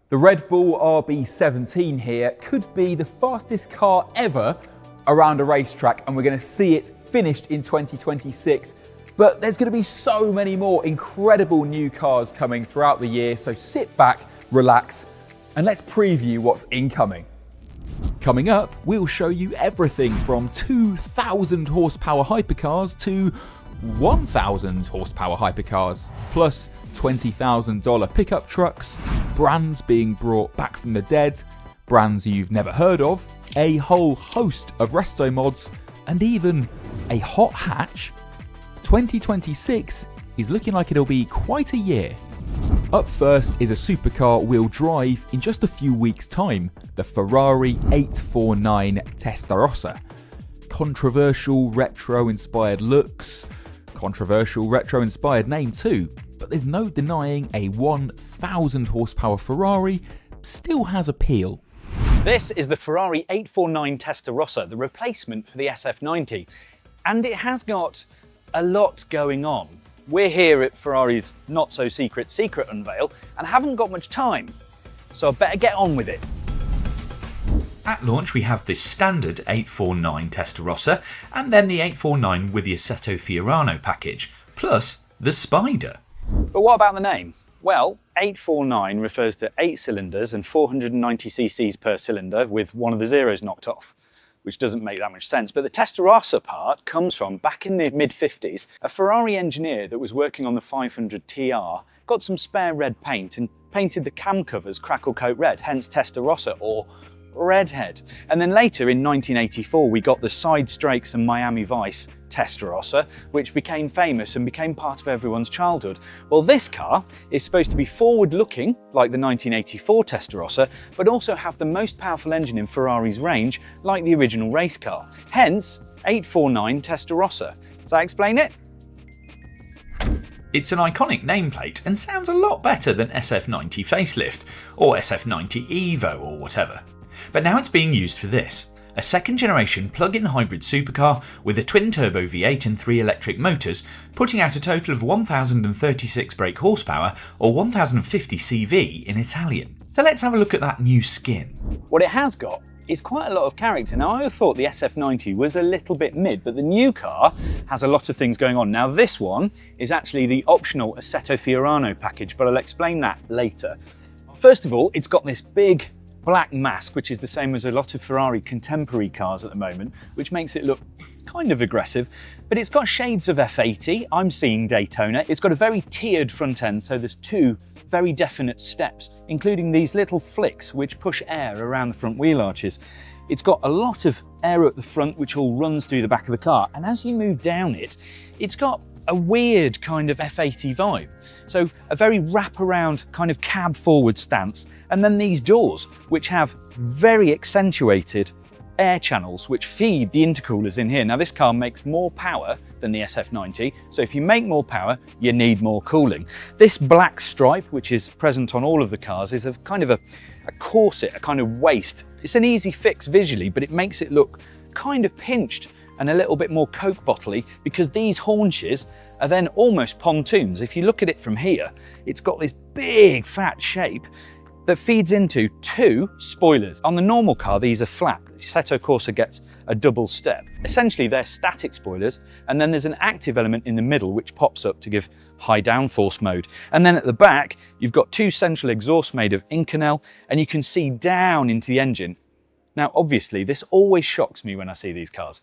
The Red Bull RB17 here could be the fastest car ever around a racetrack, and we're going to see it finished in 2026. But there's going to be so many more incredible new cars coming throughout the year, so sit back, relax, and let's preview what's incoming. Coming up, we'll show you everything from 2,000 horsepower hypercars to 1,000 horsepower hypercars, plus $20,000 pickup trucks, brands being brought back from the dead, brands you've never heard of, a whole host of restomods, and even a hot hatch. 2026 is looking like it'll be quite a year. Up first is a supercar we'll drive in just a few weeks' time, the Ferrari 849 Testarossa. Controversial retro-inspired looks, controversial retro-inspired name too, but there's no denying a 1,000 horsepower Ferrari still has appeal. This is the Ferrari 849 Testarossa, the replacement for the SF90, and it has got a lot going on. We're here at Ferrari's not-so-secret unveil and haven't got much time, so I better get on with it. At launch we have this standard 849 Testarossa and then the 849 with the Assetto Fiorano package, plus the Spider. But what about the name? Well, 849 refers to 8 cylinders and 490 cc's per cylinder with one of the zeros knocked off, which doesn't make that much sense. But the Testarossa part comes from, back in the mid-50s, a Ferrari engineer that was working on the 500 TR got some spare red paint and painted the cam covers crackle coat red, hence Testarossa, or Redhead. And then later in 1984 we got the side strakes and Miami Vice Testarossa, which became famous and became part of everyone's childhood. Well, this car is supposed to be forward-looking, like the 1984 Testarossa, but also have the most powerful engine in Ferrari's range, like the original race car. Hence, 849 Testarossa. Does that explain it? It's an iconic nameplate and sounds a lot better than SF90 Facelift, or SF90 Evo or whatever. But now it's being used for this, a second generation plug-in hybrid supercar with a twin-turbo V8 and 3 electric motors, putting out a total of 1,036 brake horsepower or 1,050 CV in Italian. So let's have a look at that new skin. What it has got is quite a lot of character. Now, I thought the SF90 was a little bit mid, but the new car has a lot of things going on. Now, this one is actually the optional Assetto Fiorano package, but I'll explain that later. First of all, it's got this big black mask, which is the same as a lot of Ferrari contemporary cars at the moment, which makes it look kind of aggressive, but it's got shades of F80. I'm seeing Daytona. It's got a very tiered front end, so there's 2 very definite steps, including these little flicks which push air around the front wheel arches. It's got a lot of air at the front, which all runs through the back of the car, and as you move down it, it's got a weird kind of F80 vibe. So a very wraparound kind of cab forward stance, and then these doors, which have very accentuated air channels which feed the intercoolers in here. Now, this car makes more power than the SF90, so if you make more power, you need more cooling. This black stripe, which is present on all of the cars, is a kind of a corset, a kind of waist. It's an easy fix visually, but it makes it look kind of pinched and a little bit more Coke bottle-y, because these haunches are then almost pontoons. If you look at it from here, it's got this big fat shape that feeds into 2 spoilers. On the normal car, these are flat. The Assetto Corsa gets a double step. Essentially, they're static spoilers, and then there's an active element in the middle which pops up to give high downforce mode. And then at the back, you've got 2 central exhausts made of Inconel, and you can see down into the engine. Now, obviously, this always shocks me when I see these cars,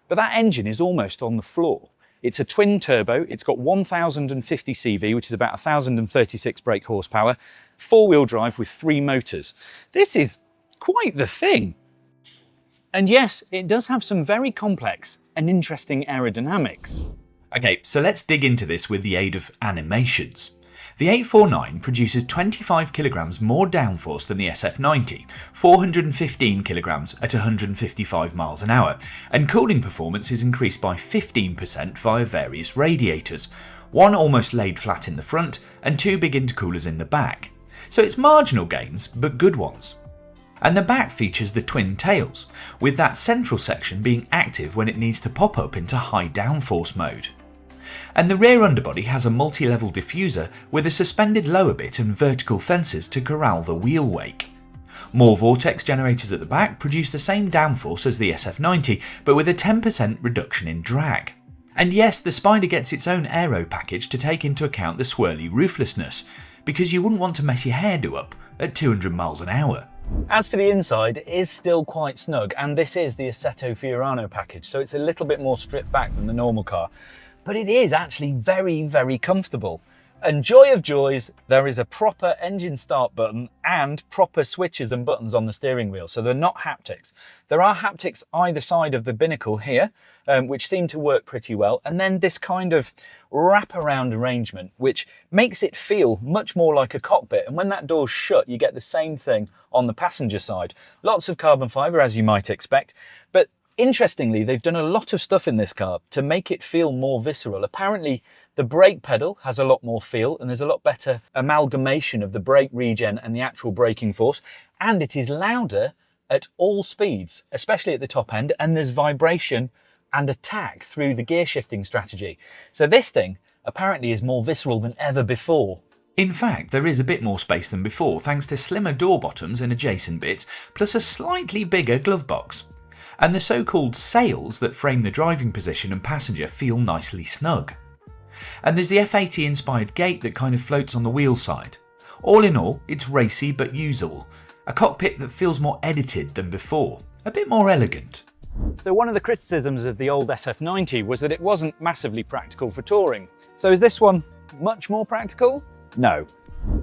but that engine is almost on the floor. It's a twin turbo, it's got 1,050 CV, which is about 1,036 brake horsepower, 4-wheel drive with 3 motors. This is quite the thing. And yes, it does have some very complex and interesting aerodynamics. Okay, so let's dig into this with the aid of animations. The 849 produces 25 kilograms more downforce than the SF90, 415 kilograms at 155 miles an hour, and cooling performance is increased by 15% via various radiators, 1 almost laid flat in the front and 2 big intercoolers in the back. So it's marginal gains, but good ones. And the back features the twin tails, with that central section being active when it needs to pop up into high downforce mode. And the rear underbody has a multi-level diffuser with a suspended lower bit and vertical fences to corral the wheel wake. More vortex generators at the back produce the same downforce as the SF90, but with a 10% reduction in drag. And yes, the Spider gets its own aero package to take into account the swirly rooflessness, because you wouldn't want to mess your hairdo up at 200 miles an hour. As for the inside, it is still quite snug, and this is the Assetto Fiorano package, so it's a little bit more stripped back than the normal car. But it is actually very, very comfortable. And joy of joys, there is a proper engine start button and proper switches and buttons on the steering wheel, so they're not haptics. There are haptics either side of the binnacle here, which seem to work pretty well, and then this kind of wraparound arrangement, which makes it feel much more like a cockpit. And when that door's shut, you get the same thing on the passenger side. Lots of carbon fibre, as you might expect, but interestingly, they've done a lot of stuff in this car to make it feel more visceral. Apparently, the brake pedal has a lot more feel, and there's a lot better amalgamation of the brake regen and the actual braking force, and it is louder at all speeds, especially at the top end, and there's vibration and a tag through the gear shifting strategy. So this thing apparently is more visceral than ever before. In fact, there is a bit more space than before thanks to slimmer door bottoms and adjacent bits, plus a slightly bigger glove box. And the so-called sails that frame the driving position and passenger feel nicely snug. And there's the F80 inspired gate that kind of floats on the wheel side. All in all, it's racy but usable. A cockpit that feels more edited than before, a bit more elegant. So one of the criticisms of the old SF90 was that it wasn't massively practical for touring. So is this one much more practical? No.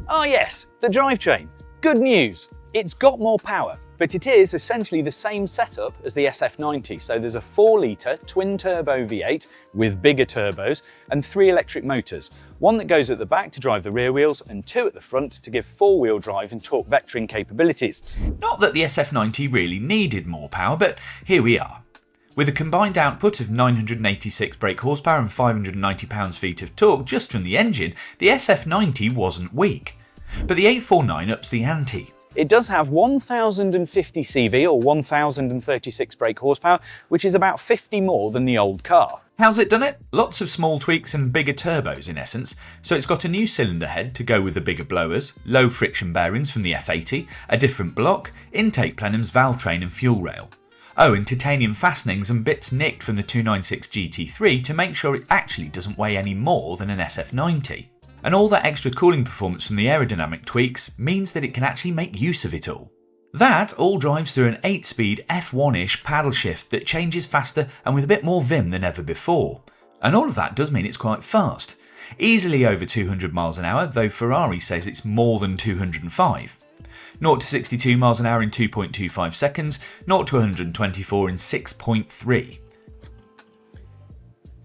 Ah yes, the drivetrain. Good news, it's got more power. But it is essentially the same setup as the SF90. So there's a 4-litre twin-turbo V8 with bigger turbos and 3 electric motors. One that goes at the back to drive the rear wheels and 2 at the front to give 4-wheel drive and torque vectoring capabilities. Not that the SF90 really needed more power, but here we are. With a combined output of 986 brake horsepower and 590 pounds-feet of torque just from the engine, the SF90 wasn't weak. But the 849 ups the ante. It does have 1050 CV or 1036 brake horsepower, which is about 50 more than the old car. How's it done it? Lots of small tweaks and bigger turbos in essence. So it's got a new cylinder head to go with the bigger blowers, low friction bearings from the F80, a different block, intake plenums, valve train and fuel rail. Oh, and titanium fastenings and bits nicked from the 296 GT3 to make sure it actually doesn't weigh any more than an SF90. And all that extra cooling performance from the aerodynamic tweaks means that it can actually make use of it all. That all drives through an 8-speed F1-ish paddle shift that changes faster and with a bit more vim than ever before. And all of that does mean it's quite fast. Easily over 200 miles an hour, though Ferrari says it's more than 205. 0 to 62 miles an hour in 2.25 seconds, 0 to 124 in 6.3.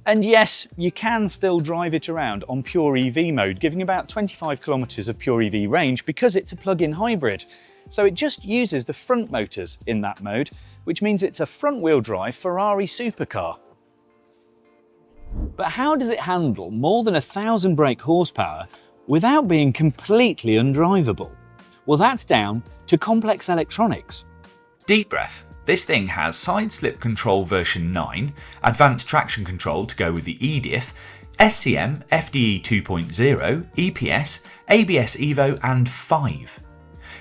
And yes, you can still drive it around on pure EV mode, giving about 25 kilometers of pure EV range because it's a plug-in hybrid. So it just uses the front motors in that mode, which means it's a front-wheel drive Ferrari supercar. But how does it handle more than 1,000 brake horsepower without being completely undrivable? Well, that's down to complex electronics. Deep breath. This thing has side slip control version 9, advanced traction control to go with the EDIF, SCM, FDE 2.0, EPS, ABS Evo and 5.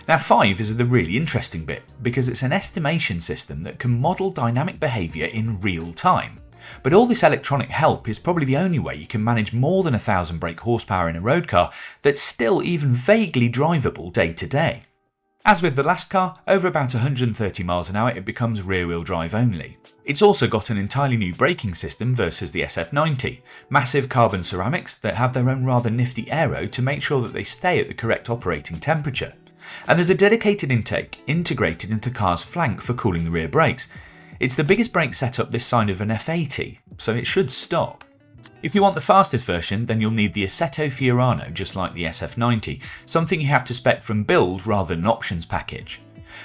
Now 5 is the really interesting bit because it's an estimation system that can model dynamic behaviour in real time. But all this electronic help is probably the only way you can manage more than 1,000 brake horsepower in a road car that's still even vaguely drivable day to day. As with the last car, over about 130 miles an hour it becomes rear-wheel drive only. It's also got an entirely new braking system versus the SF90, massive carbon ceramics that have their own rather nifty aero to make sure that they stay at the correct operating temperature. And there's a dedicated intake integrated into the car's flank for cooling the rear brakes. It's the biggest brake setup this side of an F80, so it should stop. If you want the fastest version, then you'll need the Assetto Fiorano just like the SF90, something you have to spec from build rather than options package.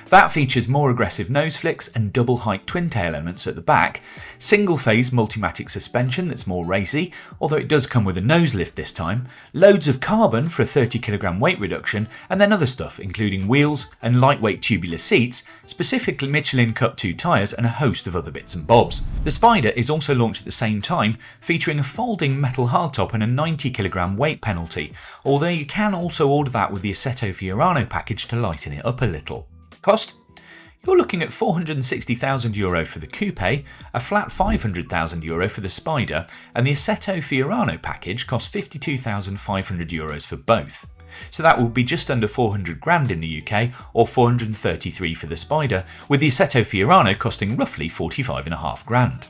That features more aggressive nose flicks and double height twin tail elements at the back, single phase multimatic suspension that's more racy, although it does come with a nose lift this time, loads of carbon for a 30kg weight reduction, and then other stuff including wheels and lightweight tubular seats, specifically Michelin Cup 2 tyres and a host of other bits and bobs. The Spider is also launched at the same time, featuring a folding metal hardtop and a 90kg weight penalty, although you can also order that with the Assetto Fiorano package to lighten it up a little. Cost? You're looking at €460,000 for the Coupe, a flat €500,000 for the Spider, and the Assetto Fiorano package costs €52,500 for both. So that will be just under 400 grand in the UK, or 433 for the Spider, with the Assetto Fiorano costing roughly 45.5 grand.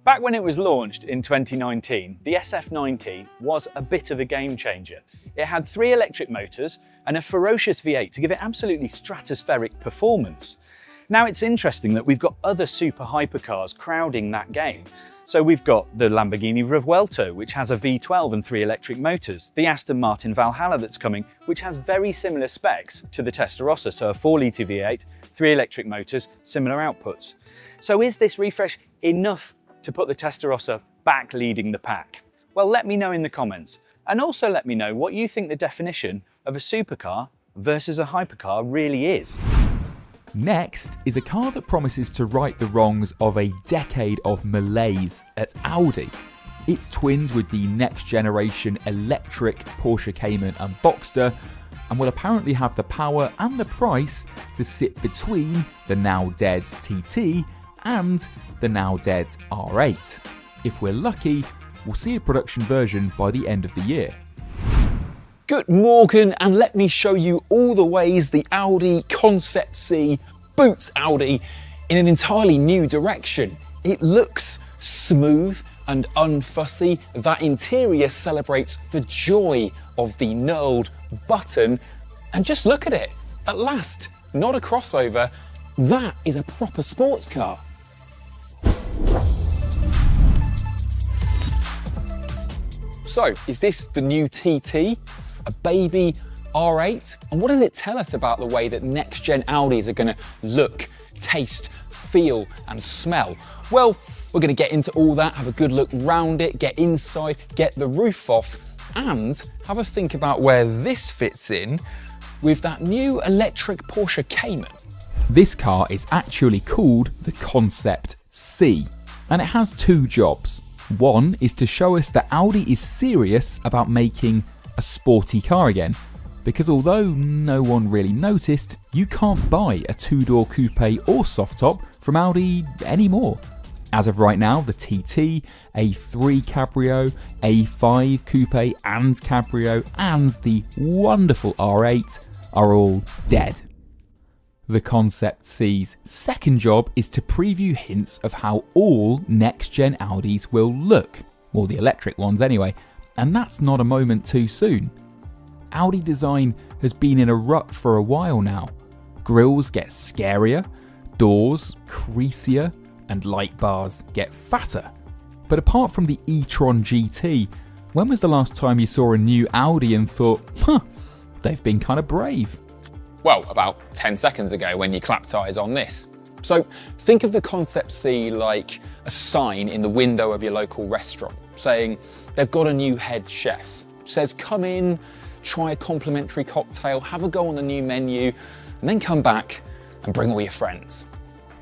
Back when it was launched in 2019, the SF90 was a bit of a game changer. It had 3 electric motors and a ferocious V8 to give it absolutely stratospheric performance. Now it's interesting that we've got other super hypercars crowding that game. So we've got the Lamborghini Revuelto, which has a V12 and 3 electric motors, the Aston Martin Valhalla that's coming, which has very similar specs to the Testarossa, so a 4-litre V8, 3 electric motors, similar outputs. So is this refresh enough to put the Testarossa back leading the pack? Well, let me know in the comments, and also let me know what you think the definition of a supercar versus a hypercar really is. Next is a car that promises to right the wrongs of a decade of malaise at Audi. It's twinned with the next generation electric Porsche Cayenne and Boxster, and will apparently have the power and the price to sit between the now dead TT and the now dead R8. If we're lucky, we'll see a production version by the end of the year. Good morning, and let me show you all the ways the Audi Concept C boots Audi in an entirely new direction. It looks smooth and unfussy. That interior celebrates the joy of the knurled button. And just look at it. At last, not a crossover. That is a proper sports car. So, is this the new TT? A baby R8? And what does it tell us about the way that next-gen Audis are going to look, taste, feel and smell? Well, we're going to get into all that, have a good look round it, get inside, get the roof off, and have a think about where this fits in with that new electric Porsche Cayenne. This car is actually called the Concept C, and it has 2 jobs. One is to show us that Audi is serious about making a sporty car again, because although no one really noticed, you can't buy a 2-door coupe or soft top from Audi anymore. As of right now, the TT, A3 Cabrio, A5 Coupe and Cabrio, and the wonderful R8 are all dead. The Concept C's second job is to preview hints of how all next-gen Audis will look, or the electric ones anyway, and that's not a moment too soon. Audi design has been in a rut for a while now. Grills get scarier, doors creasier, and light bars get fatter. But apart from the e-tron GT, when was the last time you saw a new Audi and thought, they've been kind of brave? Well, about 10 seconds ago when you clapped eyes on this. So think of the Concept C like a sign in the window of your local restaurant saying they've got a new head chef. Says come in, try a complimentary cocktail, have a go on the new menu, and then come back and bring all your friends.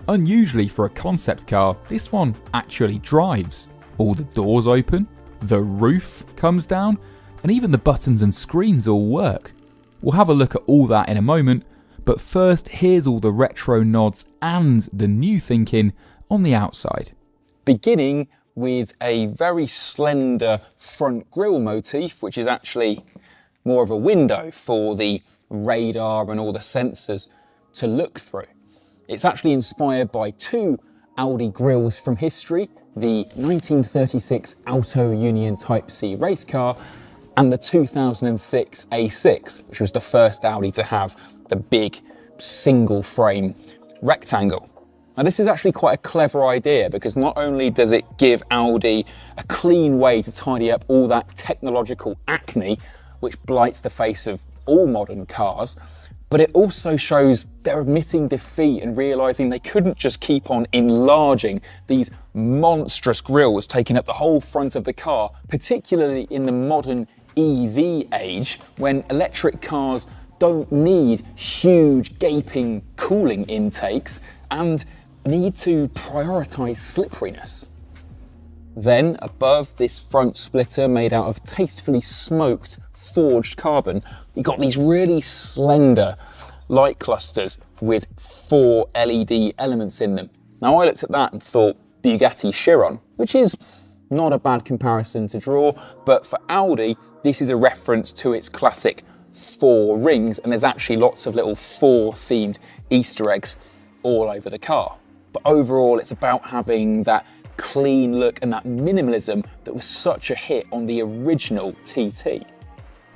Unusually for a concept car, this one actually drives. All the doors open, the roof comes down, and even the buttons and screens all work. We'll have a look at all that in a moment, but first here's all the retro nods and the new thinking on the outside. Beginning with a very slender front grille motif, which is actually more of a window for the radar and all the sensors to look through. It's actually inspired by 2 Audi grilles from history, the 1936 Auto Union Type C race car and the 2006 A6, which was the first Audi to have the big single frame rectangle. Now this is actually quite a clever idea because not only does it give Audi a clean way to tidy up all that technological acne which blights the face of all modern cars, but it also shows they're admitting defeat and realizing they couldn't just keep on enlarging these monstrous grills taking up the whole front of the car, particularly in the modern EV age when electric cars don't need huge gaping cooling intakes and need to prioritize slipperiness. Then above this front splitter made out of tastefully smoked forged carbon, you've got these really slender light clusters with 4 LED elements in them. Now I looked at that and thought Bugatti Chiron, which is not a bad comparison to draw, but for Audi, this is a reference to its classic 4 rings, and there's actually lots of little 4 themed Easter eggs all over the car. But overall, it's about having that clean look and that minimalism that was such a hit on the original TT.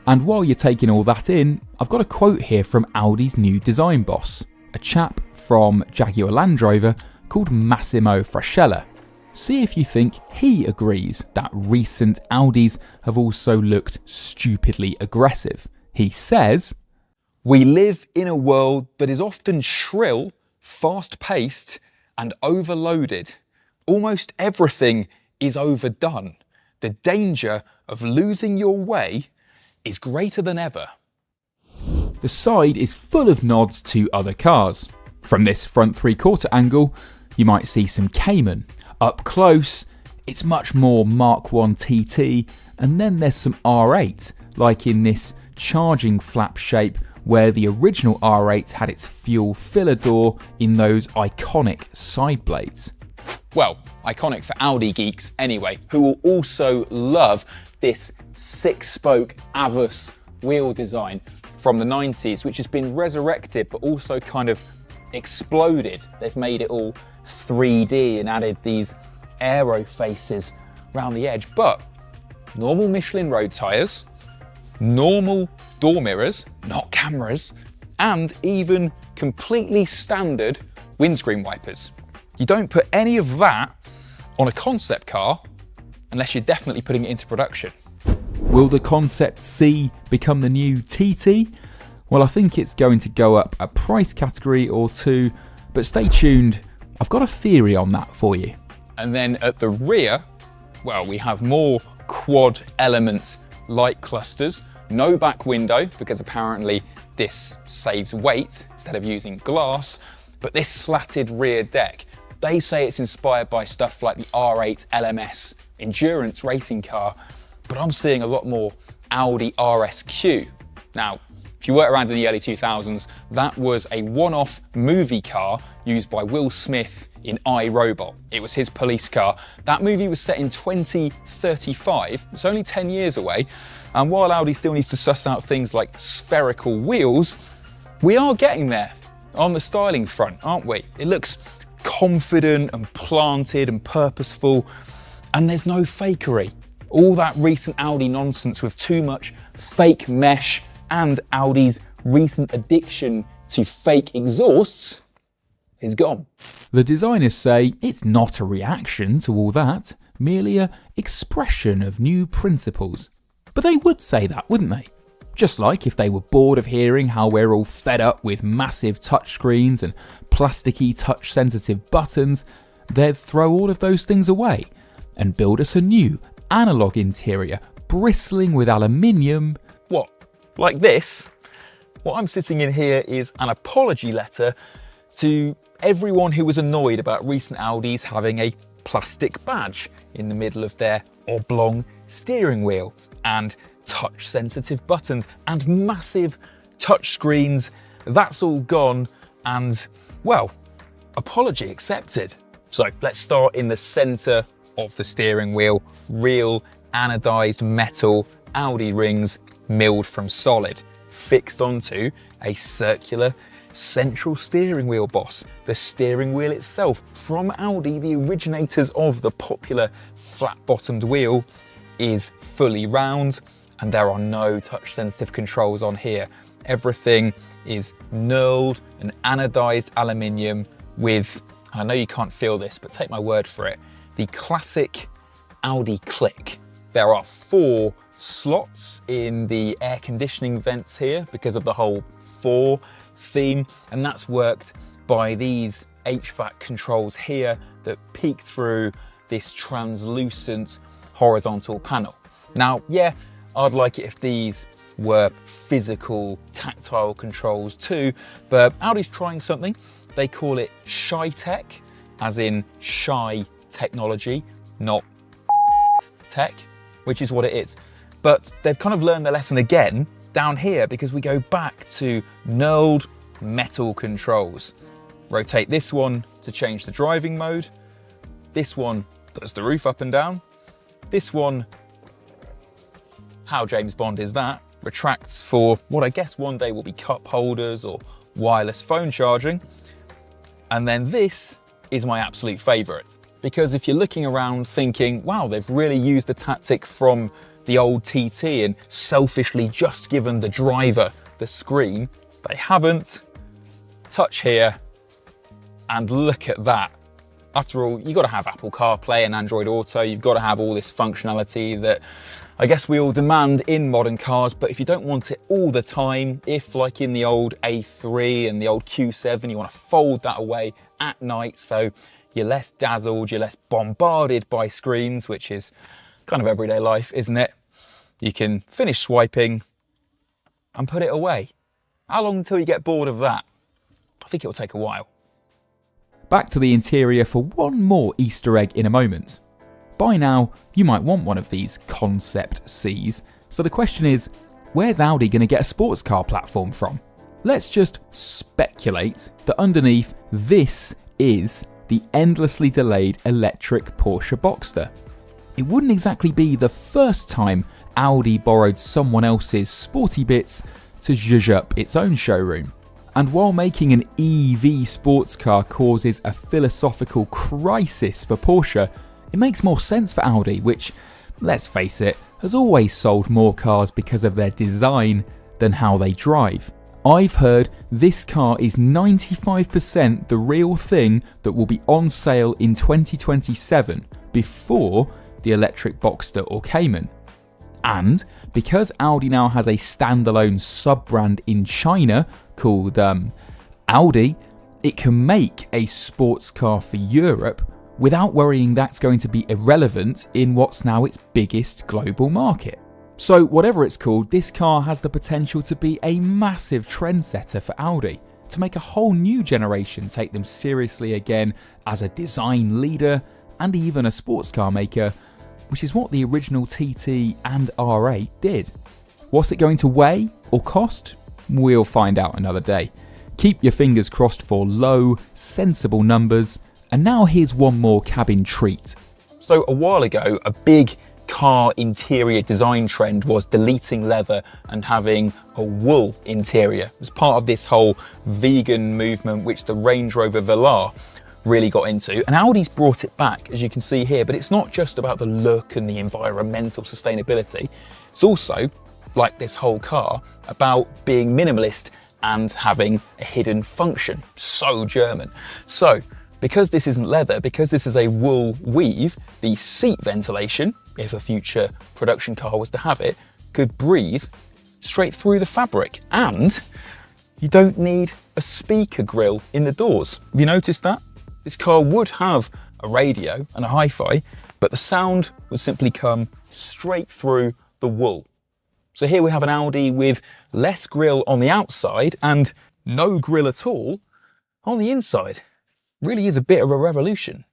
And while you're taking all that in, I've got a quote here from Audi's new design boss, a chap from Jaguar Land Rover called Massimo Frascella. See if you think he agrees that recent Audis have also looked stupidly aggressive. He says, "We live in a world that is often shrill, fast-paced and overloaded. Almost everything is overdone. The danger of losing your way is greater than ever." the side is full of nods to other cars. From this front 3/4 angle, you might see some Cayman. Up close, it's much more Mark 1 TT, and then there's some R8, like in this charging flap shape where the original R8 had its fuel filler door in those iconic side blades. Well, iconic for Audi geeks anyway, who will also love this 6-spoke Avus wheel design from the 90s, which has been resurrected but also kind of exploded. They've made it all 3D and added these aero faces around the edge, but normal Michelin road tyres, normal door mirrors, not cameras, and even completely standard windscreen wipers. You don't put any of that on a concept car unless you're definitely putting it into production. Will the Concept C become the new TT? Well, I think it's going to go up a price category or two, but stay tuned, I've got a theory on that for you. And then at the rear, well, we have more quad element light clusters, no back window because apparently this saves weight instead of using glass, but this slatted rear deck, they say it's inspired by stuff like the R8 LMS endurance racing car, but I'm seeing a lot more Audi RSQ. Now, if you work around in the early 2000s, that was a one-off movie car used by Will Smith in I, Robot. It was his police car. That movie was set in 2035. It's only 10 years away. And while Audi still needs to suss out things like spherical wheels, we are getting there on the styling front, aren't we? It looks confident and planted and purposeful, and there's no fakery. All that recent Audi nonsense with too much fake mesh and Audi's recent addiction to fake exhausts is gone. The designers say it's not a reaction to all that, merely an expression of new principles. But they would say that, wouldn't they? Just like if they were bored of hearing how we're all fed up with massive touchscreens and plasticky touch-sensitive buttons, they'd throw all of those things away and build us a new analog interior bristling with aluminium. What, like this? What I'm sitting in here is an apology letter to everyone who was annoyed about recent Audis having a plastic badge in the middle of their oblong steering wheel and touch-sensitive buttons and massive touchscreens. That's all gone and, well, apology accepted. So let's start in the centre of the steering wheel. Real anodized metal Audi rings milled from solid, fixed onto a circular central steering wheel boss. The steering wheel itself from Audi, the originators of the popular flat-bottomed wheel, is fully round and there are no touch-sensitive controls on here. Everything is knurled and anodized aluminium with, I know you can't feel this, but take my word for it, the classic Audi click. There are 4 slots in the air conditioning vents here because of the whole 4 theme, and that's worked by these HVAC controls here that peek through this translucent horizontal panel. Now, yeah, I'd like it if these were physical, tactile controls too, but Audi's trying something. They call it Shy Tech, as in shy technology, not tech, which is what it is. But they've kind of learned their lesson again down here, because we go back to knurled metal controls. Rotate this one to change the driving mode. This one puts the roof up and down. This one, how James Bond is that, retracts for what I guess one day will be cup holders or wireless phone charging. And then this is my absolute favorite, because if you're looking around thinking, wow, they've really used the tactic from the old TT and selfishly just given the driver the screen, they haven't. Touch here and look at that. After all, you've got to have Apple CarPlay and Android Auto. You've got to have all this functionality that I guess we all demand in modern cars, but if you don't want it all the time, if like in the old A3 and the old Q7, you want to fold that away at night so you're less dazzled, you're less bombarded by screens, which is kind of everyday life, isn't it? You can finish swiping and put it away. How long until you get bored of that? I think it'll take a while. Back to the interior for one more Easter egg in a moment. By now, you might want one of these Concept Cs, so the question is, where's Audi going to get a sports car platform from? Let's just speculate that underneath this is the endlessly delayed electric Porsche Boxster. It wouldn't exactly be the first time Audi borrowed someone else's sporty bits to zhuzh up its own showroom. And while making an EV sports car causes a philosophical crisis for Porsche, it makes more sense for Audi, which, let's face it, has always sold more cars because of their design than how they drive. I've heard this car is 95% the real thing that will be on sale in 2027 before the electric Boxster or Cayman. And because Audi now has a standalone sub-brand in China called Audi, it can make a sports car for Europe without worrying that's going to be irrelevant in what's now its biggest global market. So whatever it's called, this car has the potential to be a massive trendsetter for Audi, to make a whole new generation take them seriously again as a design leader and even a sports car maker, which is what the original TT and R8 did. What's it going to weigh or cost? We'll find out another day. Keep your fingers crossed for low, sensible numbers. And now here's one more cabin treat. So a while ago, a big car interior design trend was deleting leather and having a wool interior as part of this whole vegan movement, which the Range Rover Velar really got into. And Audi's brought it back, as you can see here, but it's not just about the look and the environmental sustainability. It's also, like this whole car, about being minimalist and having a hidden function. So German. So, because this isn't leather, because this is a wool weave, the seat ventilation, if a future production car was to have it, could breathe straight through the fabric. And you don't need a speaker grille in the doors. Have you noticed that? This car would have a radio and a hi-fi, but the sound would simply come straight through the wool. So here we have an Audi with less grille on the outside and no grille at all on the inside. Really is a bit of a revolution.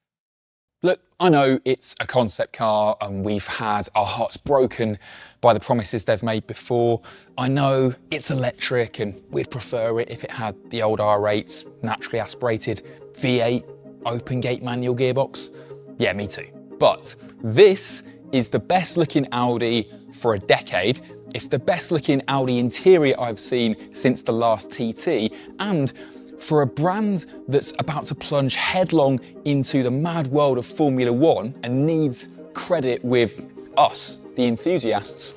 Look, I know it's a concept car and we've had our hearts broken by the promises they've made before. I know it's electric and we'd prefer it if it had the old R8's naturally aspirated V8 open gate manual gearbox. Yeah, me too. But this is the best looking Audi for a decade. It's the best looking Audi interior I've seen since the last TT, and for a brand that's about to plunge headlong into the mad world of Formula One and needs credit with us, the enthusiasts,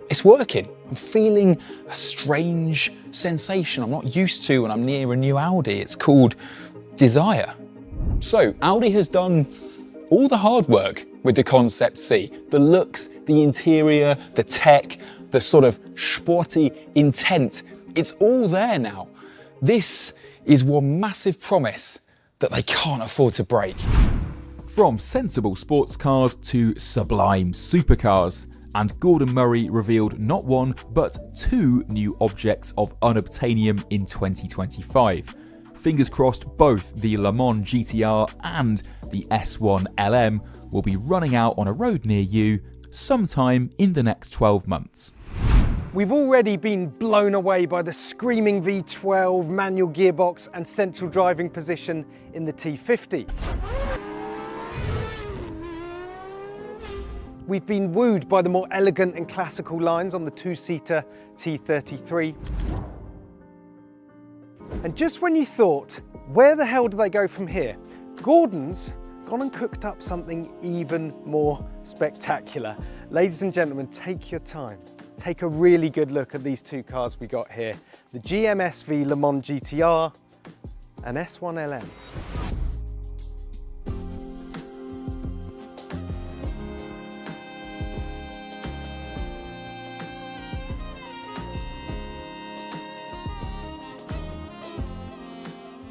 it's working. I'm feeling a strange sensation I'm not used to when I'm near a new Audi. It's called desire. So Audi has done all the hard work with the Concept C. The looks, the interior, the tech, the sort of sporty intent, it's all there now. This is one massive promise that they can't afford to break. From sensible sports cars to sublime supercars, and Gordon Murray revealed not one but two new objects of unobtainium in 2025. Fingers crossed both the Le Mans GTR and the S1 LM will be running out on a road near you sometime in the next 12 months. We've already been blown away by the screaming V12 manual gearbox and central driving position in the T50. We've been wooed by the more elegant and classical lines on the two-seater T33. And just when you thought, where the hell do they go from here? Gordon's gone and cooked up something even more spectacular. Ladies and gentlemen, take your time. Take a really good look at these two cars we got here. The GMSV Le Mans GTR and S1 LM.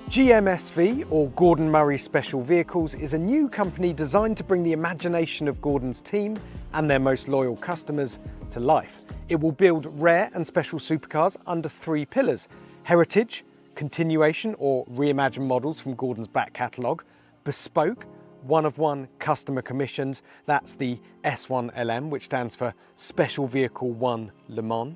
GMSV, or Gordon Murray Special Vehicles, is a new company designed to bring the imagination of Gordon's team and their most loyal customers to life. It will build rare and special supercars under three pillars: heritage, continuation or reimagined models from Gordon's back catalogue, bespoke, one-of-one customer commissions, that's the S1 LM, which stands for Special Vehicle 1 Le Mans,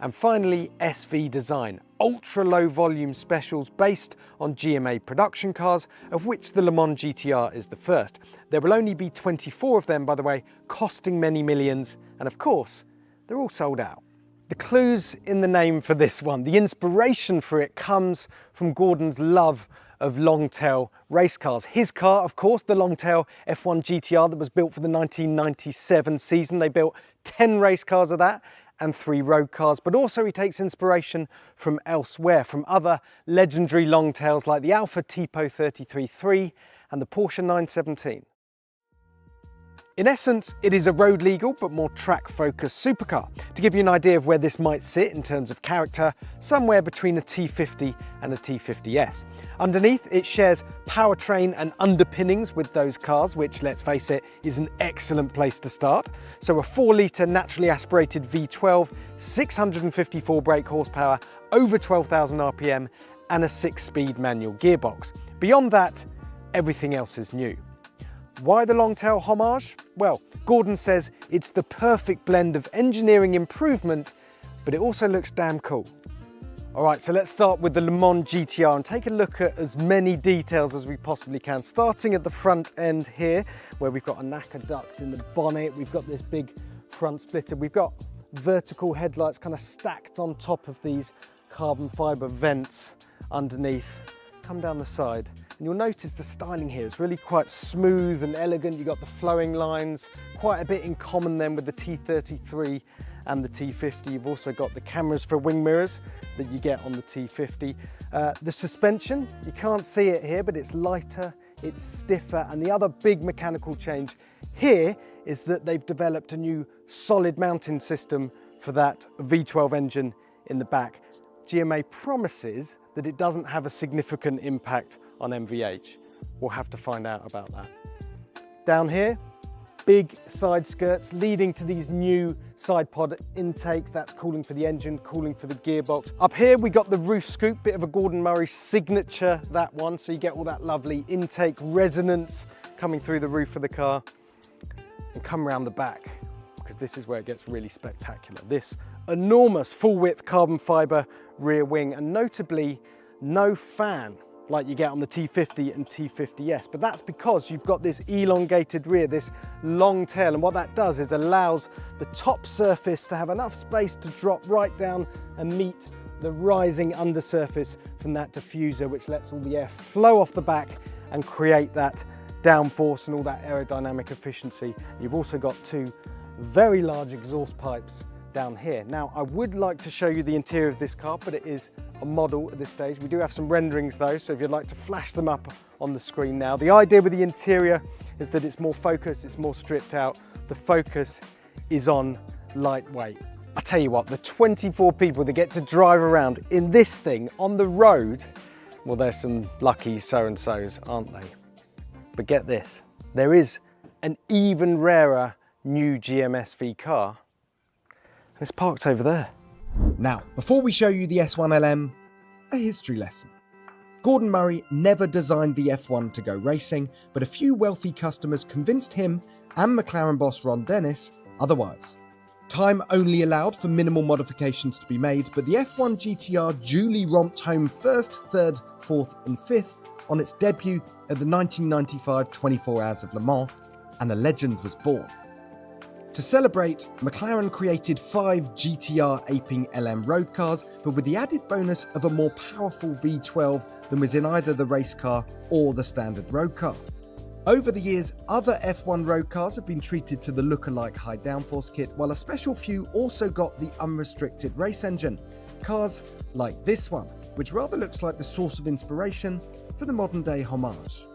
and finally SV Design, ultra-low volume specials based on GMA production cars, of which the Le Mans GTR is the first. There will only be 24 of them, by the way, costing many millions, and of course, they're all sold out. The clue's in the name for this one. The inspiration for it comes from Gordon's love of long-tail race cars. His car, of course, the long-tail F1 GTR that was built for the 1997 season. They built 10 race cars of that and 3 road cars, but also he takes inspiration from elsewhere, from other legendary long-tails like the Alfa Tipo 33.3 and the Porsche 917. In essence, it is a road legal but more track-focused supercar. To give you an idea of where this might sit in terms of character, somewhere between a T50 and a T50S. Underneath, it shares powertrain and underpinnings with those cars, which, let's face it, is an excellent place to start. So a 4-litre naturally aspirated V12, 654 brake horsepower, over 12,000 RPM, and a 6-speed manual gearbox. Beyond that, everything else is new. Why the long-tail homage? Well, Gordon says it's the perfect blend of engineering improvement, but it also looks damn cool. All right, so let's start with the Le Mans GTR and take a look at as many details as we possibly can. Starting at the front end here, where we've got a NACA duct in the bonnet, we've got this big front splitter, we've got vertical headlights kind of stacked on top of these carbon fiber vents underneath. Come down the side. And you'll notice the styling here is really quite smooth and elegant. You've got the flowing lines, quite a bit in common then with the T33 and the T50. You've also got the cameras for wing mirrors that you get on the T50. The suspension, you can't see it here, but it's lighter, it's stiffer. And the other big mechanical change here is that they've developed a new solid mounting system for that V12 engine in the back. GMA promises that it doesn't have a significant impact on MVH. We'll have to find out about that. Down here, big side skirts leading to these new side pod intakes. That's cooling for the engine, cooling for the gearbox. Up here, we got the roof scoop, bit of a Gordon Murray signature, that one. So you get all that lovely intake resonance coming through the roof of the car. And come around the back, because this is where it gets really spectacular. This enormous full width carbon fiber rear wing, and notably no fan like you get on the T50 and T50S, but that's because you've got this elongated rear, this long tail, and what that does is allows the top surface to have enough space to drop right down and meet the rising undersurface from that diffuser, which lets all the air flow off the back and create that downforce and all that aerodynamic efficiency. You've also got 2 very large exhaust pipes down here. Now, I would like to show you the interior of this car, but it is a model at this stage. We do have some renderings though, so if you'd like to flash them up on the screen now. The idea with the interior is that it's more focused, it's more stripped out. The focus is on lightweight. I tell you what, the 24 people that get to drive around in this thing on the road, well, there's some lucky so-and-sos, aren't they? But get this, there is an even rarer new GMSV car, and it's parked over there. Now, before we show you the S1LM, a history lesson. Gordon Murray never designed the F1 to go racing, but a few wealthy customers convinced him and McLaren boss Ron Dennis otherwise. Time only allowed for minimal modifications to be made, but the F1 GTR duly romped home 1st, 3rd, 4th and 5th on its debut at the 1995 24 Hours of Le Mans, and a legend was born. To celebrate, McLaren created 5 GTR aping LM road cars, but with the added bonus of a more powerful V12 than was in either the race car or the standard road car. Over the years, other F1 road cars have been treated to the look-alike high downforce kit, while a special few also got the unrestricted race engine. Cars like this one, which rather looks like the source of inspiration for the modern day homage.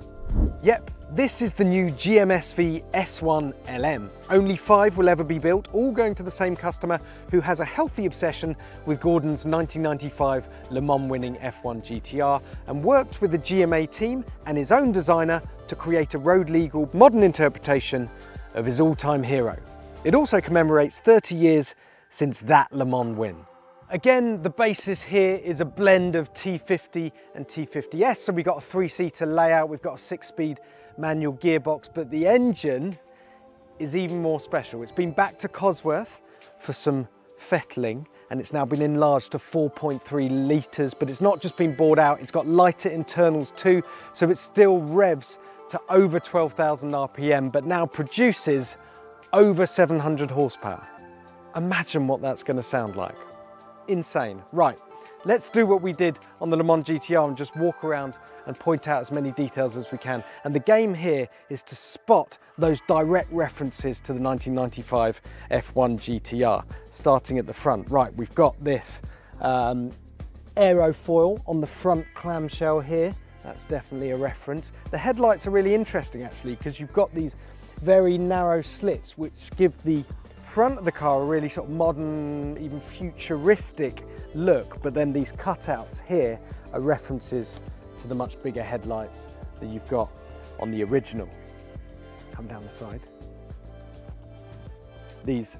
Yep, this is the new GMSV S1 LM. Only 5 will ever be built, all going to the same customer who has a healthy obsession with Gordon's 1995 Le Mans winning F1 GTR and worked with the GMA team and his own designer to create a road legal modern interpretation of his all-time hero. It also commemorates 30 years since that Le Mans win. Again, the basis here is a blend of T50 and T50S, so we've got a 3-seater layout, we've got a 6-speed manual gearbox, but the engine is even more special. It's been back to Cosworth for some fettling, and it's now been enlarged to 4.3 litres, but it's not just been bored out, it's got lighter internals too, so it still revs to over 12,000 RPM, but now produces over 700 horsepower. Imagine what that's going to sound like. Insane. Right, let's do what we did on the Le Mans GTR and just walk around and point out as many details as we can. And the game here is to spot those direct references to the 1995 F1 GTR, starting at the front. Right, we've got this aerofoil on the front clamshell here. That's definitely a reference. The headlights are really interesting actually, because you've got these very narrow slits which give the front of the car a really sort of modern, even futuristic look, but then these cutouts here are references to the much bigger headlights that you've got on the original. Come down the side. These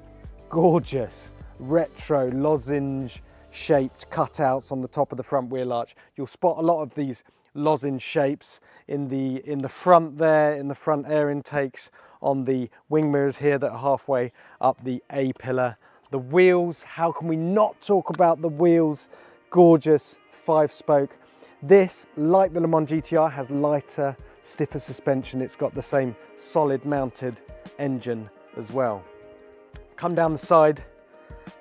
gorgeous retro lozenge shaped cutouts on the top of the front wheel arch. You'll spot a lot of these lozenge shapes in the front there, in the front air intakes, on the wing mirrors here that are halfway up the A-pillar. The wheels, how can we not talk about the wheels? Gorgeous 5-spoke. This, like the Le Mans GTR, has lighter, stiffer suspension. It's got the same solid mounted engine as well. Come down the side,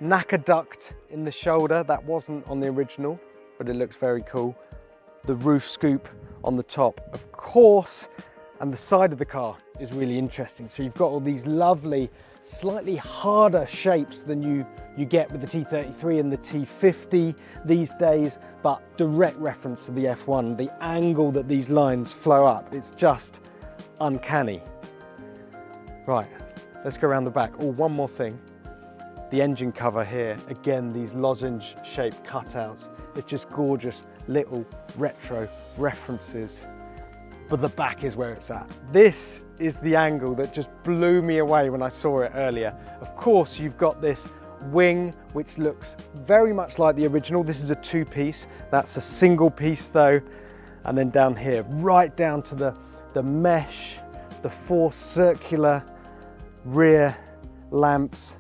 NACA duct in the shoulder. That wasn't on the original, but it looks very cool. The roof scoop on the top, of course, and the side of the car is really interesting. So you've got all these lovely, slightly harder shapes than you get with the T33 and the T50 these days, but direct reference to the F1, the angle that these lines flow up, it's just uncanny. Right, let's go around the back. Oh, one more thing. The engine cover here, again, these lozenge shaped cutouts. It's just gorgeous little retro references, but the back is where it's at. This is the angle that just blew me away when I saw it earlier. Of course, you've got this wing, which looks very much like the original. This is a 2-piece. That's a single piece though. And then down here, right down to the mesh, the 4 circular rear lamps,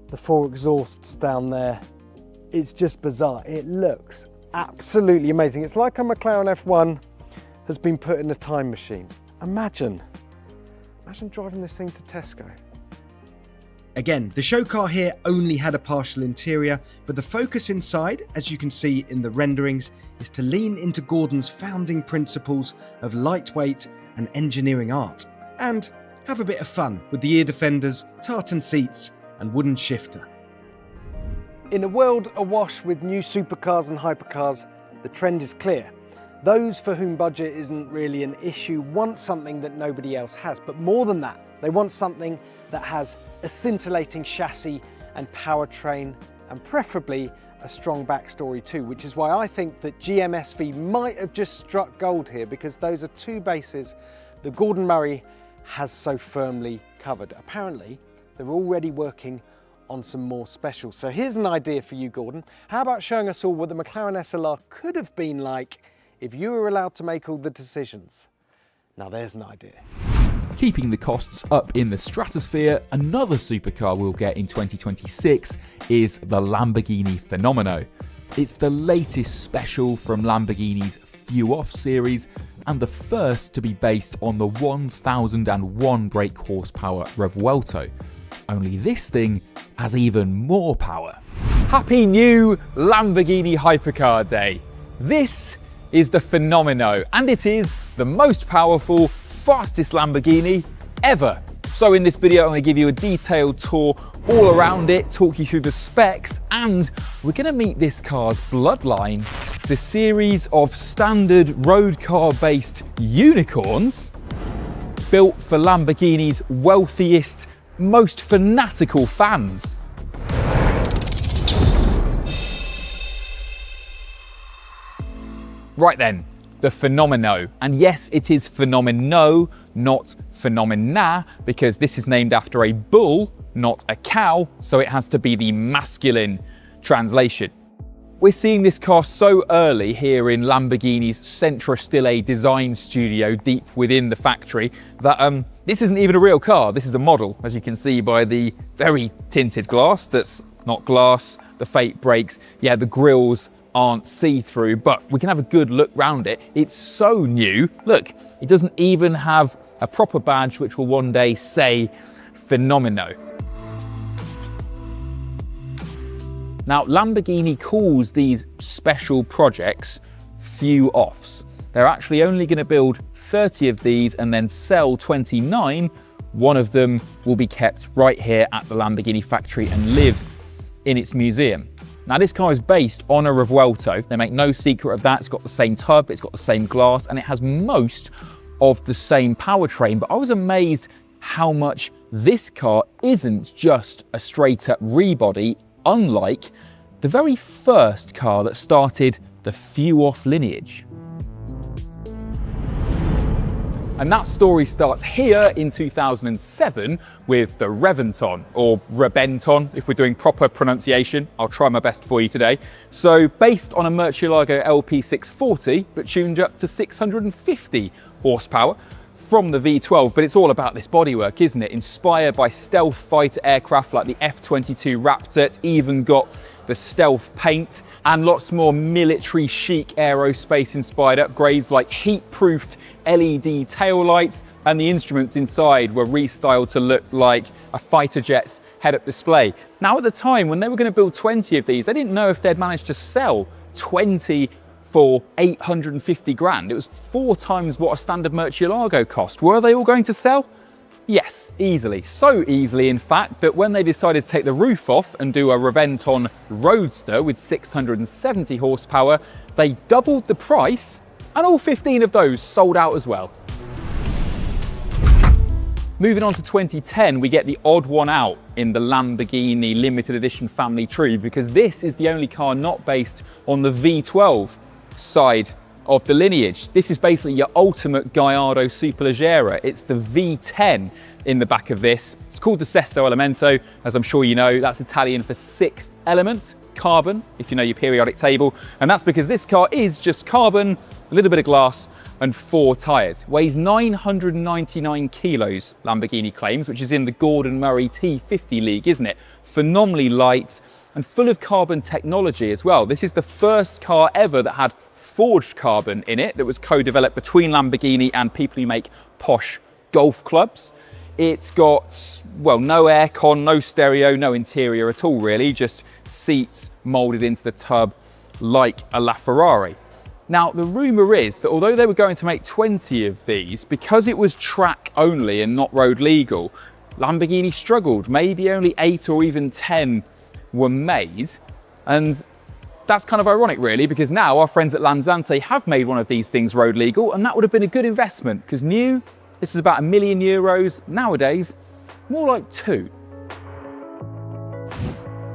the 4 exhausts down there. It's just bizarre. It looks absolutely amazing. It's like a McLaren F1 has been put in a time machine. Imagine driving this thing to Tesco. Again, the show car here only had a partial interior, but the focus inside, as you can see in the renderings, is to lean into Gordon's founding principles of lightweight and engineering art, and have a bit of fun with the ear defenders, tartan seats, and wooden shifter. In a world awash with new supercars and hypercars, the trend is clear. Those for whom budget isn't really an issue want something that nobody else has, but more than that, they want something that has a scintillating chassis and powertrain, and preferably a strong backstory too, which is why I think that GMSV might have just struck gold here, because those are two bases that Gordon Murray has so firmly covered. Apparently, they're already working on some more specials. So here's an idea for you, Gordon. How about showing us all what the McLaren SLR could have been like if you were allowed to make all the decisions? Now there's an idea. Keeping the costs up in the stratosphere, another supercar we'll get in 2026 is the Lamborghini Fenomeno. It's the latest special from Lamborghini's Few Off series and the first to be based on the 1001 brake horsepower Revuelto. Only this thing has even more power. Happy new Lamborghini Hypercar Day. This is the Fenomeno, and it is the most powerful, fastest Lamborghini ever. So in this video, I'm going to give you a detailed tour all around it, talk you through the specs, and we're going to meet this car's bloodline, the series of standard road car based unicorns built for Lamborghini's wealthiest, most fanatical fans. Right then, the Fenomeno. And yes, it is Fenomeno, not Phenomena, because this is named after a bull, not a cow, so it has to be the masculine translation. We're seeing this car so early here in Lamborghini's Centro Stile design studio deep within the factory that this isn't even a real car, this is a model, as you can see by the very tinted glass that's not glass, the fake brakes, yeah, the grills aren't see-through, but we can have a good look round it. It's so new. Look, it doesn't even have a proper badge which will one day say Fenomeno. Now, Lamborghini calls these special projects few offs. They're actually only going to build 30 of these and then sell 29. One of them will be kept right here at the Lamborghini factory and live in its museum. Now, this car is based on a Revuelto. They make no secret of that. It's got the same tub, it's got the same glass, and it has most of the same powertrain. But I was amazed how much this car isn't just a straight up rebody, unlike the very first car that started the few off lineage. And that story starts here in 2007 with the Reventon, or Rebenton, if we're doing proper pronunciation. I'll try my best for you today. So based on a Murcielago LP640, but tuned up to 650 horsepower from the V12, but it's all about this bodywork, isn't it? Inspired by stealth fighter aircraft like the F-22 Raptor. It's even got the stealth paint and lots more military chic aerospace inspired upgrades like heat-proofed LED taillights, and the instruments inside were restyled to look like a fighter jet's head-up display. Now, at the time when they were going to build 20 of these, they didn't know if they'd manage to sell 20 for 850 grand. It was 4 times what a standard Murcielago cost. Were they all going to sell? Yes, easily. So easily, in fact, that when they decided to take the roof off and do a Reventon Roadster with 670 horsepower, they doubled the price, and all 15 of those sold out as well. Moving on to 2010, we get the odd one out in the Lamborghini limited edition family tree, because this is the only car not based on the V12 side of the lineage. This is basically your ultimate Gallardo Superleggera. It's the V10 in the back of this. It's called the Sesto Elemento, as I'm sure you know. That's Italian for sixth element, carbon, if you know your periodic table. And that's because this car is just carbon, a little bit of glass, and 4 tyres. Weighs 999 kilos, Lamborghini claims, which is in the Gordon Murray T50 league, isn't it? Phenomenally light and full of carbon technology as well. This is the first car ever that had forged carbon in it, that was co-developed between Lamborghini and people who make posh golf clubs. It's got, well, no aircon, no stereo, no interior at all really, just seats moulded into the tub like a LaFerrari. Now, the rumour is that although they were going to make 20 of these, because it was track only and not road legal, Lamborghini struggled. Maybe only 8 or even 10 were made. And that's kind of ironic really, because now our friends at Lanzante have made one of these things road legal, and that would have been a good investment, because new, this was about €1 million. Nowadays, more like 2.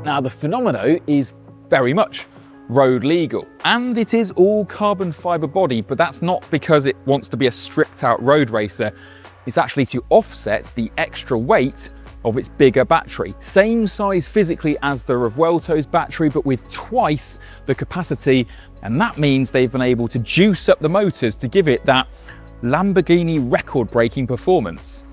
Now, the Fenomeno is very much road legal, and it is all carbon fibre body, but that's not because it wants to be a stripped out road racer. It's actually to offset the extra weight of its bigger battery. Same size physically as the Revuelto's battery, but with twice the capacity, and that means they've been able to juice up the motors to give it that Lamborghini record-breaking performance.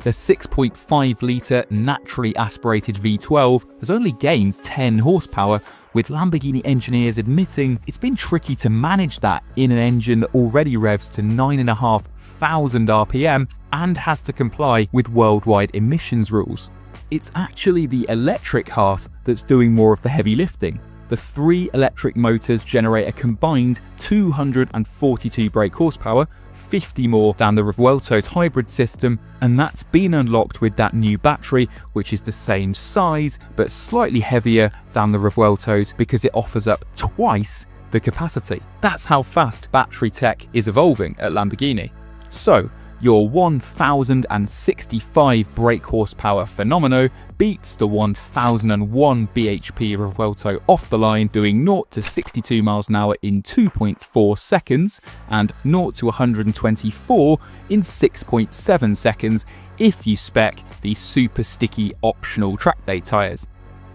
The 6.5 litre naturally aspirated V12 has only gained 10 horsepower, with Lamborghini engineers admitting it's been tricky to manage that in an engine that already revs to 9,500 RPM and has to comply with worldwide emissions rules. It's actually the electric half that's doing more of the heavy lifting. The 3 electric motors generate a combined 242 brake horsepower, 50 more than the Revuelto's hybrid system, and that's been unlocked with that new battery, which is the same size but slightly heavier than the Revuelto's because it offers up twice the capacity. That's how fast battery tech is evolving at Lamborghini. So, your 1065 brake horsepower Fenomeno beats the 1001 bhp Revuelto off the line, doing 0 to 62 miles an hour in 2.4 seconds and 0 to 124 in 6.7 seconds if you spec the super sticky optional track day tyres.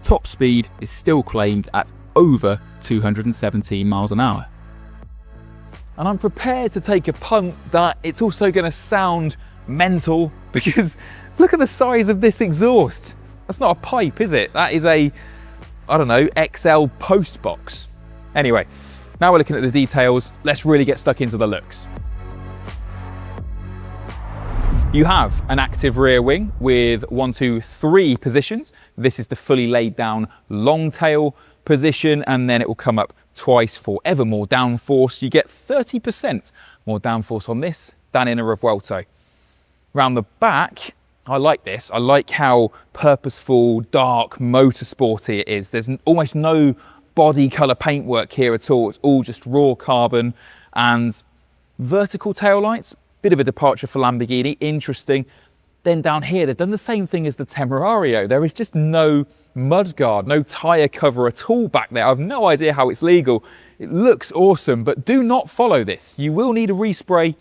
Top speed is still claimed at over 217 miles an hour. And I'm prepared to take a punt that it's also going to sound mental, because look at the size of this exhaust. That's not a pipe, is it? That is a, I don't know, XL post box. Anyway, now we're looking at the details. Let's really get stuck into the looks. You have an active rear wing with 1, 2, 3 positions. This is the fully laid down long tail position, and then it will come up twice for ever more downforce. You get 30% more downforce on this than in a Revuelto. Round the back, I like this. I like how purposeful, dark, motorsporty it is. There's almost no body colour paintwork here at all. It's all just raw carbon. And vertical tail lights, bit of a departure for Lamborghini, interesting. Then down here, they've done the same thing as the Temerario. There is just no mudguard, no tyre cover at all back there. I have no idea how it's legal. It looks awesome, but do not follow this. You will need a respray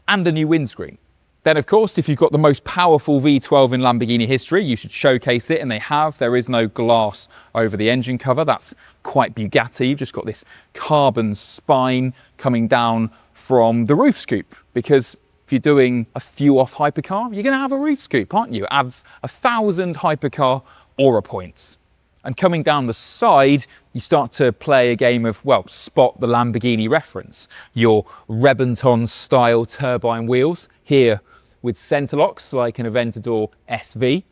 and a new windscreen. Then, of course, if you've got the most powerful V12 in Lamborghini history, you should showcase it, and they have. There is no glass over the engine cover. That's quite Bugatti. You've just got this carbon spine coming down from the roof scoop, because if you're doing a fuel-off hypercar, you're going to have a roof scoop, aren't you? It adds 1,000 hypercar aura points. And coming down the side, you start to play a game of, well, spot the Lamborghini reference. Your Reborn style turbine wheels here with center locks like an Aventador SV.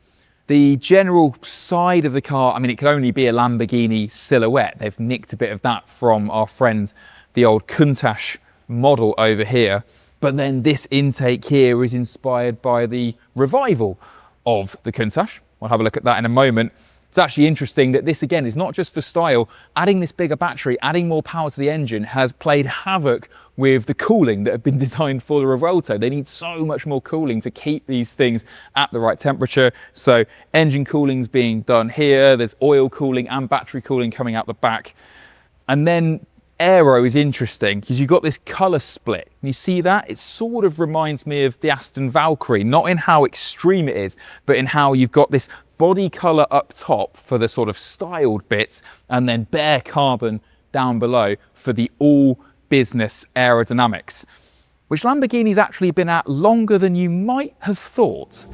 The general side of the car, I mean, it could only be a Lamborghini silhouette. They've nicked a bit of that from our friends, the old Countach model over here. But then this intake here is inspired by the revival of the Countach. We'll have a look at that in a moment. It's actually interesting that this, again, is not just for style. Adding this bigger battery, adding more power to the engine has played havoc with the cooling that have been designed for the Revuelto. They need so much more cooling to keep these things at the right temperature. So engine cooling's being done here. There's oil cooling and battery cooling coming out the back. And then aero is interesting because you've got this colour split. You see that? It sort of reminds me of the Aston Valkyrie, not in how extreme it is, but in how you've got this body colour up top for the sort of styled bits, and then bare carbon down below for the all business aerodynamics, which Lamborghini's actually been at longer than you might have thought.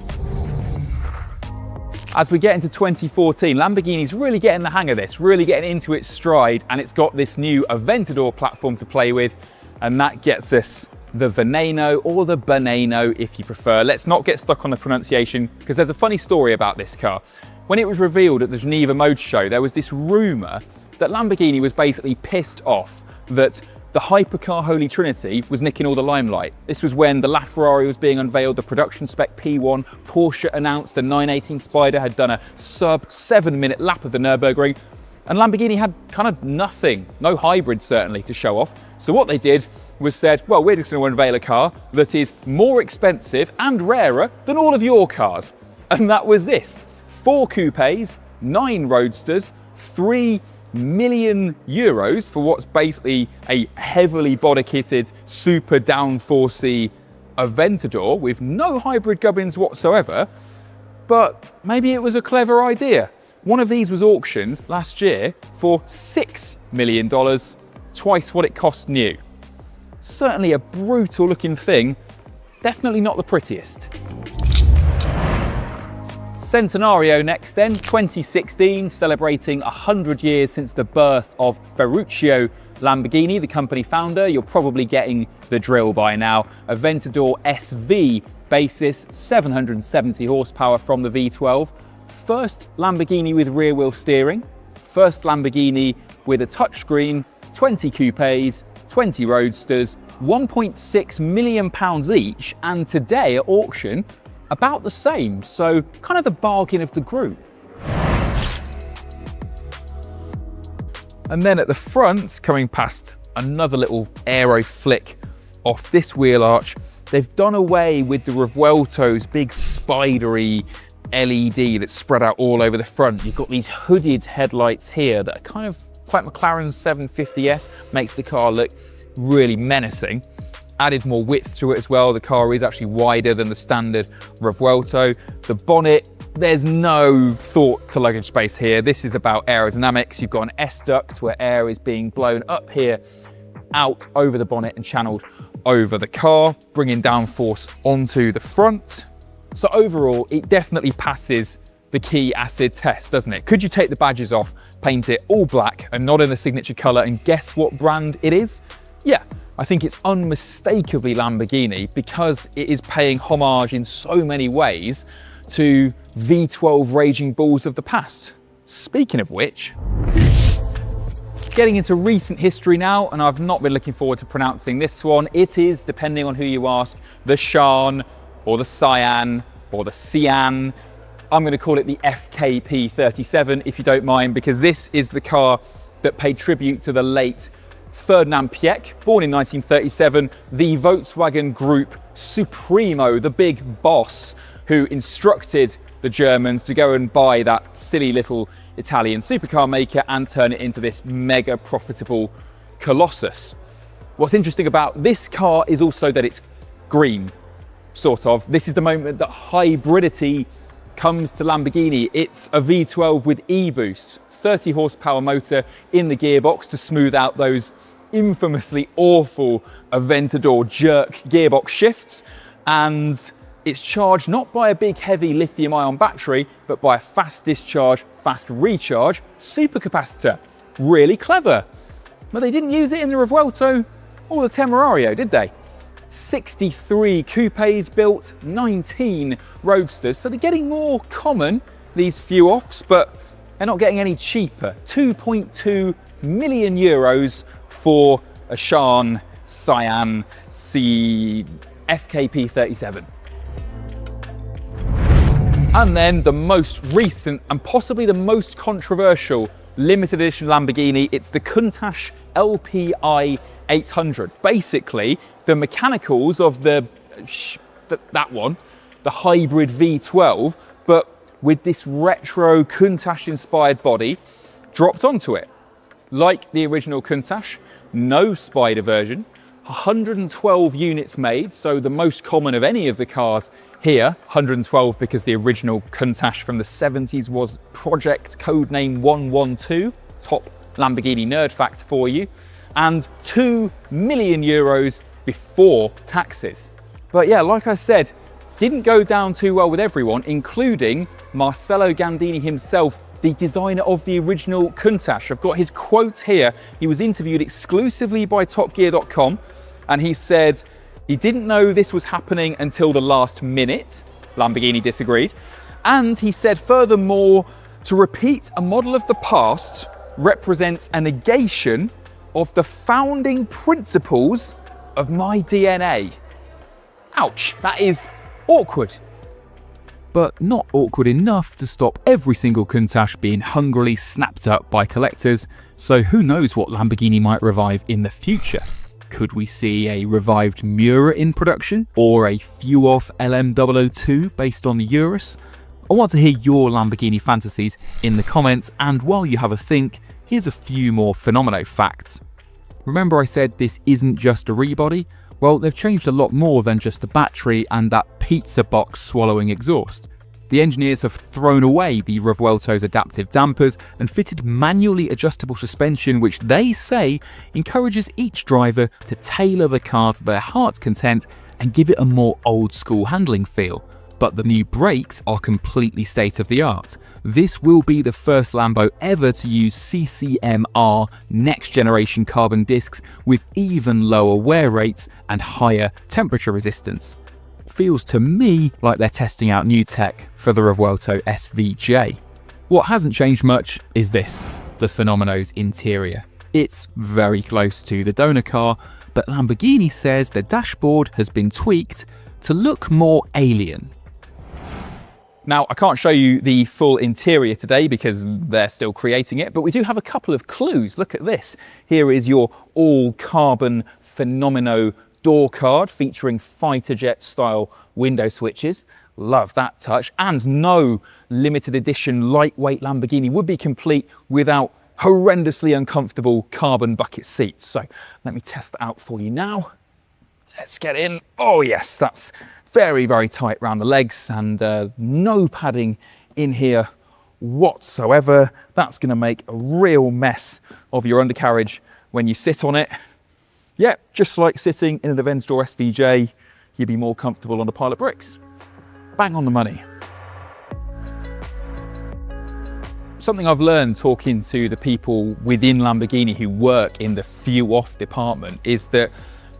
As we get into 2014, Lamborghini's really getting the hang of this, really getting into its stride, and it's got this new Aventador platform to play with, and that gets us the Veneno, or the Beneno if you prefer. Let's not get stuck on the pronunciation, because there's a funny story about this car. When it was revealed at the Geneva Motor Show, there was this rumour that Lamborghini was basically pissed off that the Hypercar Holy Trinity was nicking all the limelight. This was when the LaFerrari was being unveiled, the production spec P1, Porsche announced the 918 Spider had done a sub 7-minute lap of the Nürburgring, and Lamborghini had kind of nothing, no hybrid certainly, to show off. So what they did was said, well, we're just going to unveil a car that is more expensive and rarer than all of your cars. And that was this. 4 coupes 9 Roadsters, 3 million euros for what's basically a heavily body-kitted, super downforcey Aventador with no hybrid gubbins whatsoever. But maybe it was a clever idea. One of these was auctioned last year for $6 million, twice what it cost new. Certainly a brutal looking thing, definitely not the prettiest. Centenario next then, 2016, celebrating 100 years since the birth of Ferruccio Lamborghini, the company founder. You're probably getting the drill by now. Aventador SV basis, 770 horsepower from the V12. First Lamborghini with rear wheel steering. First Lamborghini with a touchscreen, 20 coupes, 20 roadsters, £1.6 million each, and today at auction, about the same, so kind of the bargain of the group. And then at the front, coming past another little aero flick off this wheel arch, they've done away with the Revuelto's big spidery LED that's spread out all over the front. You've got these hooded headlights here that are kind of like McLaren's 750S, makes the car look really menacing. Added more width to it as well. The car is actually wider than the standard Revuelto. The bonnet, there's no thought to luggage space here. This is about aerodynamics. You've got an S-duct where air is being blown up here, out over the bonnet and channeled over the car, bringing downforce onto the front. So overall, it definitely passes the key acid test, doesn't it? Could you take the badges off, paint it all black and not in the signature color, and guess what brand it is? Yeah, I think it's unmistakably Lamborghini because it is paying homage in so many ways to V12 raging bulls of the past. Speaking of which, getting into recent history now, and I've not been looking forward to pronouncing this one. It is, depending on who you ask, the Shan or the Cayenne or the Cyan. I'm going to call it the FKP37 if you don't mind, because this is the car that paid tribute to the late Ferdinand Piëch, born in 1937, the Volkswagen Group Supremo, the big boss who instructed the Germans to go and buy that silly little Italian supercar maker and turn it into this mega profitable colossus. What's interesting about this car is also that it's green, sort of. This is the moment that hybridity comes to Lamborghini. It's a V12 with e-boost, 30 horsepower motor in the gearbox to smooth out those infamously awful Aventador jerk gearbox shifts, and it's charged not by a big heavy lithium ion battery, but by a fast discharge, fast recharge supercapacitor. Really clever. But they didn't use it in the Revuelto or the Temerario, did they? 63 coupes built, 19 roadsters, so they're getting more common, these few offs, but they're not getting any cheaper. 2.2 million euros for a Shan Cyan C FKP37. And then the most recent and possibly the most controversial limited edition Lamborghini, it's the Countach LPI 800. Basically, the mechanicals of that one, the hybrid V12, but with this retro Countach inspired body dropped onto it. Like the original Countach, no Spider version, 112 units made, so the most common of any of the cars here, 112 because the original Countach from the 70s was Project Codename 112, top Lamborghini nerd fact for you, and 2 million euros before taxes. But yeah, like I said, didn't go down too well with everyone, including Marcello Gandini himself, the designer of the original Countach. I've got his quote here. He was interviewed exclusively by TopGear.com, and he said he didn't know this was happening until the last minute. Lamborghini disagreed. And he said, furthermore, to repeat a model of the past represents a negation of the founding principles of my DNA. Ouch, that is awkward. But not awkward enough to stop every single Countach being hungrily snapped up by collectors, so who knows what Lamborghini might revive in the future. Could we see a revived Miura in production, or a few-off LM002 based on the Urus? I want to hear your Lamborghini fantasies in the comments, and while you have a think, here's a few more Fenomeno facts. Remember I said this isn't just a rebody? Well, they've changed a lot more than just the battery and that pizza box swallowing exhaust. The engineers have thrown away the Revuelto's adaptive dampers and fitted manually adjustable suspension, which they say encourages each driver to tailor the car to their heart's content and give it a more old school handling feel. But the new brakes are completely state of the art. This will be the first Lambo ever to use CCMR next generation carbon discs with even lower wear rates and higher temperature resistance. Feels to me like they're testing out new tech for the Revuelto SVJ. What hasn't changed much is this, the Fenomeno's interior. It's very close to the donor car, but Lamborghini says the dashboard has been tweaked to look more alien. Now, I can't show you the full interior today because they're still creating it, but we do have a couple of clues. Look at this. Here is your all-carbon Fenomeno door card featuring fighter jet style window switches. Love that touch. And no limited edition lightweight Lamborghini would be complete without horrendously uncomfortable carbon bucket seats. So let me test that out for you now. Let's get in. Oh yes, that's very, very tight around the legs, and no padding in here whatsoever. That's going to make a real mess of your undercarriage when you sit on it. Yeah, just like sitting in an Aventador SVJ, you'd be more comfortable on a pile of bricks. Bang on the money. Something I've learned talking to the people within Lamborghini who work in the few off department is that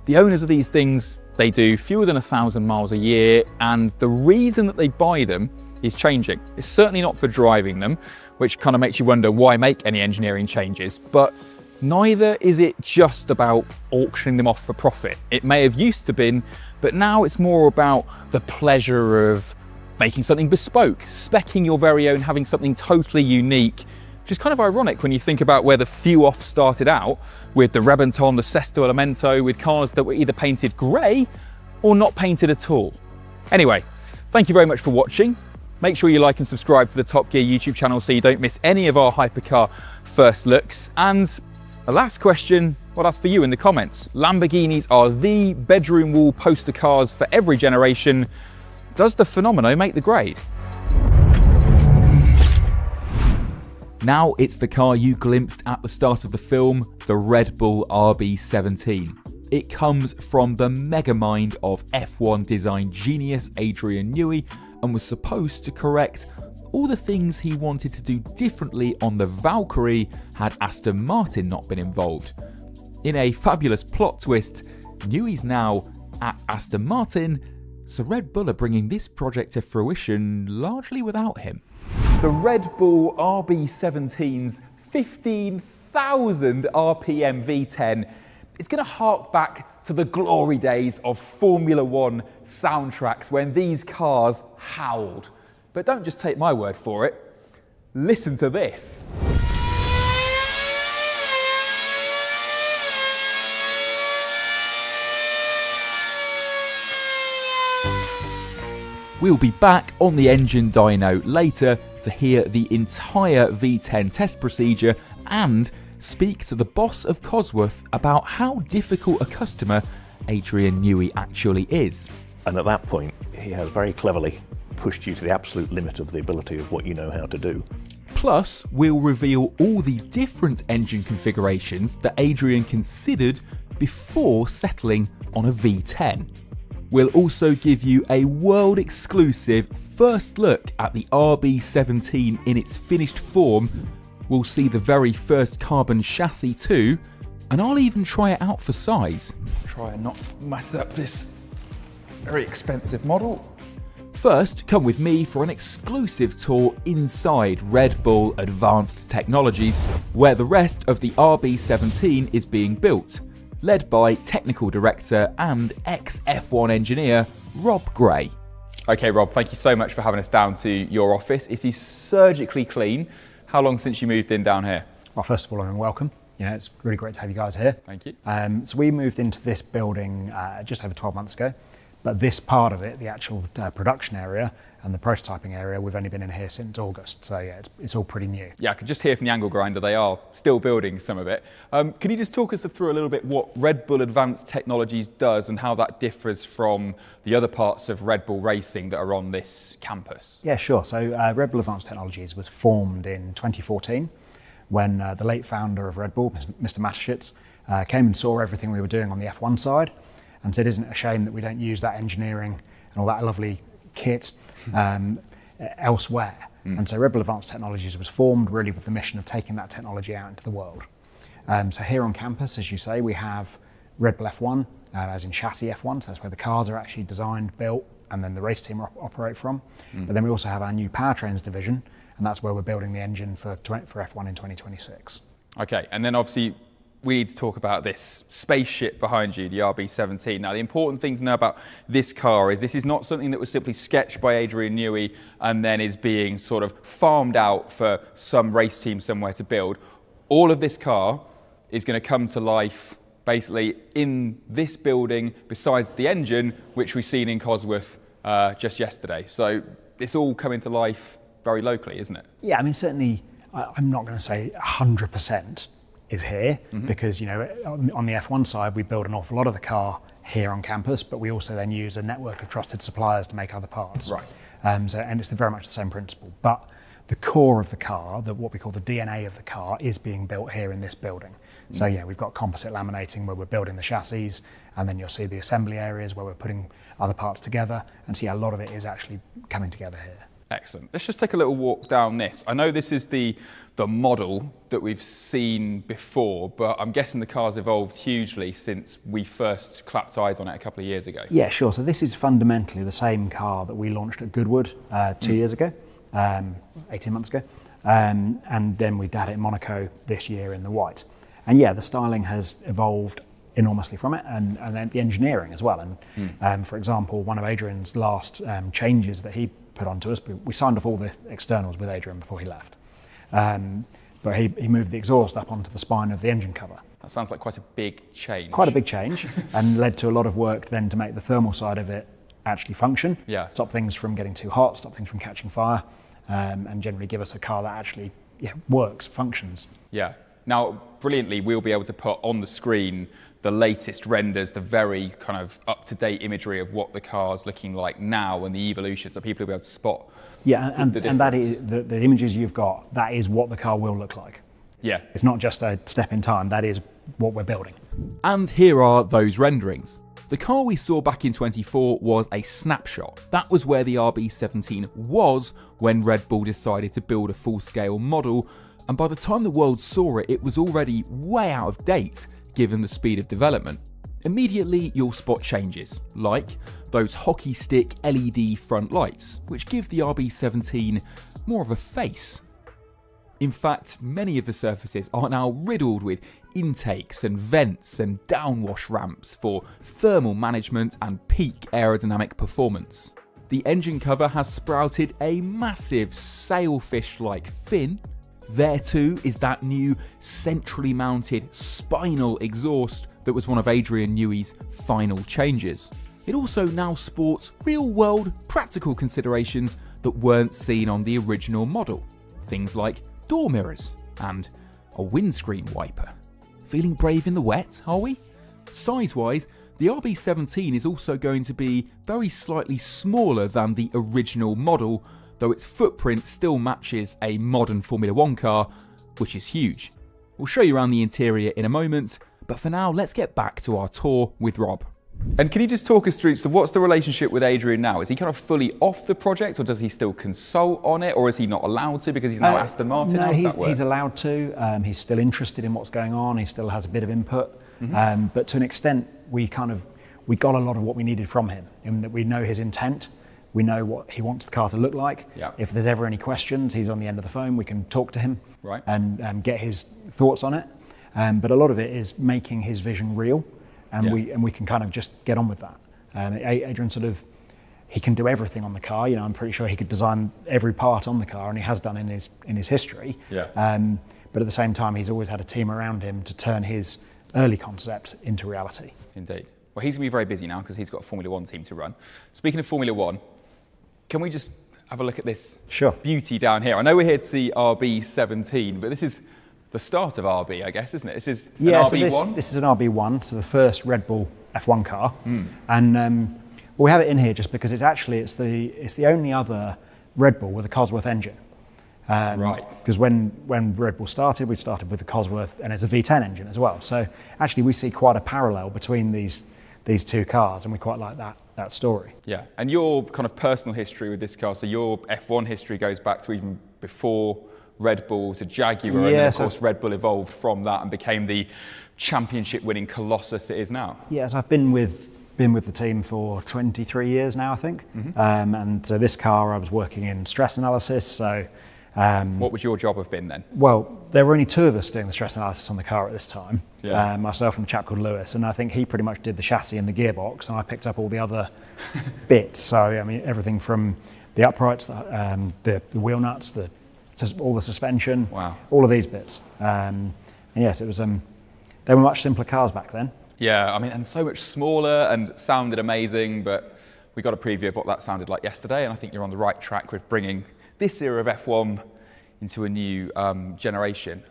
the owners of these things, they do fewer than 1,000 miles a year, and the reason that they buy them is changing. It's certainly not for driving them, which kind of makes you wonder why make any engineering changes, but neither is it just about auctioning them off for profit. It may have used to been, but now it's more about the pleasure of making something bespoke, speccing your very own, having something totally unique, which is kind of ironic when you think about where the few off started out with the Reborn, the Sesto Elemento, with cars that were either painted grey or not painted at all. Anyway, thank you very much for watching. Make sure you like and subscribe to the Top Gear YouTube channel so you don't miss any of our hypercar first looks. And the last question, well, that's for you in the comments. Lamborghinis are the bedroom wall poster cars for every generation. Does the Fenomeno make the grade? Now it's the car you glimpsed at the start of the film, the Red Bull RB17. It comes from the mega mind of F1 design genius Adrian Newey and was supposed to correct all the things he wanted to do differently on the Valkyrie had Aston Martin not been involved. In a fabulous plot twist, Newey's now at Aston Martin, so Red Bull are bringing this project to fruition largely without him. The Red Bull RB17's 15,000 RPM V10 is going to hark back to the glory days of Formula One soundtracks when these cars howled. But don't just take my word for it. Listen to this. We'll be back on the engine dyno later to hear the entire V10 test procedure and speak to the boss of Cosworth about how difficult a customer Adrian Newey actually is. And at that point, he has very cleverly pushed you to the absolute limit of the ability of what you know how to do. Plus, we'll reveal all the different engine configurations that Adrian considered before settling on a V10. We'll also give you a world exclusive first look at the RB17 in its finished form. We'll see the very first carbon chassis too, and I'll even try it out for size. Try and not mess up this very expensive model. First, come with me for an exclusive tour inside Red Bull Advanced Technologies, where the rest of the RB17 is being built, led by technical director and ex-F1 engineer Rob Gray. Okay, Rob, thank you so much for having us down to your office. It is surgically clean. How long since you moved in down here? Well, first of all, I'm welcome. You know, it's really great to have you guys here. Thank you. So we moved into this building just over 12 months ago. But this part of it, the actual production area and the prototyping area, we've only been in here since August. So yeah, it's all pretty new. Yeah, I could just hear from the angle grinder, they are still building some of it. Can you just talk us through a little bit what Red Bull Advanced Technologies does and how that differs from the other parts of Red Bull Racing that are on this campus? Yeah, sure. So Red Bull Advanced Technologies was formed in 2014 when the late founder of Red Bull, Mr. Mateschitz, came and saw everything we were doing on the F1 side and said, isn't it a shame that we don't use that engineering and all that lovely kit elsewhere? And so Red Bull Advanced Technologies was formed really with the mission of taking that technology out into the world. So here on campus, as you say, we have Red Bull F1, as in chassis F1, so that's where the cars are actually designed, built, and then the race team operate from. But then we also have our new powertrains division, and that's where we're building the engine for F1 in 2026. Okay, and then obviously we need to talk about this spaceship behind you, the RB17. Now, the important thing to know about this car is this is not something that was simply sketched by Adrian Newey and then is being sort of farmed out for some race team somewhere to build. All of this car is going to come to life basically in this building besides the engine, which we've seen in Cosworth just yesterday. So it's all coming to life very locally, isn't it? Yeah, I mean, certainly, I'm not going to say 100% is here because, you know, on the F1 side, we build an awful lot of the car here on campus, but we also then use a network of trusted suppliers to make other parts. Right. And it's very much the same principle. But the core of the car, what we call the DNA of the car, is being built here in this building. So yeah, we've got composite laminating where we're building the chassis, and then you'll see the assembly areas where we're putting other parts together. And so yeah, a lot of it is actually coming together here. Excellent. Let's just take a little walk down this. I know this is the model that we've seen before, but I'm guessing the car's evolved hugely since we first clapped eyes on it a couple of years ago. Yeah, sure. So this is fundamentally the same car that we launched at Goodwood 2 years ago, 18 months ago. And then we had it in Monaco this year in the white. And yeah, the styling has evolved enormously from it, and then the engineering as well. And for example, one of Adrian's last changes that he put onto us, we signed off all the externals with Adrian before he left. But he moved the exhaust up onto the spine of the engine cover. That sounds like quite a big change. Quite a big change, and led to a lot of work then to make the thermal side of it actually function. Yeah. Stop things from getting too hot, stop things from catching fire, and generally give us a car that actually works, functions. Yeah. Now, brilliantly, we'll be able to put on the screen the latest renders, the very kind of up-to-date imagery of what the car's looking like now and the evolution, so people will be able to spot. Yeah, and that is the images you've got, that is what the car will look like. Yeah. It's not just a step in time, that is what we're building. And here are those renderings. The car we saw back in 24 was a snapshot. That was where the RB17 was when Red Bull decided to build a full-scale model, and by the time the world saw it, it was already way out of date given the speed of development. Immediately you'll spot changes, like those hockey stick LED front lights, which give the RB17 more of a face. In fact, many of the surfaces are now riddled with intakes and vents and downwash ramps for thermal management and peak aerodynamic performance. The engine cover has sprouted a massive sailfish-like fin. There too is that new centrally mounted spinal exhaust that was one of Adrian Newey's final changes. It also now sports real-world practical considerations that weren't seen on the original model. Things like door mirrors and a windscreen wiper. Feeling brave in the wet, are we? Size-wise, the RB17 is also going to be very slightly smaller than the original model, though its footprint still matches a modern Formula 1 car, which is huge. We'll show you around the interior in a moment, but for now, let's get back to our tour with Rob. And can you just talk us through, so what's the relationship with Adrian now? Is he kind of fully off the project, or does he still consult on it, or is he not allowed to because he's now Aston Martin? No, he's allowed to. He's still interested in what's going on. He still has a bit of input. But to an extent, we got a lot of what we needed from him, in that we know his intent. We know what he wants the car to look like. Yeah. If there's ever any questions, he's on the end of the phone. We can talk to him and get his thoughts on it. But a lot of it is making his vision real, and we can kind of just get on with that. Adrian he can do everything on the car. You know, I'm pretty sure he could design every part on the car, and he has done in his history. Yeah. But at the same time, he's always had a team around him to turn his early concept into reality. Indeed. Well, he's going to be very busy now because he's got a Formula One team to run. Speaking of Formula One, can we just have a look at this beauty down here? I know we're here to see RB17, but this is the start of RB, I guess, isn't it? This is an RB1? So this is an RB1, so the first Red Bull F1 car. And we have it in here just because it's the only other Red Bull with a Cosworth engine. Right. Because when Red Bull started, we started with the Cosworth, and it's a V10 engine as well. So actually we see quite a parallel between these two cars, and we quite like that story. Yeah, and your kind of personal history with this car, so your F1 history goes back to even before Red Bull to Jaguar, and then of course Red Bull evolved from that and became the championship-winning colossus it is now. Yes, I've been with the team for 23 years now, I think. And so this car, I was working in stress analysis. So, what would your job have been then? Well, there were only two of us doing the stress analysis on the car at this time. Yeah. Myself and a chap called Lewis, and I think he pretty much did the chassis and the gearbox, and I picked up all the other bits. So, I mean, everything from the uprights, the wheel nuts, all the suspension, all of these bits. And yes, it was. They were much simpler cars back then. Yeah, I mean, and so much smaller and sounded amazing, but we got a preview of what that sounded like yesterday, and I think you're on the right track with bringing this era of F1 into a new generation.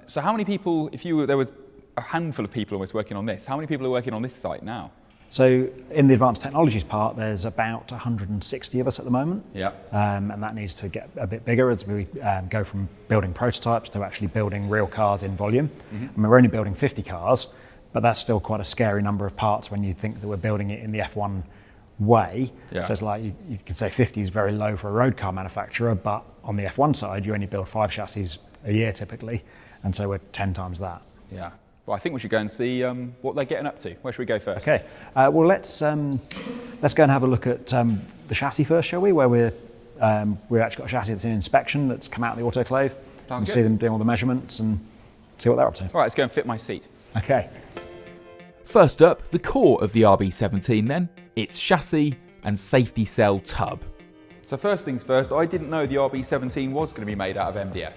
So how many people, there was a handful of people almost working on this, how many people are working on this site now? So in the advanced technologies part, there's about 160 of us at the moment. Yeah. And that needs to get a bit bigger as we go from building prototypes to actually building real cars in volume. I mean, we're only building 50 cars, but that's still quite a scary number of parts when you think that we're building it in the F1 way. Yeah. So it's like you can say 50 is very low for a road car manufacturer, but on the F1 side, you only build 5 chassis a year typically, and so we're 10 times that. Yeah. Well, I think we should go and see what they're getting up to. Where should we go first? Okay. Well, let's go and have a look at the chassis first, shall we? Where we've actually got a chassis that's in inspection that's come out of the autoclave. You can see them doing all the measurements and see what they're up to. All right, let's go and fit my seat. Okay. First up, the core of the RB17 then, its chassis and safety cell tub. So first things first, I didn't know the RB17 was going to be made out of MDF.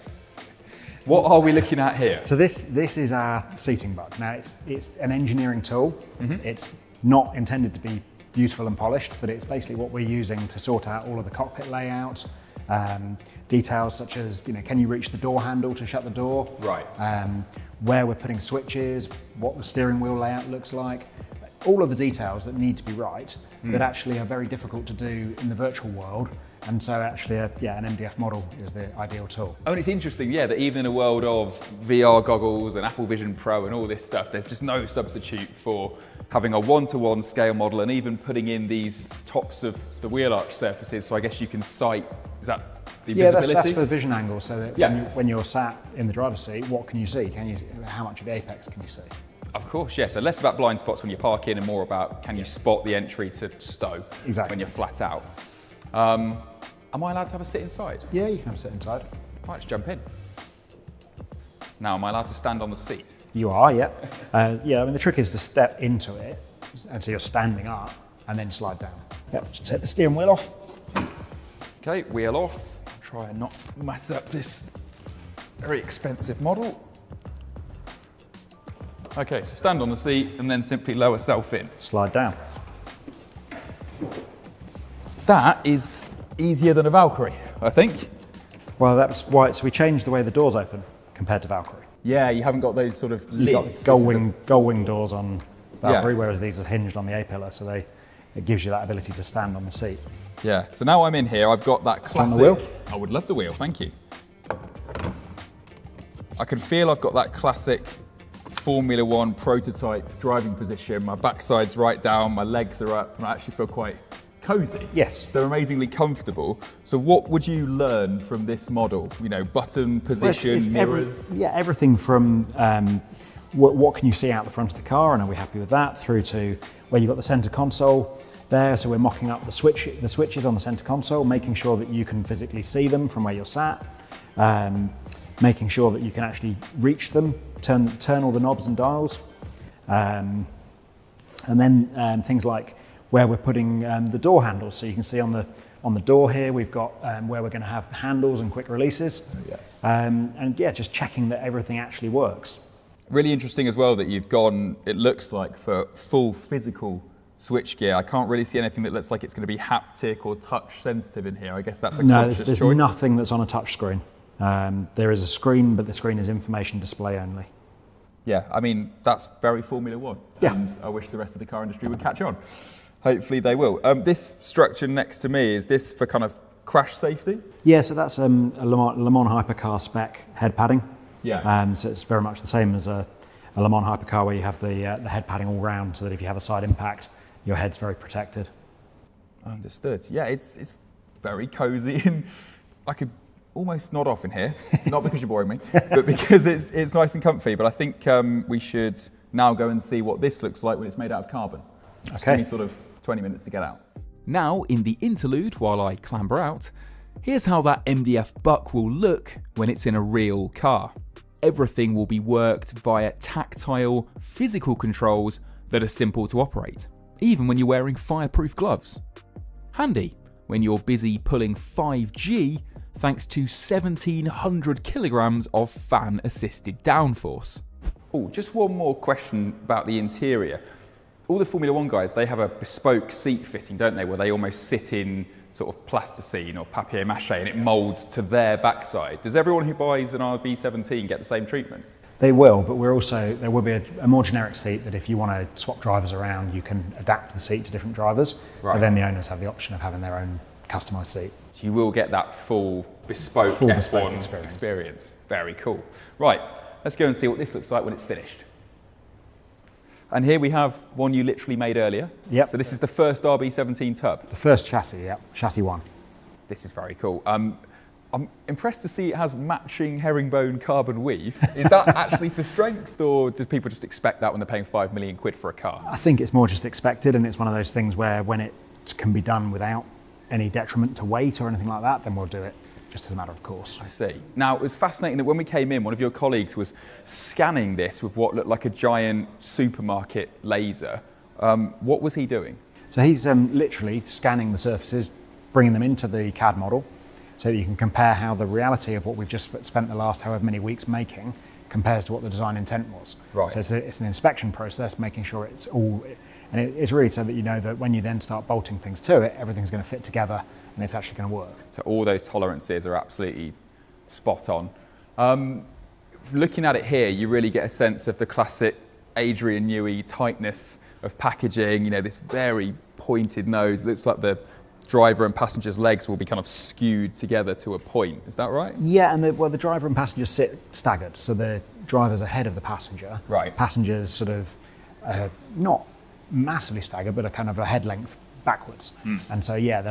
What are we looking at here? So this is our seating bug. Now it's an engineering tool. It's not intended to be beautiful and polished, but it's basically what we're using to sort out all of the cockpit layout, details such as, can you reach the door handle to shut the door? Right. Where we're putting switches, what the steering wheel layout looks like, all of the details that need to be right, that actually are very difficult to do in the virtual world. And so actually, an MDF model is the ideal tool. Oh, and it's interesting, that even in a world of VR goggles and Apple Vision Pro and all this stuff, there's just no substitute for having a one-to-one scale model and even putting in these tops of the wheel arch surfaces. So I guess you can sight, is that the visibility? That's for the vision angle. So that when you're sat in the driver's seat, what can you see? How much of the apex can you see? Of course, yeah. So less about blind spots when you park in and more about can you spot the entry to stow when you're flat out. Am I allowed to have a sit inside? Yeah, you can have a sit inside. Right, let's jump in. Now, am I allowed to stand on the seat? You are, yeah. I mean, the trick is to step into it, and so you're standing up, and then slide down. Yep, just take the steering wheel off. Okay, wheel off. Try and not mess up this very expensive model. Okay, so stand on the seat, and then simply lower self in. Slide down. That is easier than a Valkyrie, I think. Well, that's why. So we changed the way the doors open compared to Valkyrie. Yeah, you haven't got those sort of lids. You've got gull wing doors on Valkyrie, whereas these are hinged on the A-pillar, so it gives you that ability to stand on the seat. Yeah, so now I'm in here, I've got that classic... Do you want the wheel? I would love the wheel, thank you. I can feel I've got that classic Formula One prototype driving position. My backside's right down, my legs are up, and I actually feel quite cozy. Yes. They're amazingly comfortable. So what would you learn from this model? Button, position, mirrors? Everything from what can you see out the front of the car, and are we happy with that, through to where you've got the center console there. So we're mocking up the switches on the center console, making sure that you can physically see them from where you're sat, making sure that you can actually reach them, turn all the knobs and dials, and then things like where we're putting the door handles. So you can see on the door here, we've got where we're going to have handles and quick releases. Just checking that everything actually works. Really interesting as well that you've gone, it looks like, for full physical switchgear. I can't really see anything that looks like it's going to be haptic or touch sensitive in here. I guess that's a conscious there's choice. nothing that's on a touch screen. There is a screen, but the screen is information display only. Yeah, I mean, that's very Formula One. Yeah. And I wish the rest of the car industry would catch on. Hopefully they will. This structure next to me, is this for kind of crash safety? Yeah, so that's a Le Mans Hypercar spec head padding. Yeah. So it's very much the same as a Le Mans Hypercar, where you have the head padding all round, so that if you have a side impact, your head's very protected. Understood. Yeah, it's very cozy, and I could almost nod off in here, not because you're boring me, but because it's nice and comfy. But I think we should now go and see what this looks like when it's made out of carbon. Just give me sort of 20 minutes to get out. Now, in the interlude, while I clamber out, here's how that MDF buck will look when it's in a real car. Everything will be worked via tactile, physical controls that are simple to operate, even when you're wearing fireproof gloves. Handy when you're busy pulling 5G thanks to 1,700 kilograms of fan-assisted downforce. Oh, just one more question about the interior. All the Formula One guys, they have a bespoke seat fitting, don't they, where they almost sit in sort of plasticine or papier-mâché and it moulds to their backside. Does everyone who buys an RB17 get the same treatment? They will, but there will be a more generic seat that if you want to swap drivers around, you can adapt the seat to different drivers. Right. But then the owners have the option of having their own customised seat. So you will get that full bespoke F1 experience. Very cool. Right, let's go and see what this looks like when it's finished. And here we have one you literally made earlier. Yep. So this is the first RB17 tub. The first chassis, yeah, chassis 1. This is very cool. I'm impressed to see it has matching herringbone carbon weave. Is that actually for strength, or do people just expect that when they're paying 5 million quid for a car? I think it's more just expected, and it's one of those things where when it can be done without any detriment to weight or anything like that, then we'll do it just as a matter of course. I see. Now, it was fascinating that when we came in, one of your colleagues was scanning this with what looked like a giant supermarket laser. What was he doing? So he's literally scanning the surfaces, bringing them into the CAD model, so that you can compare how the reality of what we've just spent the last however many weeks making compares to what the design intent was. Right. So it's an inspection process, making sure it's all, and it's really so that you know that when you then start bolting things to it, everything's going to fit together and it's actually going to work. So all those tolerances are absolutely spot on. Looking at it here, you really get a sense of the classic Adrian Newey tightness of packaging, you know, this very pointed nose. It looks like the driver and passenger's legs will be kind of skewed together to a point. Is that right? Yeah, and the driver and passenger sit staggered. So the driver's ahead of the passenger. Right. Passenger's sort of not massively staggered, but a kind of a head length backwards. And so, yeah,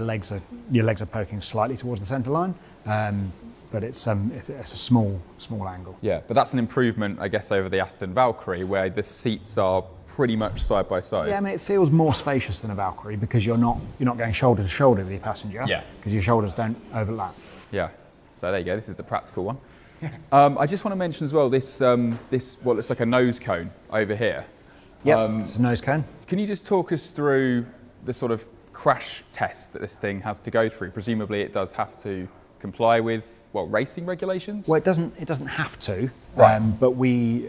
your legs are poking slightly towards the centre line, but it's a small angle. Yeah, but that's an improvement, I guess, over the Aston Valkyrie, where the seats are pretty much side by side. Yeah, I mean, it feels more spacious than a Valkyrie because you're not going shoulder to shoulder with your passenger. Yeah. Because your shoulders don't overlap. Yeah. So there you go. This is the practical one. I just want to mention as well this what looks like a nose cone over here. Yeah. It's a nose cone. Can you just talk us through the sort of crash test that this thing has to go through? Presumably, it does have to comply with racing regulations? Well, it doesn't have to, right. But we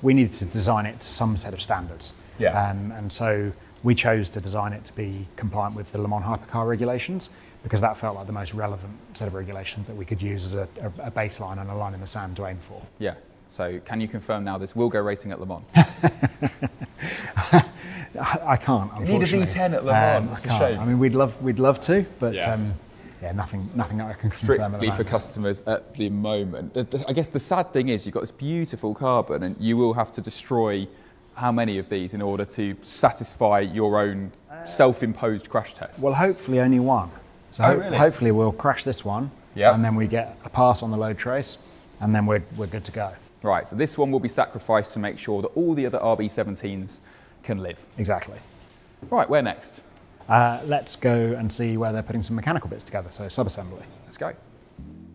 needed to design it to some set of standards. Yeah. And so we chose to design it to be compliant with the Le Mans Hypercar regulations because that felt like the most relevant set of regulations that we could use as a baseline and a line in the sand to aim for. Yeah. So can you confirm now this will go racing at Le Mans? I can't, unfortunately. You need a V10 at Le Mans. That's a shame. I mean, we'd love to, but nothing that I can confirm at the Strictly for customers at the moment. I guess the sad thing is you've got this beautiful carbon and you will have to destroy how many of these in order to satisfy your own self-imposed crash test? Well, hopefully only one. So really? Hopefully we'll crash this one, and then we get a pass on the load trace, and then we're good to go. Right, so this one will be sacrificed to make sure that all the other RB17s can live. Exactly. Right, where next? Let's go and see where they're putting some mechanical bits together, so sub-assembly. Let's go.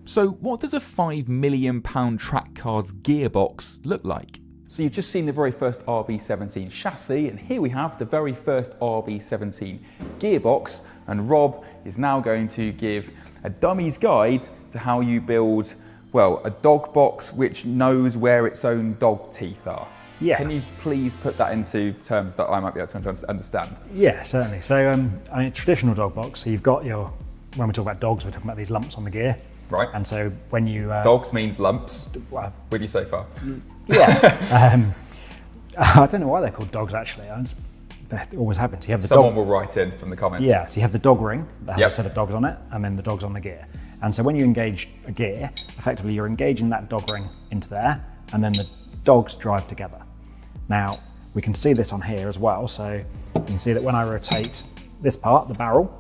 So what does a £5 million track car's gearbox look like? So you've just seen the very first RB17 chassis, and here we have the very first RB17 gearbox, and Rob is now going to give a dummy's guide to how you build, well, a dog box which knows where its own dog teeth are. Yeah. Can you please put that into terms that I might be able to understand? Yeah, certainly. So, I mean, traditional dog box, so you've got your, when we talk about dogs, we're talking about these lumps on the gear. Right. And so when you... Dogs means lumps. Well, With you so far? yeah. I don't know why they're called dogs, actually. That always happens. You have the Someone dog... will write in from the comments. Yeah, so you have the dog ring that has Yep. a set of dogs on it, and then the dogs on the gear. And so when you engage a gear, effectively you're engaging that dog ring into there, and then the dogs drive together. Now, we can see this on here as well. So you can see that when I rotate this part, the barrel,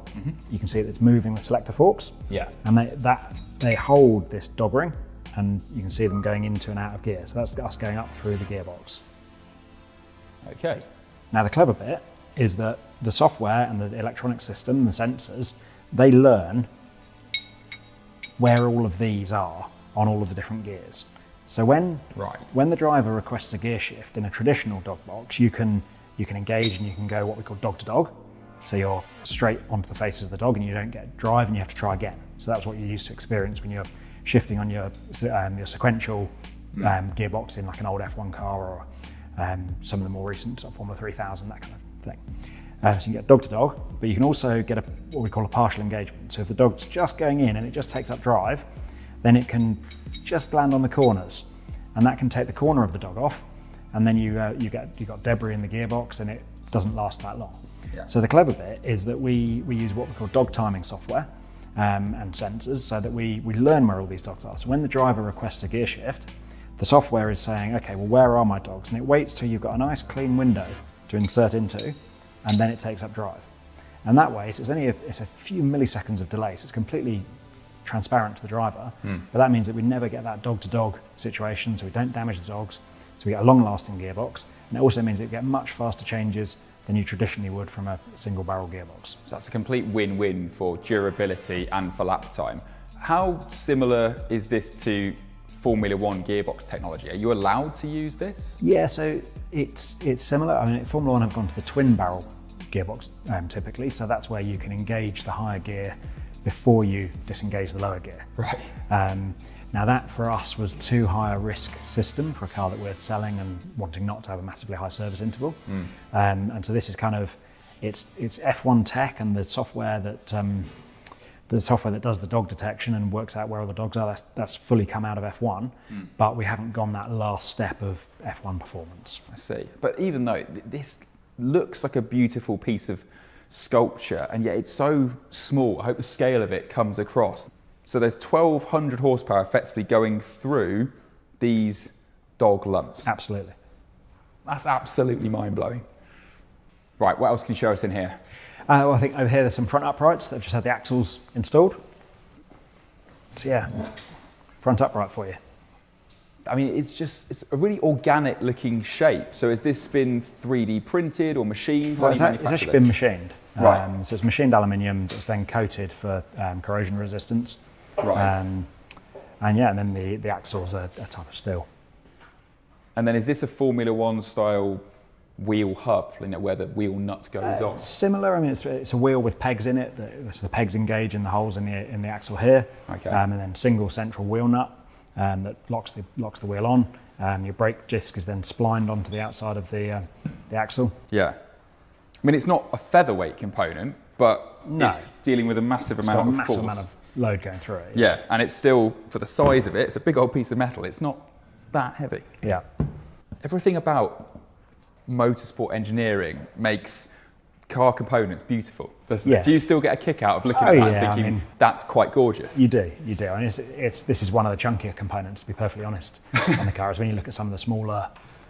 you can see that it's moving the selector forks. Yeah. And they hold this dog ring, and you can see them going into and out of gear. So that's us going up through the gearbox. Okay. Now, the clever bit is that the software and the electronic system, the sensors, they learn where all of these are on all of the different gears. So when the driver requests a gear shift in a traditional dog box, you can engage and you can go what we call dog to dog. So you're straight onto the faces of the dog and you don't get drive and you have to try again. So that's what you used to experience when you're shifting on your sequential gearbox in like an old F1 car or some of the more recent sort of Formula 3000, that kind of thing. So you can get dog to dog, but you can also get what we call a partial engagement. So if the dog's just going in and it just takes up drive, then it can just land on the corners, and that can take the corner of the dog off, and then you got debris in the gearbox, and it doesn't last that long. Yeah. So the clever bit is that we use what we call dog timing software and sensors, so that we learn where all these dogs are. So when the driver requests a gear shift, the software is saying, okay, well, where are my dogs? And it waits till you've got a nice clean window to insert into, and then it takes up drive. And that way, it's a few milliseconds of delay, so it's completely transparent to the driver, but that means that we never get that dog-to-dog situation, so we don't damage the dogs, so we get a long-lasting gearbox, and it also means that we get much faster changes than you traditionally would from a single-barrel gearbox. So that's a complete win-win for durability and for lap time. How similar is this to Formula One gearbox technology? Are you allowed to use this? Yeah, so it's similar. I mean, Formula One have gone to the twin-barrel gearbox typically, so that's where you can engage the higher gear before you disengage the lower gear. Right. Now that for us was too high a risk system for a car that we're selling and wanting not to have a massively high service interval. And so this is kind of, it's F1 tech and the software that does the dog detection and works out where all the dogs are, that's fully come out of F1, but we haven't gone that last step of F1 performance. I see. But even though this looks like a beautiful piece of sculpture, and yet it's so small, I hope the scale of it comes across. So there's 1,200 horsepower effectively going through these dog lumps. Absolutely. That's absolutely mind-blowing. Right, what else can you show us in here? Well, I think over here there's some front uprights that have just had the axles installed. So yeah, front upright for you. I mean, it's a really organic looking shape. So has this been 3D printed or machined? Well, it's actually been machined. Right. So it's machined aluminium that's then coated for corrosion resistance. Right. And then the axles are a type of steel. And then is this a Formula One style wheel hub, where the wheel nut goes on? Similar. I mean, it's a wheel with pegs in it. So the pegs engage in the holes in the axle here. Okay. And then single central wheel nut that locks the wheel on. Your brake disc is then splined onto the outside of the axle. Yeah. I mean, it's not a featherweight component, but it's dealing with a massive amount of force. Massive amount of load going through it. Yeah, and it's still, for the size of it, it's a big old piece of metal. It's not that heavy. Yeah. Everything about motorsport engineering makes car components beautiful, doesn't it? Do you still get a kick out of looking at that and thinking, that's quite gorgeous? You do. And this is one of the chunkier components, to be perfectly honest, on the car. Is when you look at some of the smaller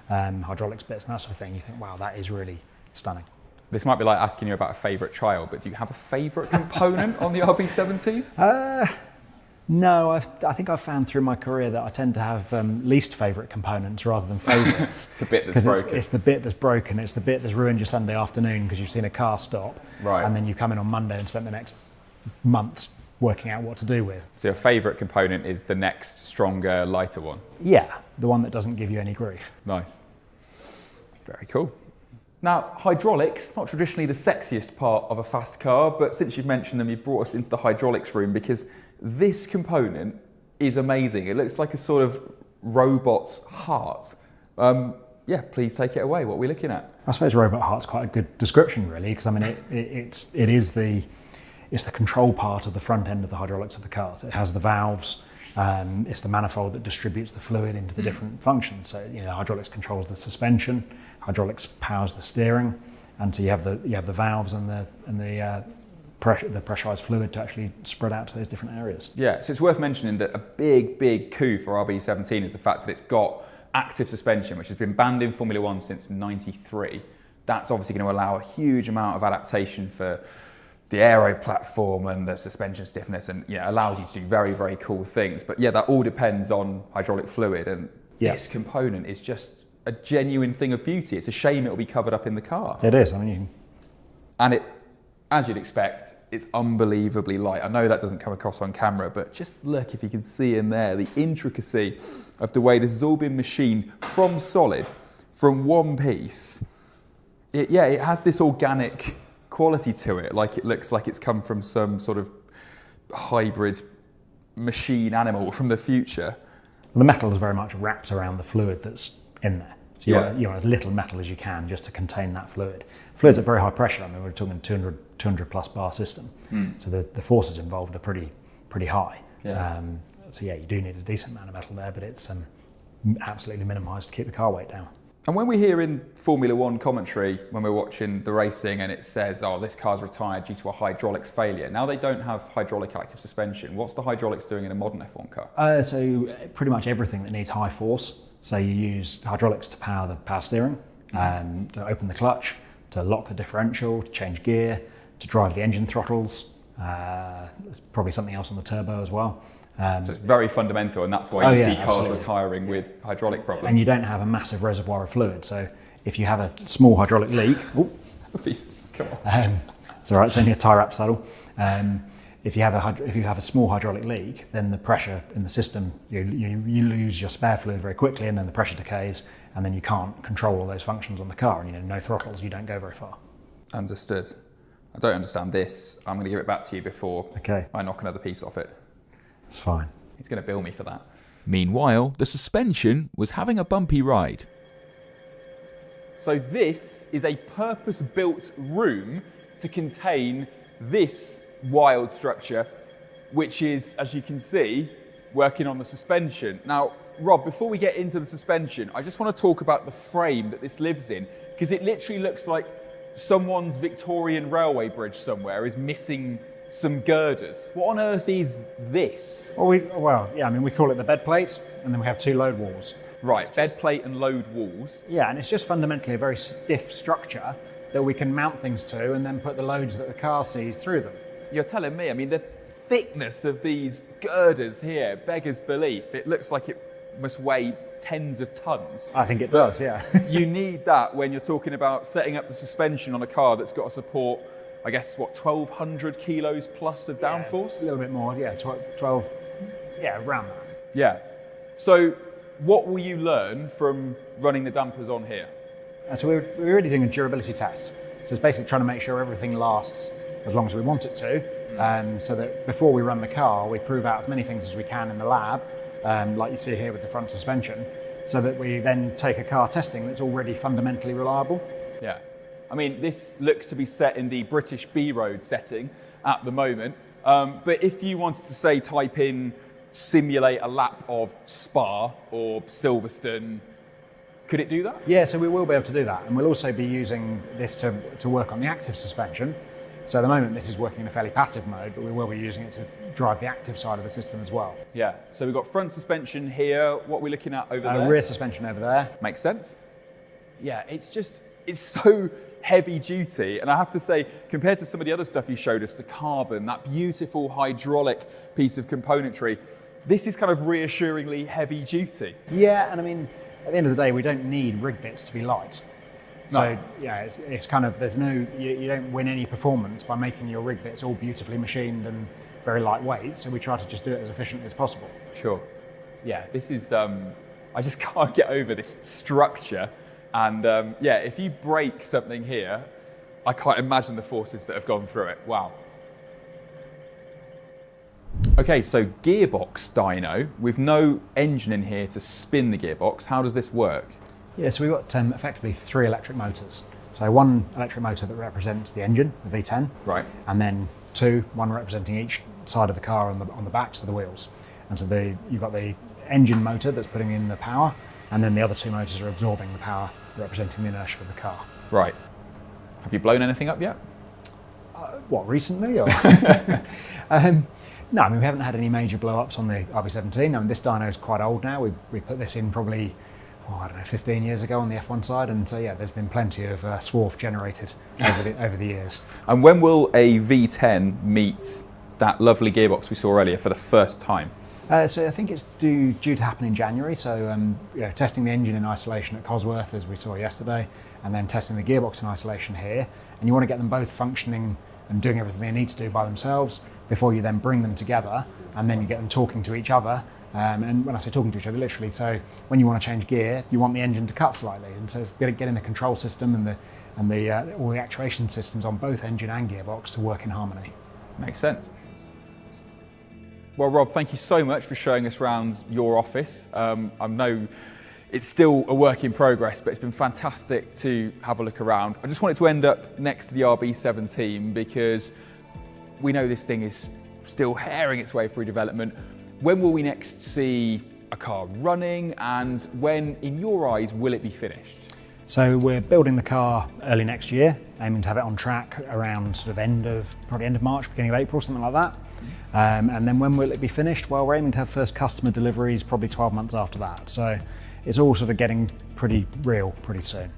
hydraulics bits and that sort of thing, you think, wow, that is really stunning. This might be like asking you about a favourite child, but do you have a favourite component on the RB17? No, I think I've found through my career that I tend to have least favourite components rather than favourites. The bit that's broken. It's the bit that's broken. It's the bit that's ruined your Sunday afternoon because you've seen a car stop. Right. And then you come in on Monday and spend the next months working out what to do with. So your favourite component is the next stronger, lighter one? Yeah, the one that doesn't give you any grief. Nice. Very cool. Now, hydraulics, not traditionally the sexiest part of a fast car, but since you've mentioned them, you've brought us into the hydraulics room because this component is amazing. It looks like a sort of robot's heart. yeah, please take it away. What are we looking at? I suppose robot heart's quite a good description, really, because I mean it's the control part of the front end of the hydraulics of the car. So it has the valves. It's the manifold that distributes the fluid into the different functions. So hydraulics controls the suspension, hydraulics powers the steering, and so you have the valves and the pressurized fluid to actually spread out to those different areas. Yeah, so it's worth mentioning that a big coup for RB17 is the fact that it's got active suspension, which has been banned in Formula One since '93. That's obviously going to allow a huge amount of adaptation for the aero platform and the suspension stiffness, and allows you to do very, very cool things. But yeah, that all depends on hydraulic fluid, and this component is just a genuine thing of beauty. It's a shame it will be covered up in the car. It is. I mean, and it, as you'd expect, it's unbelievably light. I know that doesn't come across on camera, but just look if you can see in there the intricacy of the way this has all been machined from solid, from one piece. It has this organic quality to it, like it looks like it's come from some sort of hybrid machine animal from the future. The metal is very much wrapped around the fluid that's in there. So you want as little metal as you can just to contain that fluid. Fluid's at very high pressure. I mean, we're talking 200 plus bar system. So the forces involved are pretty high. So you do need a decent amount of metal there, but it's absolutely minimised to keep the car weight down. And when we hear in Formula One commentary, when we're watching the racing and it says, oh, this car's retired due to a hydraulics failure. Now they don't have hydraulic active suspension. What's the hydraulics doing in a modern F1 car? So pretty much everything that needs high force. So you use hydraulics to power the power steering, to open the clutch, to lock the differential, to change gear, to drive the engine throttles. There's probably something else on the turbo as well. So it's very fundamental, and that's why you see cars retiring with hydraulic problems. And you don't have a massive reservoir of fluid. So if you have a small hydraulic leak, come on. It's all right. It's only a tie wrap saddle. If you have a small hydraulic leak, then the pressure in the system, you lose your spare fluid very quickly, and then the pressure decays, and then you can't control all those functions on the car. And no throttles, you don't go very far. Understood. I don't understand this. I'm going to give it back to you before I knock another piece off it. It's fine. He's going to bill me for that. Meanwhile, the suspension was having a bumpy ride. So this is a purpose-built room to contain this wild structure, which is, as you can see, working on the suspension. Now, Rob, before we get into the suspension, I just want to talk about the frame that this lives in, because it literally looks like someone's Victorian railway bridge somewhere is missing some girders. What on earth is this? We call it the bed plate, and then we have two load walls. Right, bed plate and load walls. Yeah, and it's just fundamentally a very stiff structure that we can mount things to and then put the loads that the car sees through them. You're telling me, I mean, the thickness of these girders here beggars belief. It looks like it must weigh tens of tons. I think it does, yeah. You need that when you're talking about setting up the suspension on a car that's got to support, I guess, 1,200 kilos plus of downforce? A little bit more, 12, around that. Yeah. So what will you learn from running the dampers on here? So we're really doing a durability test. So it's basically trying to make sure everything lasts as long as we want it to, so that before we run the car, we prove out as many things as we can in the lab, like you see here with the front suspension, so that we then take a car testing that's already fundamentally reliable. Yeah. I mean, this looks to be set in the British B-Road setting at the moment, but if you wanted to, say, type in simulate a lap of Spa or Silverstone, could it do that? Yeah, so we will be able to do that, and we'll also be using this to work on the active suspension. So at the moment this is working in a fairly passive mode, but we will be using it to drive the active side of the system as well. Yeah, so we've got front suspension here. What are we looking at over there? Rear suspension over there. Makes sense. Yeah, it's so heavy duty, and I have to say, compared to some of the other stuff you showed us, the carbon, that beautiful hydraulic piece of componentry, this is kind of reassuringly heavy duty. Yeah, and I mean, at the end of the day, we don't need rig bits to be light. So yeah, it's kind of, there's no, you don't win any performance by making your rig bits all beautifully machined and very lightweight. So we try to just do it as efficiently as possible. Sure. Yeah, this is, I just can't get over this structure. And if you break something here, I can't imagine the forces that have gone through it. Wow. Okay, so gearbox dyno with no engine in here to spin the gearbox. How does this work? Yeah, so we've got effectively 3 electric motors. So one electric motor that represents the engine, the V10, Right. and then one representing each side of the car on the backs of the wheels. And so you've got the engine motor that's putting in the power, and then the other 2 motors are absorbing the power, representing the inertia of the car. Right. Have you blown anything up yet? What, recently? Or? No, I mean, we haven't had any major blow-ups on the RB17. I mean, this dyno is quite old now. We put this in probably, 15 years ago on the F1 side, and so yeah, there's been plenty of swarf generated over the years. And when will a V10 meet that lovely gearbox we saw earlier for the first time? So I think it's due to happen in January. So testing the engine in isolation at Cosworth, as we saw yesterday, and then testing the gearbox in isolation here. And you want to get them both functioning and doing everything they need to do by themselves before you then bring them together, and then you get them talking to each other. And when I say talking to each other, literally, so when you want to change gear, you want the engine to cut slightly, and so it's getting the control system and all the actuation systems on both engine and gearbox to work in harmony. Makes sense. Well, Rob, thank you so much for showing us around your office. I know it's still a work in progress, but it's been fantastic to have a look around. I just wanted to end up next to the RB17 because we know this thing is still herring its way through development. When will we next see a car running, and when, in your eyes, will it be finished? So we're building the car early next year, aiming to have it on track around sort of probably end of March, beginning of April, something like that. And then when will it be finished? Well, we're aiming to have first customer deliveries probably 12 months after that. So it's all sort of getting pretty real pretty soon.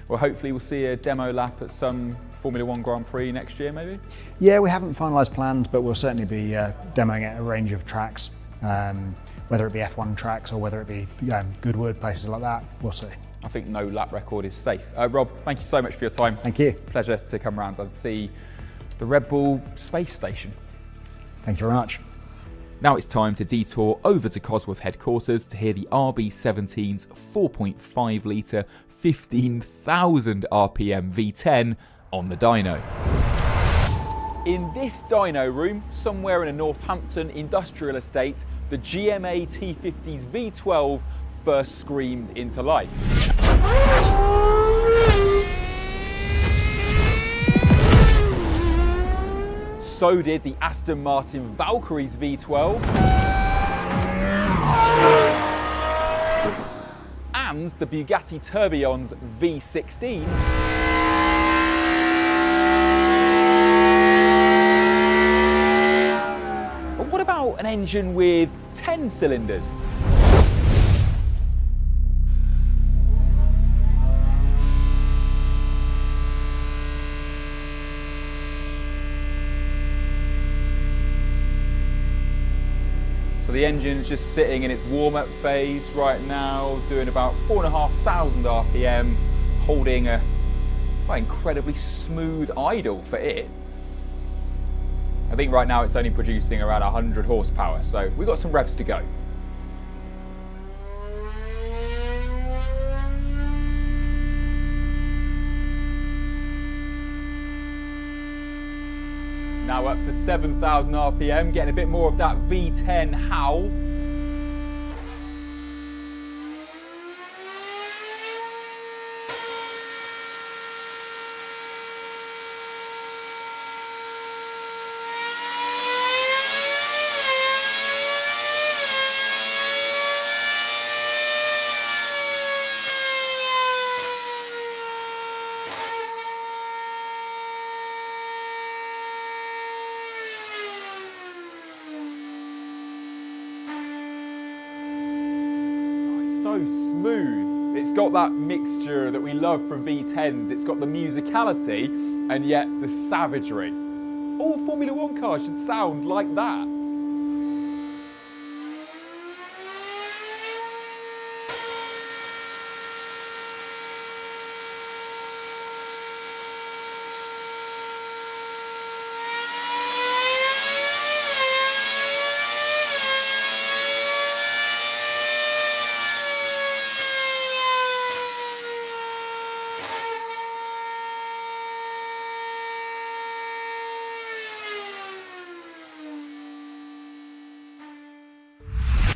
Well, hopefully we'll see a demo lap at some Formula One Grand Prix next year, maybe? Yeah, we haven't finalised plans, but we'll certainly be demoing at a range of tracks, whether it be F1 tracks or whether it be Goodwood, places like that. We'll see. I think no lap record is safe. Rob, thank you so much for your time. Thank you. Pleasure to come around and see the Red Bull space station. Thank you very much. Now it's time to detour over to Cosworth headquarters to hear the RB17's 4.5 litre, 15,000 RPM V10 on the dyno. In this dyno room, somewhere in a Northampton industrial estate, the GMA T50's V12 first screamed into life. So did the Aston Martin Valkyrie's V12 and the Bugatti Tourbillon's V16. But what about an engine with 10 cylinders? So the engine's just sitting in its warm-up phase right now, doing about 4,500 RPM, holding a incredibly smooth idle for it. I think right now it's only producing around 100 horsepower, so we've got some revs to go. Now up to 7,000 RPM, getting a bit more of that V10 howl. So smooth. It's got that mixture that we love from V10s. It's got the musicality and yet the savagery. All Formula One cars should sound like that.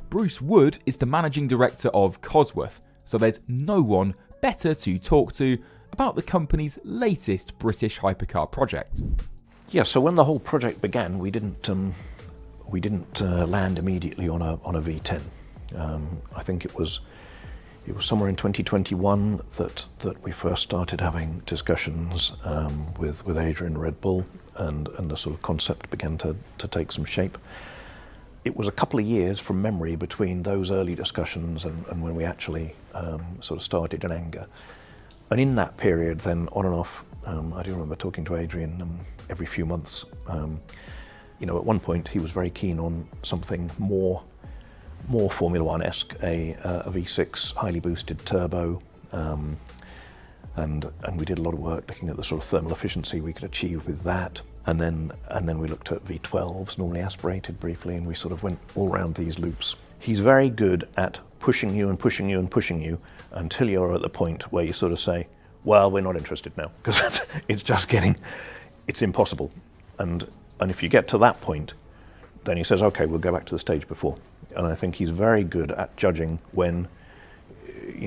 Bruce Wood is the managing director of Cosworth, so there's no one better to talk to about the company's latest British hypercar project. Yeah, so when the whole project began, we didn't land immediately on a V10. I think it was somewhere in 2021 that we first started having discussions with Adrian Red Bull, and the sort of concept began to take some shape. It was a couple of years from memory between those early discussions and when we actually sort of started in anger. And in that period, then on and off, I do remember talking to Adrian every few months. At one point he was very keen on something more Formula One-esque, a V6 highly boosted turbo, and we did a lot of work looking at the sort of thermal efficiency we could achieve with that. And then we looked at V12s, normally aspirated briefly, and we sort of went all around these loops. He's very good at pushing you and pushing you and pushing you until you're at the point where you sort of say, well, we're not interested now, because it's impossible. And if you get to that point, then he says, okay, we'll go back to the stage before. And I think he's very good at judging when,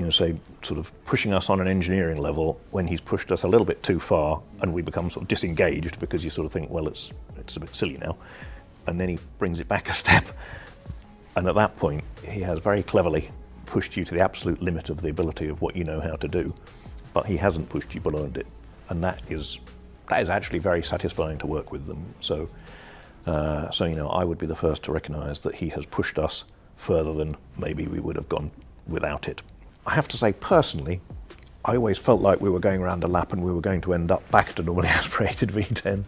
say, sort of pushing us on an engineering level, when he's pushed us a little bit too far and we become sort of disengaged because you sort of think, well, it's a bit silly now. And then he brings it back a step. And at that point, he has very cleverly pushed you to the absolute limit of the ability of what you know how to do, but he hasn't pushed you beyond it. And that is actually very satisfying to work with them. So I would be the first to recognise that he has pushed us further than maybe we would have gone without it. I have to say, personally, I always felt like we were going around a lap and we were going to end up back to normally aspirated V10,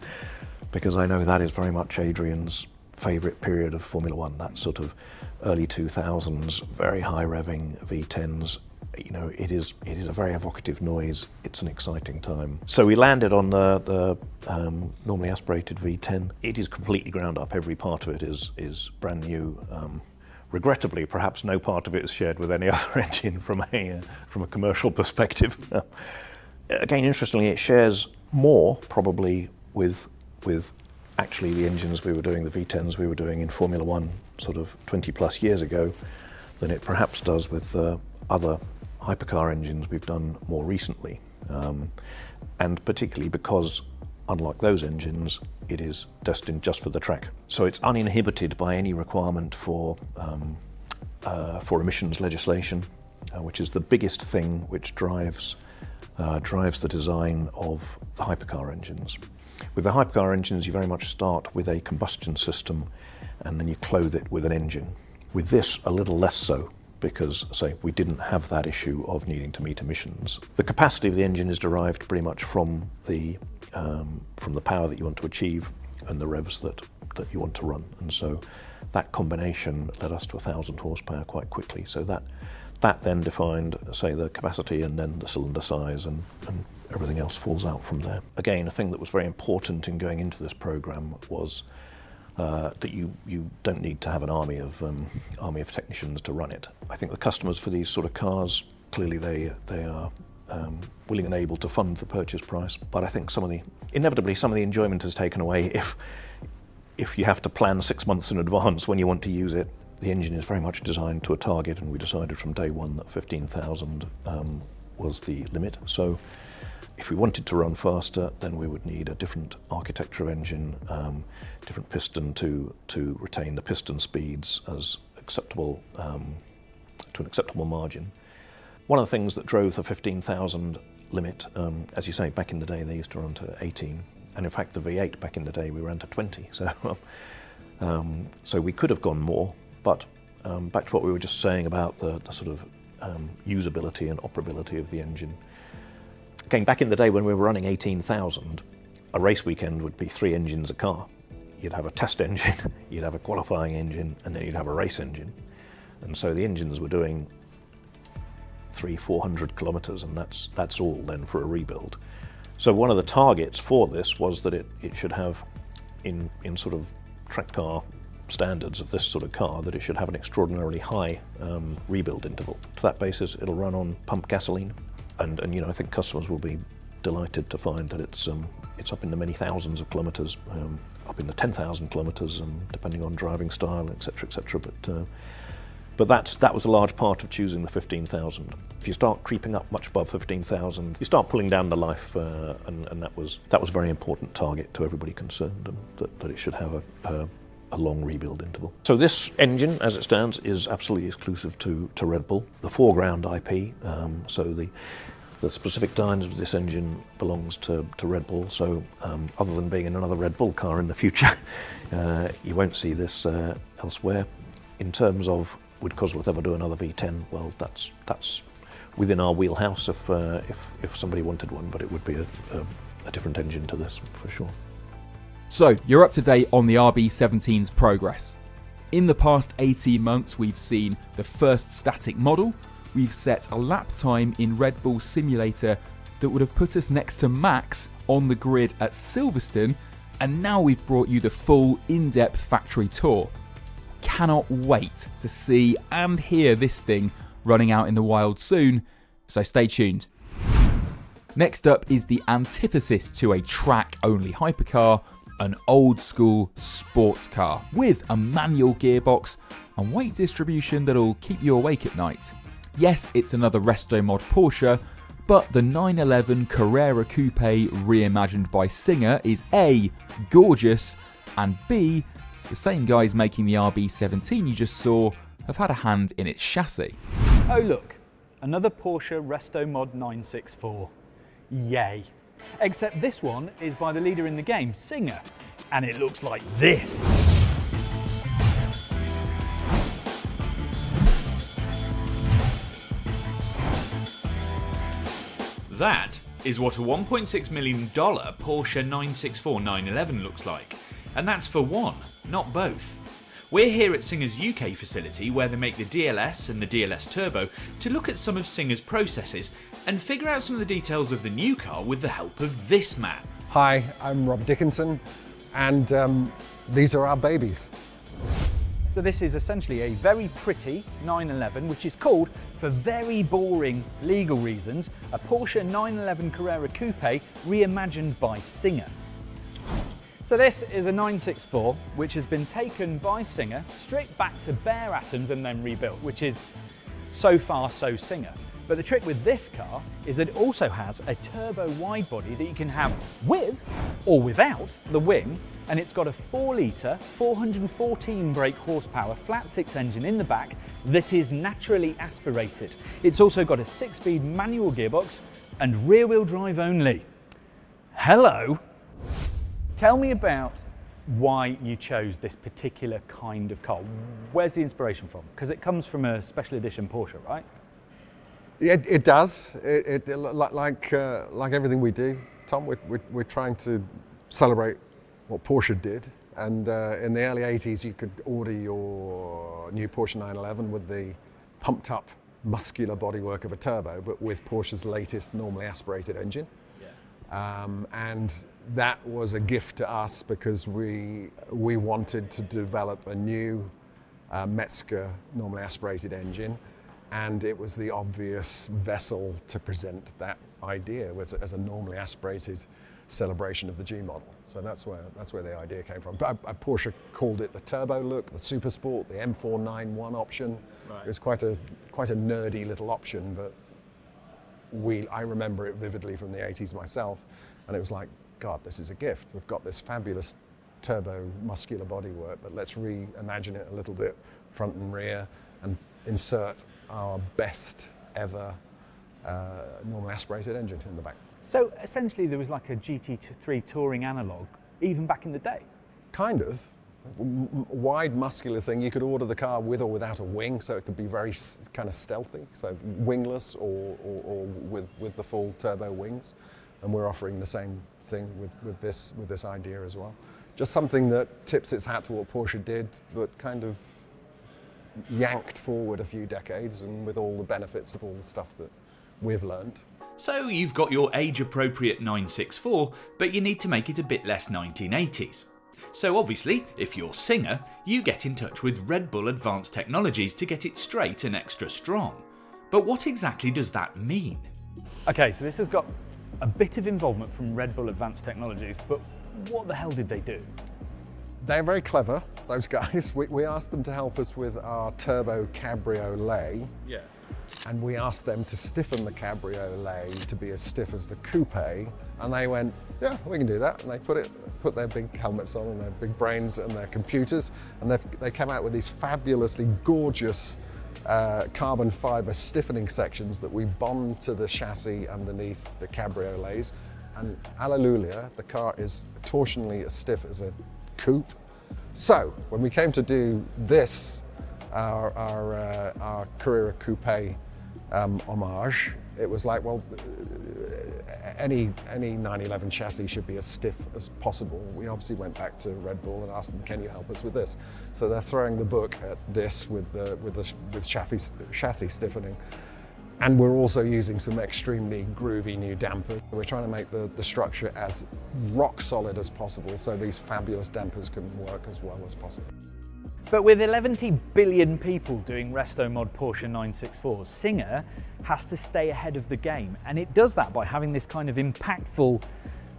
because I know that is very much Adrian's favourite period of Formula One, that sort of early 2000s, very high revving V10s. It is a very evocative noise. It's an exciting time. So we landed on the normally aspirated V10. It is completely ground up. Every part of it is brand new. Regrettably, perhaps no part of it is shared with any other engine from a commercial perspective. Again, interestingly, it shares more probably with actually the engines we were doing, the V10s we were doing in Formula One sort of 20 plus years ago, than it perhaps does with other hypercar engines we've done more recently, and particularly because, unlike those engines, it is destined just for the track. So it's uninhibited by any requirement for emissions legislation, which is the biggest thing which drives the design of the hypercar engines. With the hypercar engines, you very much start with a combustion system and then you clothe it with an engine. With this, a little less so, because, say, we didn't have that issue of needing to meet emissions. The capacity of the engine is derived pretty much from the power that you want to achieve and the revs that you want to run. And so that combination led us to 1,000 horsepower quite quickly. So that then defined, say, the capacity and then the cylinder size, and everything else falls out from there. Again, a thing that was very important in going into this program was that you don't need to have an army of technicians to run it. I think the customers for these sort of cars, clearly they are willing and able to fund the purchase price, but I think inevitably some of the enjoyment is taken away if you have to plan 6 months in advance when you want to use it. The engine is very much designed to a target, and we decided from day one that 15,000 was the limit. So if we wanted to run faster, then we would need a different architecture of engine, different piston to retain the piston speeds as acceptable to an acceptable margin. One of the things that drove the 15,000 limit, as you say, back in the day they used to run to 18, and in fact the V8 back in the day we ran to 20. So we could have gone more, but back to what we were just saying about the sort of usability and operability of the engine. Again, back in the day when we were running 18,000, a race weekend would be 3 engines a car. You'd have a test engine, you'd have a qualifying engine, and then you'd have a race engine. And so the engines were doing 300-400 kilometers, and that's all then for a rebuild. So one of the targets for this was that it should have, in sort of track car standards of this sort of car, that it should have an extraordinarily high rebuild interval. To that basis, it'll run on pumped gasoline. And I think customers will be delighted to find that it's up in the many thousands of kilometres, up in the 10,000 kilometres, depending on driving style, etc., etc. But that was a large part of choosing the 15,000. If you start creeping up much above 15,000, you start pulling down the life, and that was a very important target to everybody concerned, and that it should have a long rebuild interval. So this engine, as it stands, is absolutely exclusive to Red Bull. The foreground IP, so the specific design of this engine belongs to Red Bull. So other than being in another Red Bull car in the future, you won't see this elsewhere. In terms of, would Cosworth ever do another V10? Well, that's within our wheelhouse if somebody wanted one, but it would be a different engine to this for sure. So, you're up to date on the RB17's progress. In the past 18 months, we've seen the first static model, we've set a lap time in Red Bull Simulator that would have put us next to Max on the grid at Silverstone, and now we've brought you the full in-depth factory tour. Cannot wait to see and hear this thing running out in the wild soon, so stay tuned. Next up is the antithesis to a track-only hypercar, an old-school sports car with a manual gearbox and weight distribution that'll keep you awake at night. Yes, it's another Restomod Porsche, but the 911 Carrera Coupe reimagined by Singer is A, gorgeous, and B, the same guys making the RB17 you just saw have had a hand in its chassis. Oh look, another Porsche Restomod 964. Yay. Except this one is by the leader in the game, Singer, and it looks like this. That is what a $1.6 million Porsche 964 911 looks like, and that's for one, not both. We're here at Singer's UK facility where they make the DLS and the DLS Turbo to look at some of Singer's processes and figure out some of the details of the new car with the help of this man. Hi, I'm Rob Dickinson, and these are our babies. So this is essentially a very pretty 911, which is called, for very boring legal reasons, a Porsche 911 Carrera Coupe reimagined by Singer. So this is a 964, which has been taken by Singer, stripped back to bare atoms and then rebuilt, which is so far so Singer. But the trick with this car is that it also has a turbo wide body that you can have with or without the wing, and it's got a 4-litre, 414 brake horsepower flat 6 engine in the back that is naturally aspirated. It's also got a 6-speed manual gearbox and rear-wheel drive only. Hello. Tell me about why you chose this particular kind of car. Where's the inspiration from? Because it comes from a special edition Porsche, right? It does. Like everything we do, Tom, we're trying to celebrate what Porsche did. And in the early 80s, you could order your new Porsche 911 with the pumped up muscular bodywork of a turbo, but with Porsche's latest normally aspirated engine. And that was a gift to us because we wanted to develop a new Metzger normally aspirated engine, and it was the obvious vessel to present that idea as a normally aspirated celebration of the G model. So that's where the idea came from. But Porsche called it the Turbo look, the Supersport, the M491 option. Right. It was quite a nerdy little option, but I remember it vividly from the 80s myself, and it was like, God, this is a gift. We've got this fabulous turbo muscular bodywork, but let's reimagine it a little bit, front and rear, and insert our best ever normally aspirated engine in the back. So essentially there was like a GT3 touring analogue, even back in the day? Kind of. Wide muscular thing. You could order the car with or without a wing, so it could be very kind of stealthy, so wingless or with the full turbo wings. And we're offering the same thing with this idea as well. Just something that tips its hat to what Porsche did, but kind of yanked forward a few decades, and with all the benefits of all the stuff that we've learned. So you've got your age-appropriate 964, but you need to make it a bit less 1980s. So obviously, if you're Singer, you get in touch with Red Bull Advanced Technologies to get it straight and extra strong. But what exactly does that mean? Okay, so this has got a bit of involvement from Red Bull Advanced Technologies, but what the hell did they do? They're very clever, those guys. We asked them to help us with our turbo cabriolet. Yeah. And we asked them to stiffen the cabriolet to be as stiff as the coupe, and they went, yeah, we can do that. And they put their big helmets on and their big brains and their computers, and they came out with these fabulously gorgeous carbon fiber stiffening sections that we bond to the chassis underneath the cabriolets. And hallelujah, the car is torsionally as stiff as a coupe. So when we came to do this, our Carrera Coupe homage, it was like, well, any 911 chassis should be as stiff as possible. We obviously went back to Red Bull and asked them, can you help us with this? So they're throwing the book at this with chassis stiffening. And we're also using some extremely groovy new dampers. We're trying to make the structure as rock solid as possible so these fabulous dampers can work as well as possible. But with 11 billion people doing Restomod Porsche 964s, Singer has to stay ahead of the game. And it does that by having this kind of impactful,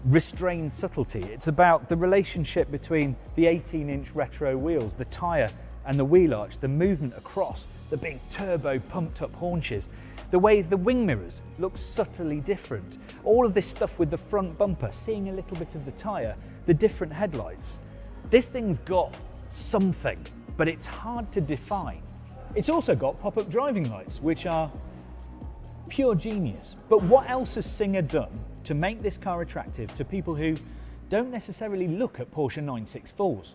restrained subtlety. It's about the relationship between the 18-inch retro wheels, the tyre and the wheel arch, the movement across, the big turbo pumped up haunches, the way the wing mirrors look subtly different. All of this stuff with the front bumper, seeing a little bit of the tyre, the different headlights. This thing's got something, but it's hard to define. It's also got pop-up driving lights, which are pure genius. But what else has Singer done to make this car attractive to people who don't necessarily look at Porsche 964s?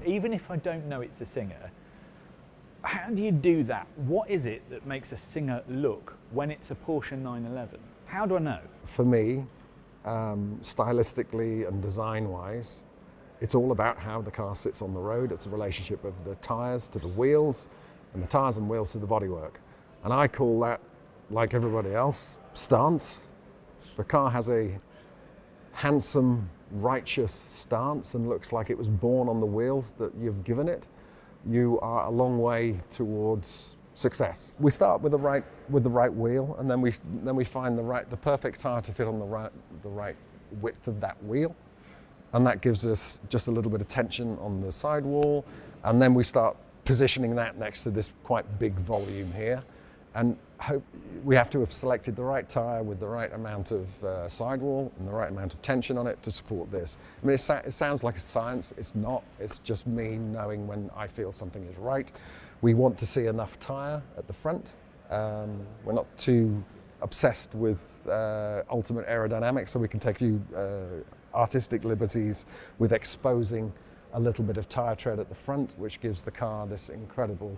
Even if I don't know it's a Singer, how do you do that? What is it that makes a Singer look when it's a Porsche 911? How do I know? For me, stylistically and design-wise, it's all about how the car sits on the road. It's a relationship of the tyres to the wheels, and the tyres and wheels to the bodywork. And I call that, like everybody else, stance. The car has a handsome, righteous stance and looks like it was born on the wheels that you've given it. You are a long way towards success. We start with the right wheel, and then we find the perfect tire to fit on the right width of that wheel, and that gives us just a little bit of tension on the sidewall, and then we start positioning that next to this quite big volume here, and we have to have selected the right tire with the right amount of sidewall and the right amount of tension on it to support this. I mean, it sounds like a science. It's not. It's just me knowing when I feel something is right. We want to see enough tire at the front. We're not too obsessed with ultimate aerodynamics, so we can take a few artistic liberties with exposing a little bit of tire tread at the front, which gives the car this incredible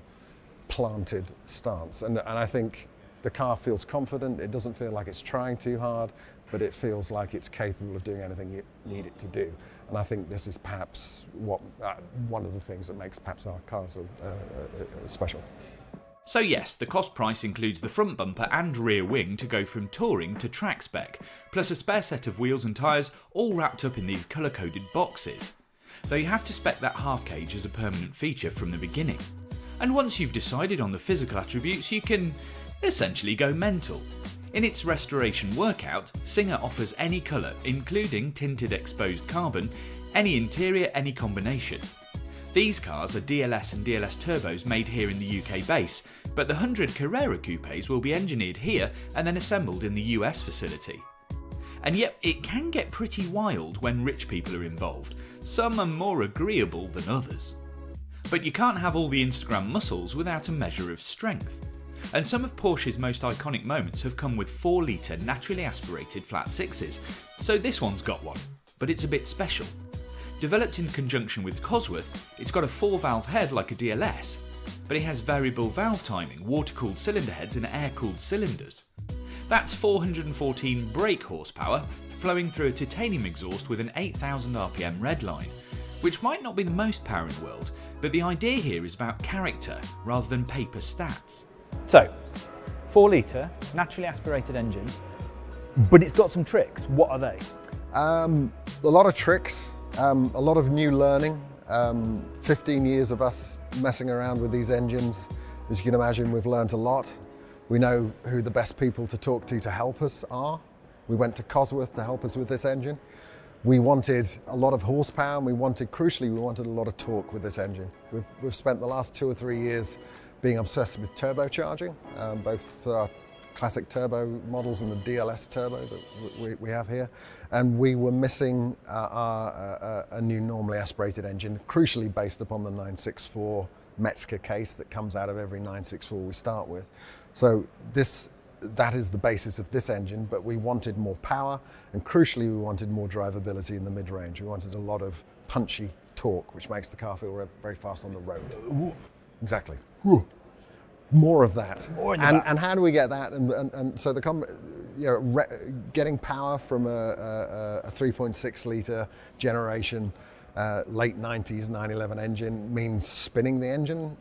planted stance. And I think the car feels confident. It doesn't feel like it's trying too hard, but it feels like it's capable of doing anything you need it to do. And I think this is perhaps one of the things that makes perhaps our cars special. So yes, the cost price includes the front bumper and rear wing to go from touring to track spec, plus a spare set of wheels and tyres all wrapped up in these colour-coded boxes. Though you have to spec that half cage as a permanent feature from the beginning. And once you've decided on the physical attributes, you can essentially go mental. In its restoration workout, Singer offers any colour, including tinted exposed carbon, any interior, any combination. These cars are DLS and DLS turbos made here in the UK base, but the 100 Carrera coupes will be engineered here and then assembled in the US facility. And yet it can get pretty wild when rich people are involved. Some are more agreeable than others. But you can't have all the Instagram muscles without a measure of strength. And some of Porsche's most iconic moments have come with 4-litre naturally aspirated flat sixes, so this one's got one, but it's a bit special. Developed in conjunction with Cosworth, it's got a 4-valve head like a DLS, but it has variable valve timing, water-cooled cylinder heads and air-cooled cylinders. That's 414 brake horsepower flowing through a titanium exhaust with an 8,000 RPM redline, which might not be the most power in the world, but the idea here is about character rather than paper stats. So, 4-litre, naturally aspirated engine, but it's got some tricks. What are they? A lot of tricks, a lot of new learning, 15 years of us messing around with these engines. As you can imagine, we've learned a lot. We know who the best people to talk to help us are. We went to Cosworth to help us with this engine. We wanted a lot of horsepower, and crucially, we wanted a lot of torque with this engine. We've spent the last 2 or 3 years being obsessed with turbocharging, both for our classic turbo models and the DLS turbo that we have here. And we were missing a new normally aspirated engine, crucially based upon the 964 Metzger case that comes out of every 964 we start with. So that is the basis of this engine, but we wanted more power, and crucially we wanted more drivability in the mid-range. We wanted a lot of punchy torque, which makes the car feel very fast on the road. Exactly. More of that. And how do we get that? And so getting power from a 3.6 litre generation late 90s 911 engine means spinning the engine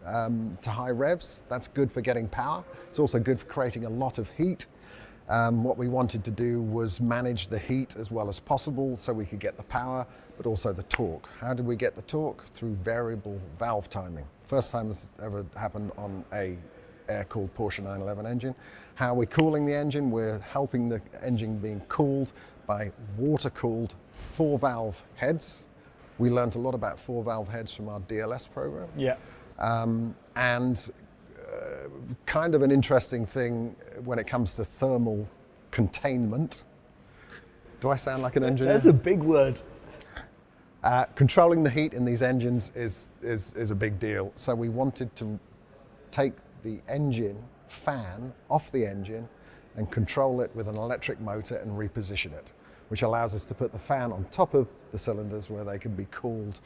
to high revs. That's good for getting power. It's also good for creating a lot of heat. What we wanted to do was manage the heat as well as possible so we could get the power, but also the torque. How did we get the torque? Through variable valve timing. First time this ever happened on a air-cooled Porsche 911 engine. How are we cooling the engine? We're helping the engine being cooled by water-cooled 4-valve heads. We learned a lot about 4-valve heads from our DLS program. Yeah. And kind of an interesting thing when it comes to thermal containment. Do I sound like an engineer? That's a big word. Controlling the heat in these engines is a big deal. So we wanted to take the engine fan off the engine and control it with an electric motor and reposition it, which allows us to put the fan on top of the cylinders where they can be cooled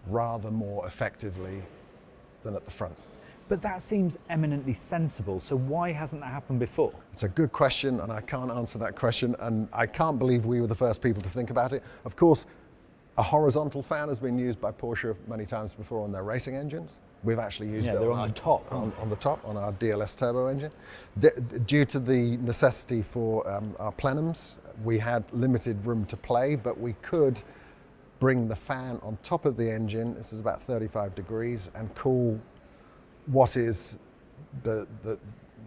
rather more effectively than at the front. But that seems eminently sensible, so why hasn't that happened before? It's a good question, and I can't answer that question, and I can't believe we were the first people to think about it. Of course, a horizontal fan has been used by Porsche many times before on their racing engines. We've actually used it on the top. On the top, on our DLS turbo engine. Due to the necessity for our plenums, we had limited room to play, but we could bring the fan on top of the engine, this is about 35 degrees, and cool what is the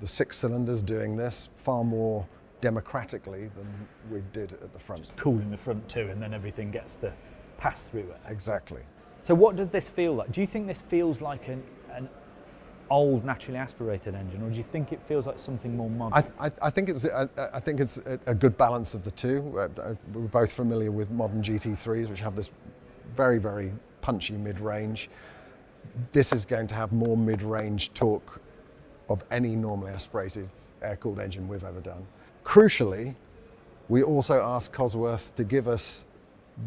6 cylinders doing this far more democratically than we did at the front. Just cool in the front too, and then everything gets the pass through it. Exactly. So what does this feel like? Do you think this feels like an old naturally aspirated engine, or do you think it feels like something more modern? I think it's a good balance of the two. We're both familiar with modern GT3s, which have this very, very punchy mid-range. This is going to have more mid-range torque of any normally aspirated air-cooled engine we've ever done. Crucially, we also asked Cosworth to give us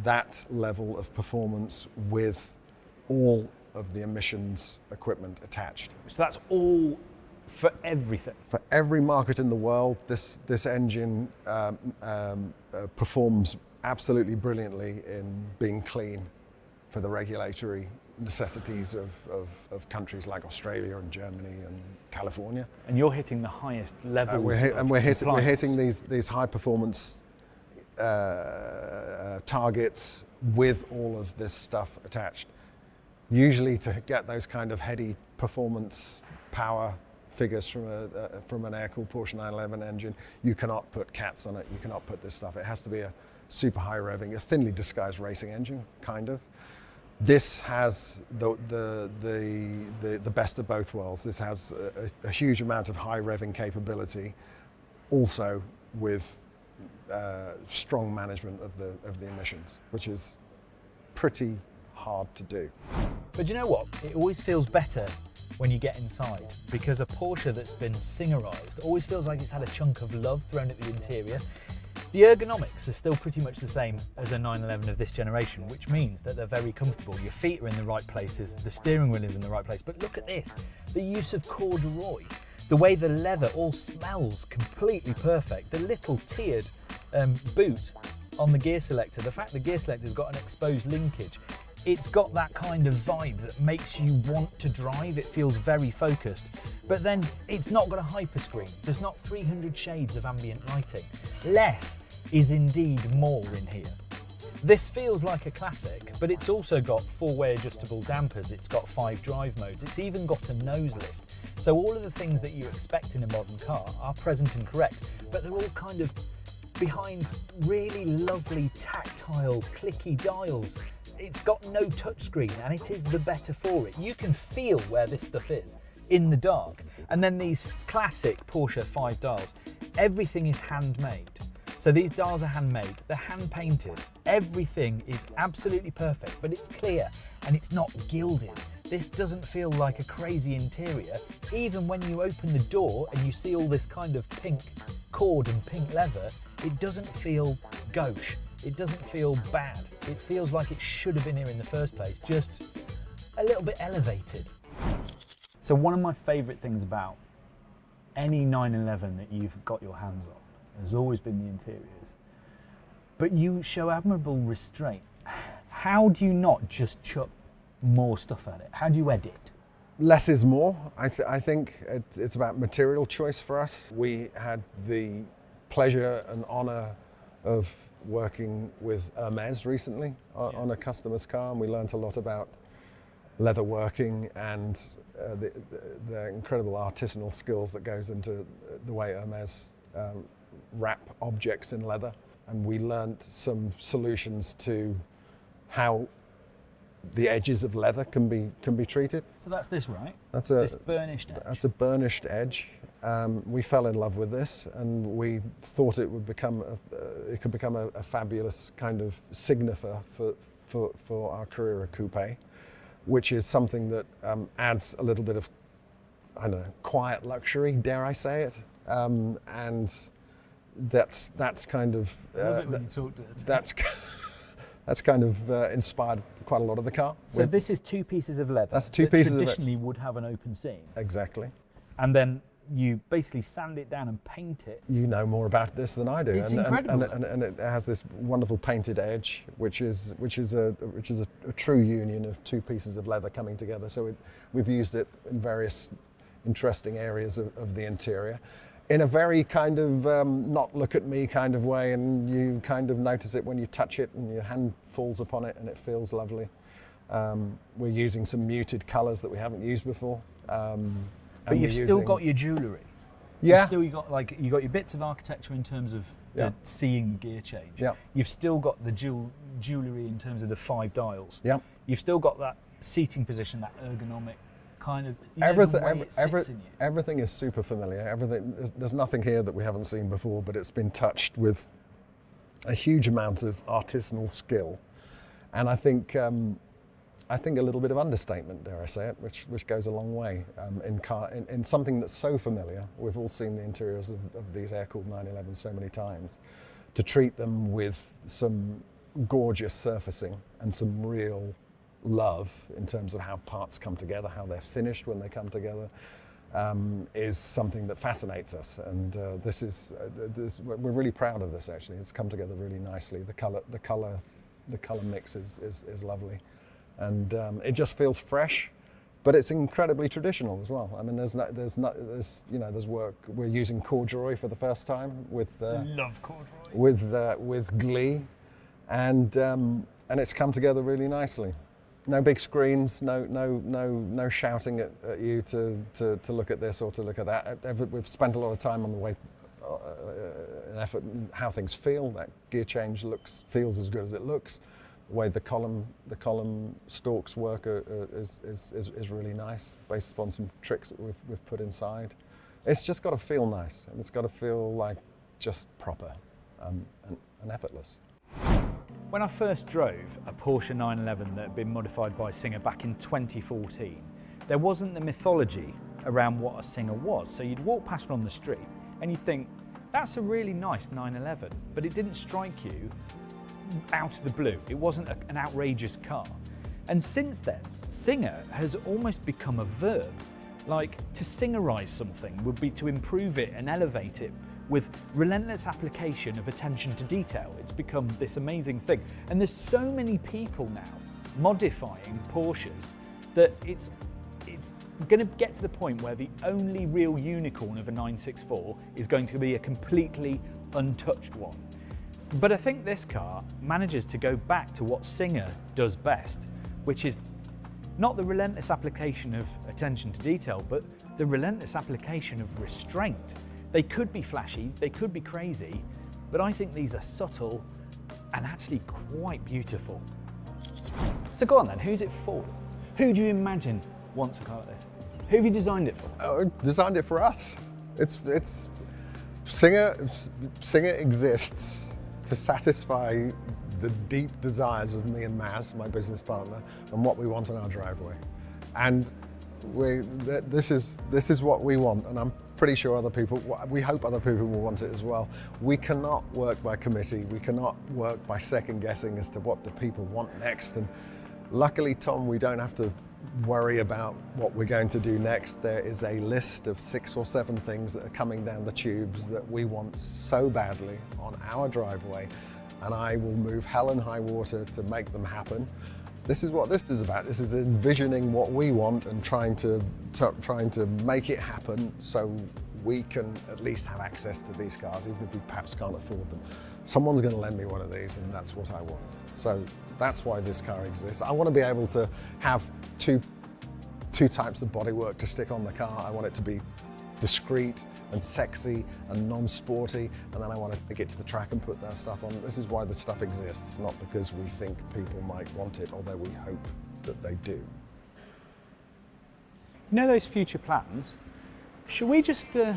that level of performance with all of the emissions equipment attached. So that's all for everything? For every market in the world, this engine performs absolutely brilliantly in being clean for the regulatory necessities of countries like Australia and Germany and California. And you're hitting the highest levels we're hitting these high performance targets with all of this stuff attached. Usually to get those kind of heady performance power figures from an air-cooled Porsche 911 engine, you cannot put cats on it, you cannot put this stuff. It has to be a super high revving, a thinly disguised racing engine, kind of. This has the best of both worlds. This has a huge amount of high revving capability, also with strong management of the emissions, which is pretty hard to do. But you know what? It always feels better when you get inside, because a Porsche that's been singerized always feels like it's had a chunk of love thrown at the interior. The ergonomics are still pretty much the same as a 911 of this generation, which means that they're very comfortable. Your feet are in the right places, the steering wheel is in the right place, but look at this, the use of corduroy, the way the leather all smells completely perfect, the little tiered boot on the gear selector, the fact the gear selector's got an exposed linkage, it's got that kind of vibe that makes you want to drive. It feels very focused, but then it's not got a hyper screen. There's not 300 shades of ambient lighting. Less is indeed more in here. This feels like a classic, but it's also got 4-way adjustable dampers. It's got 5 drive modes. It's even got a nose lift. So all of the things that you expect in a modern car are present and correct, but they're all kind of behind really lovely tactile clicky dials. It's got no touchscreen and it is the better for it. You can feel where this stuff is in the dark. And then these classic Porsche 5 dials, everything is handmade. So these dials are handmade, they're hand painted. Everything is absolutely perfect, but it's clear and it's not gilded. This doesn't feel like a crazy interior. Even when you open the door and you see all this kind of pink cord and pink leather, it doesn't feel gauche. It doesn't feel bad. It feels like it should have been here in the first place, just a little bit elevated. So one of my favourite things about any 911 that you've got your hands on has always been the interiors. But you show admirable restraint. How do you not just chuck more stuff at it? How do you edit? Less is more. I think it's about material choice for us. We had the pleasure and honour of working with Hermes recently on a customer's car, and we learnt a lot about leather working and the incredible artisanal skills that goes into the way Hermes wrap objects in leather. And we learnt some solutions to how the edges of leather can be treated. So that's this, right? That's this burnished edge. That's a burnished edge. We fell in love with this, and we thought it would become it could become a fabulous kind of signifier for our Carrera Coupe, which is something that adds a little bit of, I don't know, quiet luxury, dare I say it, and that's kind of I love it when you talk to it. That's kind of inspired quite a lot of the car. So this is two pieces of leather. That's two pieces of it. Traditionally would have an open seam. Exactly. And then you basically sand it down and paint it. You know more about this than I do. It's incredible. And it has this wonderful painted edge, which is a true union of two pieces of leather coming together. So we've used it in various interesting areas of the interior, in a very kind of not look at me kind of way, and you kind of notice it when you touch it and your hand falls upon it and it feels lovely. We're using some muted colours that we haven't used before. But you've still got your jewellery. Yeah. You got your bits of architecture in terms of the seeing gear change. Yeah. You've still got the jewellery in terms of the 5 dials. Yeah. You've still got that seating position, that ergonomic kind of, everything is super familiar. There's nothing here that we haven't seen before, but it's been touched with a huge amount of artisanal skill, and I think a little bit of understatement, dare I say it, which goes a long way in something that's so familiar. We've all seen the interiors of these air-cooled 911s so many times. To treat them with some gorgeous surfacing and some real love in terms of how parts come together, how they're finished when they come together, is something that fascinates us. And we're really proud of this. Actually, it's come together really nicely. The color mix is lovely, and it just feels fresh, but it's incredibly traditional as well. I mean, there's work. We're using corduroy for the first time with love corduroy with glee, and it's come together really nicely. No big screens, no shouting at you to look at this or to look at that. We've spent a lot of time on the way, an effort in how things feel. That gear change feels as good as it looks. The way the column stalks work is really nice, based upon some tricks that we've put inside. It's just got to feel nice, and it's got to feel like just proper and effortless. When I first drove a Porsche 911 that had been modified by Singer back in 2014, there wasn't the mythology around what a Singer was. So you'd walk past one on the street and you'd think, that's a really nice 911, but it didn't strike you out of the blue. It wasn't an outrageous car. And since then, Singer has almost become a verb. Like, to Singerize something would be to improve it and elevate it with relentless application of attention to detail. It's become this amazing thing. And there's so many people now modifying Porsches that it's going to get to the point where the only real unicorn of a 964 is going to be a completely untouched one. But I think this car manages to go back to what Singer does best, which is not the relentless application of attention to detail, but the relentless application of restraint. They could be flashy, they could be crazy, but I think these are subtle and actually quite beautiful. So go on then, who's it for? Who do you imagine wants a car like this? Who have you designed it for? Designed it for us. It's Singer exists to satisfy the deep desires of me and Maz, my business partner, and what we want on our driveway. And this is what we want, and I'm pretty sure we hope other people will want it as well. We cannot work by committee. We cannot work by second guessing as to what the people want next. And luckily, Tom, we don't have to worry about what we're going to do next. There is a list of 6 or 7 things that are coming down the tubes that we want so badly on our driveway, and I will move hell and high water to make them happen. This is what this is about. This is envisioning what we want and trying to make it happen so we can at least have access to these cars, even if we perhaps can't afford them. Someone's going to lend me one of these, and that's what I want. So that's why this car exists. I want to be able to have two types of bodywork to stick on the car. I want it to be discreet and sexy and non-sporty, and then I want to take it to the track and put that stuff on. This is why the stuff exists, not because we think people might want it, although we hope that they do. You know those future plans? Should we just go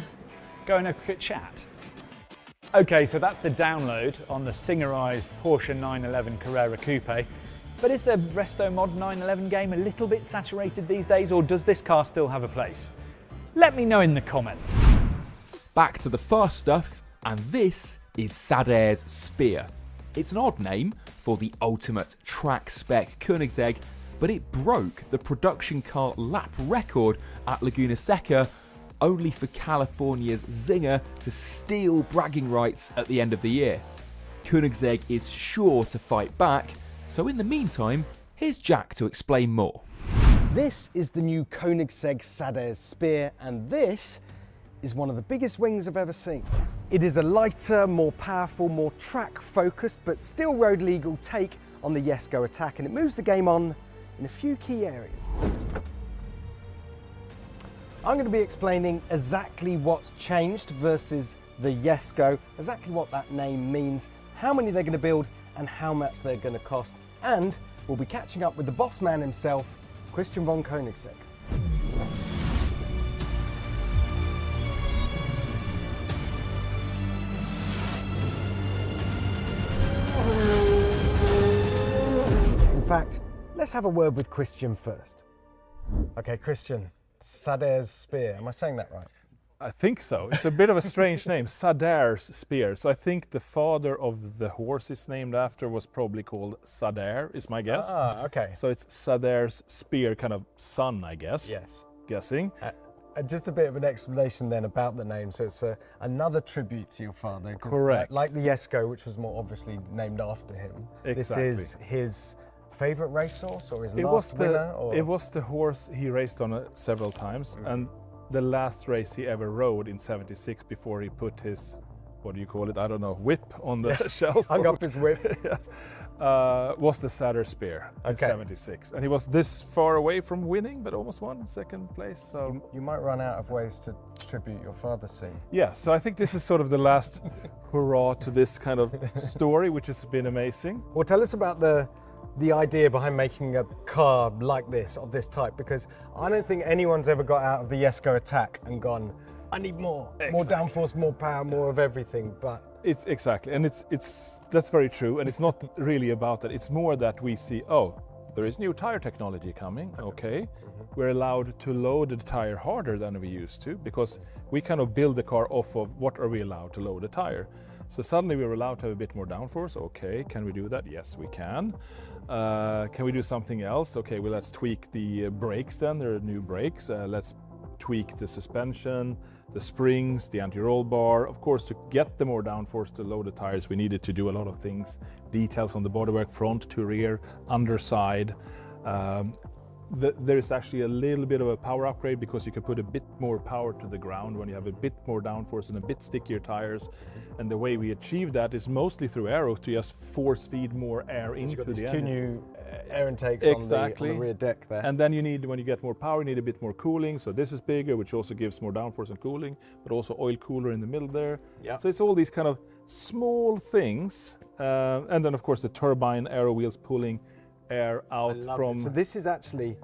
and have a quick chat? Okay, so that's the download on the singerized Porsche 911 Carrera Coupe. But is the Restomod 911 game a little bit saturated these days, or does this car still have a place? Let me know in the comments. Back to the fast stuff, and this is Sadair's Spear. It's an odd name for the ultimate track spec Koenigsegg, but it broke the production car lap record at Laguna Seca, only for California's Zinger to steal bragging rights at the end of the year. Koenigsegg is sure to fight back, so in the meantime, here's Jack to explain more. This is the new Koenigsegg Sadair's Spear, and this is one of the biggest wings I've ever seen. It is a lighter, more powerful, more track-focused, but still road-legal take on the Yes-Go attack, and it moves the game on in a few key areas. I'm going to be explaining exactly what's changed versus the Yes-Go, exactly what that name means, how many they're going to build, and how much they're going to cost. And we'll be catching up with the boss man himself, Christian von Koenigsegg. In fact, let's have a word with Christian first. Okay, Christian, Sadair's Spear, am I saying that right? I think so. It's a bit of a strange name, Sadair's Spear. So I think the father of the horse is named after was probably called Sadair, is my guess. Ah, okay. So it's Sadair's Spear, kind of son, I guess. Yes. Guessing. Just a bit of an explanation then about the name. So it's another tribute to your father. Correct. Like the Yes-Go, which was more obviously named after him. Exactly. This is his favourite racehorse, or his last winner? Or? It was the horse he raced on several times, and the last race he ever rode in '76 before he put his, what do you call it? I don't know, whip on the shelf. Hung up his whip. Was the Sadair Spear in '76. And he was this far away from winning, but almost won, second place. So you might run out of ways to tribute your father soon. Yeah, so I think this is sort of the last hurrah to this kind of story, which has been amazing. Well, tell us about the idea behind making a car like this, of this type, because I don't think anyone's ever got out of the Yes-Go attack and gone, I need more downforce, more power, more of everything. But it's exactly, and it's that's very true, and it's not really about that. It's more that we see, oh, there is new tire technology coming. Okay, we're allowed to load the tire harder than we used to, because we kind of build the car off of what are we allowed to load the tire. So suddenly we're allowed to have a bit more downforce. Okay, can we do that? Yes, we can. Can we do something else? Okay, well, let's tweak the brakes then. There are new brakes. Let's tweak the suspension, the springs, the anti-roll bar. Of course, to get the more downforce to load the tires, we needed to do a lot of things. Details on the bodywork, front to rear, underside. There's actually a little bit of a power upgrade, because you can put a bit more power to the ground when you have a bit more downforce and a bit stickier tires. And the way we achieve that is mostly through aero, to just force feed more air into the engine. Two new air intakes exactly. on the rear deck there. And then you need, when you get more power, you need a bit more cooling. So this is bigger, which also gives more downforce and cooling, but also oil cooler in the middle there. Yeah. So it's all these kind of small things, and then of course the turbine aero wheels pulling air out from. So this is actually,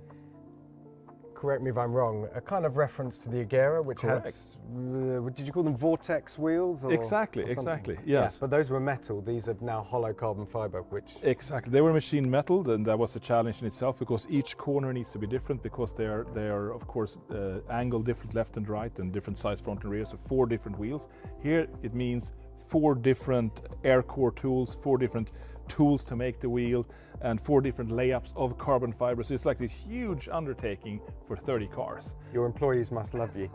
correct me if I'm wrong, a kind of reference to the Agera, which had, what did you call them, vortex wheels? Or, Exactly, something? yes. Yeah, but those were metal. These are now hollow carbon fiber, which... Exactly, they were machine metal, and that was a challenge in itself because each corner needs to be different because they are of course angled different left and right and different size front and rear, so 4 different wheels. Here it means 4 different air core tools, 4 different tools to make the wheel, and 4 different layups of carbon fiber. So it's like this huge undertaking for 30 cars. Your employees must love you.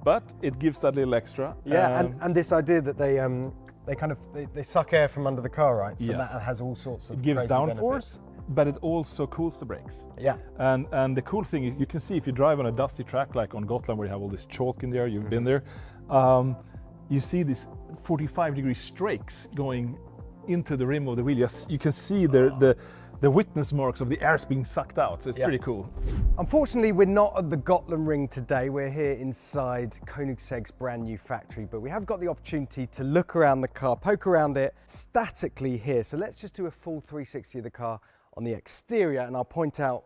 But it gives that little extra. Yeah, and this idea that they suck air from under the car, right? So Yes. that has all sorts of It gives crazy downforce, but it also cools the brakes. Yeah. And the cool thing, you can see if you drive on a dusty track like on Gotland where you have all this chalk in there, you've been there, you see these 45-degree strakes going into the rim of the wheel. Yes, you can see the witness marks of the air's being sucked out, so it's pretty cool. Unfortunately, we're not at the Gotland Ring today. We're here inside Koenigsegg's brand new factory, but we have got the opportunity to look around the car, poke around it statically here. So let's just do a full 360 of the car on the exterior, and I'll point out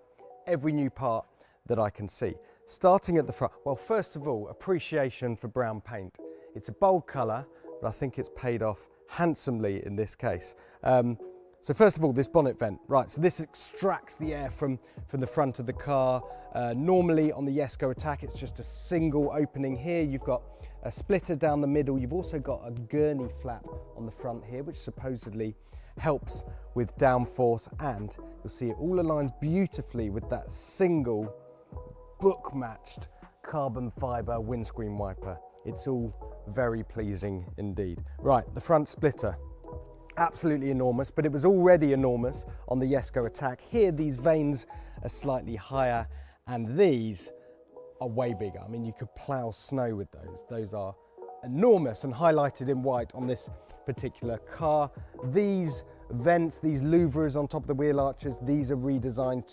every new part that I can see. Starting at the front, well, first of all, appreciation for brown paint. It's a bold colour, but I think it's paid off handsomely in this case. So first of all, this bonnet vent, right, so this extracts the air from the front of the car. Normally on the Jesko Attack, it's just a single opening here. You've got a splitter down the middle. You've also got a gurney flap on the front here, which supposedly helps with downforce, and you'll see it all aligns beautifully with that single book-matched carbon fibre windscreen wiper. It's all very pleasing indeed. Right, the front splitter, absolutely enormous, but it was already enormous on the Jesko Attack. Here, these vanes are slightly higher, and these are way bigger. I mean, you could plough snow with those. Those are enormous and highlighted in white on this particular car. These vents, these louvres on top of the wheel arches, these are redesigned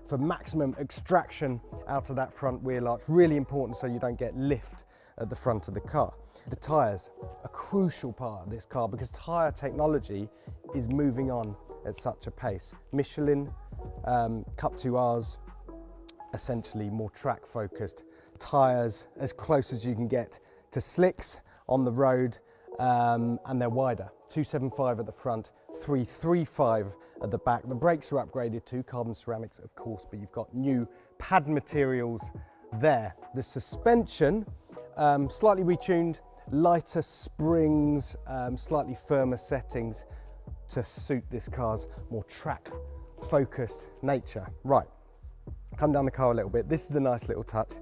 for maximum extraction out of that front wheel arch. Really important so you don't get lift at the front of the car. The tyres, a crucial part of this car because tyre technology is moving on at such a pace. Michelin Cup 2Rs, essentially more track focused tyres as close as you can get to slicks on the road, and they're wider. 275 at the front, 335 at the back. The brakes are upgraded to carbon ceramics, of course, but you've got new pad materials there. The suspension, slightly retuned, lighter springs, slightly firmer settings to suit this car's more track focused nature. Right, come down the car a little bit. This is a nice little touch.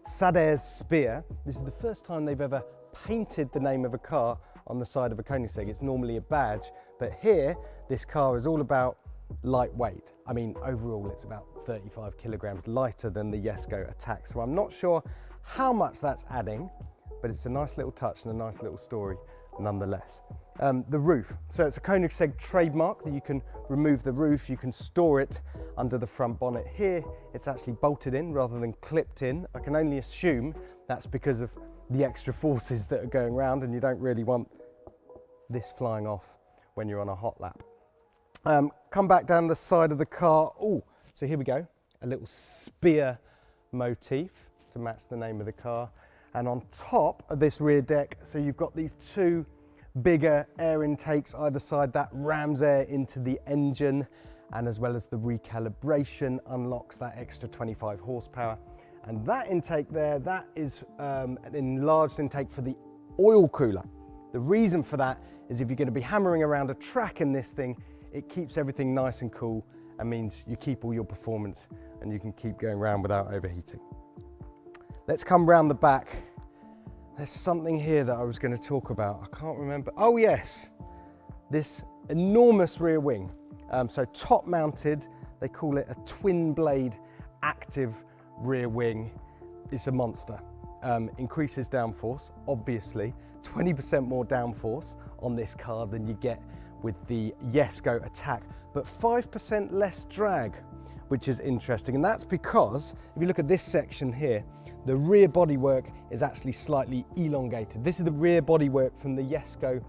Sadair's Spear. This is the first time they've ever painted the name of a car on the side of a Koenigsegg. It's normally a badge, but here, this car is all about lightweight. I mean, overall, it's about 35 kilograms lighter than the Jesko Attack. So I'm not sure how much that's adding, but it's a nice little touch and a nice little story nonetheless. The roof. So it's a Koenigsegg trademark that you can remove the roof, you can store it under the front bonnet. Here, it's actually bolted in rather than clipped in. I can only assume that's because of the extra forces that are going around, and you don't really want this flying off when you're on a hot lap. Come back down the side of the car. Oh, so here we go. A little spear motif to match the name of the car. And on top of this rear deck, so you've got these two bigger air intakes either side. That rams air into the engine, and as well as the recalibration unlocks that extra 25 horsepower. And that intake there, that is an enlarged intake for the oil cooler. The reason for that is if you're going to be hammering around a track in this thing, it keeps everything nice and cool and means you keep all your performance and you can keep going around without overheating. Let's come round the back. There's something here that I was going to talk about. I can't remember. Oh yes, this enormous rear wing. So top mounted, they call it a twin blade active rear wing. It's a monster. Increases downforce, obviously. 20% more downforce on this car than you get with the Jesko Attack, but 5% less drag, which is interesting. And that's because if you look at this section here, the rear bodywork is actually slightly elongated. This is the rear bodywork from the Jesko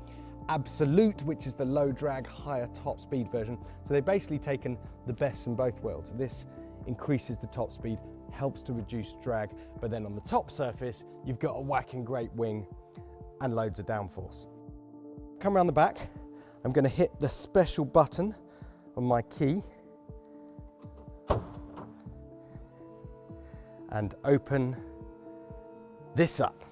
Absolute, which is the low drag, higher top speed version. So they've basically taken the best from both worlds. This increases the top speed, helps to reduce drag, but then on the top surface, you've got a whacking great wing and loads of downforce. Come around the back, I'm going to hit the special button on my key and open this up,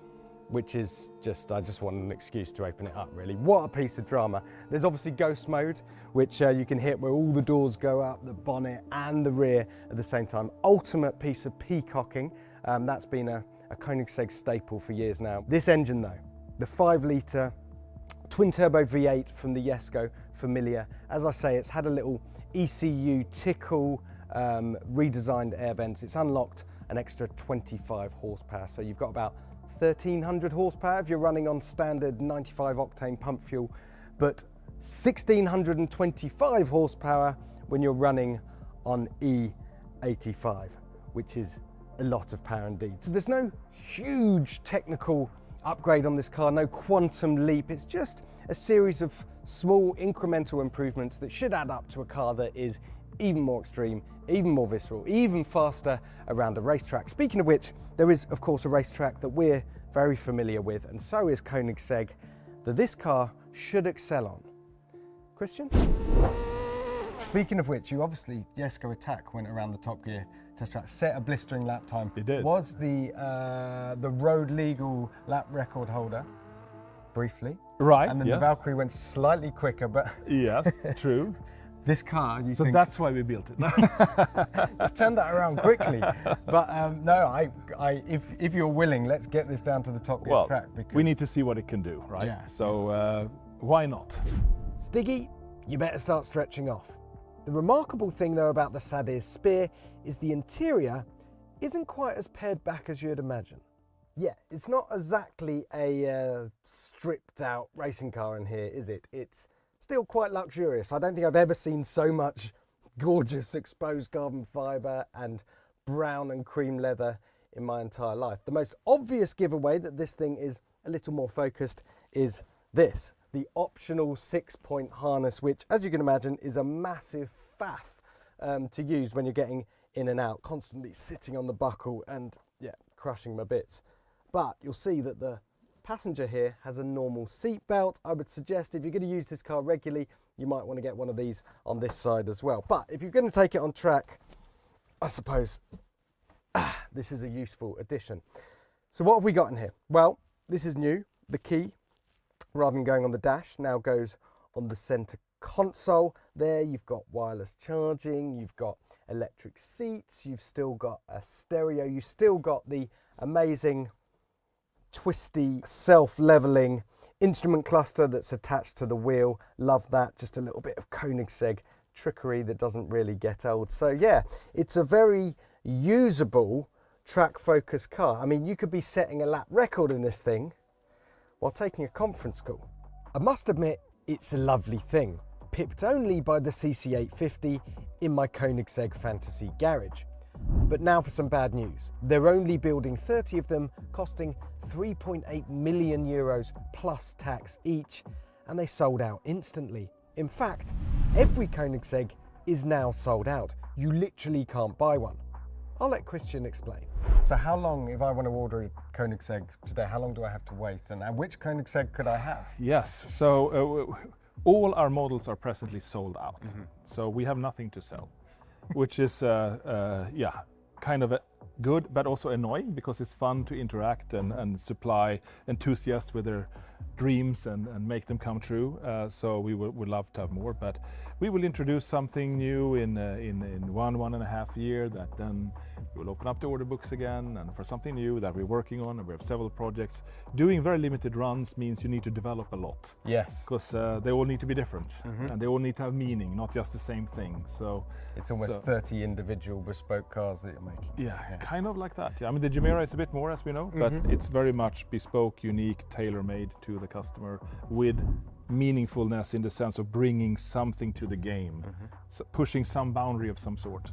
which is just, I just want an excuse to open it up really. What a piece of drama. There's obviously ghost mode, which you can hit where all the doors go up, the bonnet and the rear at the same time. Ultimate piece of peacocking. That's been a Koenigsegg staple for years now. This engine though, the 5-litre twin turbo V8 from the Jesko Familia. As I say, it's had a little ECU tickle, redesigned air vents. It's unlocked an extra 25 horsepower. So you've got about 1,300 horsepower if you're running on standard 95 octane pump fuel, but 1,625 horsepower when you're running on E85, which is a lot of power indeed. So there's no huge technical upgrade on this car, no quantum leap. It's just a series of small incremental improvements that should add up to a car that is even more extreme, even more visceral, even faster around a racetrack. Speaking of which, there is of course a racetrack that we're very familiar with, and so is Koenigsegg, that this car should excel on. Christian? Speaking of which, you obviously, Jesko Attack went around the Top Gear test track, set a blistering lap time. It did. Was the road legal lap record holder, briefly. Right, And then yes. the Valkyrie went slightly quicker, but Yes, true. this car, you So think, that's why we built it. you've turned that around quickly. But no, if you're willing, let's get this down to the Top Gear Well, track. Because we need to see what it can do, right? Yeah. So why not? Stiggy, you better start stretching off. The remarkable thing though about the Sadair Spear is the interior isn't quite as pared back as you'd imagine. Yeah, it's not exactly a stripped out racing car in here, is it? It's still quite luxurious. I don't think I've ever seen so much gorgeous exposed carbon fibre and brown and cream leather in my entire life. The most obvious giveaway that this thing is a little more focused is this, the optional 6-point harness, which, as you can imagine, is a massive faff to use when you're getting in and out, constantly sitting on the buckle and, yeah, crushing my bits. But you'll see that the passenger here has a normal seat belt. I would suggest if you're going to use this car regularly, you might want to get one of these on this side as well. But if you're going to take it on track, I suppose this is a useful addition. So what have we got in here? Well, this is new. The key, rather than going on the dash, now goes on the center console. There you've got wireless charging, you've got electric seats, you've still got a stereo, you've still got the amazing twisty self-leveling instrument cluster that's attached to the wheel. Love that. Just a little bit of Koenigsegg trickery that doesn't really get old. So yeah, it's a very usable track focused car. I mean, you could be setting a lap record in this thing while taking a conference call. I must admit, it's a lovely thing, pipped only by the CC850 in my Koenigsegg Fantasy garage. But now for some bad news. They're only building 30 of them, costing 3.8 million euros plus tax each, and they sold out instantly. In fact, every Koenigsegg is now sold out. You literally can't buy one. I'll let Christian explain. So how long, if I want to order a Koenigsegg today, how long do I have to wait? And which Koenigsegg could I have? Yes, so all our models are presently sold out. So we have nothing to sell, which is, yeah, kind of good, but also annoying because it's fun to interact and supply enthusiasts with their dreams and make them come true. So we would love to have more, but we will introduce something new in 1.5 years that then we'll open up the order books again and for something new that we're working on, and we have several projects. Doing very limited runs means you need to develop a lot. Yes. Because they all need to be different and they all need to have meaning, not just the same thing. So it's almost 30 individual bespoke cars that you're making. Yeah, kind of like that. Yeah, I mean, the Giamaro is a bit more, as we know, but it's very much bespoke, unique, tailor-made to the customer with meaningfulness in the sense of bringing something to the game, so pushing some boundary of some sort.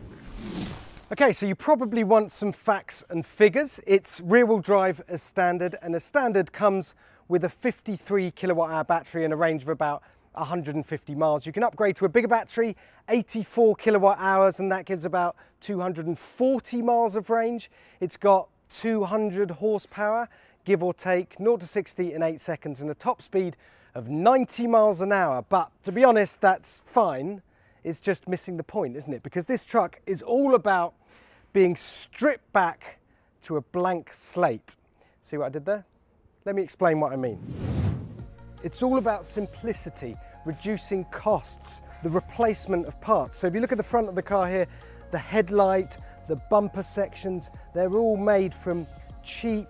Okay, so you probably want some facts and figures. It's rear-wheel drive as standard, and as standard comes with a 53 kilowatt-hour battery and a range of about 150 miles. You can upgrade to a bigger battery, 84 kilowatt hours, and that gives about 240 miles of range. It's got 200 horsepower, give or take, 0 to 60 in 8 seconds, and a top speed of 90 miles an hour. But to be honest, that's fine. It's just missing the point, isn't it? Because this truck is all about being stripped back to a blank slate. See what I did there? Let me explain what I mean. It's all about simplicity, reducing costs, the replacement of parts. So if you look at the front of the car here, the headlight, the bumper sections, they're all made from cheap,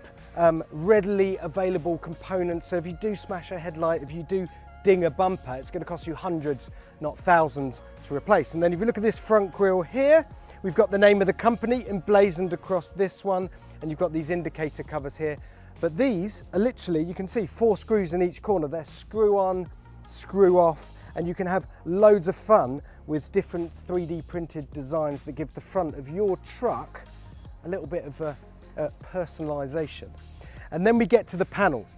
readily available components. So if you do smash a headlight, if you do ding a bumper, it's going to cost you hundreds, not thousands, to replace. And then if you look at this front grille here, we've got the name of the company emblazoned across this one, and you've got these indicator covers here. But these are literally, you can see 4 screws in each corner. They're screw on, screw off, and you can have loads of fun with different 3D printed designs that give the front of your truck a little bit of a personalization. And then we get to the panels.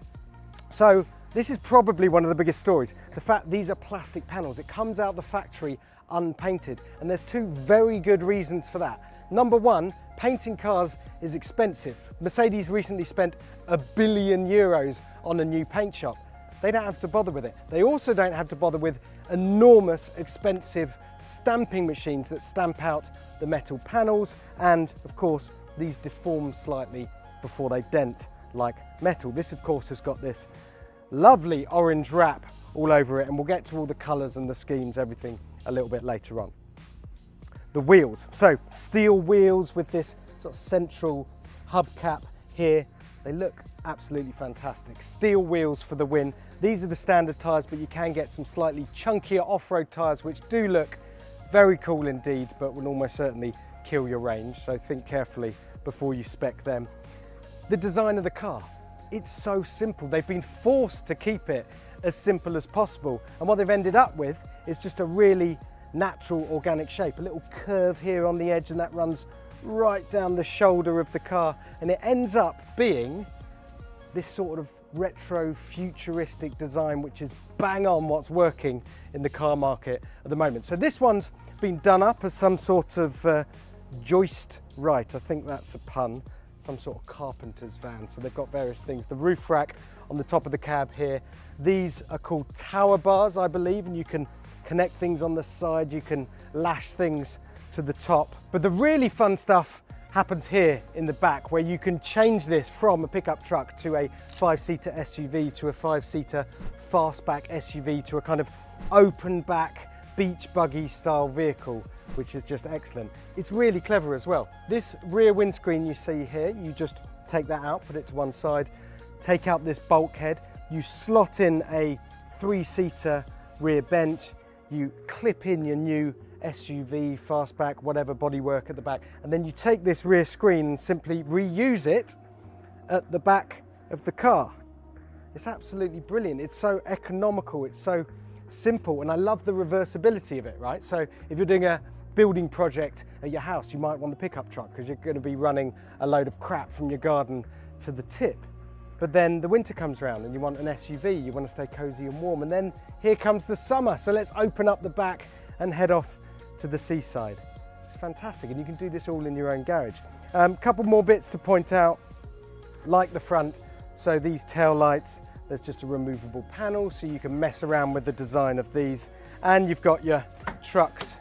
So this is probably one of the biggest stories. The fact these are plastic panels. It comes out the factory unpainted, and there's 2 very good reasons for that. Number one, painting cars is expensive. Mercedes recently spent €1 billion on a new paint shop. They don't have to bother with it. They also don't have to bother with enormous, expensive stamping machines that stamp out the metal panels, and of course, these deform slightly before they dent like metal. This, of course, has got this lovely orange wrap all over it, and we'll get to all the colours and the schemes, everything, a little bit later on. The wheels. So steel wheels with this sort of central hubcap here. They look absolutely fantastic. Steel wheels for the win. These are the standard tyres, but you can get some slightly chunkier off-road tyres, which do look very cool indeed, but will almost certainly kill your range. So think carefully before you spec them. The design of the car. It's so simple. They've been forced to keep it as simple as possible. And what they've ended up with is just a really natural organic shape, a little curve here on the edge, and that runs right down the shoulder of the car, and it ends up being this sort of retro futuristic design, which is bang on what's working in the car market at the moment. So this one's been done up as some sort of joist right, I think that's a pun, some sort of carpenter's van. So they've got various things. The roof rack on the top of the cab here, these are called tower bars, I believe, and you can connect things on the side, you can lash things to the top. But the really fun stuff happens here in the back, where you can change this from a pickup truck to a 5-seater SUV to a 5-seater fastback SUV to a kind of open back beach buggy style vehicle, which is just excellent. It's really clever as well. This rear windscreen you see here, you just take that out, put it to one side, take out this bulkhead, you slot in a 3-seater rear bench, you clip in your new SUV, fastback, whatever bodywork at the back, and then you take this rear screen and simply reuse it at the back of the car. It's absolutely brilliant. It's so economical, it's so simple, and I love the reversibility of it, right? So if you're doing a building project at your house, you might want the pickup truck because you're going to be running a load of crap from your garden to the tip. But then the winter comes around and you want an SUV, you want to stay cozy and warm, and then here comes the summer. So let's open up the back and head off to the seaside. It's fantastic, and you can do this all in your own garage. Couple more bits to point out, like the front. So these tail lights, there's just a removable panel, so you can mess around with the design of these. And you've got your truck's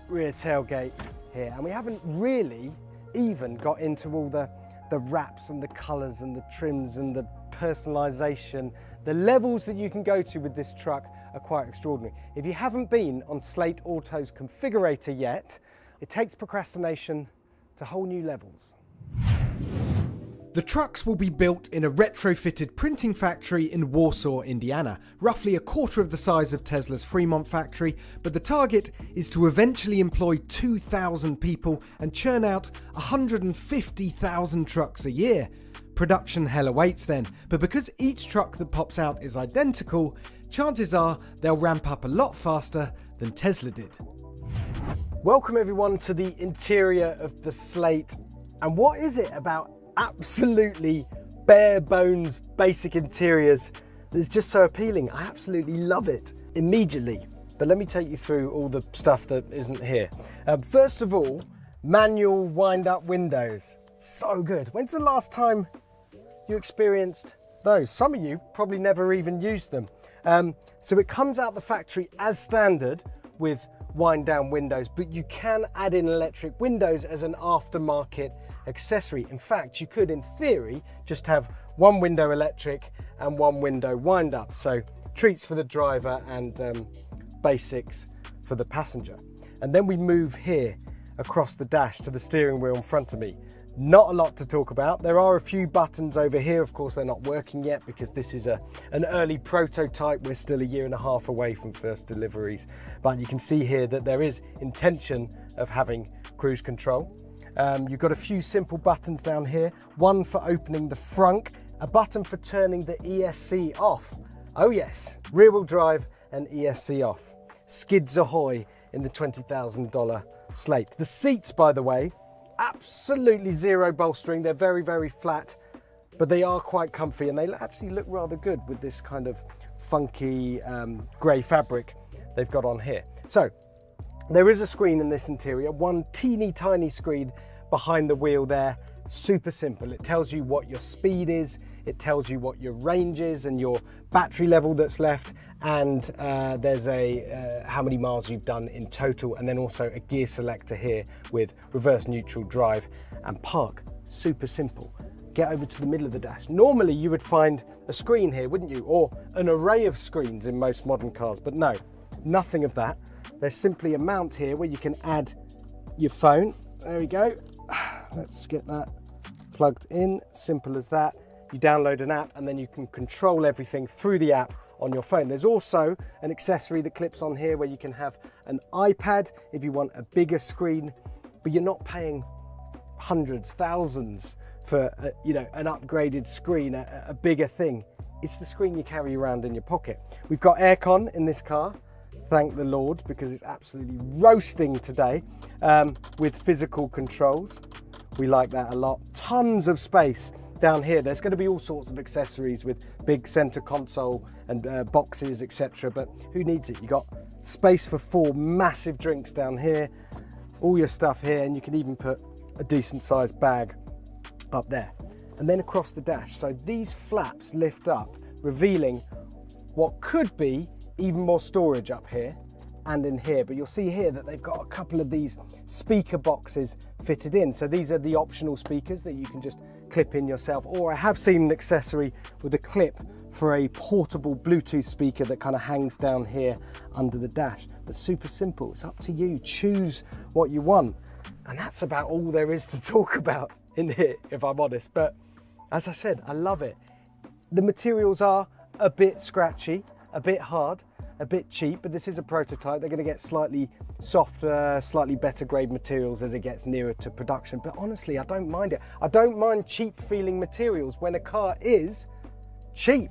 rear tailgate here. And we haven't really even got into all the wraps and the colours and the trims and the personalisation. The levels that you can go to with this truck are quite extraordinary. If you haven't been on Slate Auto's configurator yet, it takes procrastination to whole new levels. The trucks will be built in a retrofitted printing factory in Warsaw, Indiana, roughly a quarter of the size of Tesla's Fremont factory, but the target is to eventually employ 2,000 people and churn out 150,000 trucks a year. Production hell awaits then, but because each truck that pops out is identical, chances are they'll ramp up a lot faster than Tesla did. Welcome everyone to the interior of the Slate. And what is it about absolutely bare bones basic interiors that's just so appealing? I absolutely love it immediately. But let me take you through all the stuff that isn't here. First of all, manual wind-up windows. So good. When's the last time you experienced those? Some of you probably never even used them. So it comes out the factory as standard with wind down windows, but you can add in electric windows as an aftermarket accessory. In fact, you could, in theory, just have one window electric and one window wind up. So treats for the driver and basics for the passenger. And then we move here across the dash to the steering wheel in front of me. Not a lot to talk about. There are a few buttons over here. Of course, they're not working yet because this is an early prototype. We're still 1.5 years away from first deliveries. But you can see here that there is intention of having cruise control. You've got a few simple buttons down here. One for opening the front, a button for turning the ESC off. Oh yes, rear wheel drive and ESC off. Skids ahoy in the $20,000 Slate. The seats, by the way, absolutely zero bolstering. They're very, very flat, but they are quite comfy and they actually look rather good with this kind of funky grey fabric they've got on here. So there is a screen in this interior, one teeny tiny screen behind the wheel there. Super simple. It tells you what your speed is, it tells you what your range is and your battery level that's left, and there's a how many miles you've done in total, and then also a gear selector here with reverse, neutral, drive and park. Super simple. Get over to the middle of the dash. Normally you would find a screen here, wouldn't you? Or an array of screens in most modern cars, but no, nothing of that. There's simply a mount here where you can add your phone. There we go. Let's get that plugged in, simple as that. You download an app and then you can control everything through the app on your phone. There's also an accessory that clips on here where you can have an iPad if you want a bigger screen, but you're not paying hundreds, thousands for an upgraded screen, a bigger thing. It's the screen you carry around in your pocket. We've got aircon in this car, thank the Lord, because it's absolutely roasting today, with physical controls. We like that a lot. Tons of space down here. There's going to be all sorts of accessories with big center console and boxes, etc. But who needs it? You got space for 4 massive drinks down here, all your stuff here, and you can even put a decent sized bag up there. And then across the dash. So these flaps lift up, revealing what could be even more storage up here and in here, but you'll see here that they've got a couple of these speaker boxes fitted in. So these are the optional speakers that you can just clip in yourself, or I have seen an accessory with a clip for a portable Bluetooth speaker that kind of hangs down here under the dash. But super simple, it's up to you, choose what you want. And that's about all there is to talk about in here, if I'm honest. But as I said, I love it. The materials are a bit scratchy, a bit hard, a bit cheap, but this is a prototype. They're going to get slightly softer, slightly better grade materials as it gets nearer to production. But honestly, I don't mind it. I don't mind cheap feeling materials when a car is cheap.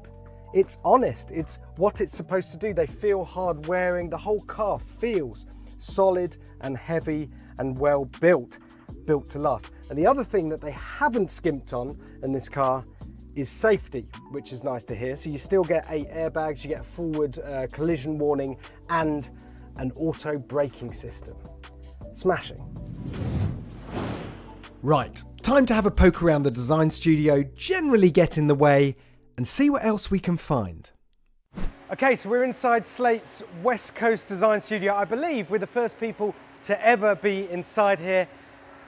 It's honest. It's what it's supposed to do. They feel hard wearing. The whole car feels solid and heavy and well built to last. And the other thing that they haven't skimped on in this car is safety, which is nice to hear. So you still get 8 airbags, you get a forward collision warning and an auto braking system. Smashing. Right, time to have a poke around the design studio, generally get in the way, and see what else we can find. Okay, so we're inside Slate's West Coast design studio. I believe we're the first people to ever be inside here.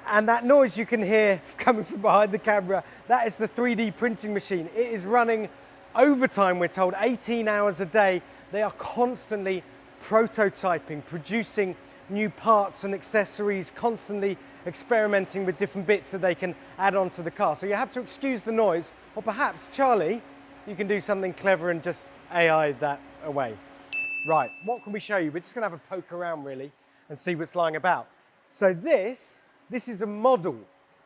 And that noise you can hear coming from behind the camera, that is the 3D printing machine. It is running overtime, we're told, 18 hours a day. They are constantly prototyping, producing new parts and accessories, constantly experimenting with different bits that they can add onto the car. So you have to excuse the noise, or perhaps, Charlie, you can do something clever and just AI that away. Right, what can we show you? We're just gonna have a poke around really and see what's lying about. So this is a model,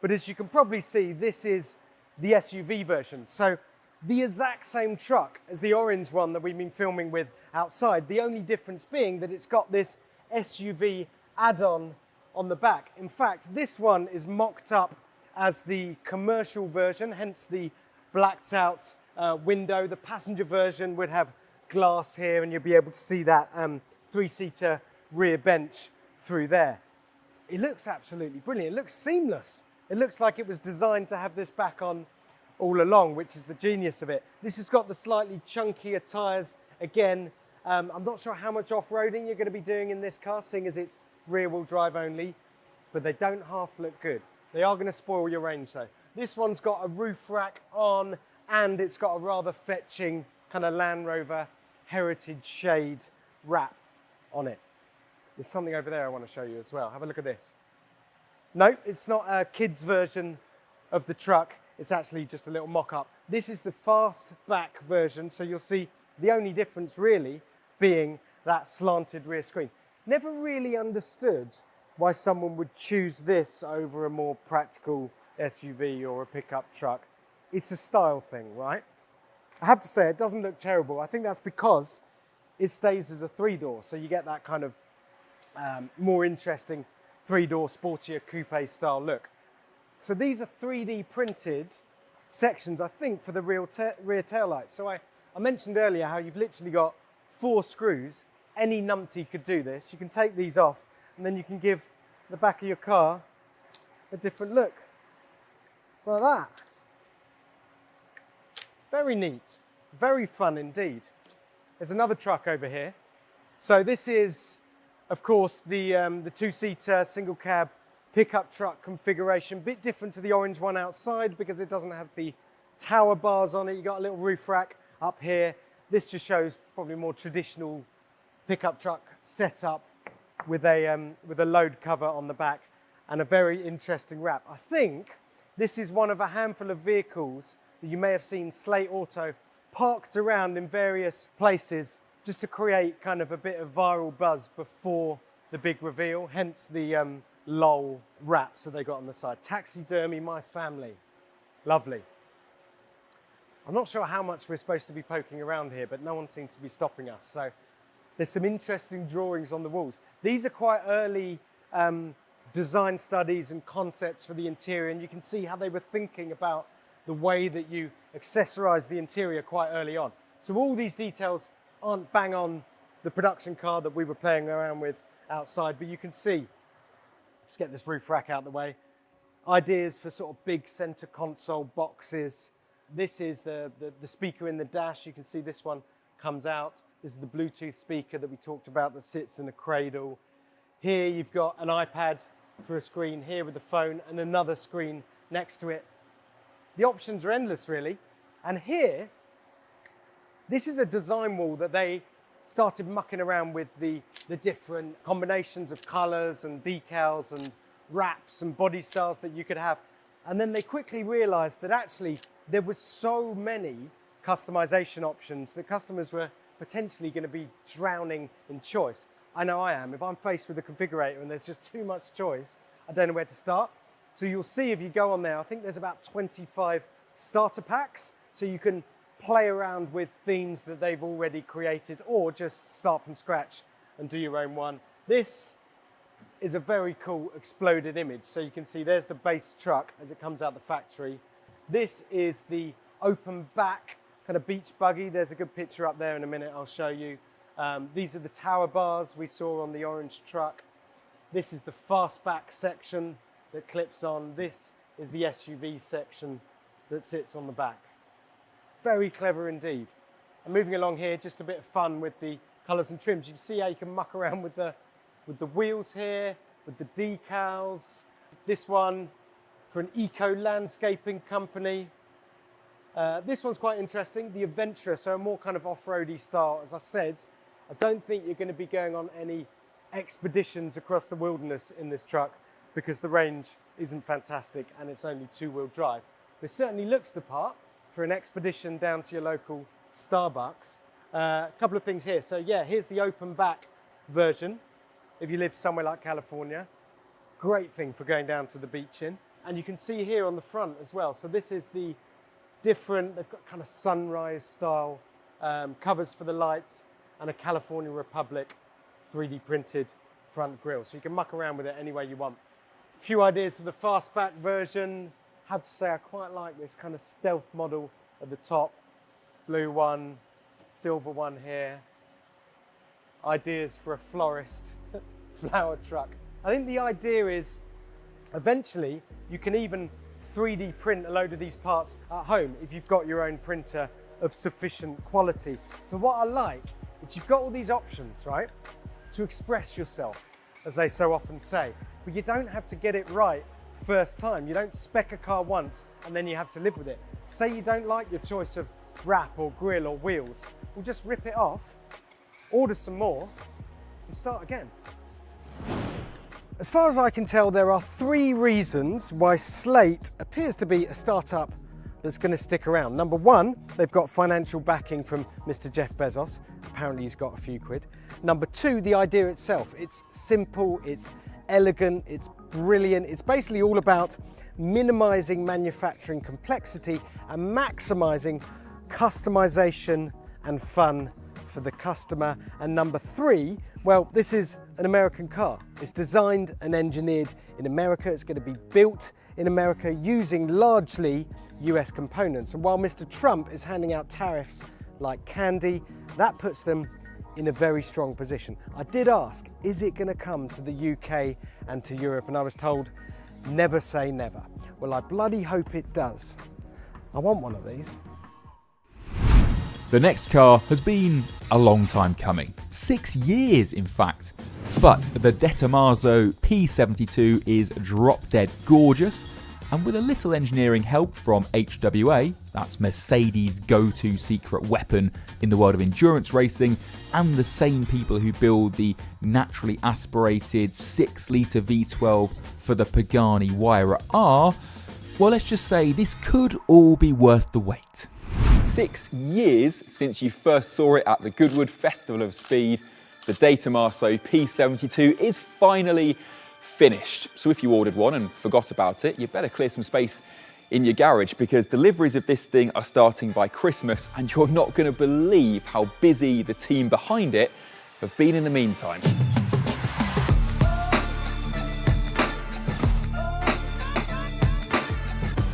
but as you can probably see, this is the SUV version. So the exact same truck as the orange one that we've been filming with outside, the only difference being that it's got this SUV add-on on the back. In fact, this one is mocked up as the commercial version, hence the blacked out window. The passenger version would have glass here and you'll be able to see that three-seater rear bench through there. It looks absolutely brilliant. It looks seamless. It looks like it was designed to have this back on all along, which is the genius of it. This has got the slightly chunkier tyres. Again, I'm not sure how much off-roading you're going to be doing in this car, seeing as it's rear-wheel drive only, but they don't half look good. They are going to spoil your range though. This one's got a roof rack on, and it's got a rather fetching kind of Land Rover heritage shade wrap on it. There's something over there I want to show you as well. Have a look at this. No, it's not a kid's version of the truck. It's actually just a little mock-up. This is the fastback version, so you'll see the only difference really being that slanted rear screen. Never really understood why someone would choose this over a more practical SUV or a pickup truck. It's a style thing, right? I have to say, it doesn't look terrible. I think that's because it stays as a three-door, so you get that kind of more interesting three-door, sportier coupe style look. So these are 3D printed sections, I think, for the rear taillights. So I mentioned earlier how you've literally got 4 screws. Any numpty could do this. You can take these off and then you can give the back of your car a different look. Like that. Very neat. Very fun indeed. There's another truck over here. So this is, of course, the two-seater single cab pickup truck configuration. Bit different to the orange one outside because it doesn't have the tower bars on it. You got a little roof rack up here. This just shows probably more traditional pickup truck setup with a load cover on the back and a very interesting wrap. I think this is one of a handful of vehicles that you may have seen Slate Auto parked around in various places just to create kind of a bit of viral buzz before the big reveal, hence the LOL wraps that they got on the side. Taxidermy my family. Lovely. I'm not sure how much we're supposed to be poking around here, but no one seems to be stopping us. So there's some interesting drawings on the walls. These are quite early design studies and concepts for the interior, and you can see how they were thinking about the way that you accessorize the interior quite early on. So all these details aren't bang on the production car that we were playing around with outside, but you can see, let's get this roof rack out of the way, ideas for sort of big center console boxes. This is the speaker in the dash. You can see this one comes out. This is the Bluetooth speaker that we talked about that sits in a cradle. Here you've got an iPad for a screen here with the phone and another screen next to it. The options are endless really. And here, this is a design wall that they started mucking around with the different combinations of colors and decals and wraps and body styles that you could have. And then they quickly realized that actually there was so many customization options that customers were potentially going to be drowning in choice. I know I am. If I'm faced with a configurator and there's just too much choice, I don't know where to start. So you'll see if you go on there, I think there's about 25 starter packs. So you can play around with themes that they've already created or just start from scratch and do your own one. This is a very cool exploded image. So you can see there's the base truck as it comes out the factory. This is the open back kind of beach buggy. There's a good picture up there in a minute, I'll show you. These are the tower bars we saw on the orange truck. This is the fastback section that clips on. This is the SUV section that sits on the back. Very clever indeed. And moving along here, just a bit of fun with the colours and trims. You can see how you can muck around with the wheels here, with the decals. This one for an eco landscaping company. This one's quite interesting, the Adventurer, so a more kind of off-roady style. As I said, I don't think you're going to be going on any expeditions across the wilderness in this truck because the range isn't fantastic and it's only 2-wheel drive. But it certainly looks the part for an expedition down to your local Starbucks. A couple of things here. So yeah, here's the open back version. If you live somewhere like California, great thing for going down to the beach in. And you can see here on the front as well. So this is the different, they've got kind of sunrise style covers for the lights and a California Republic 3D printed front grille, so you can muck around with it any way you want. A few ideas for the fastback version. I have to say I quite like this kind of stealth model at the top. Blue one, silver one here. Ideas for a florist flower truck. I think the idea is eventually you can even 3D print a load of these parts at home if you've got your own printer of sufficient quality. But what I like is you've got all these options, right, to express yourself, as they so often say, but you don't have to get it right first time. You don't spec a car once and then you have to live with it. Say you don't like your choice of wrap or grille or wheels, well, just rip it off, order some more and start again. As far as I can tell, there are 3 reasons why Slate appears to be a startup that's going to stick around. Number 1, they've got financial backing from Mr. Jeff Bezos. Apparently he's got a few quid. Number 2, the idea itself. It's simple, it's elegant, it's brilliant. It's basically all about minimizing manufacturing complexity and maximizing customization and fun for the customer. And number 3, well, this is an American car. It's designed and engineered in America. It's going to be built in America using largely US components. And while Mr. Trump is handing out tariffs like candy, that puts them in a very strong position. I did ask, is it going to come to the UK and to Europe? And I was told, never say never. Well, I bloody hope it does. I want one of these. The next car has been a long time coming, 6 years in fact. But the Tomaso P72 is drop dead gorgeous, and with a little engineering help from HWA, that's Mercedes' go-to secret weapon in the world of endurance racing, and the same people who build the naturally aspirated 6-litre V12 for the Pagani Huayra R, well, let's just say this could all be worth the wait. 6 years since you first saw it at the Goodwood Festival of Speed, the Tomaso P72 is finally finished. So if you ordered one and forgot about it, you better clear some space in your garage, because deliveries of this thing are starting by Christmas and you're not going to believe how busy the team behind it have been in the meantime.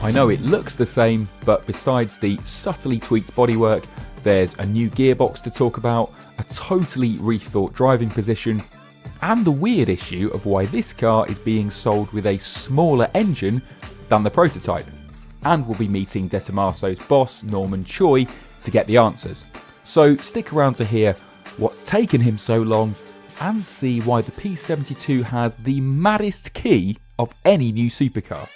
I know it looks the same, but besides the subtly tweaked bodywork, there's a new gearbox to talk about, a totally rethought driving position, and the weird issue of why this car is being sold with a smaller engine than the prototype. And we'll be meeting Tomaso's boss, Norman Choi, to get the answers. So stick around to hear what's taken him so long and see why the P72 has the maddest key of any new supercar.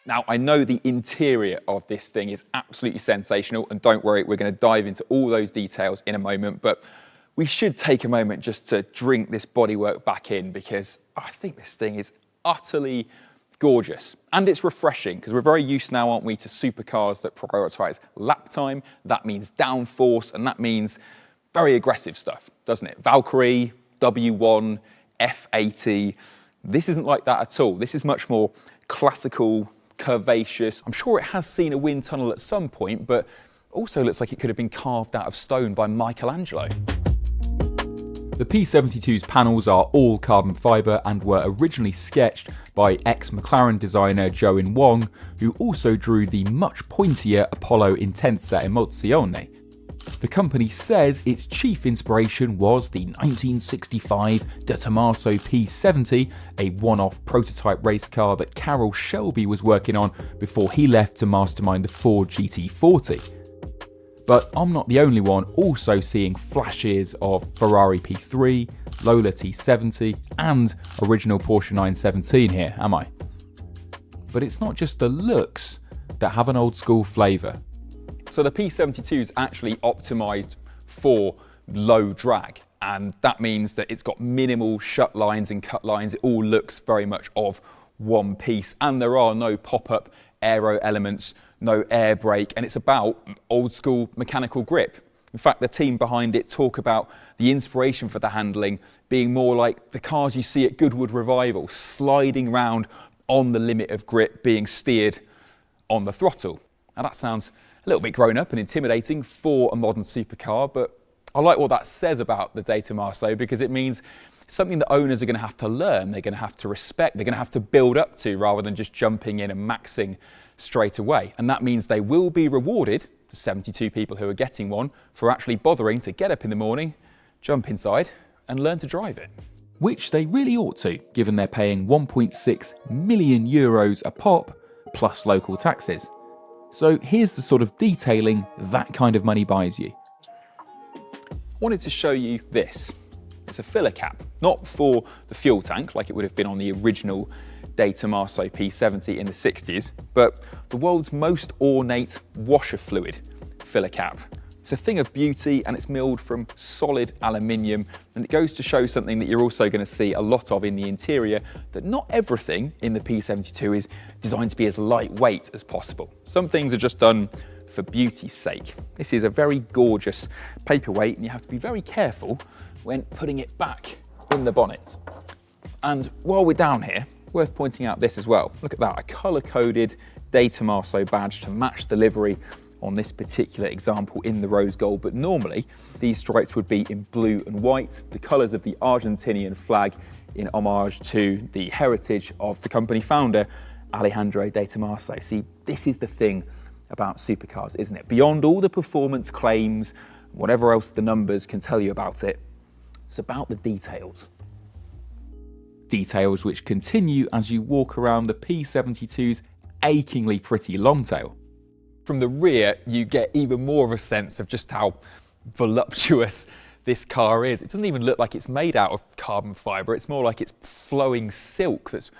Now, I know the interior of this thing is absolutely sensational, and don't worry, we're going to dive into all those details in a moment, but we should take a moment just to drink this bodywork back in, because I think this thing is utterly gorgeous. And it's refreshing, because we're very used now, aren't we, to supercars that prioritise lap time. That means downforce, and that means very aggressive stuff, doesn't it? Valkyrie, W1, F80. This isn't like that at all. This is much more classical, curvaceous. I'm sure it has seen a wind tunnel at some point, but also looks like it could have been carved out of stone by Michelangelo. The P72's panels are all carbon fibre and were originally sketched by ex-McLaren designer Joan Wong, who also drew the much pointier Apollo Intensa Emozione. The company says its chief inspiration was the 1965 Tomaso P70, a one-off prototype race car that Carroll Shelby was working on before he left to mastermind the Ford GT40. But I'm not the only one also seeing flashes of Ferrari P3, Lola T70 and original Porsche 917 here, am I? But it's not just the looks that have an old school flavour. So the P72 is actually optimised for low drag, and that means that it's got minimal shut lines and cut lines. It all looks very much of one piece, and there are no pop-up aero elements, no air brake, and it's about old school mechanical grip. In fact, the team behind it talk about the inspiration for the handling being more like the cars you see at Goodwood Revival, sliding round on the limit of grip, being steered on the throttle. Now that sounds a little bit grown up and intimidating for a modern supercar, but I like what that says about the Tomaso, because it means something that owners are going to have to learn, they're going to have to respect, they're going to have to build up to, rather than just jumping in and maxing straight away. And that means they will be rewarded, the 72 people who are getting one, for actually bothering to get up in the morning, jump inside and learn to drive it. Which they really ought to, given they're paying 1.6 million euros a pop, plus local taxes. So here's the sort of detailing that kind of money buys you. I wanted to show you this. It's a filler cap, not for the fuel tank like it would have been on the original Tomaso P70 in the 60s, but the world's most ornate washer fluid filler cap. It's a thing of beauty and it's milled from solid aluminium, and it goes to show something that you're also going to see a lot of in the interior, that not everything in the P72 is designed to be as lightweight as possible. Some things are just done for beauty's sake. This is a very gorgeous paperweight and you have to be very careful when putting it back in the bonnet. And while we're down here, worth pointing out this as well. Look at that, a colour-coded Tomaso badge to match the livery on this particular example in the rose gold, but normally these stripes would be in blue and white, the colours of the Argentinian flag, in homage to the heritage of the company founder, Alejandro de Tomaso. See, this is the thing about supercars, isn't it? Beyond all the performance claims, whatever else the numbers can tell you about it, it's about the details. Details which continue as you walk around the P72's achingly pretty long tail. From the rear, you get even more of a sense of just how voluptuous this car is. It doesn't even look like it's made out of carbon fibre, it's more like it's flowing silk that's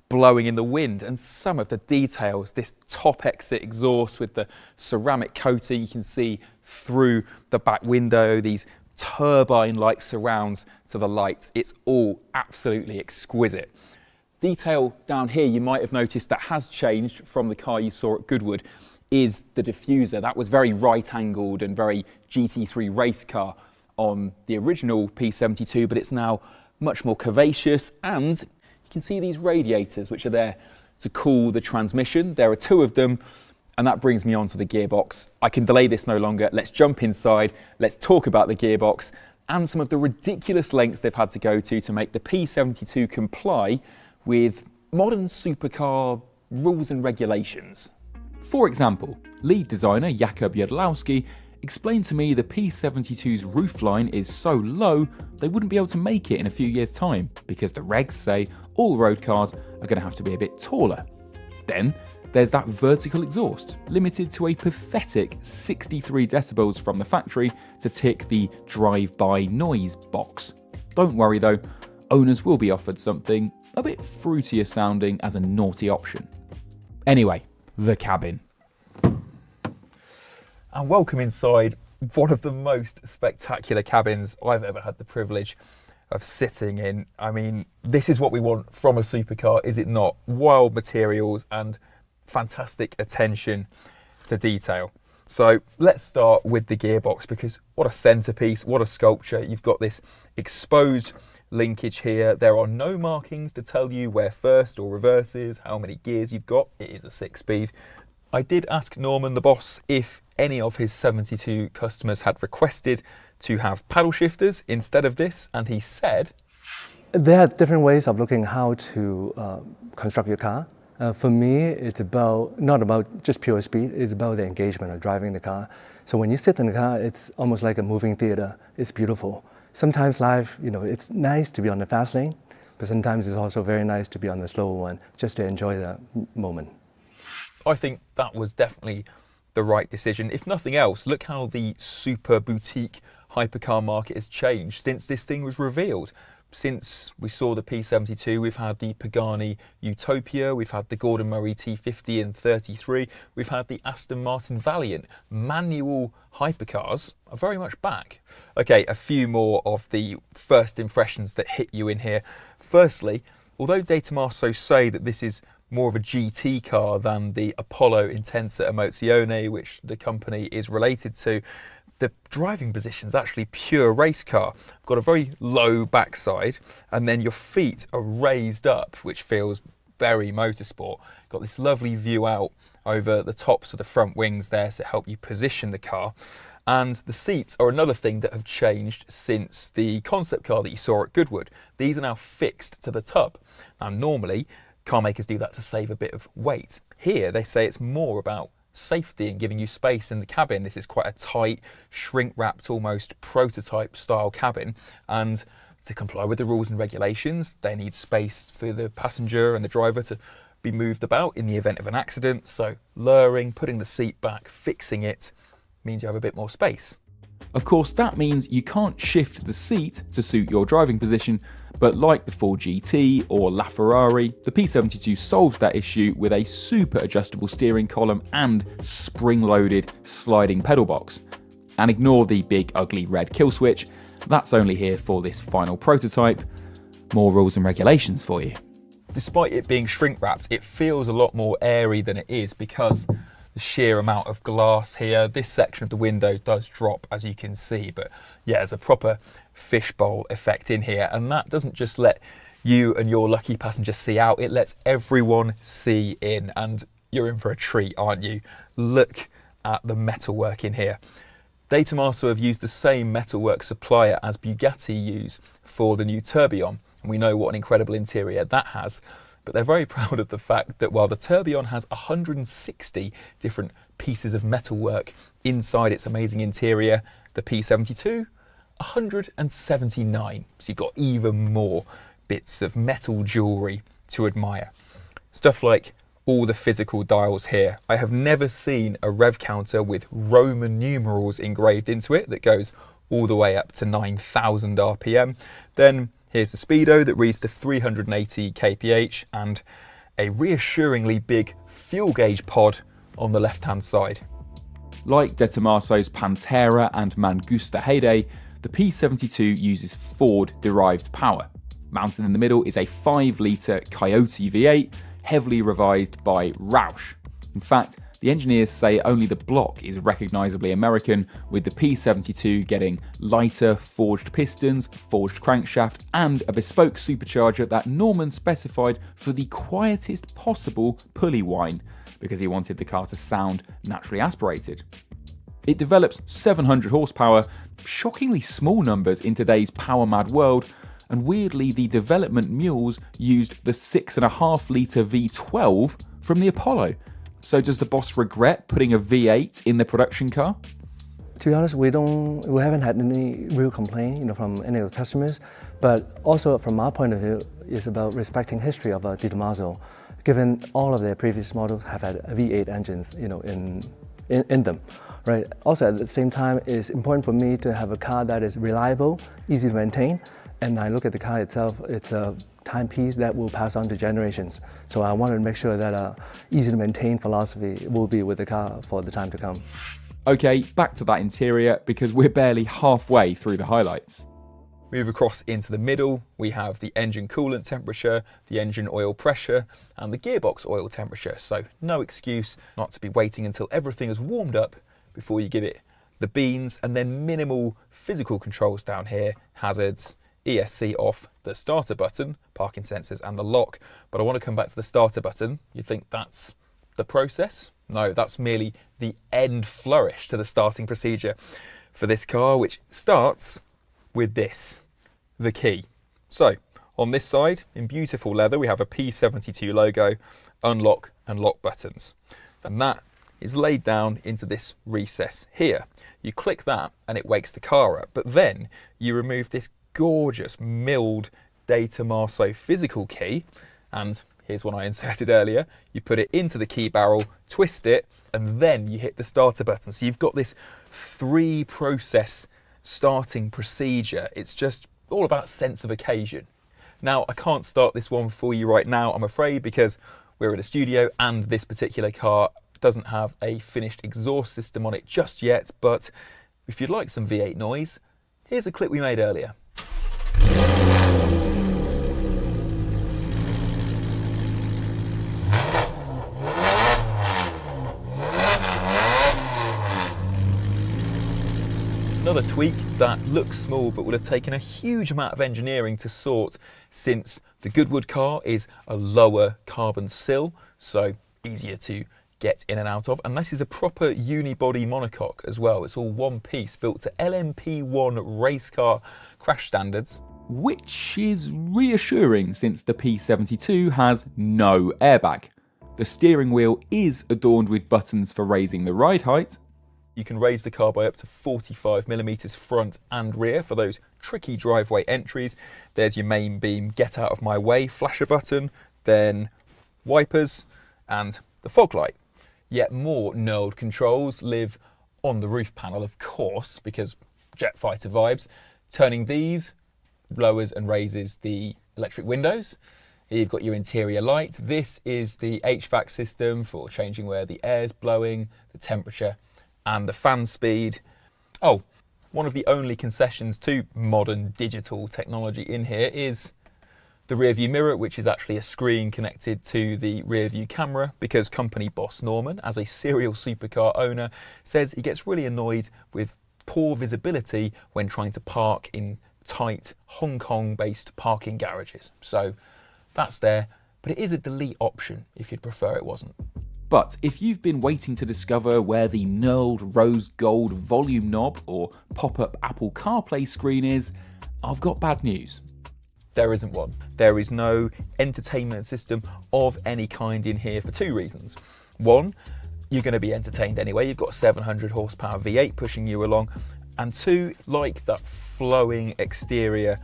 blowing in the wind. And some of the details, this top exit exhaust with the ceramic coating, you can see through the back window, these turbine-like surrounds to the lights. It's all absolutely exquisite. Detail down here you might have noticed that has changed from the car you saw at Goodwood is the diffuser. That was very right-angled and very GT3 race car on the original P72, but it's now much more curvaceous, and you can see these radiators which are there to cool the transmission. There are two of them, and that brings me on to the gearbox. I can delay this no longer. Let's jump inside, let's talk about the gearbox and some of the ridiculous lengths they've had to go to make the P72 comply with modern supercar rules and regulations. For example, lead designer Jakub Jodlowski explained to me the P72's roofline is so low they wouldn't be able to make it in a few years' time because the regs say all road cars are going to have to be a bit taller. Then there's that vertical exhaust, limited to a pathetic 63 decibels from the factory to tick the drive-by noise box. Don't worry though, owners will be offered something a bit fruitier sounding as a naughty option. Anyway, the cabin. And welcome inside one of the most spectacular cabins I've ever had the privilege of sitting in. I mean, this is what we want from a supercar, is it not? Wild materials and fantastic attention to detail. So let's start with the gearbox, because what a centerpiece, what a sculpture. You've got this exposed linkage here. There are no markings to tell you where first or reverse is, how many gears you've got. It is a 6-speed. I did ask Norman, the boss, if any of his 72 customers had requested to have paddle shifters instead of this, and he said, there are different ways of looking how to construct your car. For me, it's not about just pure speed, it's about the engagement of driving the car. So when you sit in the car, it's almost like a moving theater. It's beautiful. Sometimes life, it's nice to be on the fast lane, but sometimes it's also very nice to be on the slower one, just to enjoy the moment. I think that was definitely the right decision. If nothing else, look how the super boutique hypercar market has changed since this thing was revealed. Since we saw the P72, we've had the Pagani Utopia, we've had the Gordon Murray T50 and 33, we've had the Aston Martin Valiant. Manual hypercars are very much back. Okay, a few more of the first impressions that hit you in here. Firstly, although De Tomaso say that this is more of a GT car than the Apollo Intensa Emozione, which the company is related to, the driving position is actually pure race car. Got a very low backside, and then your feet are raised up, which feels very motorsport. Got this lovely view out over the tops of the front wings there to help you position the car. And the seats are another thing that have changed since the concept car that you saw at Goodwood. These are now fixed to the tub. Now normally, car makers do that to save a bit of weight. Here they say it's more about safety and giving you space in the cabin. This is quite a tight, shrink-wrapped, almost prototype style cabin, and to comply with the rules and regulations, they need space for the passenger and the driver to be moved about in the event of an accident. So lowering, putting the seat back, fixing it means you have a bit more space. Of course, that means you can't shift the seat to suit your driving position, but like the Ford GT or LaFerrari, the P72 solves that issue with a super adjustable steering column and spring-loaded sliding pedal box. And ignore the big ugly red kill switch, that's only here for this final prototype. More rules and regulations for you. Despite it being shrink-wrapped, it feels a lot more airy than it is because the sheer amount of glass here. This section of the window does drop, as you can see, but yeah, there's a proper fishbowl effect in here, and that doesn't just let you and your lucky passenger see out, it lets everyone see in, and you're in for a treat, aren't you? Look at the metalwork in here. They, Tomaso, have used the same metalwork supplier as Bugatti use for the new Tourbillon, and we know what an incredible interior that has. But they're very proud of the fact that while the Tourbillon has 160 different pieces of metalwork inside its amazing interior, the P72, 179. So you've got even more bits of metal jewellery to admire. Stuff like all the physical dials here. I have never seen a rev counter with Roman numerals engraved into it that goes all the way up to 9,000 RPM. Then here's the speedo that reads to 380 kph and a reassuringly big fuel gauge pod on the left-hand side. Like De Tomaso's Pantera and Mangusta Heyday, the P72 uses Ford-derived power. Mounted in the middle is a 5-litre Coyote V8, heavily revised by Roush. In fact, the engineers say only the block is recognisably American, with the P72 getting lighter forged pistons, forged crankshaft, and a bespoke supercharger that Norman specified for the quietest possible pulley whine, because he wanted the car to sound naturally aspirated. It develops 700 horsepower, shockingly small numbers in today's power-mad world, and weirdly the development mules used the 6.5-litre V12 from the Apollo. So does the boss regret putting a V8 in the production car? To be honest, we haven't had any real complaint, from any of the customers. But also from our point of view, it's about respecting history of De Tomaso, given all of their previous models have had V8 engines, in them, right? Also at the same time, it's important for me to have a car that is reliable, easy to maintain, and I look at the car itself, it's a timepiece that will pass on to generations. So I wanted to make sure that easy to maintain philosophy will be with the car for the time to come. Okay, back to that interior because we're barely halfway through the highlights. Move across into the middle, we have the engine coolant temperature, the engine oil pressure, and the gearbox oil temperature. So no excuse not to be waiting until everything has warmed up before you give it the beans, and then minimal physical controls down here, hazards, ESC off, the starter button, parking sensors and the lock. But I want to come back to the starter button. You think that's the process? No, that's merely the end flourish to the starting procedure for this car, which starts with this, the key. So on this side, in beautiful leather, we have a P72 logo, unlock and lock buttons. And that is laid down into this recess here. You click that and it wakes the car up, but then you remove this gorgeous milled De Tomaso physical key, and here's one I inserted earlier. You put it into the key barrel, twist it, and then you hit the starter button. So you've got this 3-process starting procedure. It's just all about sense of occasion. Now, I can't start this one for you right now, I'm afraid, because we're in a studio and this particular car doesn't have a finished exhaust system on it just yet, but if you'd like some V8 noise, here's a clip we made earlier. Another tweak that looks small but would have taken a huge amount of engineering to sort, since the Goodwood car is a lower carbon sill, so easier to get in and out of. And this is a proper unibody monocoque as well. It's all one piece, built to LMP1 race car crash standards. Which is reassuring since the P72 has no airbag. The steering wheel is adorned with buttons for raising the ride height. You can raise the car by up to 45mm front and rear for those tricky driveway entries. There's your main beam, get out of my way flasher button, then wipers and the fog light. Yet more knurled controls live on the roof panel, of course, because jet fighter vibes. Turning these lowers and raises the electric windows. You've got your interior light. This is the HVAC system for changing where the air's blowing, the temperature and the fan speed. Oh, one of the only concessions to modern digital technology in here is the rear view mirror, which is actually a screen connected to the rear view camera, because company boss Norman, as a serial supercar owner, says he gets really annoyed with poor visibility when trying to park in tight Hong Kong based parking garages. So that's there, but it is a delete option if you'd prefer it wasn't. But if you've been waiting to discover where the knurled rose gold volume knob or pop-up Apple CarPlay screen is, I've got bad news. There isn't one. There is no entertainment system of any kind in here for two reasons. One, you're going to be entertained anyway. You've got a 700 horsepower V8 pushing you along. And two, like that flowing exterior,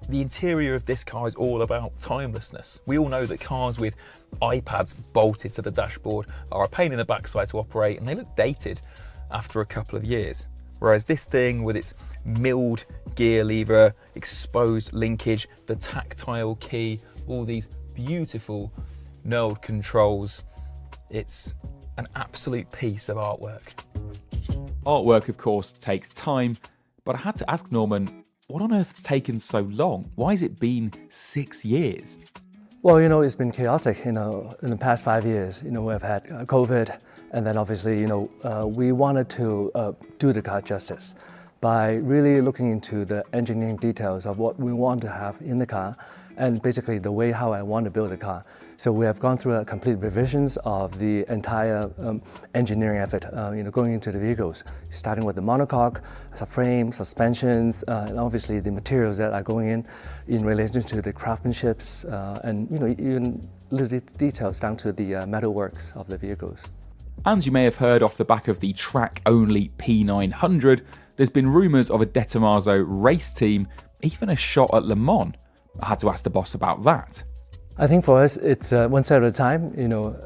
the interior of this car is all about timelessness. We all know that cars with iPads bolted to the dashboard are a pain in the backside to operate, and they look dated after a couple of years. Whereas this thing with its milled gear lever, exposed linkage, the tactile key, all these beautiful knurled controls, it's an absolute piece of artwork. Artwork, of course, takes time, but I had to ask Norman, what on earth has taken so long? Why has it been 6 years? Well, it's been chaotic, in the past 5 years. We've had COVID, and then obviously, we wanted to do the car justice by really looking into the engineering details of what we want to have in the car, and basically the way how I want to build a car. So we have gone through a complete revisions of the entire engineering effort, going into the vehicles, starting with the monocoque, subframe, suspensions, and obviously the materials that are going in relation to the craftsmanships, and even little details down to the metalworks of the vehicles. And you may have heard off the back of the track-only P900, there's been rumours of a De Tomaso race team, even a shot at Le Mans. I had to ask the boss about that. I think for us, it's one step at a time.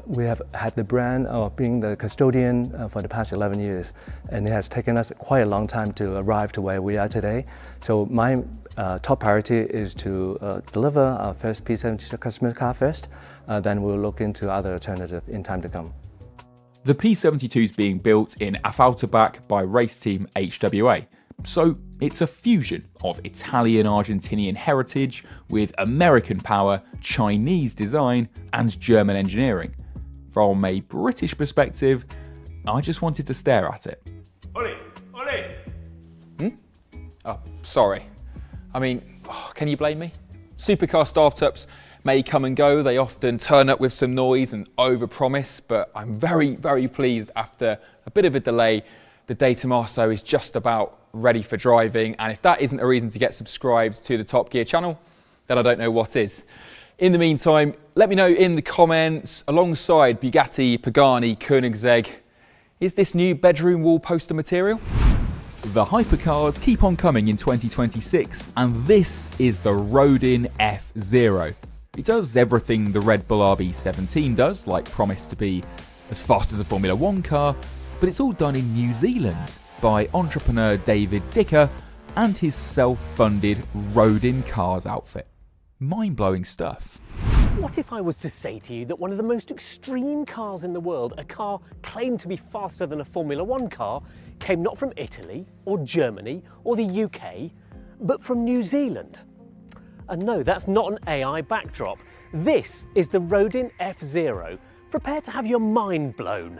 We have had the brand of being the custodian for the past 11 years, and it has taken us quite a long time to arrive to where we are today. So my top priority is to deliver our first P72 customer car first, then we'll look into other alternatives in time to come. The P72 is being built in Affalterbach by race team HWA. So it's a fusion of Italian-Argentinian heritage with American power, Chinese design and German engineering. From a British perspective, I just wanted to stare at it. Ole, ole. Oh, sorry. I mean, can you blame me? Supercar startups may come and go. They often turn up with some noise and overpromise, but I'm very, very pleased after a bit of a delay, the De Tomaso is just about ready for driving. And if that isn't a reason to get subscribed to the Top Gear channel, then I don't know what is. In the meantime, let me know in the comments, alongside Bugatti, Pagani, Koenigsegg, is this new bedroom wall poster material? The Hypercars keep on coming in 2026, and this is the Rodin FZero. It does everything the Red Bull RB17 does, like promise to be as fast as a Formula 1 car, but it's all done in New Zealand by entrepreneur David Dicker and his self-funded Rodin Cars outfit. Mind-blowing stuff. What if I was to say to you that one of the most extreme cars in the world, a car claimed to be faster than a Formula 1 car, came not from Italy or Germany or the UK, but from New Zealand? And no, that's not an AI backdrop. This is the Rodin FZero. Prepare to have your mind blown.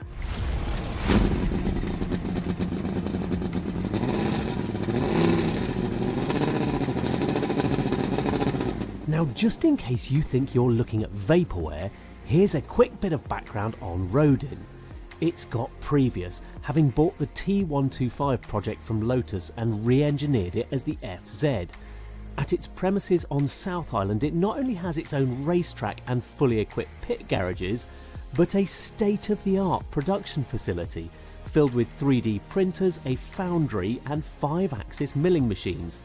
Now, just in case you think you're looking at vaporware, here's a quick bit of background on Rodin. it's got previous, having bought the T125 project from Lotus and re-engineered it as the FZ. At its premises on South Island, it not only has its own racetrack and fully equipped pit garages, but a state-of-the-art production facility filled with 3D printers, a foundry and 5-axis milling machines.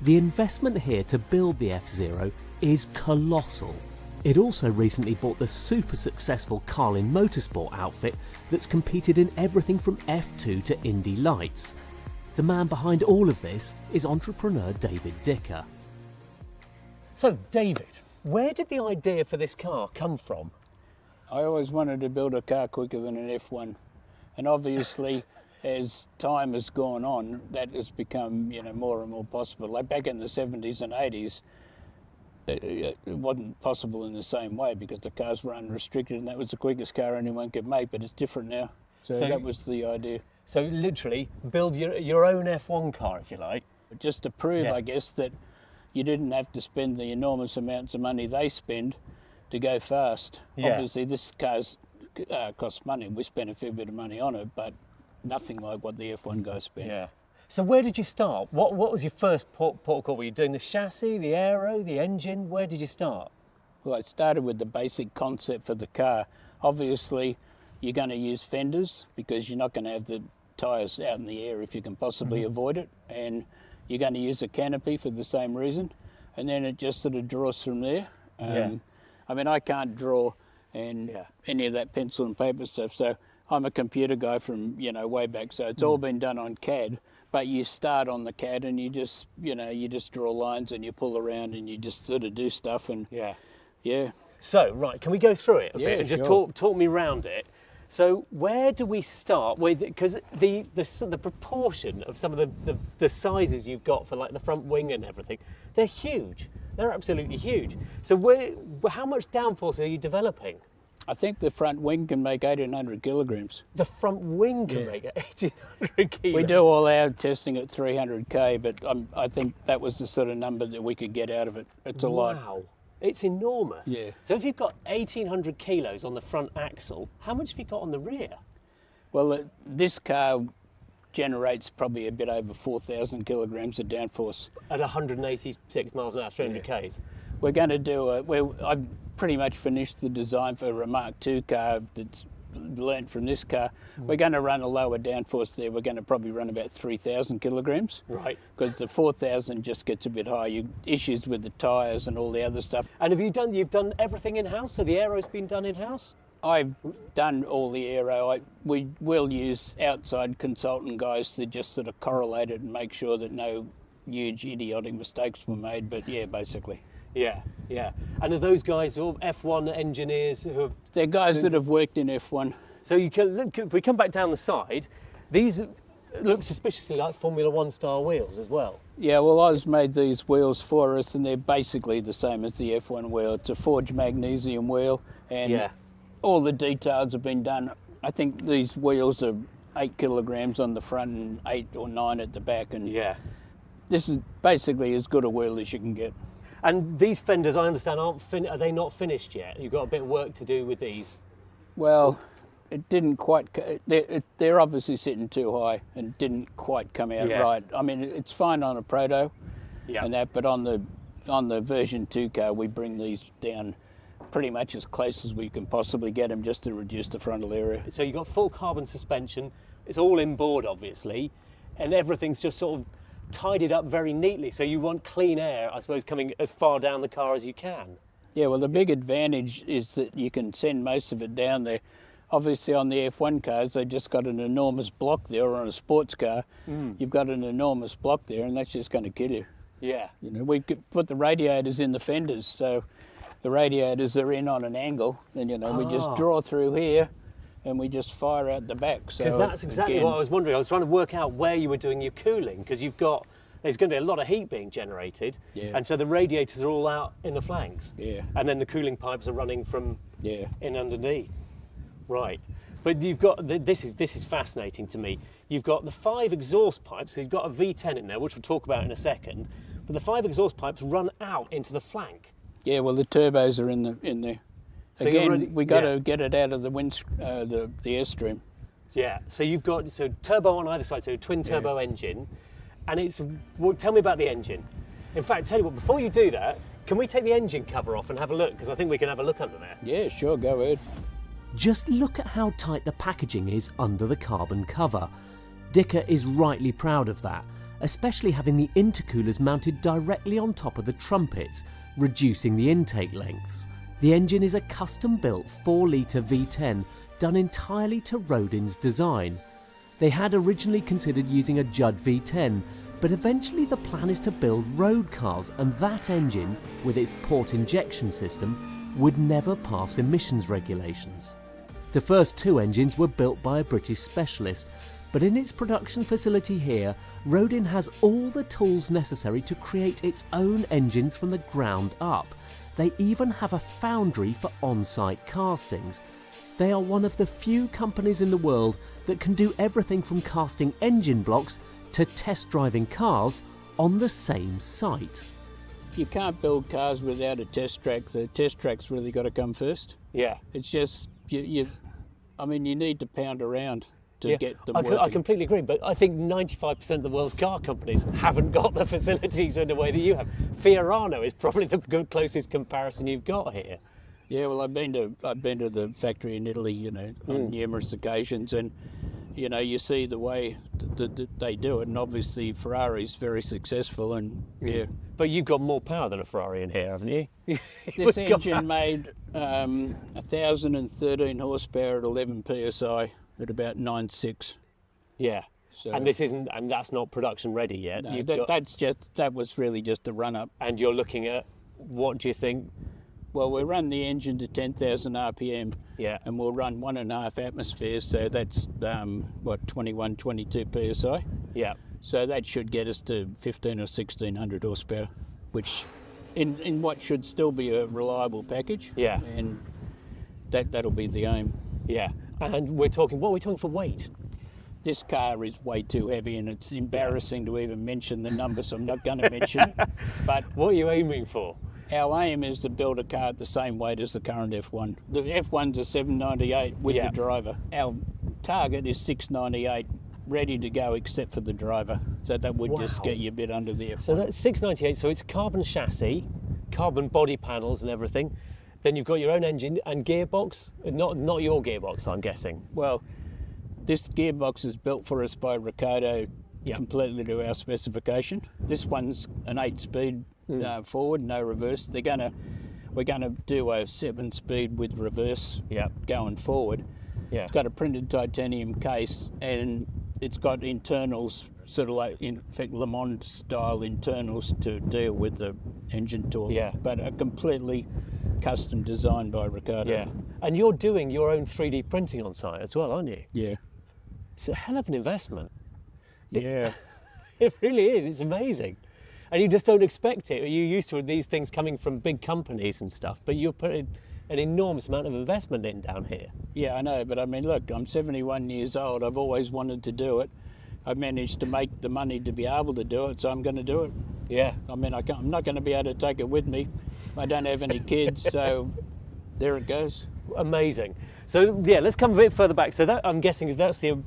The investment here to build the FZero is colossal. It also recently bought the super successful Carlin Motorsport outfit that's competed in everything from F2 to Indy Lights. The man behind all of this is entrepreneur David Dicker. So David, where did the idea for this car come from? I always wanted to build a car quicker than an F1, and obviously as time has gone on that has become more and more possible. Like back in the 70s and 80s it wasn't possible in the same way because the cars were unrestricted and that was the quickest car anyone could make, but it's different now. So that was the idea. So literally build your own F1 car, if you like. Just to prove, I guess, that you didn't have to spend the enormous amounts of money they spend to go fast. Obviously this car's costs money. We spent a fair bit of money on it, but nothing like what the F1 guys spent. Yeah. So where did you start? What was your first port call? Were you doing the chassis, the aero, the engine? Where did you start? Well, I started with the basic concept for the car. Obviously, you're going to use fenders because you're not going to have the tyres out in the air if you can possibly avoid it. And you're going to use a canopy for the same reason. And then it just sort of draws from there. I mean, I can't draw and any of that pencil and paper stuff. So I'm a computer guy from, way back. So it's all been done on CAD. But you start on the CAD and you just, you just draw lines and you pull around and you just sort of do stuff and So, right, can we go through it a bit and just sure. talk me around it? So where do we start with, because the proportion of some of the sizes you've got for like the front wing and everything, they're huge. They're absolutely huge. So how much downforce are you developing? I think the front wing can make 1,800 kilograms. The front wing can make 1,800 kilos? We do all our testing at 300k, but I think that was the sort of number that we could get out of it. It's a lot. Wow, it's enormous. Yeah. So if you've got 1,800 kilos on the front axle, how much have you got on the rear? Well, this car generates probably a bit over 4,000 kilograms of downforce. At 186 miles an hour, 300 Ks? We're going to do I've pretty much finished the design for a Mark II car that's learnt from this car. We're going to run a lower downforce there. We're going to probably run about 3,000 kilograms. Right. Because the 4,000 just gets a bit high. Issues with the tyres and all the other stuff. And you've done everything in-house? So the aero's been done in-house? I've done all the aero. We will use outside consultant guys to just sort of correlate it and make sure that no huge idiotic mistakes were made, but yeah, basically. Yeah. And are those guys all F1 engineers who have... They're guys that have worked in F1. So if we come back down the side, these look suspiciously like Formula One style wheels as well. Yeah, well, Oz made these wheels for us and they're basically the same as the F1 wheel. It's a forged magnesium wheel and all the details have been done. I think these wheels are 8 kilograms on the front and 8 or 9 at the back, and this is basically as good a wheel as you can get. And these fenders, I understand, are they not finished yet? You've got a bit of work to do with these. Well, it didn't quite. They're obviously sitting too high and didn't quite come out right. I mean, it's fine on a proto and that, but on the version 2 car, we bring these down pretty much as close as we can possibly get them, just to reduce the frontal area. So you've got full carbon suspension. It's all inboard, obviously, and everything's just sort of tidied up very neatly. So you want clean air, I suppose, coming as far down the car as you can. Yeah, well, the big advantage is that you can send most of it down there. Obviously, on the F1 cars, they've just got an enormous block there, or on a sports car, you've got an enormous block there, and that's just going to kill you. Yeah. We could put the radiators in the fenders, so the radiators are in on an angle, and we just draw through here, and we just fire out the back. Because that's exactly what I was wondering. I was trying to work out where you were doing your cooling, because there's going to be a lot of heat being generated, and so the radiators are all out in the flanks, and then the cooling pipes are running from in underneath. Right, but you've got this is fascinating to me. You've got the 5 exhaust pipes. So you've got a V10 in there, which we'll talk about in a second. But the 5 exhaust pipes run out into the flank. Yeah, well, the turbos are in there. So again, we got to get it out of the wind, the airstream. Yeah, so you've got turbo on either side, so twin turbo engine, and tell me about the engine. In fact, tell you what, before you do that, can we take the engine cover off and have a look? Because I think we can have a look under there. Yeah, sure, go ahead. Just look at how tight the packaging is under the carbon cover. Dicker is rightly proud of that, especially having the intercoolers mounted directly on top of the trumpets, reducing the intake lengths. The engine is a custom-built 4-litre V10 done entirely to Rodin's design. They had originally considered using a Judd V10, but eventually the plan is to build road cars, and that engine, with its port injection system, would never pass emissions regulations. The first 2 engines were built by a British specialist, but in its production facility here, Rodin has all the tools necessary to create its own engines from the ground up. They even have a foundry for on-site castings. They are one of the few companies in the world that can do everything from casting engine blocks to test driving cars on the same site. You can't build cars without a test track. The test track's really got to come first. Yeah. It's just, you need to pound around to get them working. I completely agree, but I think 95% of the world's car companies haven't got the facilities in the way that you have. Fiorano is probably the closest comparison you've got here. Yeah, well, I've been to the factory in Italy, on numerous occasions, and you see the way that they do it, and obviously Ferrari's very successful, and yeah. But you've got more power than a Ferrari in here, haven't you? This engine made 1,013 horsepower at 11 psi at about 9.6. Yeah. So, and that's not production ready yet. No, that was really just a run up. And you're looking at, what do you think? Well, we run the engine to 10,000 RPM. Yeah. And we'll run 1.5 atmospheres, so that's 21, 22 psi. Yeah. So that should get us to 1,500 or 1,600 horsepower, which in what should still be a reliable package. Yeah. And that'll be the aim. Yeah. And what are we talking for weight? This car is way too heavy, and it's embarrassing to even mention the numbers. I'm not going to mention it. But what are you aiming for? Our aim is to build a car at the same weight as the current F1. The F1's a 798 with the driver. Our target is 698, ready to go except for the driver. So that would just get you a bit under the F1. So that's 698, so it's carbon chassis, carbon body panels and everything. Then you've got your own engine and gearbox, not your gearbox, I'm guessing. Well, this gearbox is built for us by Ricardo, completely to our specification. This one's an 8-speed forward, no reverse. We're gonna do a 7-speed with reverse going forward. Yeah. It's got a printed titanium case, and it's got internals, sort of like, in fact, Le Mans style internals to deal with the engine torque. Yeah. But a completely custom designed by Ricardo. Yeah. And you're doing your own 3D printing on site as well, aren't you? Yeah. It's a hell of an investment. Yeah. It really is. It's amazing. And you just don't expect it. You're used to these things coming from big companies and stuff, but you're putting an enormous amount of investment in down here. Yeah, I know, but I mean, look, I'm 71 years old. I've always wanted to do it. I've managed to make the money to be able to do it, so I'm going to do it. Yeah. I mean, I'm not going to be able to take it with me. I don't have any kids, so there it goes. Amazing. So yeah, let's come a bit further back. So that, I'm guessing, that's the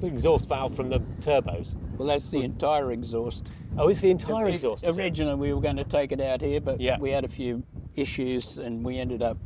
exhaust valve from the turbos. Well, that's the entire exhaust. Oh, it's the entire exhaust. Originally, we were going to take it out here, but we had a few issues, and we ended up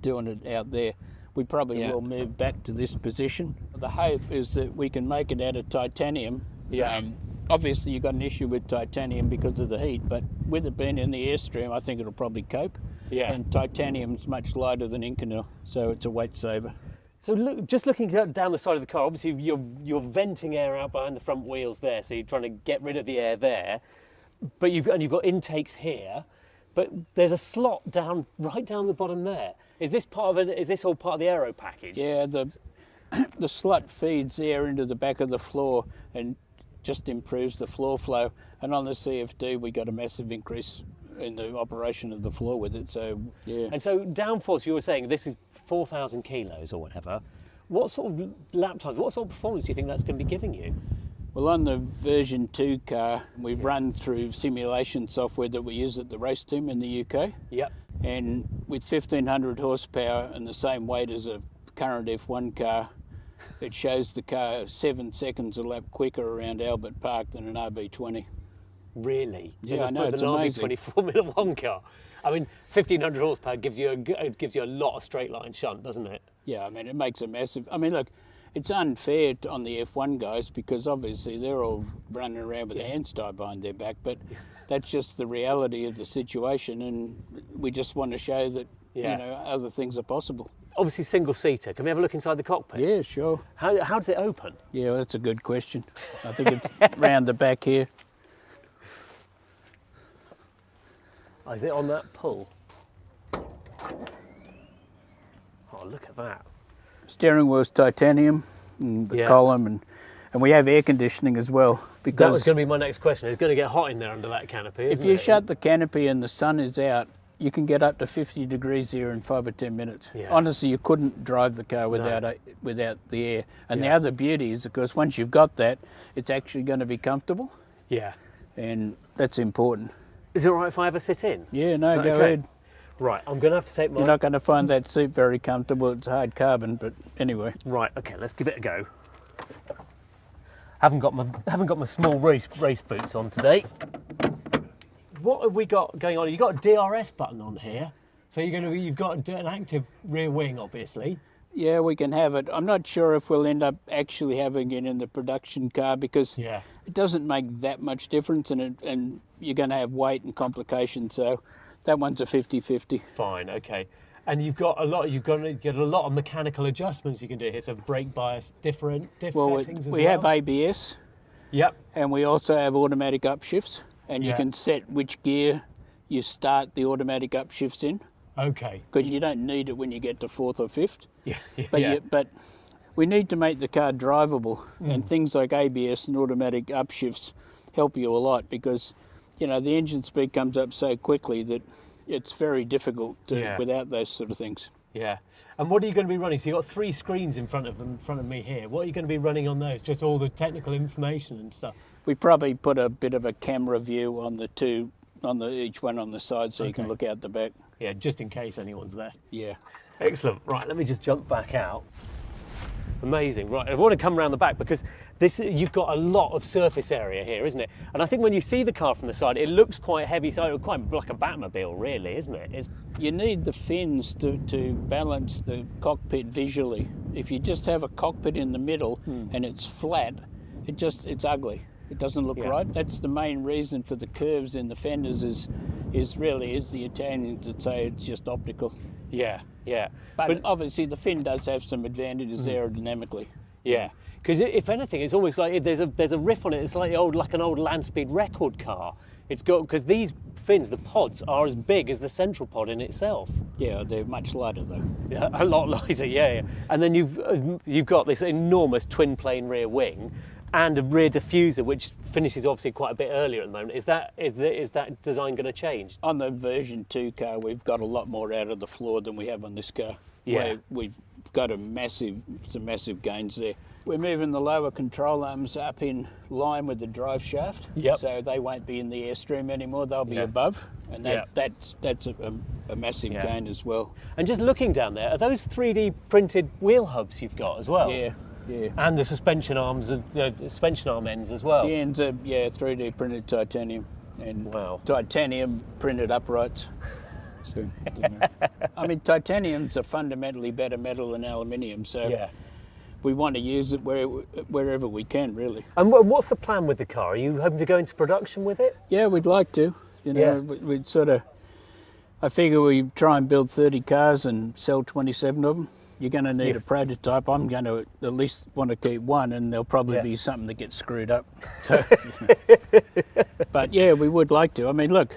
doing it out there. We probably will move back to this position. The hope is that we can make it out of titanium. Yeah. Obviously, you've got an issue with titanium because of the heat, but with it being in the Airstream, I think it'll probably cope. Yeah. And titanium's much lighter than Inconel, so it's a weight saver. So look, just looking down the side of the car, obviously you're venting air out behind the front wheels there, so you're trying to get rid of the air there. But you've got intakes here, but there's a slot right down the bottom there. Is this all part of the aero package? Yeah, the slot feeds air into the back of the floor and just improves the floor flow. And on the CFD, we got a massive increase in the operation of the floor with it, so yeah. And so downforce, you were saying this is 4,000 kilos or whatever. What sort of lap times, what sort of performance do you think that's going to be giving you? Well, on the version 2 car, we've run through simulation software that we use at the race team in the UK. Yep. And with 1,500 horsepower and the same weight as a current F1 car, it shows the car 7 seconds a lap quicker around Albert Park than an RB20. Really? Yeah, I know, Than it's an amazing. RB20 Formula One car. I mean, 1,500 horsepower gives you a lot of straight line shunt, doesn't it? Yeah, I mean, it makes a massive... I mean, look, it's unfair on the F1 guys because obviously they're all running around with a hands tied behind their back, but that's just the reality of the situation, and we just want to show that, you know, other things are possible. Obviously single-seater. Can we have a look inside the cockpit? Yeah, sure. How does it open? Yeah, well, that's a good question. I think it's round the back here. Oh, is it on that pull? Oh, look at that. Steering wheel's titanium, and the column, and we have air conditioning as well. Because that was going to be my next question. It's going to get hot in there under that canopy, isn't if you it? shut the canopy and the sun is out, you can get up to 50 degrees here in 5 or 10 minutes. Yeah. Honestly, you couldn't drive the car without the air. And the other beauty is, of course, once you've got that, it's actually going to be comfortable. Yeah. And that's important. Is it all right if I ever sit in? Yeah, no, go ahead. Right, I'm going to have to take my... You're not going to find that seat very comfortable. It's hard carbon, but anyway. Right, okay, let's give it a go. Haven't got my small race boots on today. What have we got going on? You've got a DRS button on here, so you've got an active rear wing, obviously. Yeah, we can have it. I'm not sure if we'll end up actually having it in the production car because it doesn't make that much difference, and you're going to have weight and complications. So that one's a 50-50. Fine, okay. And you've got a lot of mechanical adjustments you can do here. So brake bias, different settings as well. We have ABS. Yep. And we also have automatic upshifts, and you can set which gear you start the automatic upshifts in. Okay. Because you don't need it when you get to 4th or 5th. Yeah. But we need to make the car drivable, and things like ABS and automatic upshifts help you a lot because, you know, the engine speed comes up so quickly that it's very difficult without those sort of things. Yeah. And what are you going to be running? So you've got 3 screens in front of me here. What are you going to be running on those? Just all the technical information and stuff? We probably put a bit of a camera view on the two, each one on the side so you can look out the back. Yeah, just in case anyone's there. Yeah. Excellent. Right, let me just jump back out. Amazing. Right, I want to come around the back because you've got a lot of surface area here, isn't it? And I think when you see the car from the side, it looks quite heavy, so quite like a Batmobile, really, isn't it? You need the fins to balance the cockpit visually. If you just have a cockpit in the middle and it's flat, it's ugly. It doesn't look right. That's the main reason for the curves in the fenders is the Italians that say it's just optical. Yeah. But obviously the fin does have some advantages aerodynamically. Yeah, because if anything, it's almost like there's a riff on it. It's like an old land speed record car. It's got, because these fins, the pods, are as big as the central pod in itself. Yeah, they're much lighter though. Yeah, a lot lighter. Yeah. And then you've got this enormous twin plane rear wing and a rear diffuser, which finishes obviously quite a bit earlier at the moment. Is that design going to change? On the version 2 car, we've got a lot more out of the floor than we have on this car. Yeah. We've got some massive gains there. We're moving the lower control arms up in line with the drive shaft. Yep. So they won't be in the airstream anymore, they'll be above. And that's a massive gain as well. And just looking down there, are those 3D printed wheel hubs you've got as well? Yeah. And the suspension arms, suspension arm ends as well. The ends are 3D printed titanium, and titanium printed uprights. So, I mean, titanium's a fundamentally better metal than aluminium, so we want to use it wherever we can, really. And what's the plan with the car? Are you hoping to go into production with it? Yeah, we'd like to. You know, we'd sort of. I figure we try and build 30 cars and sell 27 of them. You're going to need a prototype. I'm going to at least want to keep one, and there'll probably be something that gets screwed up. So, but yeah, we would like to. I mean, look,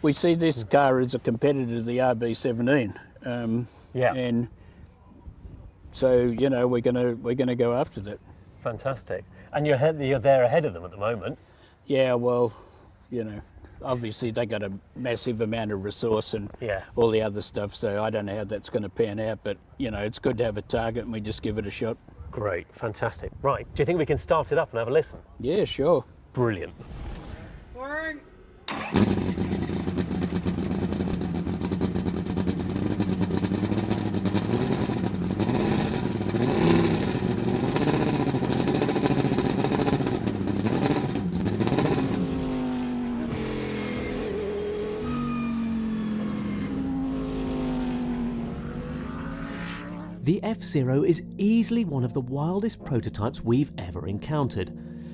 we see this car as a competitor to the RB17, and so you know we're going to go after that. Fantastic, and you're there ahead of them at the moment. Yeah, well, you know. Obviously, they got a massive amount of resource and all the other stuff, so I don't know how that's going to pan out, but, you know, it's good to have a target and we just give it a shot. Great, fantastic. Right, do you think we can start it up and have a listen? Yeah, sure. Brilliant. The FZero is easily one of the wildest prototypes we've ever encountered,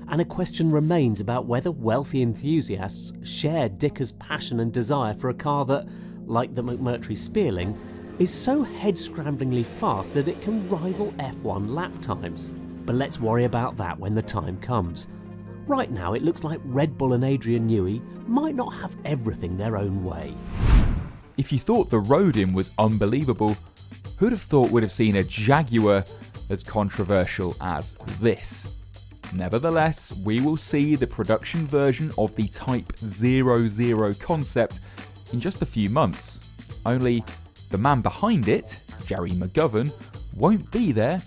and a question remains about whether wealthy enthusiasts share Dicker's passion and desire for a car that, like the McMurtry Spearling, is so head-scramblingly fast that it can rival F1 lap times. But let's worry about that when the time comes. Right now it looks like Red Bull and Adrian Newey might not have everything their own way. If you thought the Rodin was unbelievable, who'd have thought we'd have seen a Jaguar as controversial as this? Nevertheless, we will see the production version of the Type 00 concept in just a few months. Only the man behind it, Jerry McGovern, won't be there,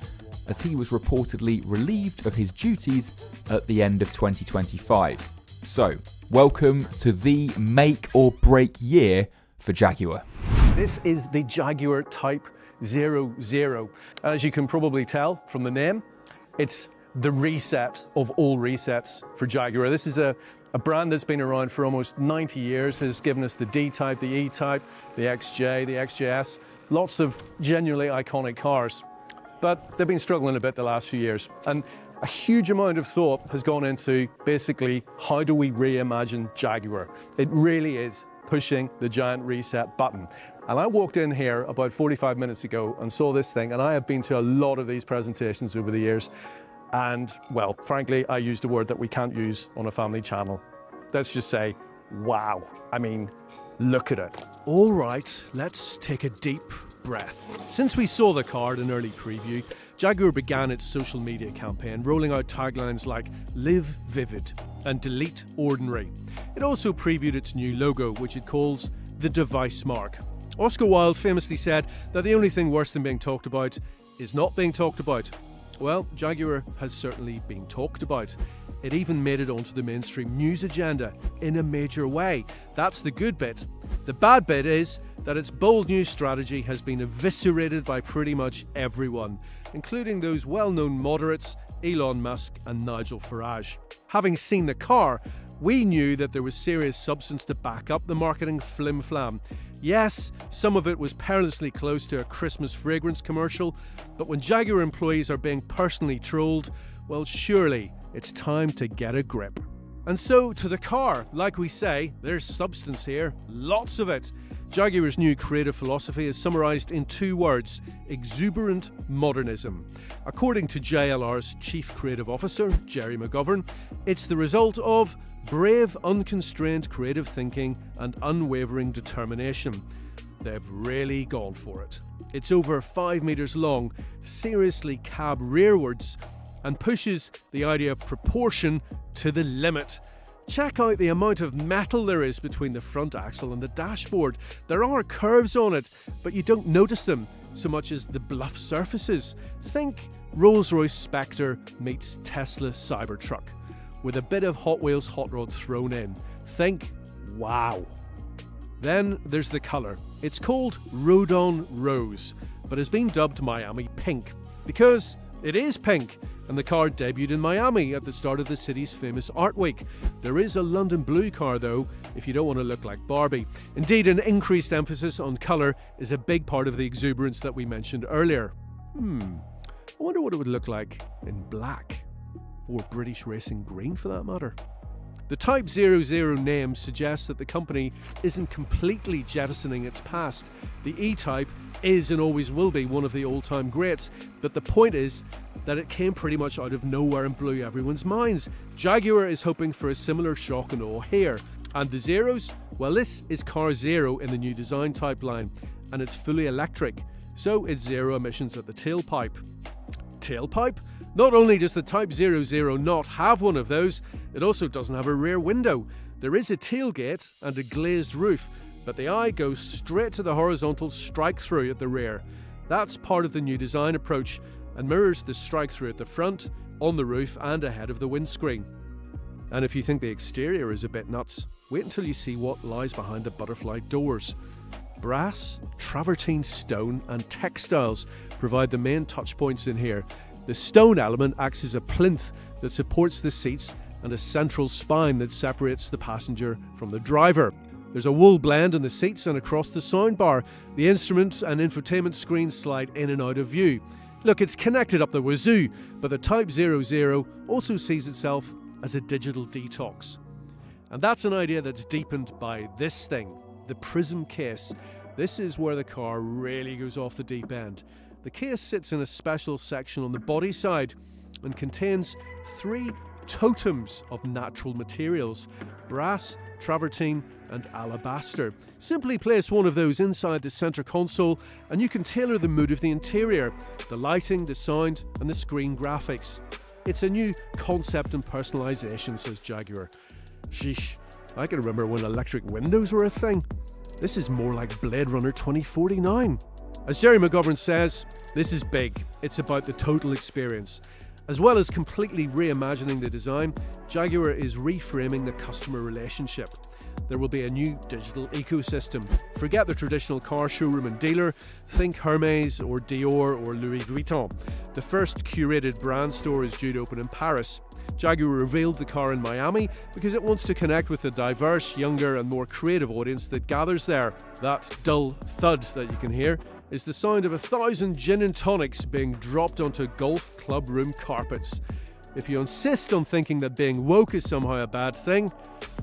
as he was reportedly relieved of his duties at the end of 2025. So, welcome to the make or break year for Jaguar. This is the Jaguar Type 00. As you can probably tell from the name, it's the reset of all resets for Jaguar. This is a brand that's been around for almost 90 years, has given us the D-Type, the E-Type, the XJ, the XJS, lots of genuinely iconic cars. But they've been struggling a bit the last few years. And a huge amount of thought has gone into basically how do we reimagine Jaguar? It really is pushing the giant reset button. And I walked in here about 45 minutes ago and saw this thing, and I have been to a lot of these presentations over the years. And, well, frankly, I used a word that we can't use on a family channel. Let's just say, wow. I mean, look at it. All right, let's take a deep breath. Since we saw the car at an early preview, Jaguar began its social media campaign, rolling out taglines like "Live Vivid" and "Delete Ordinary." It also previewed its new logo, which it calls the Device Mark. Oscar Wilde famously said that the only thing worse than being talked about is not being talked about. Well, Jaguar has certainly been talked about. It even made it onto the mainstream news agenda in a major way. That's the good bit. The bad bit is that its bold new strategy has been eviscerated by pretty much everyone, including those well-known moderates, Elon Musk and Nigel Farage. Having seen the car, we knew that there was serious substance to back up the marketing flim-flam. Yes, some of it was perilously close to a Christmas fragrance commercial, but when Jaguar employees are being personally trolled, well, surely it's time to get a grip. And so to the car, like we say, there's substance here, lots of it. Jaguar's new creative philosophy is summarised in 2 words: exuberant modernism. According to JLR's Chief Creative Officer, Jerry McGovern, it's the result of brave, unconstrained creative thinking and unwavering determination. They've really gone for it. It's over 5 metres long, seriously cab rearwards, and pushes the idea of proportion to the limit. Check out the amount of metal there is between the front axle and the dashboard. There are curves on it, but you don't notice them so much as the bluff surfaces. Think Rolls-Royce Spectre meets Tesla Cybertruck, with a bit of Hot Wheels hot rod thrown in. Think, wow. Then there's the colour. It's called Rodin Rose, but has been dubbed Miami Pink, because it is pink, and the car debuted in Miami at the start of the city's famous Art Week. There is a London blue car though, if you don't want to look like Barbie. Indeed, an increased emphasis on colour is a big part of the exuberance that we mentioned earlier. I wonder what it would look like in black, or British racing green for that matter. The Type 00 name suggests that the company isn't completely jettisoning its past. The E-Type is and always will be one of the all-time greats, but the point is that it came pretty much out of nowhere and blew everyone's minds. Jaguar is hoping for a similar shock and awe here. And the Zeros? Well, this is car 0 in the new design type line, and it's fully electric, so it's zero emissions at the tailpipe. Tailpipe? Not only does the Type 00 not have one of those, it also doesn't have a rear window. There is a tailgate and a glazed roof, but the eye goes straight to the horizontal strike-through at the rear. That's part of the new design approach, and mirrors the strike-through at the front, on the roof and ahead of the windscreen. And if you think the exterior is a bit nuts, wait until you see what lies behind the butterfly doors. Brass, travertine stone and textiles provide the main touch points in here. The stone element acts as a plinth that supports the seats and a central spine that separates the passenger from the driver. There's a wool blend on the seats and across the soundbar. The instrument and infotainment screens slide in and out of view. Look, it's connected up the wazoo, but the Type 00 also sees itself as a digital detox. And that's an idea that's deepened by this thing, the Prism case. This is where the car really goes off the deep end. The case sits in a special section on the body side and contains 3 totems of natural materials: brass, travertine and alabaster. Simply place one of those inside the center console and you can tailor the mood of the interior, the lighting, the sound and the screen graphics. It's a new concept and personalization, says Jaguar. Sheesh, I can remember when electric windows were a thing. This is more like Blade Runner 2049. As Jerry McGovern says, this is big. It's about the total experience. As well as completely reimagining the design, Jaguar is reframing the customer relationship. There will be a new digital ecosystem. Forget the traditional car showroom and dealer, think Hermes or Dior or Louis Vuitton. The first curated brand store is due to open in Paris. Jaguar revealed the car in Miami because it wants to connect with the diverse, younger and more creative audience that gathers there. That dull thud that you can hear is the sound of 1,000 gin and tonics being dropped onto golf club room carpets. If you insist on thinking that being woke is somehow a bad thing,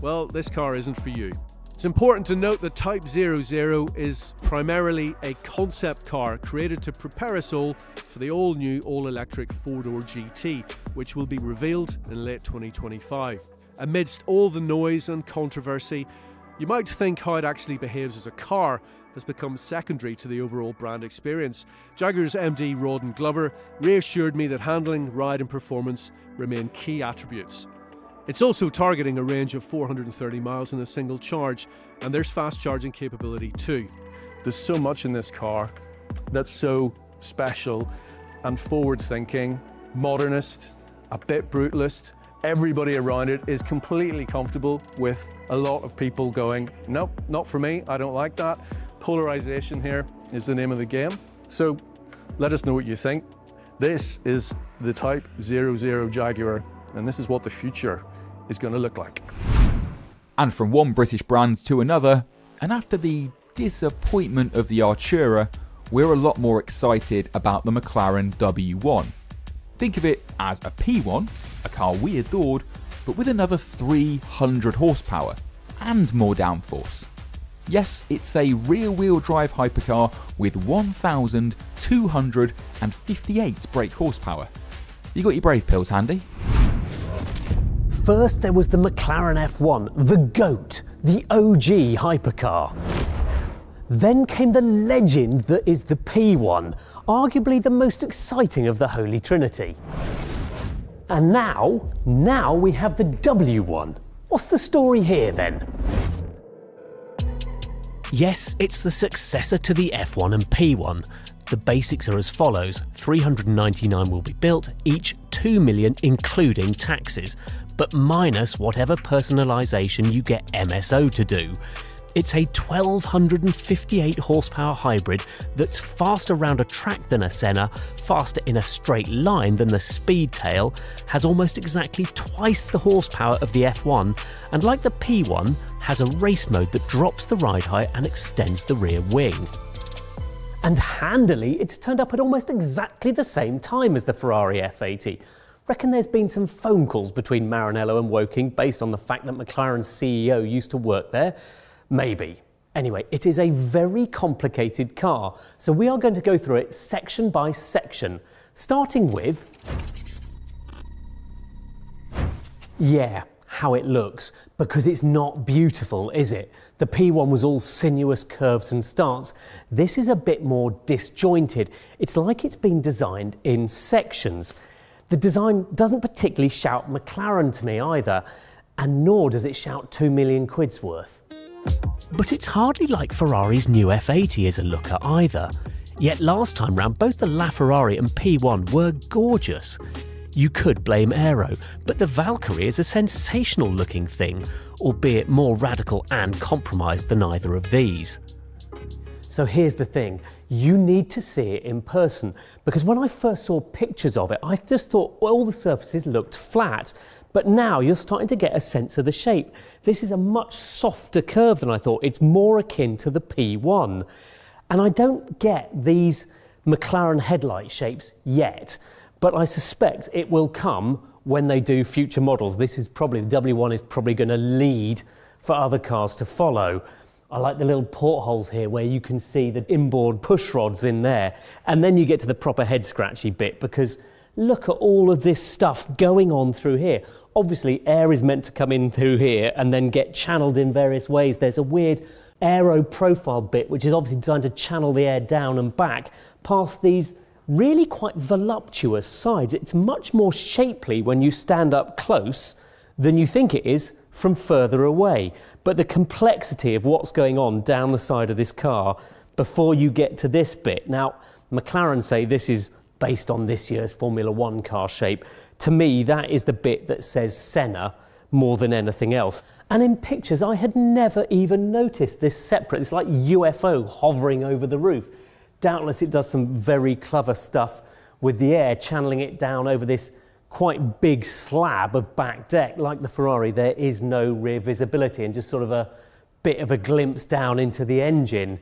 well, this car isn't for you. It's important to note that Type 00 is primarily a concept car created to prepare us all for the all-new, all-electric 4-door GT, which will be revealed in late 2025. Amidst all the noise and controversy, you might think how it actually behaves as a car has become secondary to the overall brand experience. Jaguar's MD Rodin reassured me that handling, ride and performance remain key attributes. It's also targeting a range of 430 miles in a single charge, and there's fast charging capability too. There's so much in this car that's so special and forward-thinking, modernist, a bit brutalist. Everybody around it is completely comfortable with a lot of people going, nope, not for me, I don't like that. Polarization here is the name of the game. So let us know what you think. This is the Type 00 Jaguar, and this is what the future is going to look like. And from one British brand to another, and after the disappointment of the Artura, we're a lot more excited about the McLaren W1. Think of it as a P1, a car we adored, but with another 300 horsepower and more downforce. Yes, it's a rear-wheel drive hypercar with 1,258 brake horsepower. You got your brave pills handy? First, there was the McLaren F1, the GOAT, the OG hypercar. Then came the legend that is the P1, arguably the most exciting of the Holy Trinity. And now we have the W1. What's the story here then? Yes, it's the successor to the F1 and P1. The basics are as follows: 399 will be built, each 2 million including taxes, but minus whatever personalisation you get MSO to do. It's a 1,258 horsepower hybrid that's faster around a track than a Senna, faster in a straight line than the Speedtail, has almost exactly twice the horsepower of the F1, and like the P1, has a race mode that drops the ride height and extends the rear wing. And handily, it's turned up at almost exactly the same time as the Ferrari F80. Reckon there's been some phone calls between Maranello and Woking based on the fact that McLaren's CEO used to work there? Maybe. Anyway, it is a very complicated car, so we are going to go through it section by section, starting with how it looks, because it's not beautiful, is it? The P1 was all sinuous curves and starts. This is a bit more disjointed. It's like it's been designed in sections. The design doesn't particularly shout McLaren to me either, and nor does it shout 2 million quid's worth. But it's hardly like Ferrari's new F80 is a looker either. Yet last time round, both the LaFerrari and P1 were gorgeous. You could blame aero, but the Valkyrie is a sensational looking thing, albeit more radical and compromised than either of these. So here's the thing, you need to see it in person. Because when I first saw pictures of it, I just thought all the surfaces looked flat. But now you're starting to get a sense of the shape. This is a much softer curve than I thought. It's more akin to the P1. And I don't get these McLaren headlight shapes yet, but I suspect it will come when they do future models. The W1 is probably going to lead for other cars to follow. I like the little portholes here where you can see the inboard push rods in there. And then you get to the proper head scratchy bit, because look at all of this stuff going on through here. Obviously, air is meant to come in through here and then get channeled in various ways. There's a weird aero profile bit, which is obviously designed to channel the air down and back past these really quite voluptuous sides. It's much more shapely when you stand up close than you think it is from further away. But the complexity of what's going on down the side of this car before you get to this bit. Now, McLaren say this is based on this year's Formula One car shape. To me, that is the bit that says Senna more than anything else. And in pictures, I had never even noticed this separate, it's like UFO hovering over the roof. Doubtless it does some very clever stuff with the air, channeling it down over this quite big slab of back deck. Like the Ferrari, there is no rear visibility and just sort of a bit of a glimpse down into the engine.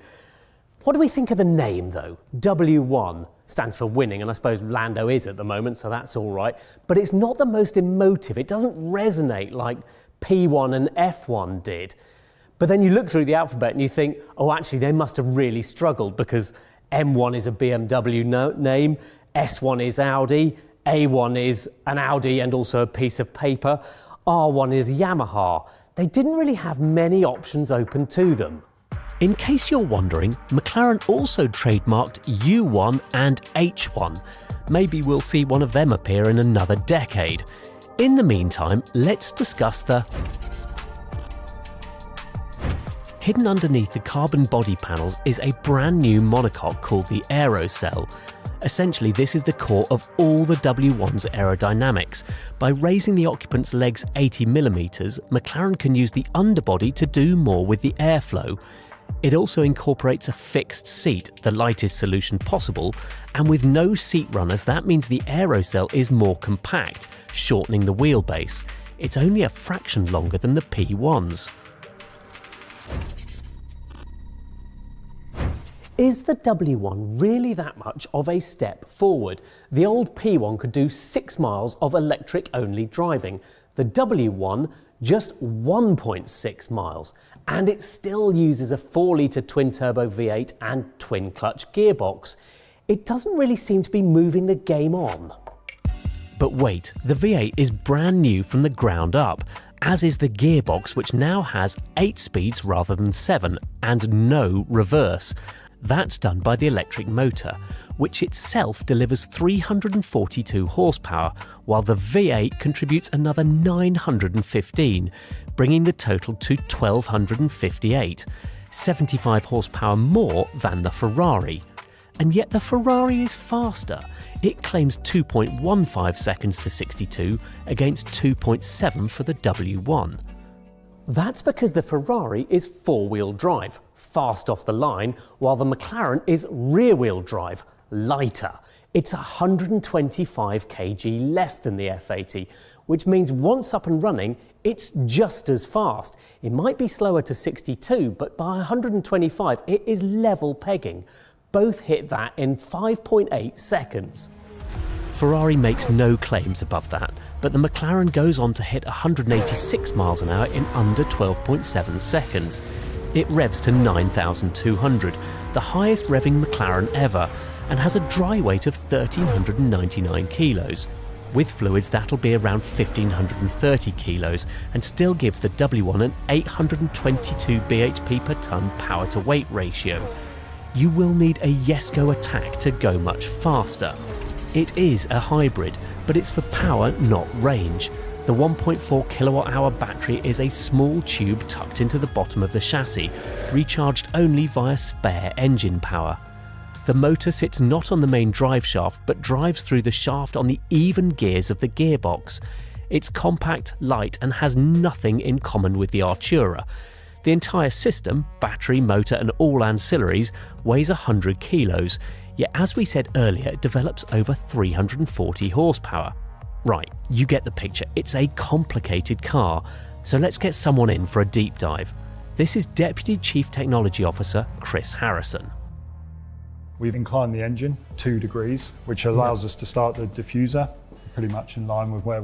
What do we think of the name though? W1 stands for winning, and I suppose Lando is at the moment, so that's all right. But it's not the most emotive. It doesn't resonate like P1 and F1 did. But then you look through the alphabet and you think, oh, actually, they must have really struggled, because M1 is a BMW name, S1 is Audi, A1 is an Audi and also a piece of paper, R1 is Yamaha. They didn't really have many options open to them. In case you're wondering, McLaren also trademarked U1 and H1. Maybe we'll see one of them appear in another decade. In the meantime, let's discuss the... Hidden underneath the carbon body panels is a brand new monocoque called the Aerocell. Essentially, this is the core of all the W1's aerodynamics. By raising the occupant's legs 80mm, McLaren can use the underbody to do more with the airflow. It also incorporates a fixed seat, the lightest solution possible, and with no seat runners, that means the Aerocell is more compact, shortening the wheelbase. It's only a fraction longer than the P1's. Is the W1 really that much of a step forward? The old P1 could do 6 miles of electric-only driving. The W1 just 1.6 miles. And it still uses a 4-litre twin-turbo V8 and twin-clutch gearbox. It doesn't really seem to be moving the game on. But wait, the V8 is brand new from the ground up, as is the gearbox, which now has 8 speeds rather than 7, and no reverse. That's done by the electric motor, which itself delivers 342 horsepower, while the V8 contributes another 915, bringing the total to 1258, 75 horsepower more than the Ferrari. And yet the Ferrari is faster. It claims 2.15 seconds to 62 against 2.7 for the W1. That's because the Ferrari is 4-wheel drive, fast off the line, while the McLaren is rear-wheel drive, lighter. It's 125 kg less than the F80, which means once up and running, it's just as fast. It might be slower to 62, but by 125, it is level pegging. Both hit that in 5.8 seconds. Ferrari makes no claims above that, but the McLaren goes on to hit 186 miles an hour in under 12.7 seconds. It revs to 9,200, the highest revving McLaren ever, and has a dry weight of 1,399 kilos. With fluids, that'll be around 1,530 kilos, and still gives the W1 an 822 bhp per tonne power-to-weight ratio. You will need a Jesko attack to go much faster. It is a hybrid, but it's for power, not range. The 1.4 kilowatt-hour battery is a small tube tucked into the bottom of the chassis, recharged only via spare engine power. The motor sits not on the main drive shaft, but drives through the shaft on the even gears of the gearbox. It's compact, light, and has nothing in common with the Artura. The entire system, battery, motor and all ancillaries, weighs 100 kilos, yet as we said earlier, it develops over 340 horsepower. Right, you get the picture. It's a complicated car, so let's get someone in for a deep dive. This is Deputy Chief Technology Officer Chris Harrison. We've inclined the engine 2 degrees, which allows us to start the diffuser pretty much in line with where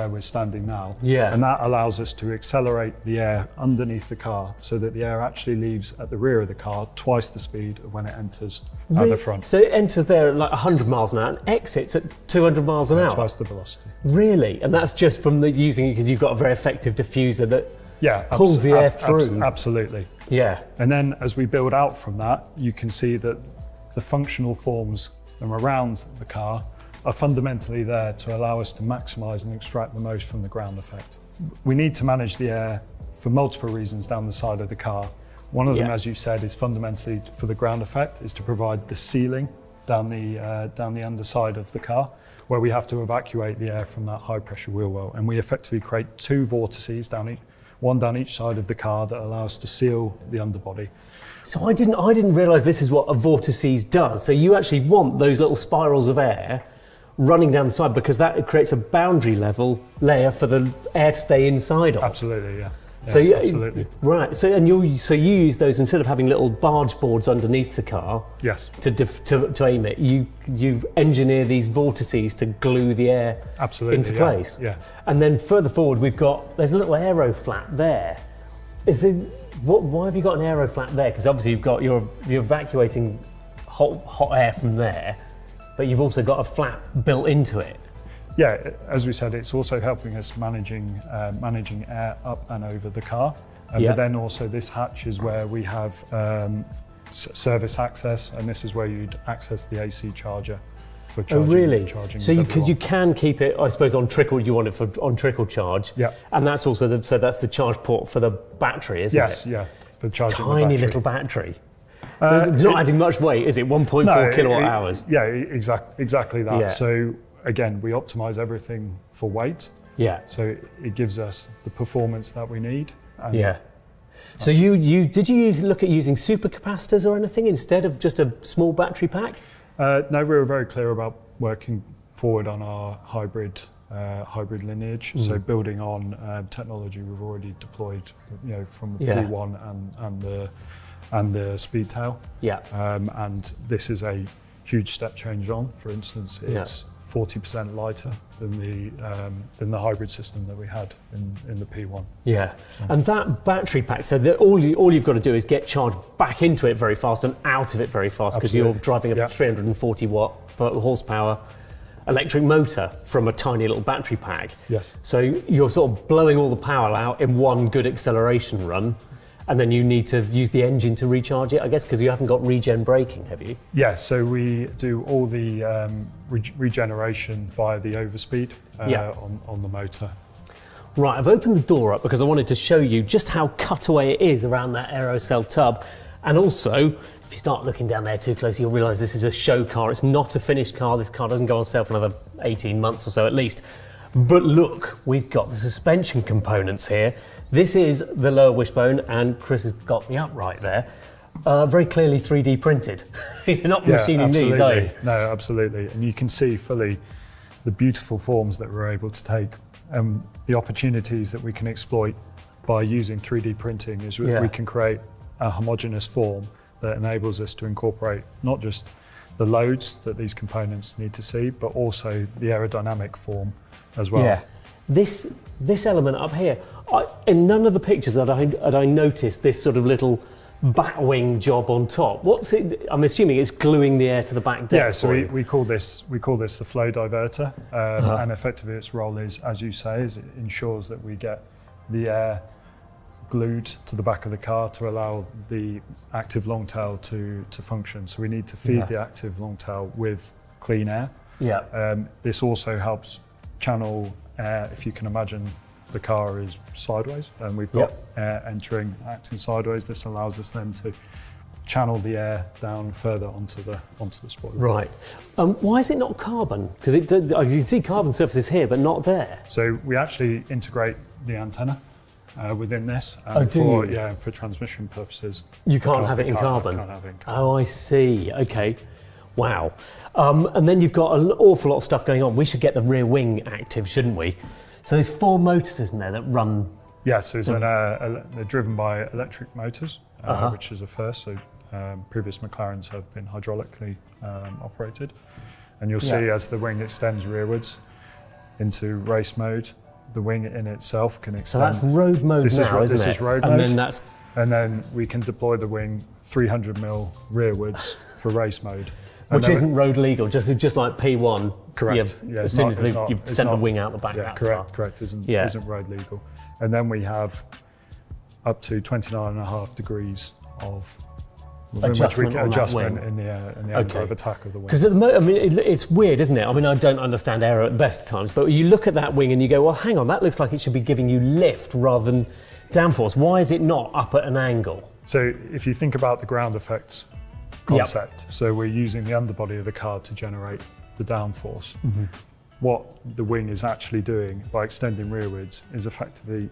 we're standing now. Yeah. And that allows us to accelerate the air underneath the car so that the air actually leaves at the rear of the car twice the speed of when it enters at the front. So it enters there at like 100 miles an hour and exits at 200 miles an hour? Twice the velocity. Really? And that's just from using it because you've got a very effective diffuser that pulls the air through? Absolutely. Yeah. And then as we build out from that, you can see that the functional forms from around the car are fundamentally there to allow us to maximise and extract the most from the ground effect. We need to manage the air for multiple reasons down the side of the car. One of them, as you said, is fundamentally for the ground effect, is to provide the sealing down the underside of the car, where we have to evacuate the air from that high pressure wheel well. And we effectively create 2 vortices one down each side of the car that allow us to seal the underbody. So I didn't realise this is what a vortices does. So you actually want those little spirals of air running down the side because that creates a boundary level layer for the air to stay inside of. Absolutely, yeah. So absolutely. Right. So you use those instead of having little barge boards underneath the car. Yes. To aim it, you engineer these vortices to glue the air into place. Yeah. And then further forward, there's a little aero flat there. Why have you got an aero flat there? Because obviously you're evacuating hot air from there, but you've also got a flap built into it. Yeah, as we said, it's also helping us managing air up and over the car. But then also this hatch is where we have service access, and this is where you'd access the AC charger for charging. Oh, really? Charging So you can keep it, I suppose, on trickle. You want it on trickle charge. Yeah. And that's also that's the charge port for the battery, isn't it? Yes, yeah, for charging the tiny battery. Little battery. Not adding much weight, is it? 1.4 kilowatt hours. Yeah, exactly that. Yeah. So again, we optimize everything for weight. Yeah. So it gives us the performance that we need. And yeah. So did you look at using supercapacitors or anything instead of just a small battery pack? No, we were very clear about working forward on our hybrid lineage. So building on technology we've already deployed, from the P1 and the Speedtail. Yeah. And this is a huge step change on. For instance, it's 40% lighter than the hybrid system that we had in the P1. Yeah, and that battery pack, so that all you've got to do is get charged back into it very fast and out of it very fast because you're driving a 340 watt horsepower electric motor from a tiny little battery pack. Yes. So you're sort of blowing all the power out in one good acceleration run. And then you need to use the engine to recharge it, I guess, because you haven't got regen braking, have you? Yeah, so we do all the regeneration via the overspeed on the motor. Right, I've opened the door up because I wanted to show you just how cutaway it is around that aerocell tub. And also, if you start looking down there too close, you'll realise this is a show car. It's not a finished car. This car doesn't go on sale for another 18 months or so at least. But look, we've got the suspension components here. This is the lower wishbone, and Chris has got the upright there. Very clearly 3D printed. You're not machining these, are you? No, absolutely. And you can see fully the beautiful forms that we're able to take. The opportunities that we can exploit by using 3D printing is we can create a homogeneous form that enables us to incorporate not just the loads that these components need to see, but also the aerodynamic form as well. Yeah. This element up here, in none of the pictures had I noticed this sort of little bat wing job on top. What's it? I'm assuming it's gluing the air to the back deck. Yeah, so we call this the flow diverter, and effectively its role is, as you say, is it ensures that we get the air glued to the back of the car to allow the active long tail to function. So we need to feed the active long tail with clean air. Yeah. This also helps channel air. If you can imagine, the car is sideways, and we've got air acting sideways. This allows us then to channel the air down further onto the spoiler. Right. Why is it not carbon? Because you can see carbon surfaces here, but not there. So we actually integrate the antenna. within this. Oh, do for, you? Yeah, for transmission purposes. You can't have it in carbon? Can't have it in carbon. Oh, I see. Okay. Wow. And then you've got an awful lot of stuff going on. We should get the rear wing active, shouldn't we? So there's 4 motors, isn't there, that run? Yeah, so they're driven by electric motors, which is a first. So previous McLarens have been hydraulically operated. And you'll see as the wing extends rearwards into race mode, the wing in itself can extend. So that's road mode this now, is, isn't this it? is road and mode. Then then we can deploy the wing 300mm rearwards for race mode. Which isn't road legal, just like P1. Correct. Yeah, as soon as you've sent the wing out the back. Yeah, correct. Isn't road legal. And then we have up to 29.5 degrees of adjustment in the angle of attack of the wing. Because at the moment, I mean, it's weird, isn't it? I mean, I don't understand aero at the best of times, but you look at that wing and you go, well, hang on, that looks like it should be giving you lift rather than downforce. Why is it not up at an angle? So if you think about the ground effects concept, so we're using the underbody of the car to generate the downforce. Mm-hmm. What the wing is actually doing by extending rearwards is effectively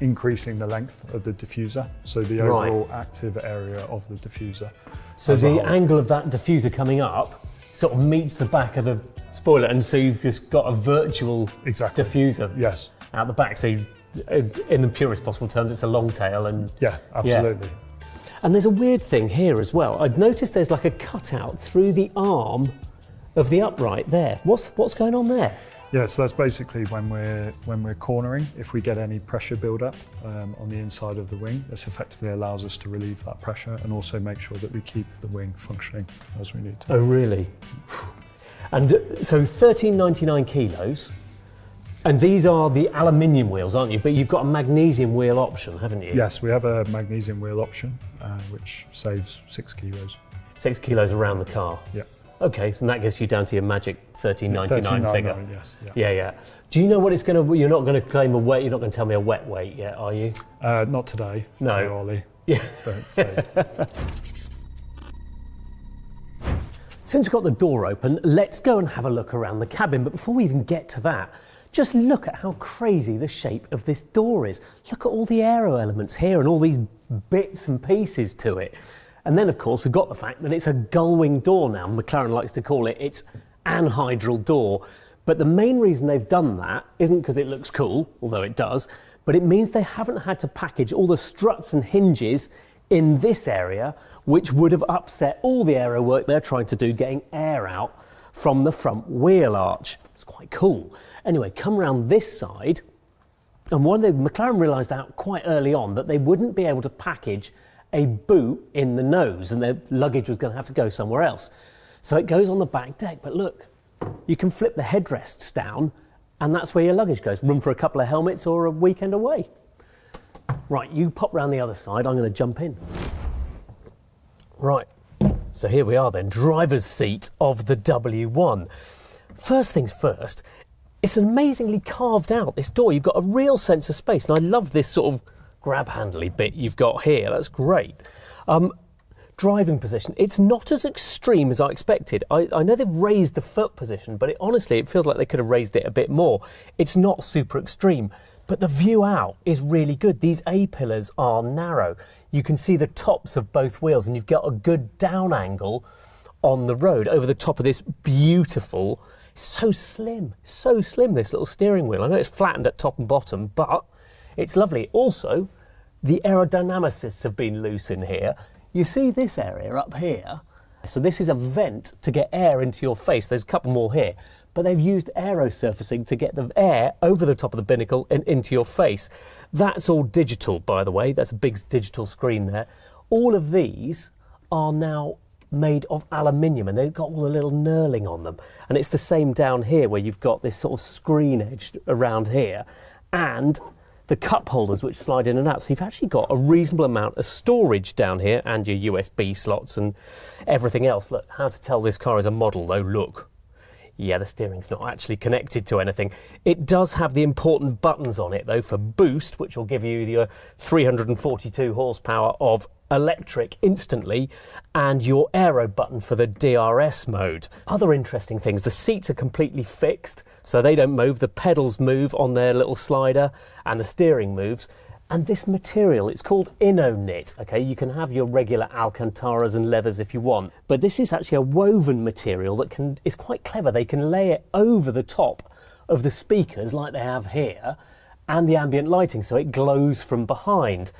increasing the length of the diffuser, so the overall active area of the diffuser. So the angle of that diffuser coming up sort of meets the back of the spoiler, and so you've just got a virtual diffuser out the back. So in the purest possible terms, it's a long tail. And yeah, absolutely. Yeah. And there's a weird thing here as well. I've noticed there's like a cutout through the arm of the upright there. What's going on there? Yeah, so that's basically when we're cornering. If we get any pressure build-up on the inside of the wing, this effectively allows us to relieve that pressure and also make sure that we keep the wing functioning as we need to. Oh, really? And so 1399 kilos, and these are the aluminium wheels, aren't you? But you've got a magnesium wheel option, haven't you? Yes, we have a magnesium wheel option, which saves 6 kilos. 6 kilos around the car? Yeah. Okay, so that gets you down to your magic 1399 figure. Yes. Yeah. Do you know what it's going to? You're not going to claim a wet. You're not going to tell me a wet weight yet, are you? Not today. No, Ollie. Yeah. But, Since we've got the door open, let's go and have a look around the cabin. But before we even get to that, just look at how crazy the shape of this door is. Look at all the aero elements here and all these bits and pieces to it. And then, of course, we've got the fact that it's a gull-wing door now. McLaren likes to call it its anhydral door. But the main reason they've done that isn't because it looks cool, although it does, but it means they haven't had to package all the struts and hinges in this area, which would have upset all the aero work they're trying to do, getting air out from the front wheel arch. It's quite cool. Anyway, come around this side, and McLaren realised out quite early on that they wouldn't be able to package a boot in the nose, and their luggage was going to have to go somewhere else. So it goes on the back deck, but look, you can flip the headrests down, and that's where your luggage goes. Room for a couple of helmets or a weekend away. Right, you pop round the other side, I'm going to jump in. Right, so here we are then, driver's seat of the W1. First things first, it's amazingly carved out, this door. You've got a real sense of space, and I love this sort of grab-handly bit you've got here. That's great. Driving position, it's not as extreme as I expected. I know they've raised the foot position, but honestly, it feels like they could have raised it a bit more. It's not super extreme, but the view out is really good. These A-pillars are narrow. You can see the tops of both wheels, and you've got a good down angle on the road over the top of this beautiful, so slim, this little steering wheel. I know it's flattened at top and bottom, but it's lovely. Also, the aerodynamicists have been loose in here. You see this area up here? So this is a vent to get air into your face. There's a couple more here, but they've used aero surfacing to get the air over the top of the binnacle and into your face. That's all digital, by the way. That's a big digital screen there. All of these are now made of aluminium, and they've got all the little knurling on them. And it's the same down here, where you've got this sort of screen edge around here, and the cup holders which slide in and out. So you've actually got a reasonable amount of storage down here, and your USB slots and everything else. Look, how to tell this car is a model though, look. Yeah, the steering's not actually connected to anything. It does have the important buttons on it though for boost, which will give you your 342 horsepower of electric instantly, and your aero button for the DRS mode. Other interesting things, the seats are completely fixed, so they don't move. The pedals move on their little slider, and the steering moves. And this material, it's called InnoKnit, okay? You can have your regular Alcantaras and leathers if you want, but this is actually a woven material that is quite clever. They can lay it over the top of the speakers like they have here, and the ambient lighting, so it glows from behind.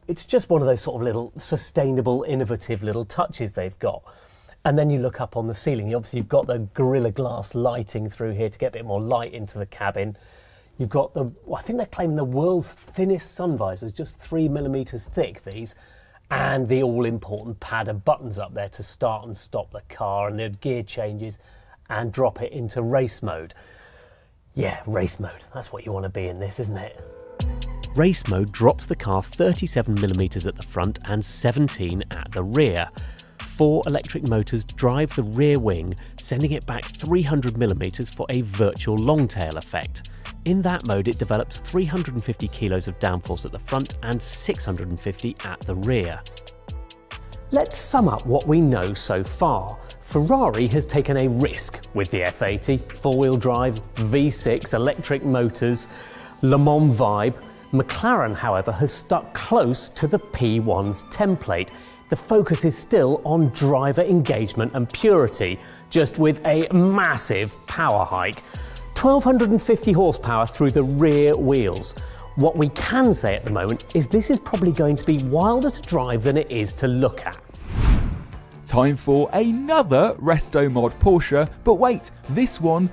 It's just one of those sort of little sustainable, innovative little touches they've got. And then you look up on the ceiling, obviously you've got the Gorilla Glass lighting through here to get a bit more light into the cabin. You've got I think they're claiming the world's thinnest sun visors, just 3mm thick, these, and the all-important pad of buttons up there to start and stop the car, and the gear changes, and drop it into race mode. Yeah, race mode, that's what you want to be in this, isn't it? Race mode drops the car 37mm at the front and 17 at the rear. 4 electric motors drive the rear wing, sending it back 300mm for a virtual longtail effect. In that mode, it develops 350 kilos of downforce at the front and 650 at the rear. Let's sum up what we know so far. Ferrari has taken a risk with the F80, four-wheel drive, V6, electric motors, Le Mans vibe. McLaren, however, has stuck close to the P1's template. The focus is still on driver engagement and purity, just with a massive power hike. 1,250 horsepower through the rear wheels. What we can say at the moment is this is probably going to be wilder to drive than it is to look at. Time for another Restomod Porsche, but wait, this one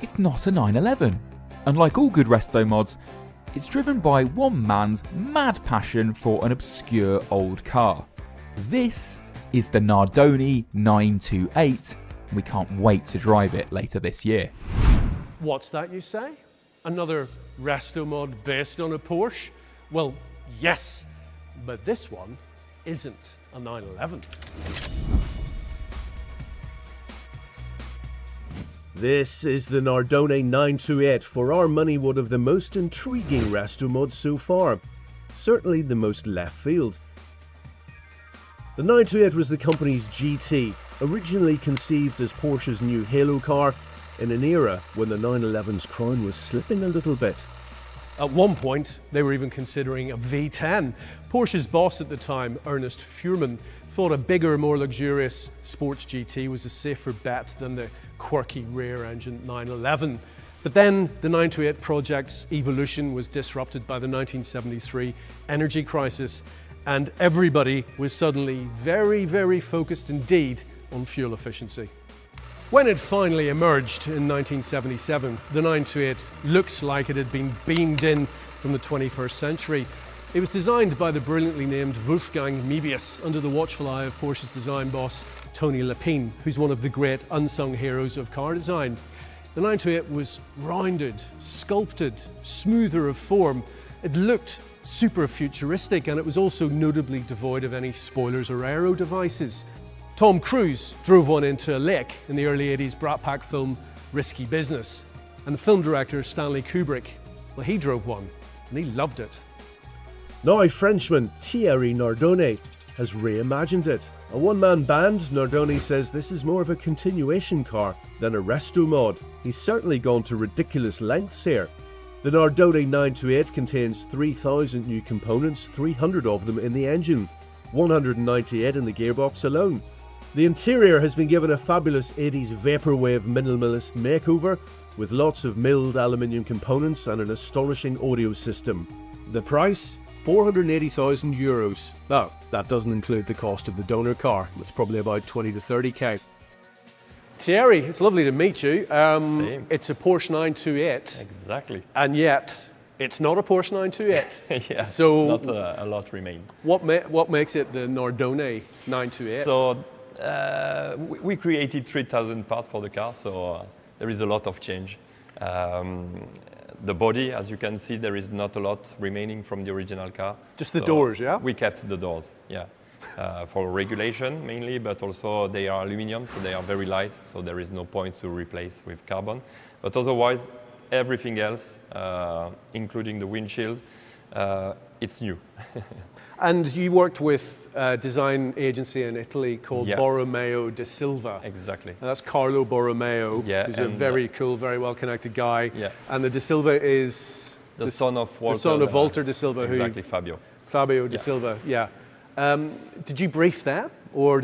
is not a 911. Unlike all good Restomods, it's driven by one man's mad passion for an obscure old car. This is the Nardoni 928. We can't wait to drive it later this year. What's that you say? Another Restomod based on a Porsche? Well, yes, but this one isn't a 911. This is the Nardoni 928, for our money one of the most intriguing Restomods so far. Certainly the most left field. The 928 was the company's GT, originally conceived as Porsche's new halo car, in an era when the 911's crown was slipping a little bit. At one point, they were even considering a V10. Porsche's boss at the time, Ernest Fuhrmann, thought a bigger, more luxurious sports GT was a safer bet than the quirky rear-engine 911. But then the 928 project's evolution was disrupted by the 1973 energy crisis, and everybody was suddenly very, very focused indeed on fuel efficiency. When it finally emerged in 1977, the 928 looked like it had been beamed in from the 21st century. It was designed by the brilliantly named Wolfgang Möbius under the watchful eye of Porsche's design boss Tony Lepine, who's one of the great unsung heroes of car design. The 928 was rounded, sculpted, smoother of form. It looked super futuristic, and it was also notably devoid of any spoilers or aero devices. Tom Cruise drove one into a lake in the early 80s Brat Pack film Risky Business. And the film director Stanley Kubrick, well, he drove one and he loved it. Now Frenchman Thierry Nardoni has reimagined it. A one-man band, Nardoni says this is more of a continuation car than a Restomod. He's certainly gone to ridiculous lengths here. The Nardoni 928 contains 3,000 new components, 300 of them in the engine, 198 in the gearbox alone. The interior has been given a fabulous 80s vaporwave minimalist makeover with lots of milled aluminium components and an astonishing audio system. The price? €480,000. Now, that doesn't include the cost of the donor car. It's probably about 20 to 30k. Thierry, it's lovely to meet you. Same. It's a Porsche 928. Exactly. And yet, it's not a Porsche 928. Yeah, so not a lot remain. What makes it the Nardoni 928? So we created 3,000 parts for the car, so there is a lot of change. The body, as you can see, there is not a lot remaining from the original car. Just the doors, yeah? We kept the doors, yeah. For regulation mainly, but also they are aluminum, so they are very light, so there is no point to replace with carbon. But otherwise, everything else, including the windshield, it's new. And you worked with a design agency in Italy called Yeah. Borromeo de Silva. Exactly. And that's Carlo Borromeo, Yeah, who's a very cool, very well-connected guy. Yeah. And the de Silva is The son of Walter. The son of Walter de Silva, exactly, Fabio. Fabio de Silva, yeah. Did you brief them, or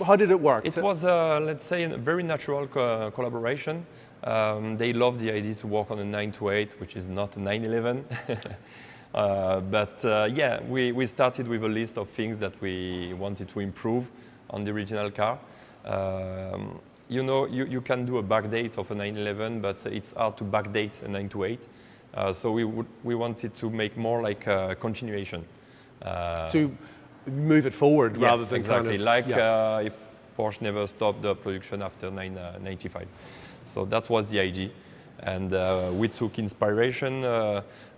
how did it work? It was, let's say, a very natural collaboration. They loved the idea to work on a 928, which is not a 911. Yeah, we started with a list of things that we wanted to improve on the original car. You know, you can do a backdate of a 911, but it's hard to backdate a 928. So we wanted to make more like a continuation. To move it forward rather than exactly. kind of... Like if Porsche never stopped the production after 995. So that was the idea. And we took inspiration.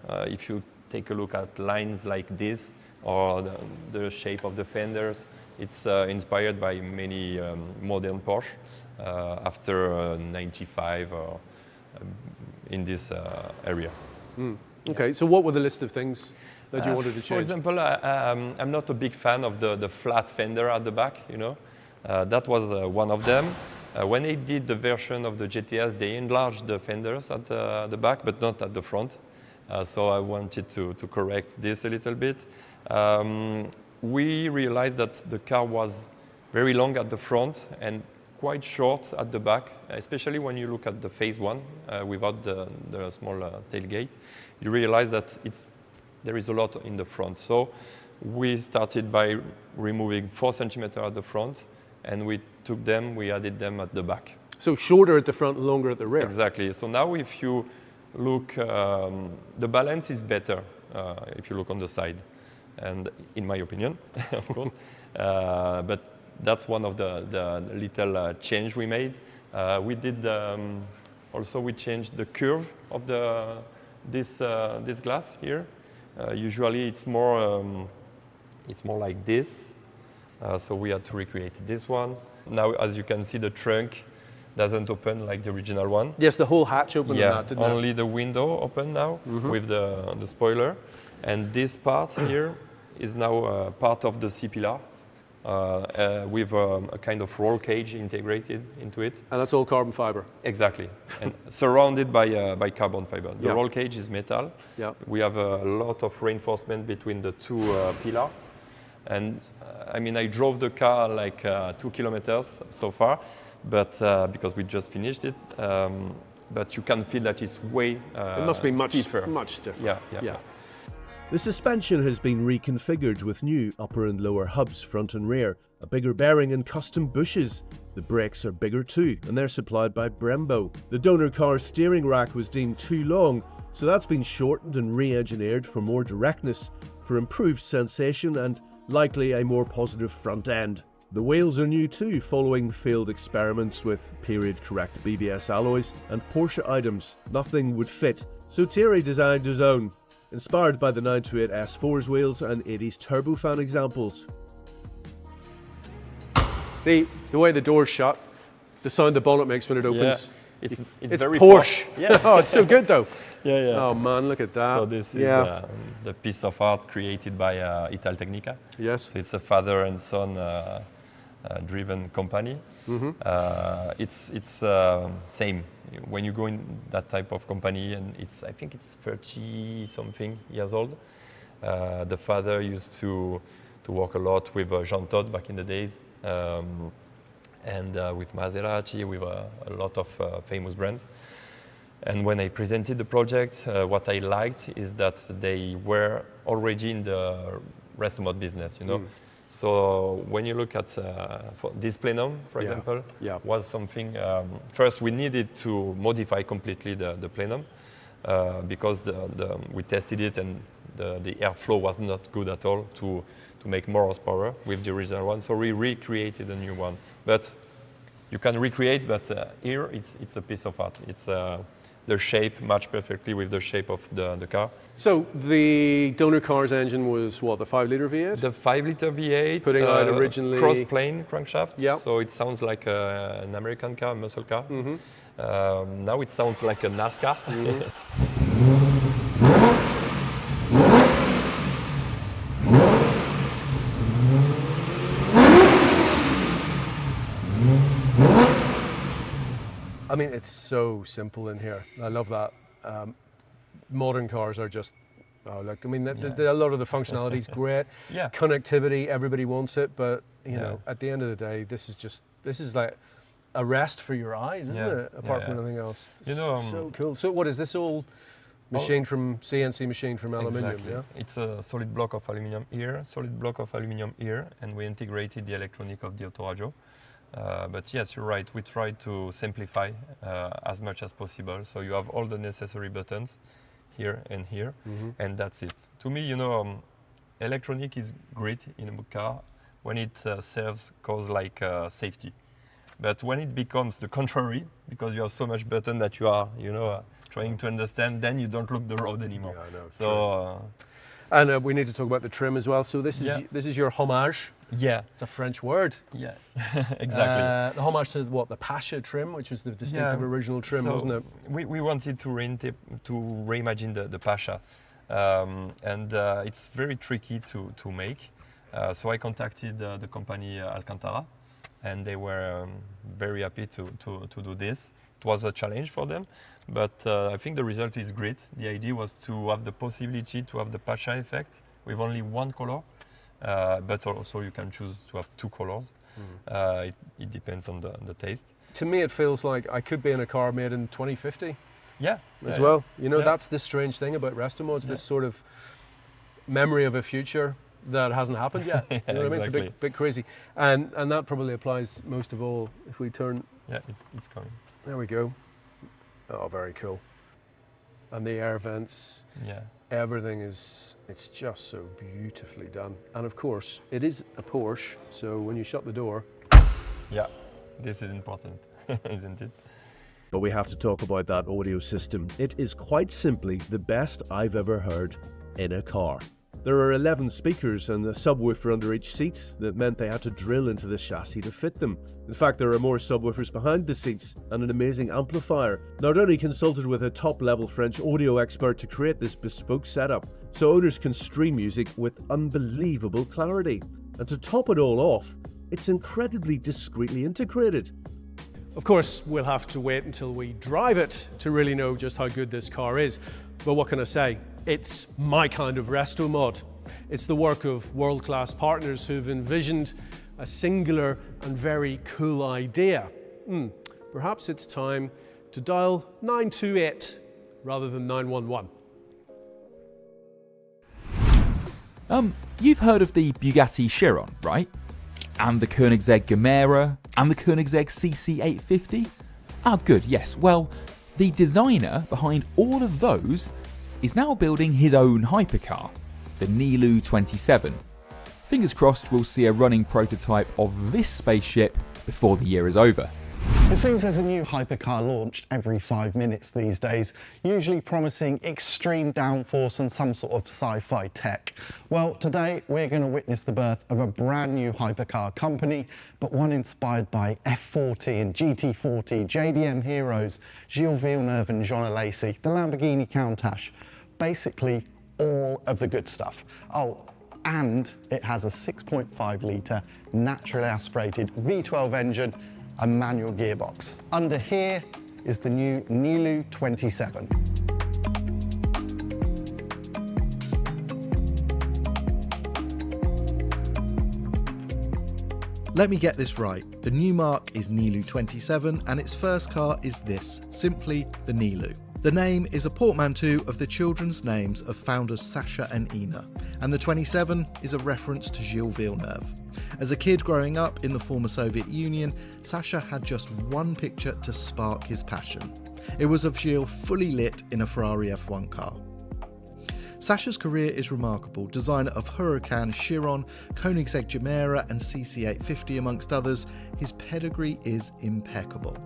If you take a look at lines like this, or the shape of the fenders, it's inspired by many modern Porsche after 95 or in this area. Okay, so what were the list of things that you wanted to change? For example, I'm not a big fan of the flat fender at the back, you know. That was one of them. When they did the version of the GTS, they enlarged the fenders at the back, but not at the front. So I wanted to correct this a little bit. We realized that the car was very long at the front and quite short at the back, especially when you look at the phase one without the small tailgate. You realize that there is a lot in the front. So we started by removing 4 centimeters at the front, and we added them at the back. So shorter at the front, longer at the rear. Exactly. So now if you look, the balance is better if you look on the side, and in my opinion, of course. But that's one of the little change we made. We did also we changed the curve of this glass here. Usually it's more like this. So we had to recreate this one. Now, as you can see, the trunk doesn't open like the original one. Yes, the whole hatch opened. Yeah, didn't only the window open now with the spoiler. And this part here is now part of the C-pillar with a kind of roll cage integrated into it. And that's all carbon fiber? Exactly, and surrounded by carbon fiber. The roll cage is metal. Yeah. We have a lot of reinforcement between the two pillars. And I mean, I drove the car like 2 kilometers so far, but because we just finished it. But you can feel that it's way it must be much stiffer. Much stiffer. Yeah. The suspension has been reconfigured with new upper and lower hubs front and rear, a bigger bearing and custom bushes. The brakes are bigger too, and they're supplied by Brembo. The donor car's steering rack was deemed too long, so that's been shortened and re-engineered for more directness, for improved sensation and likely a more positive front end. The wheels are new too, following failed experiments with period-correct BBS alloys and Porsche items. Nothing would fit, so Thierry designed his own, inspired by the 928 S4's wheels and 80s turbofan examples. See, the way the door's shut, the sound the bonnet makes when it opens. Yeah. It's very Porsche. Yeah. Oh, it's so good though. Yeah. Oh man, look at that. So this is the piece of art created by Italtecnica. Yes. So it's a father and son driven company. It's same. When you go in that type of company, and I think it's 30 something years old. The father used to work a lot with Jean Todt back in the days, and with Maserati, with a lot of famous brands. And when I presented the project, what I liked is that they were already in the Restomod business, you know. So when you look at this plenum, for example, was something, first we needed to modify completely the plenum because we tested it and the airflow was not good at all to make more horsepower with the original one. So we recreated a new one. But you can recreate, but here it's a piece of art. It's the shape matched perfectly with the shape of the car. So the donor car's engine was what, the 5-litre V8? The 5-litre V8. Putting out originally cross-plane crankshaft. Yeah. So it sounds like an American car, a muscle car. Now it sounds like a NASCAR. I mean, it's so simple in here. I love that. Modern cars are just, oh look, I mean, a lot of the functionality is great. Yeah. Connectivity, everybody wants it, but you know, at the end of the day, this is like a rest for your eyes, isn't it? Apart from anything else. You know, so cool. So what is this all machined from CNC machined from aluminium? Exactly. Yeah. It's a solid block of aluminium here, solid block of aluminium here, and we integrated the electronic of the autoradio. But yes, you're right. We try to simplify as much as possible. So you have all the necessary buttons here and here, and that's it. To me, you know, electronic is great in a car when it serves cause like safety. But when it becomes the contrary, because you have so much button that you are, you know, trying to understand, then you don't look the road anymore. Yeah, I know. So. And we need to talk about the trim as well. So this is your homage. Yeah. It's a French word. Yes, exactly. The homage to what, the Pasha trim, which was the distinctive original trim, so wasn't it? We wanted to reimagine the Pasha. And it's very tricky to make. So I contacted the company Alcantara, and they were very happy to do this. It was a challenge for them, but I think the result is great. The idea was to have the possibility to have the Pasha effect with only one color, but also you can choose to have two colors. It depends on the taste. To me, it feels like I could be in a car made in 2050. Yeah. As well. You know, that's the strange thing about Restomods, this sort of memory of a future that hasn't happened yet. You know what I mean? It's a bit crazy. And that probably applies most of all if we turn. Yeah, it's coming. There we go. Oh, very cool. And the air vents. Yeah. Everything it's just so beautifully done. And of course, it is a Porsche, so when you shut the door. Yeah, this is important, isn't it? But we have to talk about that audio system. It is quite simply the best I've ever heard in a car. There are 11 speakers and a subwoofer under each seat that meant they had to drill into the chassis to fit them. In fact, there are more subwoofers behind the seats and an amazing amplifier. Nardoni consulted with a top-level French audio expert to create this bespoke setup, so owners can stream music with unbelievable clarity. And to top it all off, it's incredibly discreetly integrated. Of course, we'll have to wait until we drive it to really know just how good this car is. But what can I say? It's my kind of Restomod. It's the work of world-class partners who've envisioned a singular and very cool idea. Perhaps it's time to dial 928 rather than 911. You've heard of the Bugatti Chiron, right? And the Koenigsegg Giamaro and the Koenigsegg CC850? Ah, good, yes. Well, the designer behind all of those is now building his own hypercar, the NILU 27. Fingers crossed we'll see a running prototype of this spaceship before the year is over. It seems there's a new hypercar launched every 5 minutes these days, usually promising extreme downforce and some sort of sci-fi tech. Well, today we're going to witness the birth of a brand new hypercar company, but one inspired by F40 and GT40, JDM heroes, Gilles Villeneuve and Jean Alesi, the Lamborghini Countach, basically all of the good stuff. Oh, and it has a 6.5 litre naturally aspirated V12 engine, a manual gearbox. Under here is the new NILU 27. Let me get this right. The new marque is NILU 27 and its first car is this, simply the NILU. The name is a portmanteau of the children's names of founders Sasha and Ina, and the 27 is a reference to Gilles Villeneuve. As a kid growing up in the former Soviet Union, Sasha had just one picture to spark his passion. It was of Gilles fully lit in a Ferrari F1 car. Sasha's career is remarkable, designer of Huracan, Chiron, Koenigsegg Giamaro and CC850 amongst others. His pedigree is impeccable.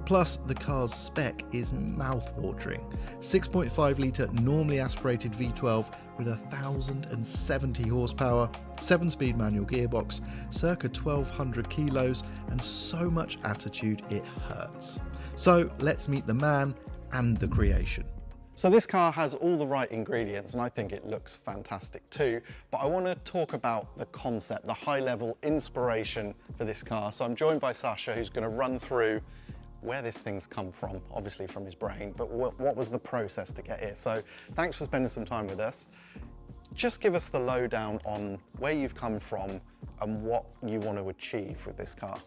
Plus, the car's spec is mouth-watering. 6.5 litre normally aspirated V12 with 1,070 horsepower, 7-speed manual gearbox, circa 1,200 kilos, and so much attitude it hurts. So let's meet the man and the creation. So this car has all the right ingredients and I think it looks fantastic too, but I want to talk about the concept, the high-level inspiration for this car. So I'm joined by Sasha, who's going to run through where this thing's come from, obviously from his brain, but what was the process to get here? So thanks for spending some time with us. Just give us the lowdown on where you've come from and what you want to achieve with this car.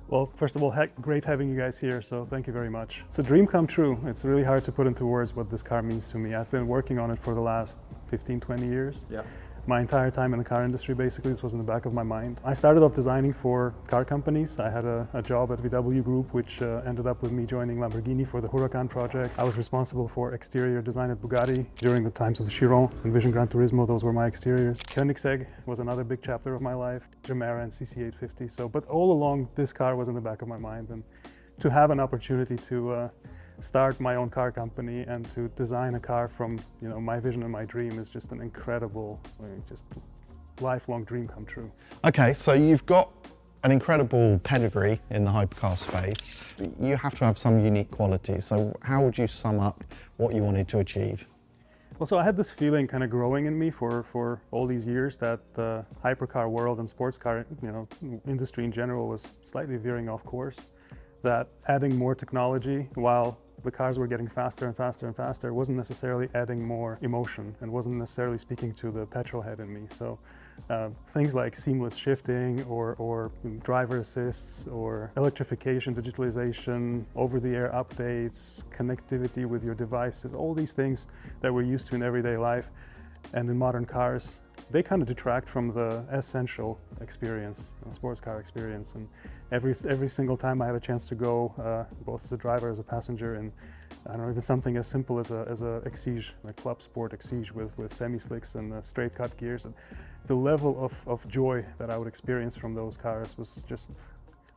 Well, first of all, great having you guys here, so thank you very much. It's a dream come true. It's really hard to put into words what this car means to me. I've been working on it for the last 15, 20 years. Yeah. My entire time in the car industry, basically, this was in the back of my mind. I started off designing for car companies. I had a job at VW Group, which ended up with me joining Lamborghini for the Huracan project. I was responsible for exterior design at Bugatti during the times of the Chiron and Vision Gran Turismo. Those were my exteriors. Koenigsegg was another big chapter of my life. Giamaro and CC850. So, but all along, this car was in the back of my mind, and to have an opportunity to start my own car company and to design a car from, you know, my vision and my dream is just an incredible, just lifelong dream come true. Okay, so you've got an incredible pedigree in the hypercar space. You have to have some unique qualities. So how would you sum up what you wanted to achieve? Well, so I had this feeling kind of growing in me for all these years that the hypercar world and sports car, you know, industry in general was slightly veering off course. That adding more technology while the cars were getting faster and faster and faster wasn't necessarily adding more emotion and wasn't necessarily speaking to the petrol head in me. So things like seamless shifting or driver assists or electrification, digitalization, over-the-air updates, connectivity with your devices, all these things that we're used to in everyday life and in modern cars, they kind of detract from the essential experience, sports car experience. And every single time I had a chance to go, both as a driver, as a passenger, and I don't know, even something as simple as a Exige, a Club Sport Exige with semi-slicks and straight cut gears, and the level of joy that I would experience from those cars was just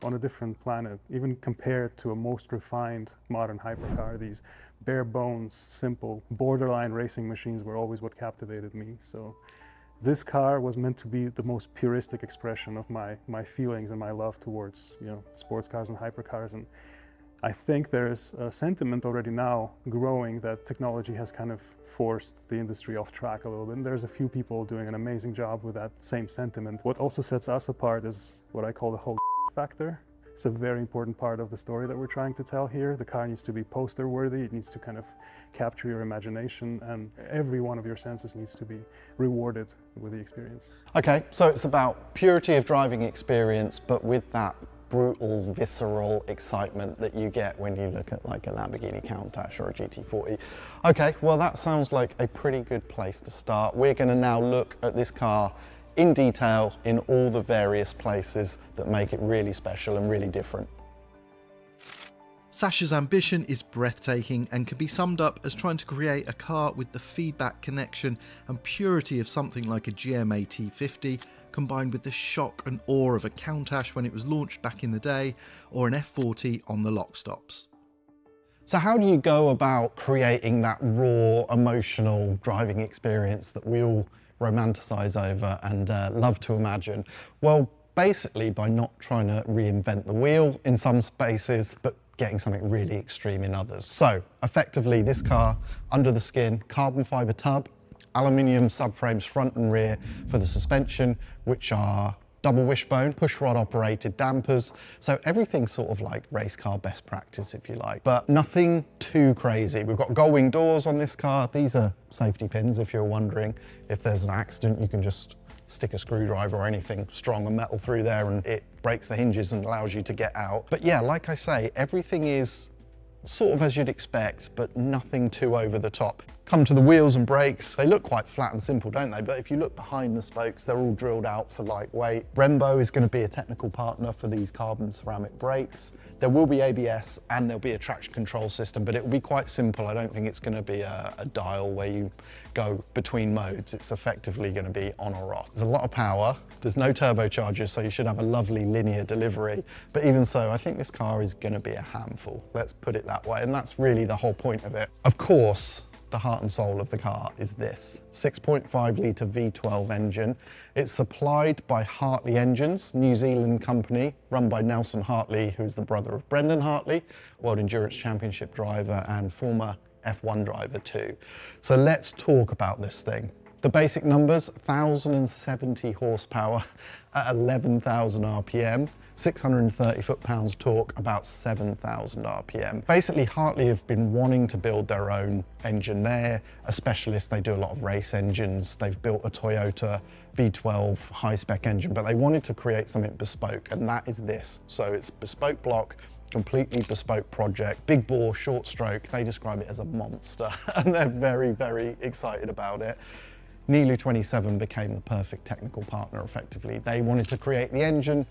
on a different planet, even compared to a most refined modern hypercar. These bare bones, simple, borderline racing machines were always what captivated me. So this car was meant to be the most puristic expression of my feelings and my love towards, you know, sports cars and hypercars. And I think there's a sentiment already now growing that technology has kind of forced the industry off track a little bit. And there's a few people doing an amazing job with that same sentiment. What also sets us apart is what I call the whole factor. It's a very important part of the story that we're trying to tell here. The car needs to be poster worthy. It needs to kind of capture your imagination, and every one of your senses needs to be rewarded with the experience. Okay, so it's about purity of driving experience, but with that brutal, visceral excitement that you get when you look at like a Lamborghini Countach or a GT40. Okay, well that sounds like a pretty good place to start. We're going to now look at this car in detail in all the various places that make it really special and really different. Sasha's ambition is breathtaking and can be summed up as trying to create a car with the feedback connection and purity of something like a GMA T50, combined with the shock and awe of a Countach when it was launched back in the day, or an F40 on the lock stops. So how do you go about creating that raw, emotional driving experience that we all romanticize over and love to imagine? Well, basically by not trying to reinvent the wheel in some spaces, but getting something really extreme in others. So effectively this car, under the skin, carbon fiber tub, aluminium subframes front and rear for the suspension, which are double wishbone, push rod operated dampers. So everything's sort of like race car best practice, if you like, but nothing too crazy. We've got gull wing doors on this car. These are safety pins, if you're wondering. If there's an accident, you can just stick a screwdriver or anything strong and metal through there and it breaks the hinges and allows you to get out. But yeah, like I say, everything is sort of as you'd expect, but nothing too over the top. Come to the wheels and brakes. They look quite flat and simple, don't they? But if you look behind the spokes, they're all drilled out for lightweight. Brembo is going to be a technical partner for these carbon ceramic brakes. There will be ABS and there'll be a traction control system, but it will be quite simple. I don't think it's going to be a dial where you go between modes. It's effectively going to be on or off. There's a lot of power. There's no turbochargers, so you should have a lovely linear delivery. But even so, I think this car is going to be a handful. Let's put it that way. And that's really the whole point of it. Of course, the heart and soul of the car is this 6.5 litre V12 engine. It's supplied by Hartley Engines, New Zealand company, run by Nelson Hartley, who's the brother of Brendan Hartley, World Endurance Championship driver and former F1 driver too. So let's talk about this thing. The basic numbers, 1,070 horsepower at 11,000 RPM, 630 foot-pounds torque, about 7,000 RPM. Basically, Hartley have been wanting to build their own engine. They're a specialist, they do a lot of race engines. They've built a Toyota V12 high-spec engine, but they wanted to create something bespoke, and that is this. So it's bespoke block, completely bespoke project, big bore, short stroke. They describe it as a monster, and they're very, very excited about it. NILU 27 became the perfect technical partner, effectively. They wanted to create the engine,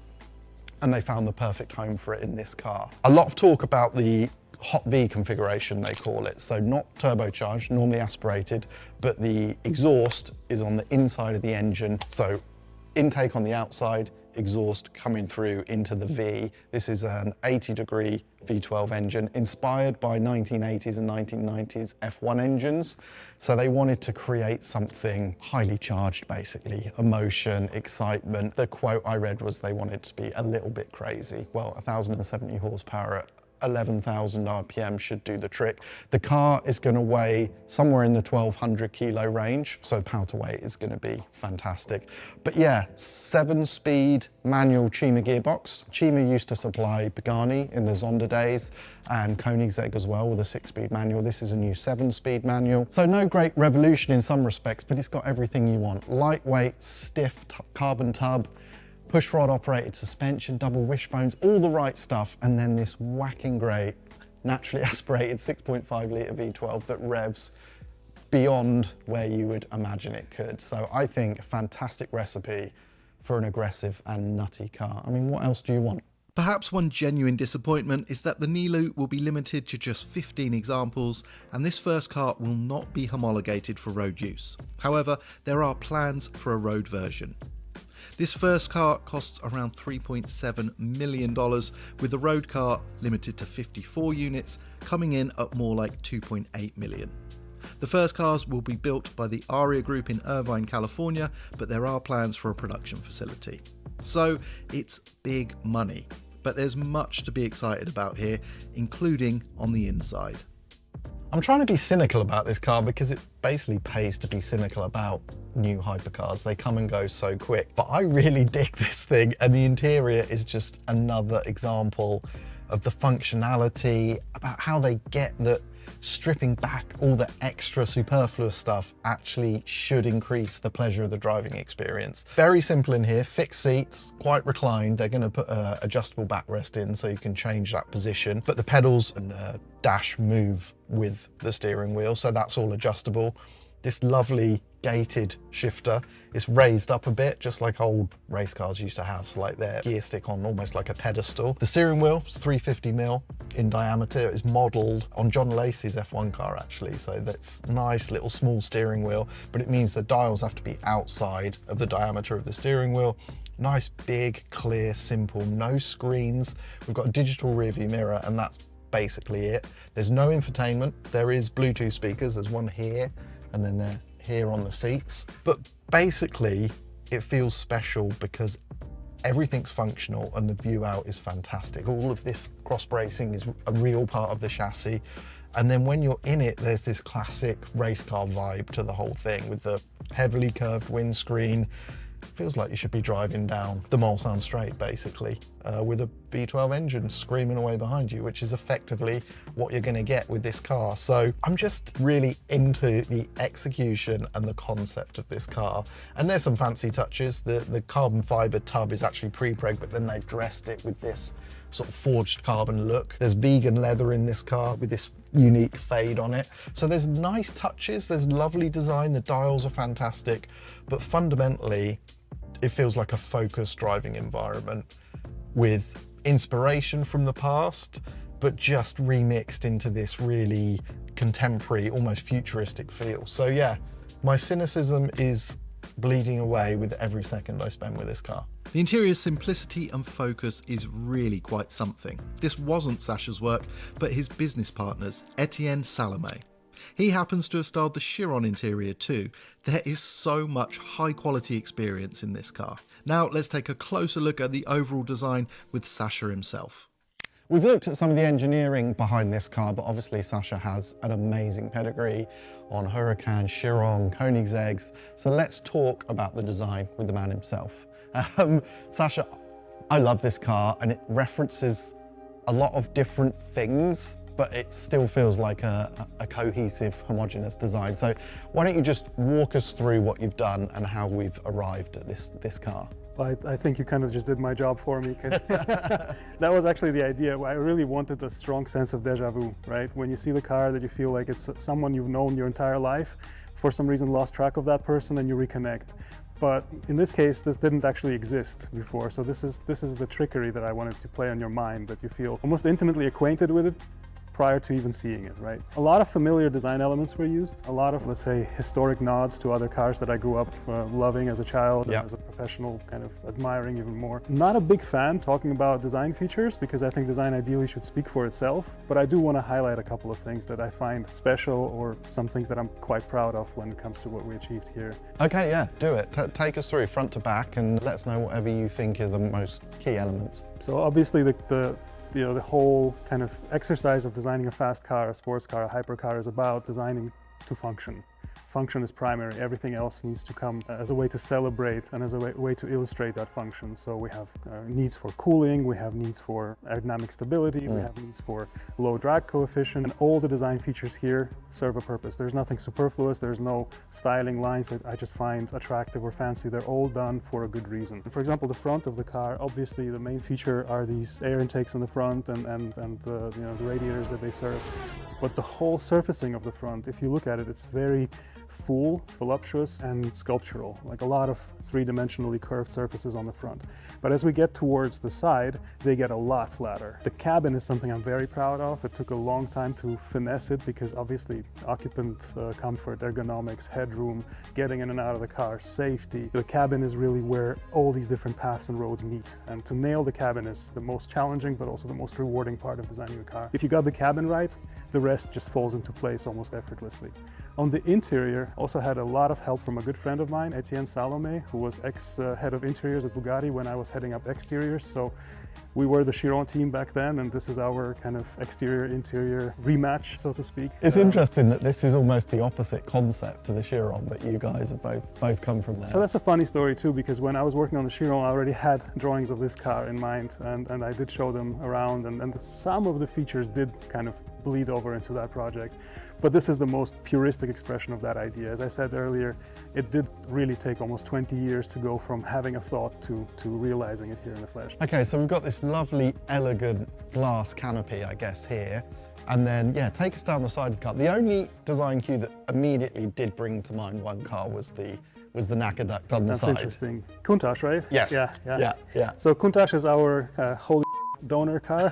and they found the perfect home for it in this car. A lot of talk about the Hot V configuration, they call it. So not turbocharged, normally aspirated, but the exhaust is on the inside of the engine. So intake on the outside, exhaust coming through into the V. This is an 80-degree V12 engine inspired by 1980s and 1990s F1 engines. So they wanted to create something highly charged, basically, emotion, excitement. The quote I read was they wanted to be a little bit crazy. Well, 1,070 horsepower at 11,000 RPM should do the trick. The car is going to weigh somewhere in the 1,200 kilo range, so power to weight is going to be fantastic. But yeah, 7-speed manual Cima gearbox. Cima used to supply Pagani in the Zonda days, and Koenigsegg as well with a 6-speed manual. This is a new 7-speed manual. So no great revolution in some respects, but it's got everything you want. Lightweight, stiff carbon tub, push rod operated suspension, double wishbones, all the right stuff, and then this whacking great, naturally aspirated 6.5 litre V12 that revs beyond where you would imagine it could. So I think a fantastic recipe for an aggressive and nutty car. I mean, what else do you want? Perhaps one genuine disappointment is that the NILU will be limited to just 15 examples, and this first car will not be homologated for road use. However, there are plans for a road version. This first car costs around $3.7 million, with the road car limited to 54 units, coming in at more like $2.8 million. The first cars will be built by the Aria Group in Irvine, California, but there are plans for a production facility. So it's big money, but there's much to be excited about here, including on the inside. I'm trying to be cynical about this car because it basically pays to be cynical about new hypercars. They come and go so quick, but I really dig this thing, and the interior is just another example of the functionality, about how they get that stripping back all the extra superfluous stuff actually should increase the pleasure of the driving experience. Very simple in here, fixed seats, quite reclined. They're going to put an adjustable backrest in so you can change that position, but the pedals and the dash move with the steering wheel, so that's all adjustable. This lovely gated shifter is raised up a bit, just like old race cars used to have, like their gear stick on almost like a pedestal. The steering wheel is 350mm in diameter. It's modelled on John Lacey's F1 car, actually, so that's nice little small steering wheel, but it means the dials have to be outside of the diameter of the steering wheel. Nice, big, clear, simple, no screens. We've got a digital rearview mirror, and that's basically it. There's no infotainment. There is Bluetooth speakers. There's one here, and then they're here on the seats. But basically, it feels special because everything's functional and the view out is fantastic. All of this cross bracing is a real part of the chassis. And then when you're in it, there's this classic race car vibe to the whole thing with the heavily curved windscreen. Feels like you should be driving down the Mulsanne Straight, basically, with a V12 engine screaming away behind you, which is effectively what you're going to get with this car. So I'm just really into the execution and the concept of this car. And there's some fancy touches. The carbon fibre tub is actually pre-preg, but then they've dressed it with this sort of forged carbon look. There's vegan leather in this car with this unique fade on it. So there's nice touches, there's lovely design, the dials are fantastic, but fundamentally, it feels like a focused driving environment with inspiration from the past, but just remixed into this really contemporary, almost futuristic feel. So yeah, my cynicism is bleeding away with every second I spend with this car. The interior's simplicity and focus is really quite something. This wasn't Sacha's work, but his business partner's, Etienne Salome. He happens to have styled the Chiron interior too. There is so much high quality experience in this car. Now let's take a closer look at the overall design with Sacha himself. We've looked at some of the engineering behind this car, but obviously Sacha has an amazing pedigree on Huracan, Chiron, Koenigseggs. So let's talk about the design with the man himself. Sacha, I love this car, and it references a lot of different things, but it still feels like a cohesive, homogeneous design. So why don't you just walk us through what you've done and how we've arrived at this car? Well, I think you kind of just did my job for me, because that was actually the idea. I really wanted a strong sense of déjà vu, right? When you see the car that you feel like it's someone you've known your entire life, for some reason lost track of that person, and you reconnect. But in this case, this didn't actually exist before. So this is the trickery that I wanted to play on your mind, that you feel almost intimately acquainted with it prior to even seeing it, right? A lot of familiar design elements were used, a lot of, let's say, historic nods to other cars that I grew up loving as a child, and as a professional, kind of admiring even more. Not a big fan talking about design features, because I think design ideally should speak for itself, but I do want to highlight a couple of things that I find special, or some things that I'm quite proud of when it comes to what we achieved here. Okay, yeah, do it. Take us through front to back and let us know whatever you think are the most key elements. So obviously the whole kind of exercise of designing a fast car, a sports car, a hypercar is about designing to function. Function is primary. Everything else needs to come as a way to celebrate and as a way to illustrate that function. So we have needs for cooling, we have needs for aerodynamic stability, we have needs for low drag coefficient, and all the design features here serve a purpose. There's nothing superfluous, there's no styling lines that I just find attractive or fancy. They're all done for a good reason. For example, the front of the car, obviously the main feature are these air intakes in the front and the radiators that they serve. But the whole surfacing of the front, if you look at it, it's very full, voluptuous, and sculptural, like a lot of three-dimensionally curved surfaces on the front. But as we get towards the side, they get a lot flatter. The cabin is something I'm very proud of. It took a long time to finesse it, because obviously occupant comfort, ergonomics, headroom, getting in and out of the car, safety. The cabin is really where all these different paths and roads meet. And to nail the cabin is the most challenging, but also the most rewarding part of designing a car. If you got the cabin right, the rest just falls into place almost effortlessly. On the interior, also had a lot of help from a good friend of mine, Etienne Salome, who was ex-head of interiors at Bugatti when I was heading up exteriors. So we were the Chiron team back then, and this is our kind of exterior-interior rematch, so to speak. It's interesting that this is almost the opposite concept to the Chiron, but you guys have both come from there. So that's a funny story too, because when I was working on the Chiron, I already had drawings of this car in mind, and I did show them around, and some of the features did kind of bleed over into that project. But this is the most puristic expression of that idea. As I said earlier, it did really take almost 20 years to go from having a thought to realizing it here in the flesh. Okay, so we've got this lovely, elegant glass canopy, I guess, here. And then, yeah, take us down the side of the car. The only design cue that immediately did bring to mind one car was the NACA duct on the side. That's interesting. Countach, right? Yes. Yeah. So Countach is our holy donor car.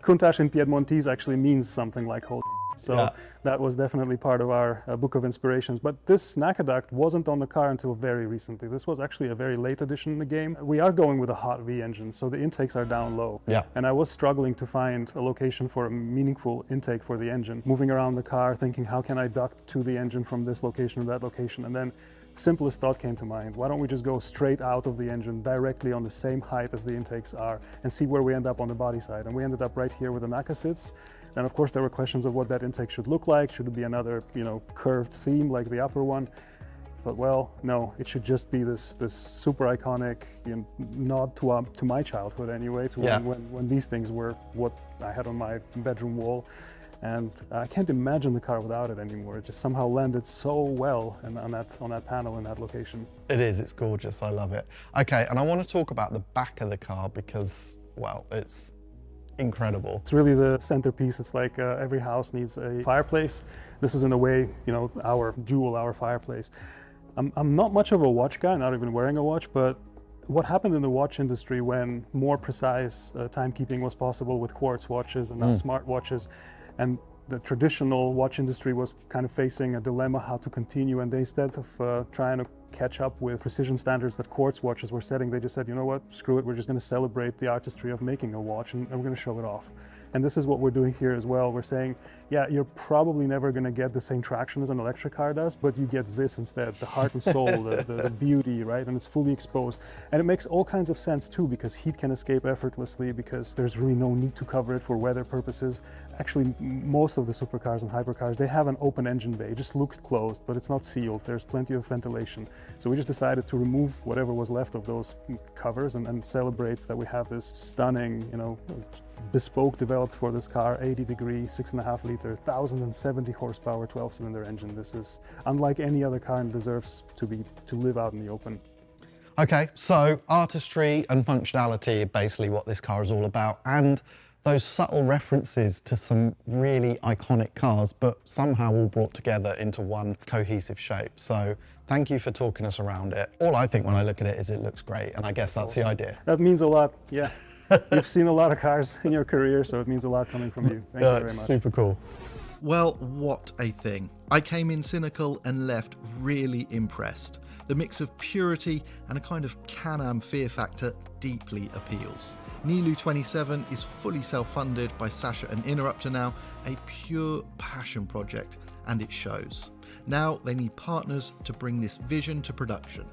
Countach in Piedmontese actually means something like holy. So that was definitely part of our book of inspirations. But this NACA duct wasn't on the car until very recently. This was actually a very late addition in the game. We are going with a hot V engine, so the intakes are down low. Yeah. And I was struggling to find a location for a meaningful intake for the engine. Moving around the car, thinking, how can I duct to the engine from this location or that location? And then simplest thought came to mind. Why don't we just go straight out of the engine, directly on the same height as the intakes are, and see where we end up on the body side? And we ended up right here where the NACA sits. And of course there were questions of what that intake should look like. Should it be another, curved theme like the upper one? I thought, well, no, it should just be this super iconic nod to my childhood anyway, to when these things were what I had on my bedroom wall. And I can't imagine the car without it anymore. It just somehow landed so well on that panel in that location. It is, it's gorgeous, I love it. Okay, and I want to talk about the back of the car because, well, it's incredible. It's really the centerpiece. It's like every house needs a fireplace. This is in a way, our jewel, our fireplace. I'm not much of a watch guy, not even wearing a watch, but what happened in the watch industry when more precise timekeeping was possible with quartz watches and now smart watches, and the traditional watch industry was kind of facing a dilemma how to continue, and they, instead of trying to catch up with precision standards that quartz watches were setting, they just said, you know what, screw it, we're just going to celebrate the artistry of making a watch and we're going to show it off. And this is what we're doing here as well. We're saying, yeah, you're probably never going to get the same traction as an electric car does, but you get this instead, the heart and soul, the beauty, right? And it's fully exposed. And it makes all kinds of sense too, because heat can escape effortlessly, because there's really no need to cover it for weather purposes. Actually, most of the supercars and hypercars, they have an open engine bay. It just looks closed, but it's not sealed. There's plenty of ventilation. So we just decided to remove whatever was left of those covers and celebrate that we have this stunning, you know, bespoke developed for this car, 80 degree, 6.5 liter, 1,070 horsepower, 12-cylinder engine. This is unlike any other car and deserves to live out in the open. Okay, so artistry and functionality are basically what this car is all about, and those subtle references to some really iconic cars, but somehow all brought together into one cohesive shape. So thank you for talking us around it. All I think when I look at it is it looks great, and I guess that's awesome. The idea. That means a lot, yeah. You've seen a lot of cars in your career, so it means a lot coming from you. Thank you very much. Super cool. Well, what a thing. I came in cynical and left really impressed. The mix of purity and a kind of Can-Am fear factor deeply appeals. NILU 27 is fully self-funded by Sasha and Interrupter now, a pure passion project, and it shows. Now they need partners to bring this vision to production.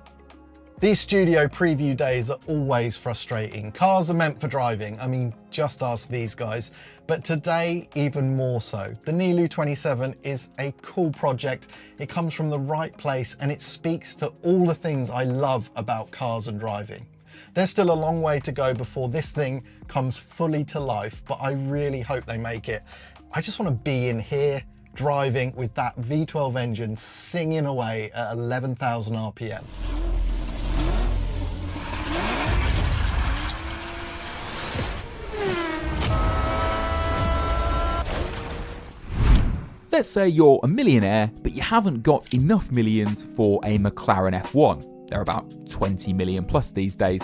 These studio preview days are always frustrating. Cars are meant for driving. I mean, just ask these guys. But today, even more so. The NILU 27 is a cool project. It comes from the right place and it speaks to all the things I love about cars and driving. There's still a long way to go before this thing comes fully to life, but I really hope they make it. I just want to be in here, driving with that V12 engine singing away at 11,000 RPM. Let's say you're a millionaire, but you haven't got enough millions for a McLaren F1. They're about 20 million plus these days.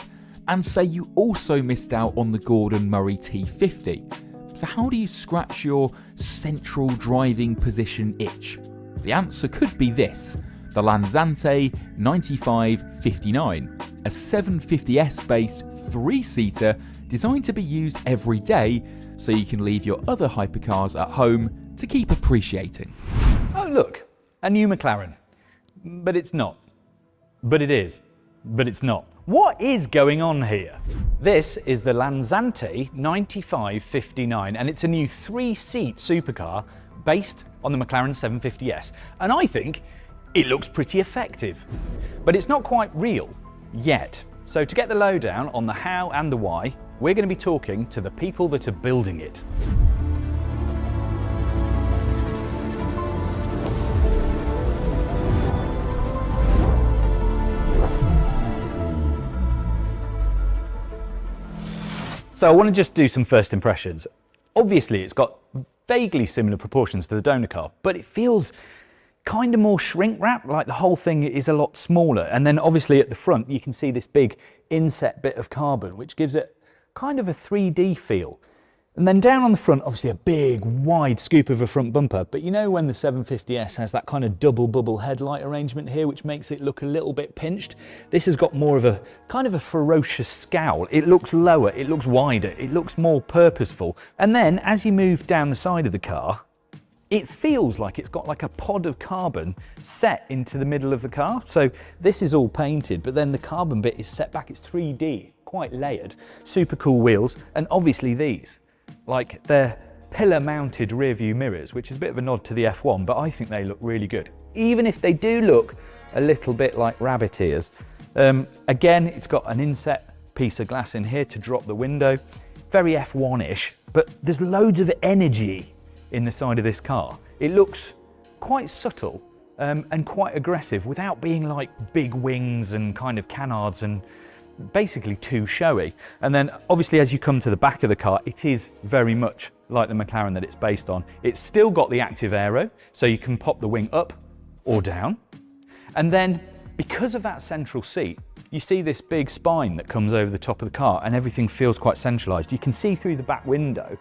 And say you also missed out on the Gordon Murray T50. So how do you scratch your central driving position itch? The answer could be this, the Lanzante 9559, a 750S based 3-seater designed to be used every day so you can leave your other hypercars at home to keep appreciating. Oh look, a new McLaren. But it's not. But it is. But it's not. What is going on here? This is the Lanzante 9559 and it's a new 3-seat supercar based on the McLaren 750S. And I think it looks pretty effective. But it's not quite real yet. So to get the lowdown on the how and the why, we're going to be talking to the people that are building it. So I want to just do some first impressions. Obviously it's got vaguely similar proportions to the donor car, but it feels kind of more shrink wrap, like the whole thing is a lot smaller. And then obviously at the front you can see this big inset bit of carbon, which gives it kind of a 3D feel. And then down on the front, obviously a big wide scoop of a front bumper, but you know when the 750S has that kind of double bubble headlight arrangement here, which makes it look a little bit pinched? This has got more of a kind of a ferocious scowl. It looks lower, it looks wider, it looks more purposeful. And then as you move down the side of the car, it feels like it's got like a pod of carbon set into the middle of the car. So this is all painted, but then the carbon bit is set back, it's 3D, quite layered. Super cool wheels, and obviously these. Like they're pillar mounted rear view mirrors, which is a bit of a nod to the F1, but I think they look really good. Even if they do look a little bit like rabbit ears. Again, it's got an inset piece of glass in here to drop the window. Very F1-ish, but there's loads of energy in the side of this car. It looks quite subtle and quite aggressive without being like big wings and kind of canards and basically too showy. And then obviously as you come to the back of the car, it is very much like the McLaren that it's based on. It's still got the active aero, so you can pop the wing up or down. And then because of that central seat, you see this big spine that comes over the top of the car and everything feels quite centralized. You can see through the back window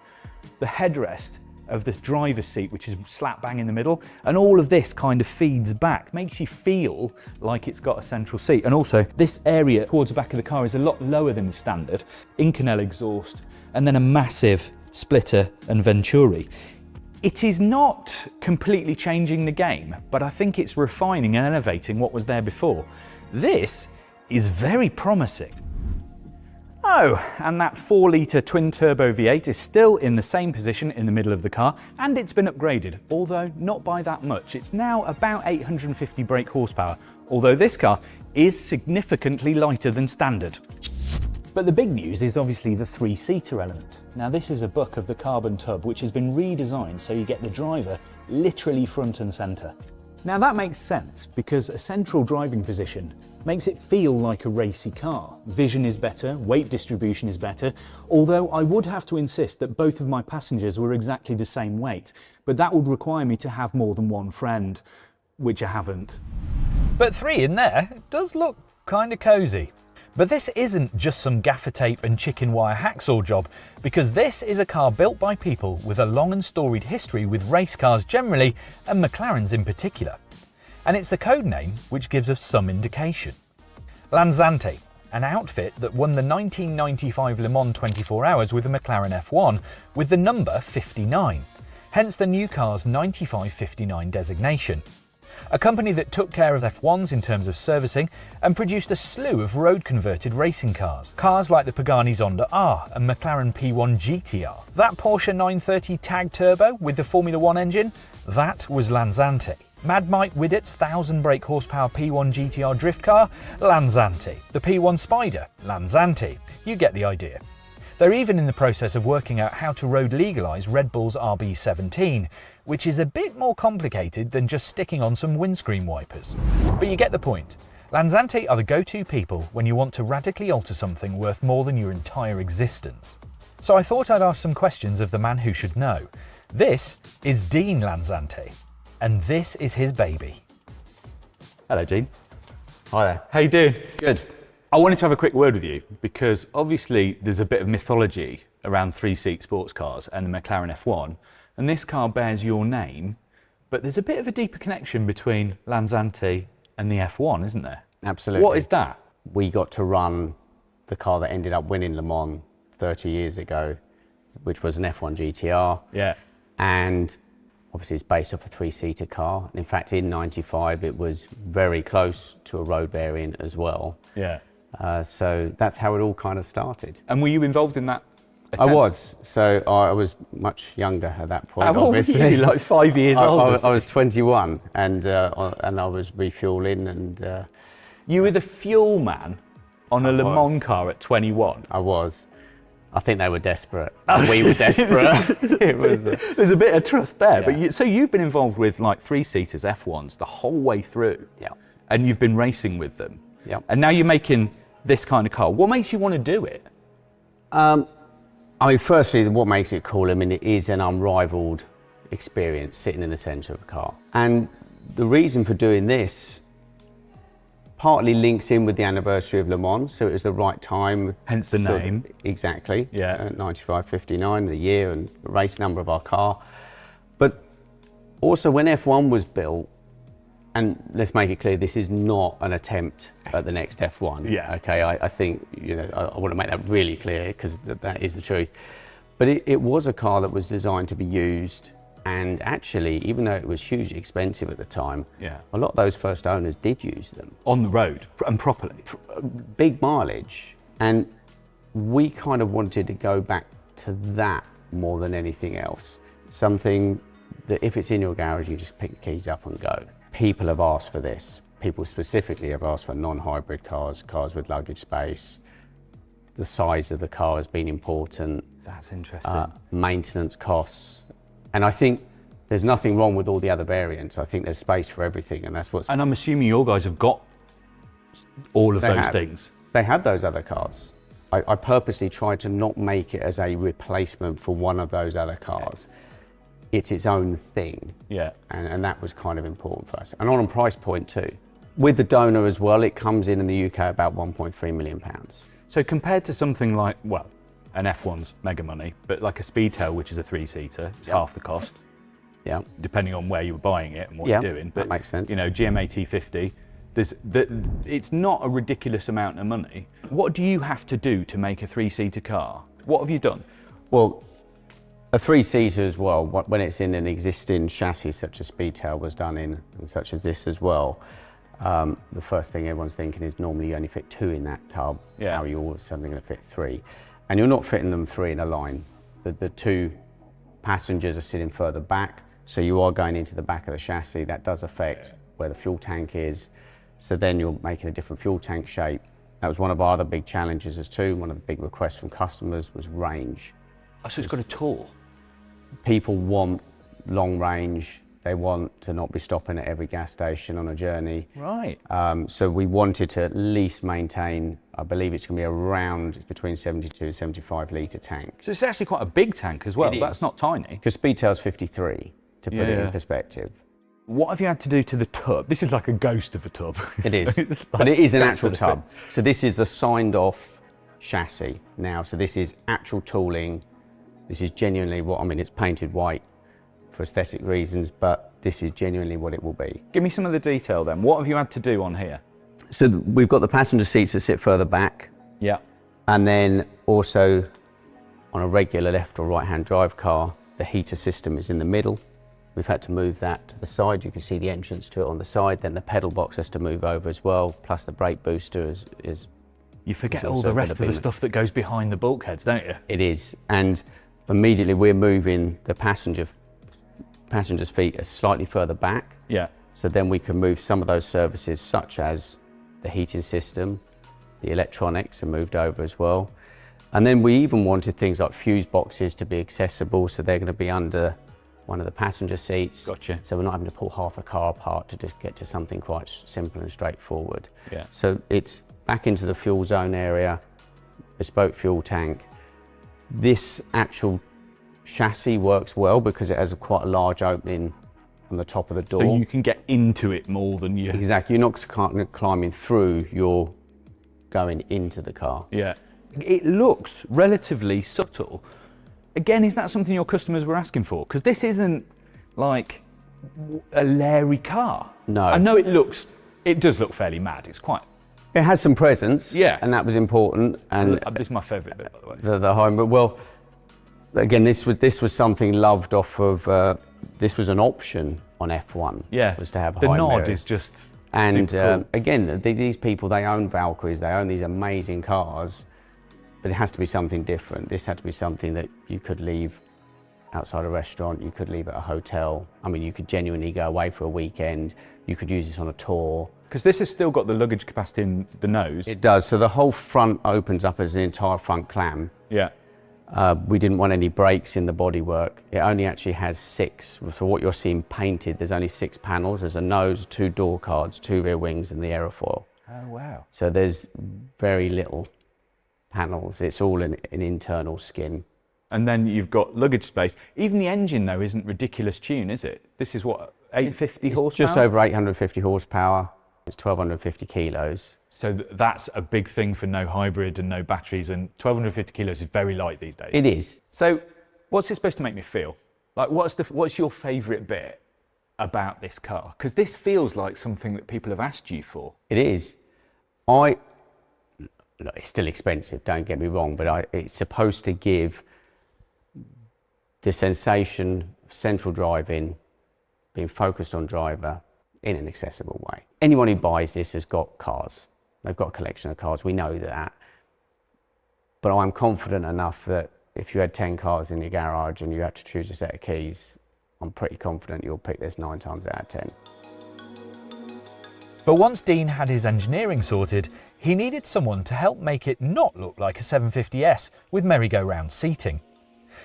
the headrest of this driver's seat, which is slap bang in the middle, and all of this kind of feeds back, makes you feel like it's got a central seat. And also this area towards the back of the car is a lot lower than the standard. Inconel exhaust, and then a massive Splitter and Venturi. It is not completely changing the game, but I think it's refining and elevating what was there before. This is very promising. Oh, and that 4-litre twin-turbo V8 is still in the same position in the middle of the car, and it's been upgraded, although not by that much. It's now about 850 brake horsepower, although this car is significantly lighter than standard. But the big news is obviously the 3-seater element. Now this is a buck of the carbon tub, which has been redesigned so you get the driver literally front and centre. Now that makes sense because a central driving position makes it feel like a racy car. Vision is better, weight distribution is better, although I would have to insist that both of my passengers were exactly the same weight, but that would require me to have more than one friend, which I haven't. But 3 in there does look kind of cosy. But this isn't just some gaffer tape and chicken wire hacksaw job, because this is a car built by people with a long and storied history with race cars generally, and McLarens in particular. And it's the code name which gives us some indication. Lanzante, an outfit that won the 1995 Le Mans 24 Hours with the McLaren F1 with the number 59, hence the new car's 9559 designation. A company that took care of F1s in terms of servicing and produced a slew of road-converted racing cars. Cars like the Pagani Zonda R and McLaren P1 GTR. That Porsche 930 Tag Turbo with the Formula 1 engine, that was Lanzante. Mad Mike Widdett's 1000 brake horsepower P1 GTR drift car, Lanzante. The P1 Spider, Lanzante. You get the idea. They're even in the process of working out how to road legalise Red Bull's RB17, which is a bit more complicated than just sticking on some windscreen wipers. But you get the point. Lanzante are the go-to people when you want to radically alter something worth more than your entire existence. So I thought I'd ask some questions of the man who should know. This is Dean Lanzante, and this is his baby. Hello, Dean. Hi there. How you doing? Good. I wanted to have a quick word with you because obviously there's a bit of mythology around 3-seat sports cars and the McLaren F1, and this car bears your name, but there's a bit of a deeper connection between Lanzante and the F1, isn't there? Absolutely. What is that? We got to run the car that ended up winning Le Mans 30 years ago, which was an F1 GTR. Yeah. And obviously it's based off a 3-seater car. In fact, in '95, it was very close to a road variant as well. Yeah. So that's how it all kind of started. And were you involved in that attempt? I was. So I was much younger at that point, How old obviously. were you? Like 5 years old? I was 21 and I was refueling and... You were the fuel man on a Le was. Mans car at 21? I was. I think they were desperate. We were desperate. It was, There's a bit of trust there. Yeah. But so you've been involved with like 3-seaters, F1s, the whole way through. Yeah. And you've been racing with them. Yeah. And now you're making this kind of car. What makes you want to do it? I mean, firstly, what makes it cool, I mean, it is an unrivaled experience sitting in the centre of a car. And the reason for doing this partly links in with the anniversary of Le Mans, so it was the right time. Hence the name. Exactly. Yeah. 95-59, the year and the race number of our car. But also when F1 was built, and let's make it clear, this is not an attempt at the next F1. Yeah. Okay, I think, you know, I want to make that really clear because that is the truth. But it was a car that was designed to be used, and actually, even though it was hugely expensive at the time, Yeah. a lot of those first owners did use them. On the road, and properly. Big mileage. And we kind of wanted to go back to that more than anything else. Something that if it's in your garage, you just pick the keys up and go. People have asked for this. People specifically have asked for non-hybrid cars, cars with luggage space. The size of the car has been important. That's interesting. Maintenance costs. And I think there's nothing wrong with all the other variants. I think there's space for everything, and that's what's... And I'm assuming your guys have got all of those things. They have those other cars. I purposely tried to not make it as a replacement for one of those other cars. It's its own thing. Yeah. And that was kind of important for us. And on a price point too. With the donor as well, it comes in the UK about £1.3 million. So compared to something like, well, an F1's mega money, but like a Speedtail, which is a 3-seater, it's half the cost. Yeah. Depending on where you're buying it and what you're doing. But that makes sense. You know, GMAT50, it's not a ridiculous amount of money. What do you have to do to make a 3-seater car? What have you done? Well, A three-seater as well, when it's in an existing chassis such as Speedtail was done in, and such as this as well, the first thing everyone's thinking is normally you only fit 2 in that tub. Yeah. Now you're all of a sudden going to fit 3. And you're not fitting them 3 in a line. The 2 passengers are sitting further back, so you are going into the back of the chassis. That does affect where the fuel tank is. So then you're making a different fuel tank shape. That was one of our other big challenges as too. One of the big requests from customers was range. Oh, so it's got a tour? People want long range. They want to not be stopping at every gas station on a journey. Right. So we wanted to at least maintain, I believe it's going to be around between 72 and 75 litre tank. So it's actually quite a big tank as well. It That's is. not tiny. Because Speedtail's 53, to put it in perspective. What have you had to do to the tub? This is like a ghost of a tub. It is, It's but like it is an that actual sort of tub. thing. So this is the signed off chassis now. So this is actual tooling. This is genuinely what, I mean, it's painted white for aesthetic reasons, but this is genuinely what it will be. Give me some of the detail then. What have you had to do on here? So we've got the passenger seats that sit further back. Yeah. And then also on a regular left or right hand drive car, the heater system is in the middle. We've had to move that to the side. You can see the entrance to it on the side. Then the pedal box has to move over as well. Plus the brake booster is You forget is all also the rest gonna of the be- stuff that goes behind the bulkheads, don't you? It is. And immediately we're moving the passenger's feet slightly further back. Yeah. So then we can move some of those services such as the heating system, the electronics are moved over as well. And then we even wanted things like fuse boxes to be accessible, so they're going to be under one of the passenger seats. Gotcha. So we're not having to pull half a car apart to just get to something quite simple and straightforward. Yeah. So it's back into the fuel zone area, bespoke fuel tank. This actual chassis works well because it has quite a large opening on the top of the door. So you can get into it more than you... Exactly, you're not climbing through, you're going into the car. Yeah. It looks relatively subtle. Again, is that something your customers were asking for? Because this isn't like a Larry car. No. I know it does look fairly mad. It's quite... It has some presence. Yeah. And that was important. And this is my favourite bit, by the way. The home, but well, again, this was something loved off of, this was an option on F1. Yeah. Was to have the high nod mirrors. is just And super cool. again, these people, they own Valkyries, they own these amazing cars, but it has to be something different. This had to be something that you could leave outside a restaurant, you could leave at a hotel. I mean, you could genuinely go away for a weekend, you could use this on a tour. Because this has still got the luggage capacity in the nose. It does, so the whole front opens up as an entire front clam. Yeah. We didn't want any brakes in the bodywork. It only actually has 6. For what you're seeing painted, there's only 6 panels. There's a nose, 2 door cards, 2 rear wings, and the aerofoil. Oh, wow. So there's very little panels. It's all an internal skin. And then you've got luggage space. Even the engine, though, isn't ridiculous tune, is it? This is what, 850 It's horsepower? just over 850 horsepower. It's 1,250 kilos. So that's a big thing for no hybrid and no batteries, and 1,250 kilos is very light these days. It is. So what's it supposed to make me feel? Like, what's your favourite bit about this car? Because this feels like something that people have asked you for. It is. Look, it's still expensive, don't get me wrong, but it's supposed to give the sensation of central driving, being focused on driver in an accessible way. Anyone who buys this has got cars. They've got a collection of cars, we know that. But I'm confident enough that if you had 10 cars in your garage and you had to choose a set of keys, I'm pretty confident you'll pick this 9 times out of 10. But once Dean had his engineering sorted, he needed someone to help make it not look like a 750S with merry-go-round seating.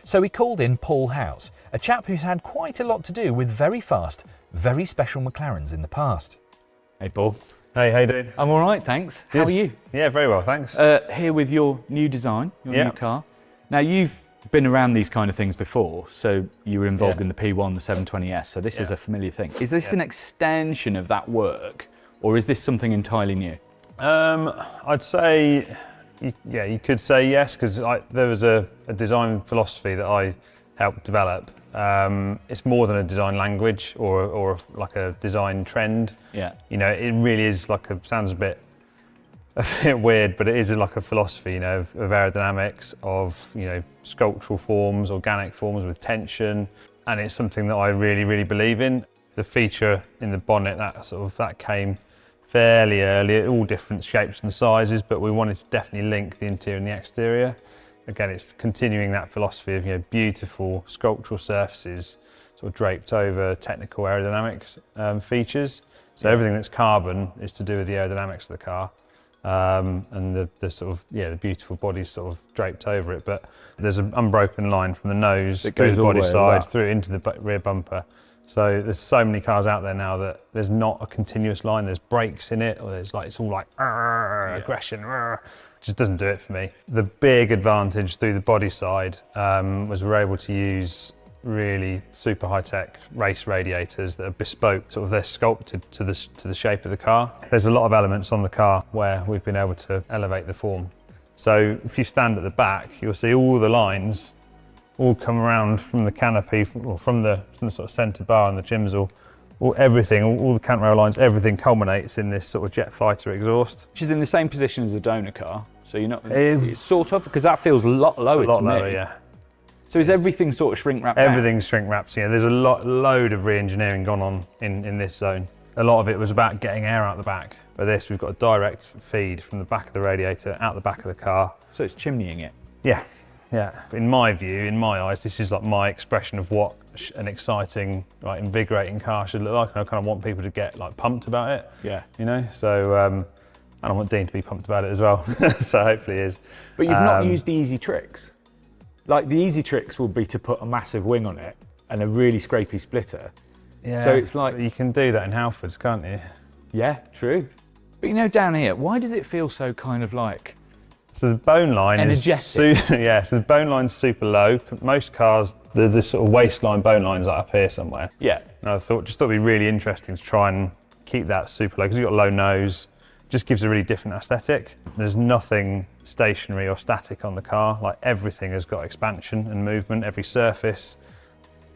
So he called in Paul Howes, a chap who's had quite a lot to do with very fast, very special McLarens in the past. Hey, Paul. Hey, how you doing? I'm all right, thanks. How are you? Yeah, very well, thanks. Here with your new design, your Yeah. new car. Now, you've been around these kind of things before, so you were involved in the P1, the 720S, so this is a familiar thing. Is this an extension of that work, or is this something entirely new? I'd say, you could say yes, because there was a design philosophy that I helped develop. It's more than a design language or like a design trend. Yeah. You know, it really is sounds a bit a bit weird, but it is like a philosophy, you know, of aerodynamics, of, you know, sculptural forms, organic forms with tension, and it's something that I really, really believe in. The feature in the bonnet, that came fairly early, all different shapes and sizes, but we wanted to definitely link the interior and the exterior. Again, it's continuing that philosophy of, you know, beautiful sculptural surfaces sort of draped over technical aerodynamics features. So everything that's carbon is to do with the aerodynamics of the car, and the sort of, yeah, the beautiful body's sort of draped over it. But there's an unbroken line from the nose through the body side through into the rear bumper. So there's so many cars out there now that there's not a continuous line. There's brakes in it, or there's like, it's all like aggression. Just doesn't do it for me. The big advantage through the body side was we're able to use really super high-tech race radiators that are bespoke, sort of they're sculpted to the shape of the car. There's a lot of elements on the car where we've been able to elevate the form. So if you stand at the back, you'll see all the lines all come around from the canopy, or from the sort of centre bar and the gymsel. All the cant rail lines, everything culminates in this sort of jet fighter exhaust. Which is in the same position as a donor car, so you're not, it's sort of, because that feels a lot lower to me. A lot lower, yeah. So is everything sort of shrink wrapped? Everything's shrink wrapped, yeah. There's a load of re-engineering gone on in this zone. A lot of it was about getting air out the back. But this, we've got a direct feed from the back of the radiator out the back of the car. So it's chimneying it? Yeah. Yeah, in my view, in my eyes, this is like my expression of what an exciting, like invigorating car should look like. And I kind of want people to get like pumped about it. Yeah. You know, so, and I want Dean to be pumped about it as well. So hopefully he is. But you've not used the easy tricks. Like the easy tricks will be to put a massive wing on it and a really scrapey splitter. Yeah. So it's like, you can do that in Halfords, can't you? Yeah, true. But you know, down here, why does it feel so kind of like, so the bone line energetic. Yeah, so the bone line's super low. Most cars, the sort of waistline bone line's like up here somewhere. Yeah. And I thought it'd be really interesting to try and keep that super low, because you've got a low nose, just gives a really different aesthetic. There's nothing stationary or static on the car. Like everything has got expansion and movement. Every surface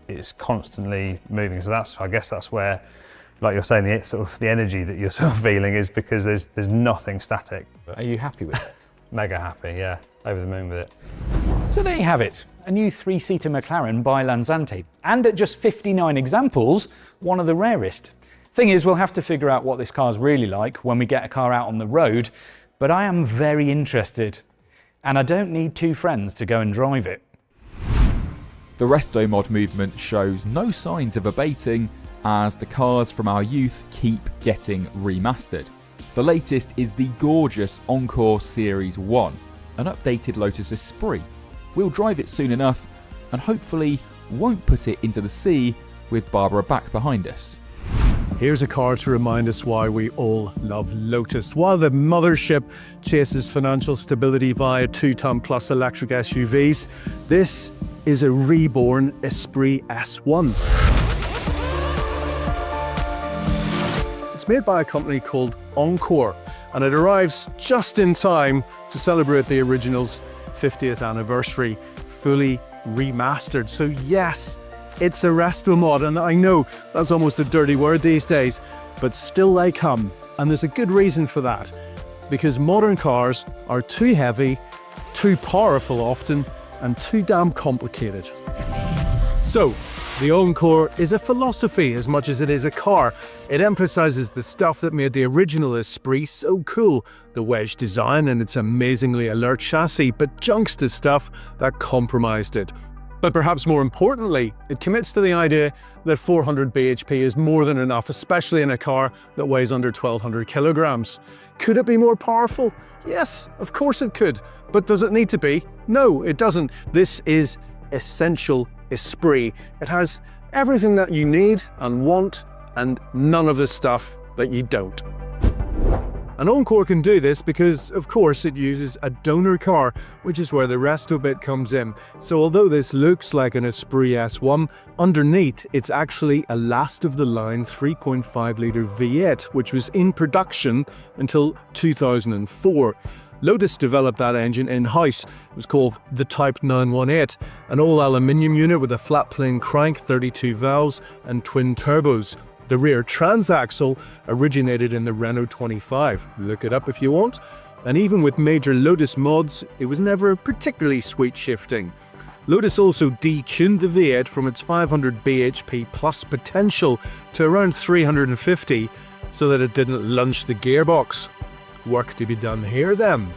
is constantly moving. So I guess that's where, like you're saying, the energy that you're sort of feeling is because there's nothing static. Are you happy with it? Mega happy, yeah. Over the moon with it. So there you have it, a new 3-seater McLaren by Lanzante. And at just 59 examples, one of the rarest. Thing is, we'll have to figure out what this car's really like when we get a car out on the road, but I am very interested. And I don't need two friends to go and drive it. The Restomod movement shows no signs of abating as the cars from our youth keep getting remastered. The latest is the gorgeous Encore Series 1, an updated Lotus Esprit. We'll drive it soon enough and hopefully won't put it into the sea with Barbara back behind us. Here's a car to remind us why we all love Lotus. While the mothership chases financial stability via 2-ton plus electric SUVs, this is a reborn Esprit S1. It's made by a company called Encore, and it arrives just in time to celebrate the original's 50th anniversary, fully remastered. So yes, it's a Restomod, and I know that's almost a dirty word these days, but still they come, and there's a good reason for that. Because modern cars are too heavy, too powerful often, and too damn complicated. So, the Encore is a philosophy as much as it is a car. It emphasizes the stuff that made the original Esprit so cool, the wedge design and its amazingly alert chassis, but junks the stuff that compromised it. But perhaps more importantly, it commits to the idea that 400 bhp is more than enough, especially in a car that weighs under 1,200 kilograms. Could it be more powerful? Yes, of course it could. But does it need to be? No, it doesn't. This is essential Esprit. It has everything that you need and want, and none of the stuff that you don't. And Encore can do this because, of course, it uses a donor car, which is where the resto bit comes in. So although this looks like an Esprit S1, underneath it's actually a last-of-the-line 3.5-litre V8, which was in production until 2004. Lotus developed that engine in-house. It was called the Type 918, an all-aluminium unit with a flat-plane crank, 32 valves, and twin turbos. The rear transaxle originated in the Renault 25. Look it up if you want. and even with major Lotus mods, it was never particularly sweet shifting. Lotus also detuned the V8 from its 500 bhp plus potential to around 350 so that it didn't lunge the gearbox. Work to be done here then.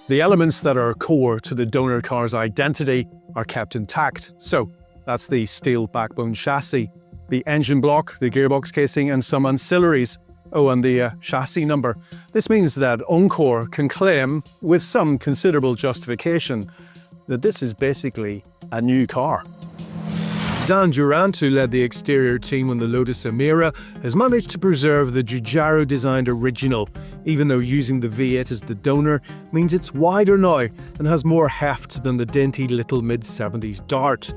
The elements that are core to the donor car's identity are kept intact. So that's the steel backbone chassis, the engine block, the gearbox casing, and some ancillaries. Oh, and the chassis number. This means that Encore can claim, with some considerable justification, that this is basically a new car. Dan Durant, who led the exterior team on the Lotus Emira, has managed to preserve the Giugiaro-designed original, even though using the V8 as the donor means it's wider now and has more heft than the dainty little mid-70s Dart.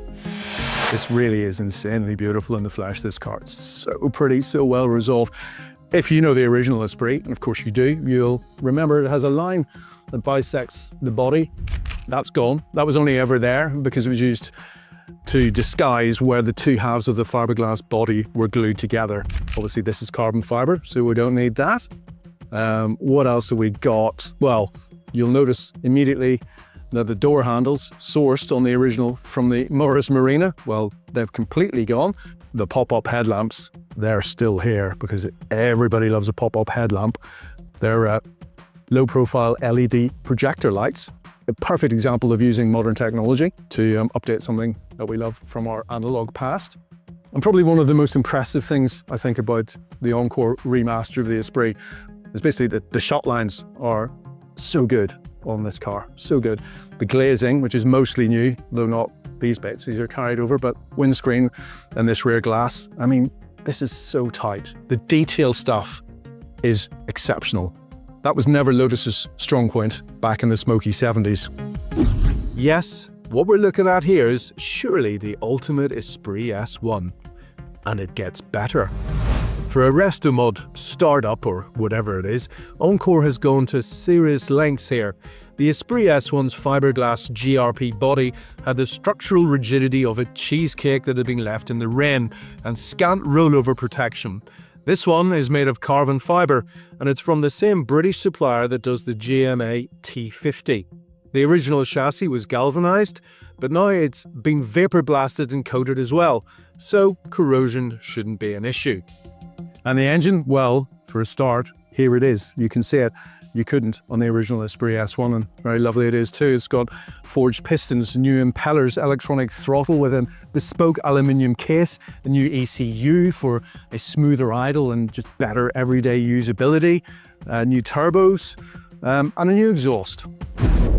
This really is insanely beautiful in the flesh, this car. It's so pretty, so well resolved. If you know the original Esprit, and of course you do, you'll remember it has a line that bisects the body. That's gone. That was only ever there because it was used to disguise where the two halves of the fiberglass body were glued together. Obviously this is carbon fiber, so we don't need that. What else have we got? Well, you'll notice immediately that the door handles, sourced on the original from the Morris Marina, well, they've completely gone. The pop-up headlamps, they're still here because everybody loves a pop-up headlamp. They're low-profile LED projector lights. A perfect example of using modern technology to update something that we love from our analog past. And probably one of the most impressive things I think about the Encore remaster of the Esprit is basically that the shot lines are so good on this car, so good. The glazing, which is mostly new, though not these bits, these are carried over, but windscreen and this rear glass, I mean, this is so tight. The detail stuff is exceptional. That was never Lotus's strong point back in the smoky 70s. Yes, what we're looking at here is surely the ultimate Esprit S1, and it gets better. For a Restomod startup or whatever it is, Encore has gone to serious lengths here. The Esprit S1's fiberglass GRP body had the structural rigidity of a cheesecake that had been left in the rain and scant rollover protection. This one is made of carbon fiber, and it's from the same British supplier that does the GMA T50. The original chassis was galvanized, but now it's been vapor blasted and coated as well, so corrosion shouldn't be an issue. And the engine, well, for a start, here it is. You can see it. You couldn't on the original Esprit S1, and very lovely it is too. It's got forged pistons, new impellers, electronic throttle with a bespoke aluminium case, a new ECU for a smoother idle and just better everyday usability, new turbos, and a new exhaust.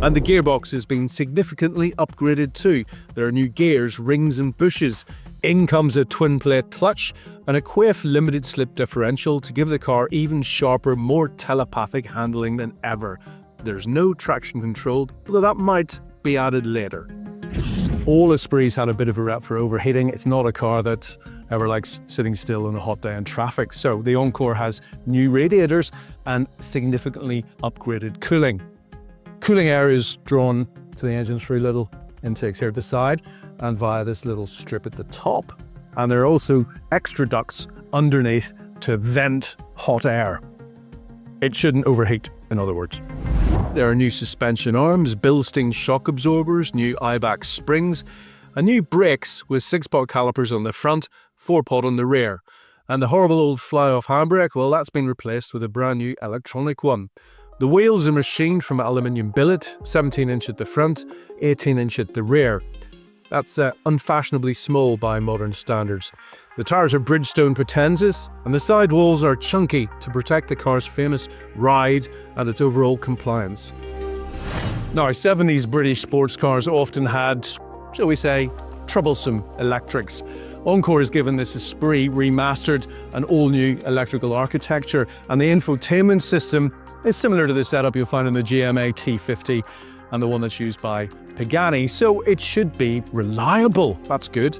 And the gearbox has been significantly upgraded too. There are new gears, rings and bushes. In comes a twin-plate clutch and a Quaife limited slip differential to give the car even sharper, more telepathic handling than ever. There's no traction control, although that might be added later. All Esprits had a bit of a rep for overheating. It's not a car that ever likes sitting still on a hot day in traffic. So the Encore has new radiators and significantly upgraded cooling. Cooling air is drawn to the engine through little intakes here at the side and via this little strip at the top. And there are also extra ducts underneath to vent hot air. It shouldn't overheat, in other words. There are new suspension arms, Bilstein shock absorbers, new IBAC springs, and new brakes with 6-pot calipers on the front, 4-pot on the rear. And the horrible old fly-off handbrake, well, that's been replaced with a brand new electronic one. The wheels are machined from aluminium billet, 17-inch at the front, 18-inch at the rear. That's unfashionably small by modern standards. The tyres are Bridgestone Potenzas, and the side walls are chunky to protect the car's famous ride and its overall compliance. Now, 70s British sports cars often had, shall we say, troublesome electrics. Encore has given this Esprit remastered an all-new electrical architecture, and the infotainment system is similar to the setup you'll find in the GMA T50 and the one that's used by Pagani, so it should be reliable. That's good.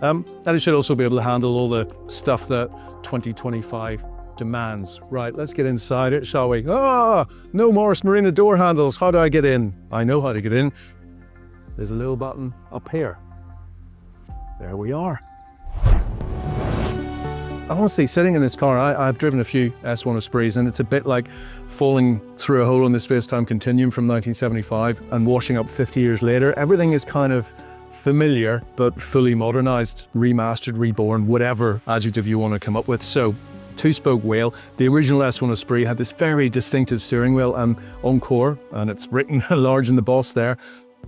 And it should also be able to handle all the stuff that 2025 demands. Right, let's get inside it, shall we? No Morris Marina door handles. How do I get in? I know how to get in. There's a little button up here. There we are. honestly, sitting in this car, I've driven a few S1 Esprits, and it's a bit like falling through a hole in the space-time continuum from 1975 and washing up 50 years later. Everything is kind of familiar, but fully modernized, remastered, reborn, whatever adjective you want to come up with. So, two-spoke wheel. The original S1 Esprit had this very distinctive steering wheel, and Encore, and it's written large in the boss there.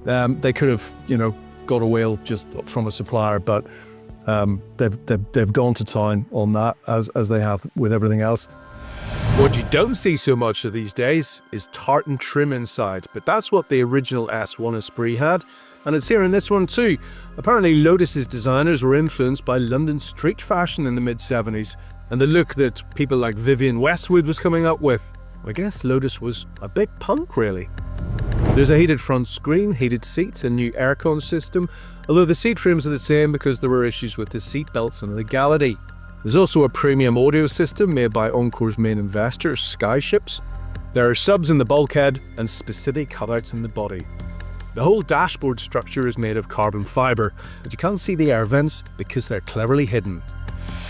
They could have, got a wheel just from a supplier, but they've gone to town on that as they have with everything else. What you don't see so much of these days is tartan trim inside, but that's what the original S1 Esprit had, and it's here in this one too. Apparently Lotus's designers were influenced by London street fashion in the mid-70s, and the look that people like Vivienne Westwood was coming up with. I guess Lotus was a bit punk, really. There's a heated front screen, heated seats, a new aircon system, although the seat frames are the same because there were issues with the seat belts and legality. There's also a premium audio system made by Encore's main investor, Skyships. There are subs in the bulkhead and specific cutouts in the body. The whole dashboard structure is made of carbon fibre, but you can't see the air vents because they're cleverly hidden.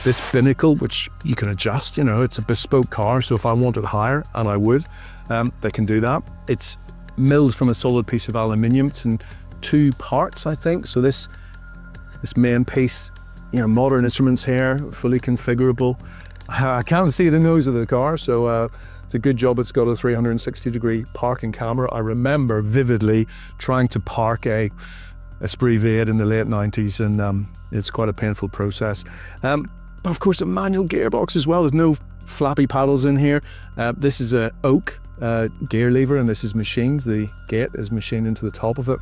This binnacle, which you can adjust, it's a bespoke car, so if I wanted higher, and I would, they can do that. It's milled from a solid piece of aluminium. It's in 2 parts, I think. So this main piece, modern instruments here, fully configurable. I can't see the nose of the car, so it's a good job it's got a 360-degree parking camera. I remember vividly trying to park a Esprit V8 in the late 90s, and it's quite a painful process. But of course, a manual gearbox as well. There's no flappy paddles in here. This is an oak gear lever, and this is machined. The gate is machined into the top of it.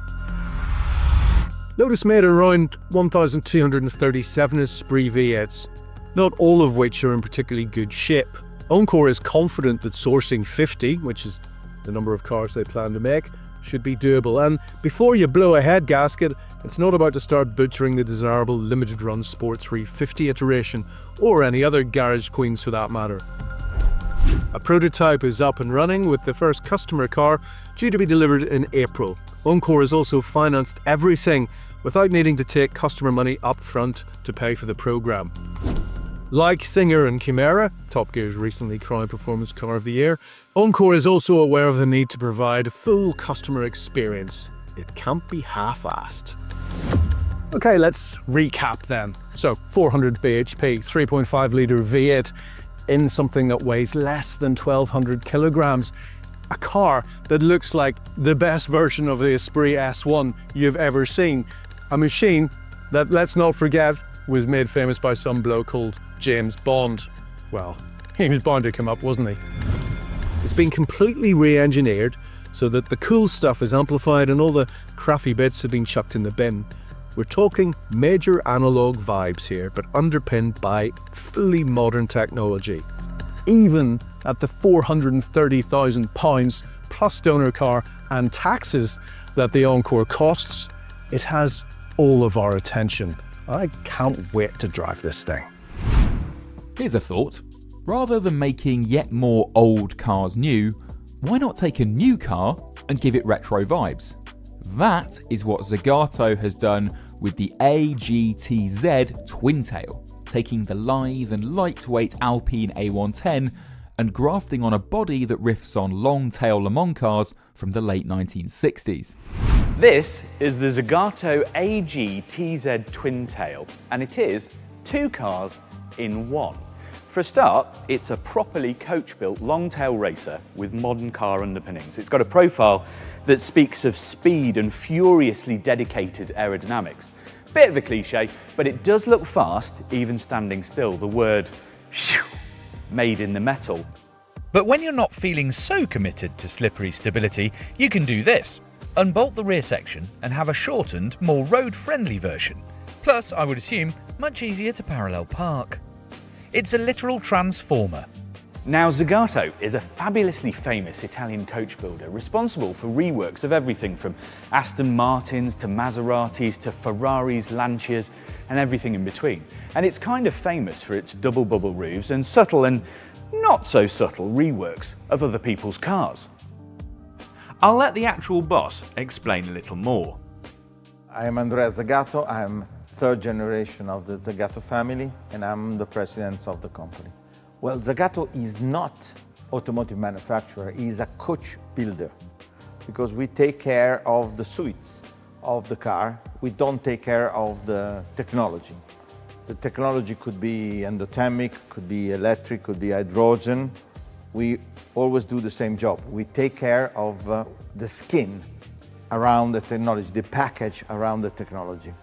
Lotus made around 1,237 Esprit V8s, not all of which are in particularly good shape. Encore is confident that sourcing 50, which is the number of cars they plan to make, should be doable. And before you blow a head gasket, it's not about to start butchering the desirable limited run Sports 350 iteration, or any other garage queens for that matter. A prototype is up and running, with the first customer car due to be delivered in April. Encore has also financed everything without needing to take customer money up front to pay for the program. Like Singer and Chimera, Top Gear's recently crowned Performance Car of the Year, Encore is also aware of the need to provide a full customer experience. It can't be half-assed. Okay, let's recap then. So, 400 bhp, 3.5 litre V8 in something that weighs less than 1,200 kilograms. A car that looks like the best version of the Esprit S1 you've ever seen. A machine that, let's not forget, was made famous by some bloke called James Bond. Well, he was bound to come up, wasn't he? It's been completely re-engineered so that the cool stuff is amplified and all the crappy bits have been chucked in the bin. We're talking major analog vibes here, but underpinned by fully modern technology. Even at the £430,000 plus donor car and taxes that the Encore costs, it has all of our attention. I can't wait to drive this thing. Here's a thought. Rather than making yet more old cars new, why not take a new car and give it retro vibes? That is what Zagato has done with the AGTZ Twintail, taking the lithe and lightweight Alpine A110 and grafting on a body that riffs on long-tail Le Mans cars from the late 1960s. This is the Zagato AGTZ Twintail, and it is 2 cars in one. For a start, it's a properly coach-built long-tail racer with modern car underpinnings. It's got a profile that speaks of speed and furiously dedicated aerodynamics. Bit of a cliche, but it does look fast, even standing still. The word made in the metal. But when you're not feeling so committed to slippery stability, you can do this. Unbolt the rear section and have a shortened, more road-friendly version. Plus, I would assume, much easier to parallel park. It's a literal transformer. Now, Zagato is a fabulously famous Italian coach builder responsible for reworks of everything from Aston Martins to Maseratis to Ferraris, Lancias and everything in between. And it's kind of famous for its double bubble roofs and subtle and not so subtle reworks of other people's cars. I'll let the actual boss explain a little more. I am Andrea Zagato. I'm third generation of the Zagato family, and I'm the president of the company. Well, Zagato is not automotive manufacturer, he is a coach builder, because we take care of the suites of the car. We don't take care of the technology. The technology could be endothermic, could be electric, could be hydrogen. We always do the same job. We take care of the skin around the technology, the package around the technology.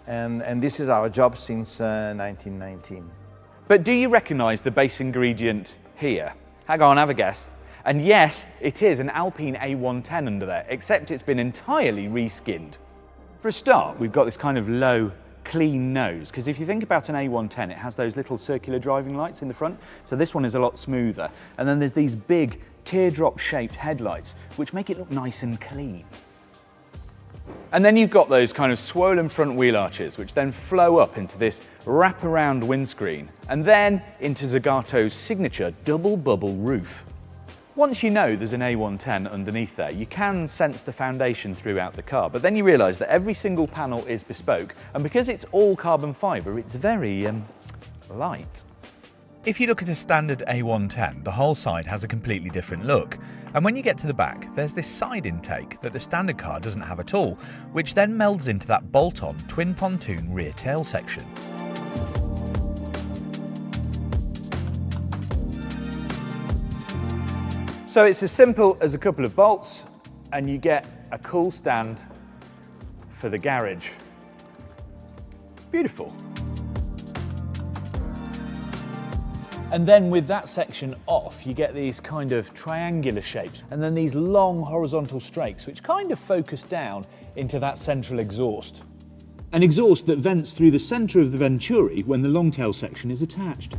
And this is our job since 1919. But do you recognise the base ingredient here? Hang on, have a guess. And yes, it is an Alpine A110 under there, except it's been entirely reskinned. For a start, we've got this kind of low, clean nose, because if you think about an A110, it has those little circular driving lights in the front, so this one is a lot smoother. And then there's these big teardrop-shaped headlights, which make it look nice and clean. And then you've got those kind of swollen front wheel arches, which then flow up into this wraparound windscreen, and then into Zagato's signature double bubble roof. Once you know there's an A110 underneath there, you can sense the foundation throughout the car, but then you realise that every single panel is bespoke, and because it's all carbon fibre, it's very light. If you look at a standard A110, the whole side has a completely different look. And when you get to the back, there's this side intake that the standard car doesn't have at all, which then melds into that bolt-on twin pontoon rear tail section. So it's as simple as a couple of bolts, and you get a cool stand for the garage. Beautiful. And then with that section off, you get these kind of triangular shapes, and then these long horizontal strakes, which kind of focus down into that central exhaust. An exhaust that vents through the centre of the Venturi when the long tail section is attached.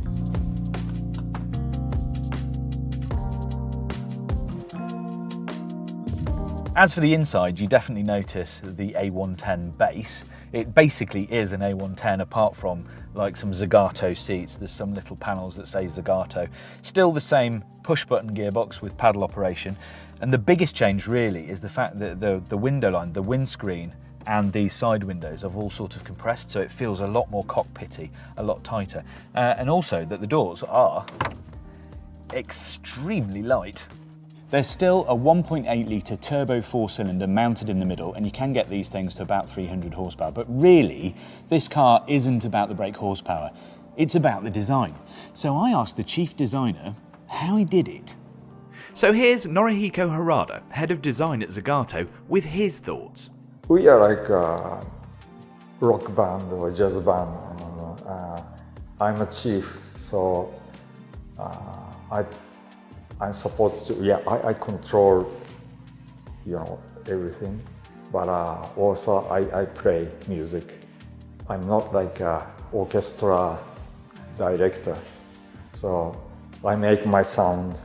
As for the inside, you definitely notice the A110 base. It basically is an A110 apart from like some Zagato seats. There's some little panels that say Zagato. Still the same push button gearbox with paddle operation. And the biggest change really is the fact that the window line, the windscreen and the side windows have all sort of compressed, so it feels a lot more cockpity, a lot tighter. And also that the doors are extremely light. There's still a 1.8 litre turbo 4-cylinder mounted in the middle, and you can get these things to about 300 horsepower. But really, this car isn't about the brake horsepower, it's about the design. So I asked the chief designer how he did it. So here's Norihiko Harada, head of design at Zagato, with his thoughts. We are like a rock band or jazz band. I'm a chief, so I'm supposed to, I control, everything, but also I play music. I'm not like an orchestra director, so I make my sound,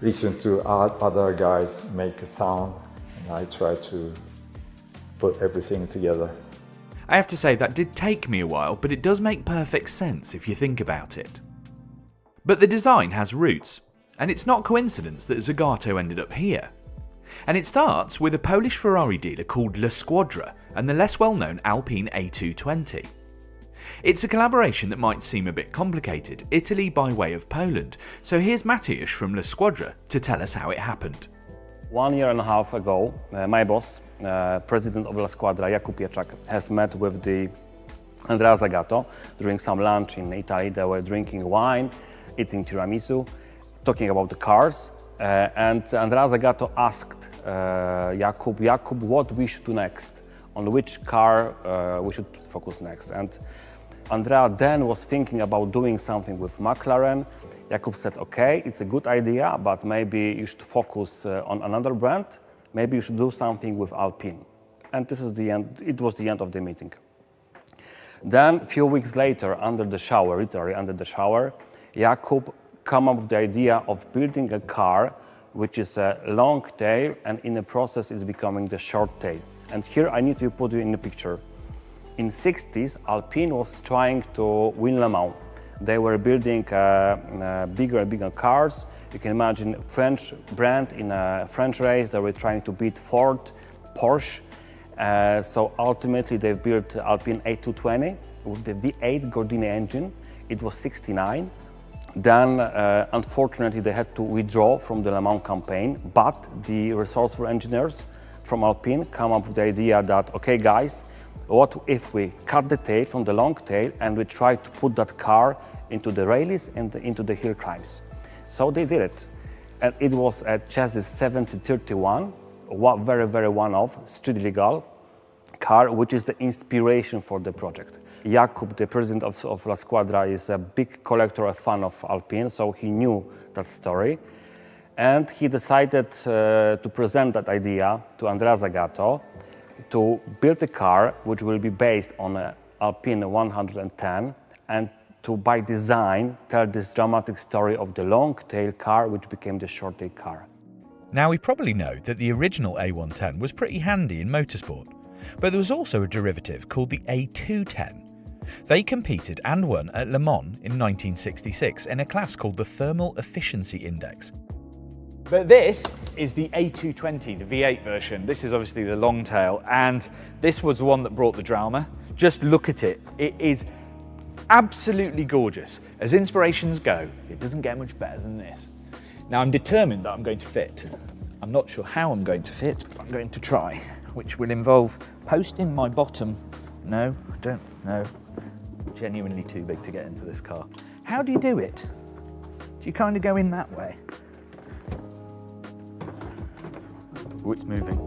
listen to other guys make a sound, and I try to put everything together. I have to say that did take me a while, but it does make perfect sense if you think about it. But the design has roots, and it's not coincidence that Zagato ended up here. And it starts with a Polish Ferrari dealer called La Squadra and the less well-known Alpine A220. It's a collaboration that might seem a bit complicated, Italy by way of Poland, so here's Mateusz from La Squadra to tell us how it happened. 1.5 years ago, my boss, president of La Squadra, Jakub Pieczak, has met with the Andrea Zagato during some lunch in Italy. They were drinking wine, eating tiramisu, talking about the cars, and Andrea Zagato asked Jakub, what we should do next, on which car we should focus next. And Andrea then was thinking about doing something with McLaren. Jakub said, okay, it's a good idea, but maybe you should focus on another brand. Maybe you should do something with Alpine. And this is the end. It was the end of the meeting. Then, a few weeks later, under the shower, literally under the shower, Jakub came up with the idea of building a car which is a long tail and in the process is becoming the short tail. And here I need to put you in the picture. In the 60s, Alpine was trying to win Le Mans. They were building bigger and bigger cars. You can imagine French brand in a French race. They were trying to beat Ford, Porsche. So ultimately they've built Alpine A220 with the V8 Gordini engine. It was 69. Then unfortunately they had to withdraw from the Le Mans campaign, but the resourceful engineers from Alpine come up with the idea that, okay guys, what if we cut the tail from the long tail and we try to put that car into the rallies and into the hill climbs. So they did it. And it was a Chassis 7031, very, very one-off, street legal car, which is the inspiration for the project. Jakub, the president of La Squadra, is a big collector, a fan of Alpine, so he knew that story. And he decided to present that idea to Andrea Zagato to build a car which will be based on an Alpine 110 and to, by design, tell this dramatic story of the long-tail car which became the short-tail car. Now, we probably know that the original A110 was pretty handy in motorsport, but there was also a derivative called the A210. They competed and won at Le Mans in 1966 in a class called the Thermal Efficiency Index. But this is the A220, the V8 version. This is obviously the long tail, and this was the one that brought the drama. Just look at it. It is absolutely gorgeous. As inspirations go, it doesn't get much better than this. Now, I'm determined that I'm going to fit. I'm not sure how I'm going to fit, but I'm going to try, which will involve posting my bottom. No, I don't know. Genuinely too big to get into this car. How do you do it? Do you kind of go in that way? Oh, it's moving.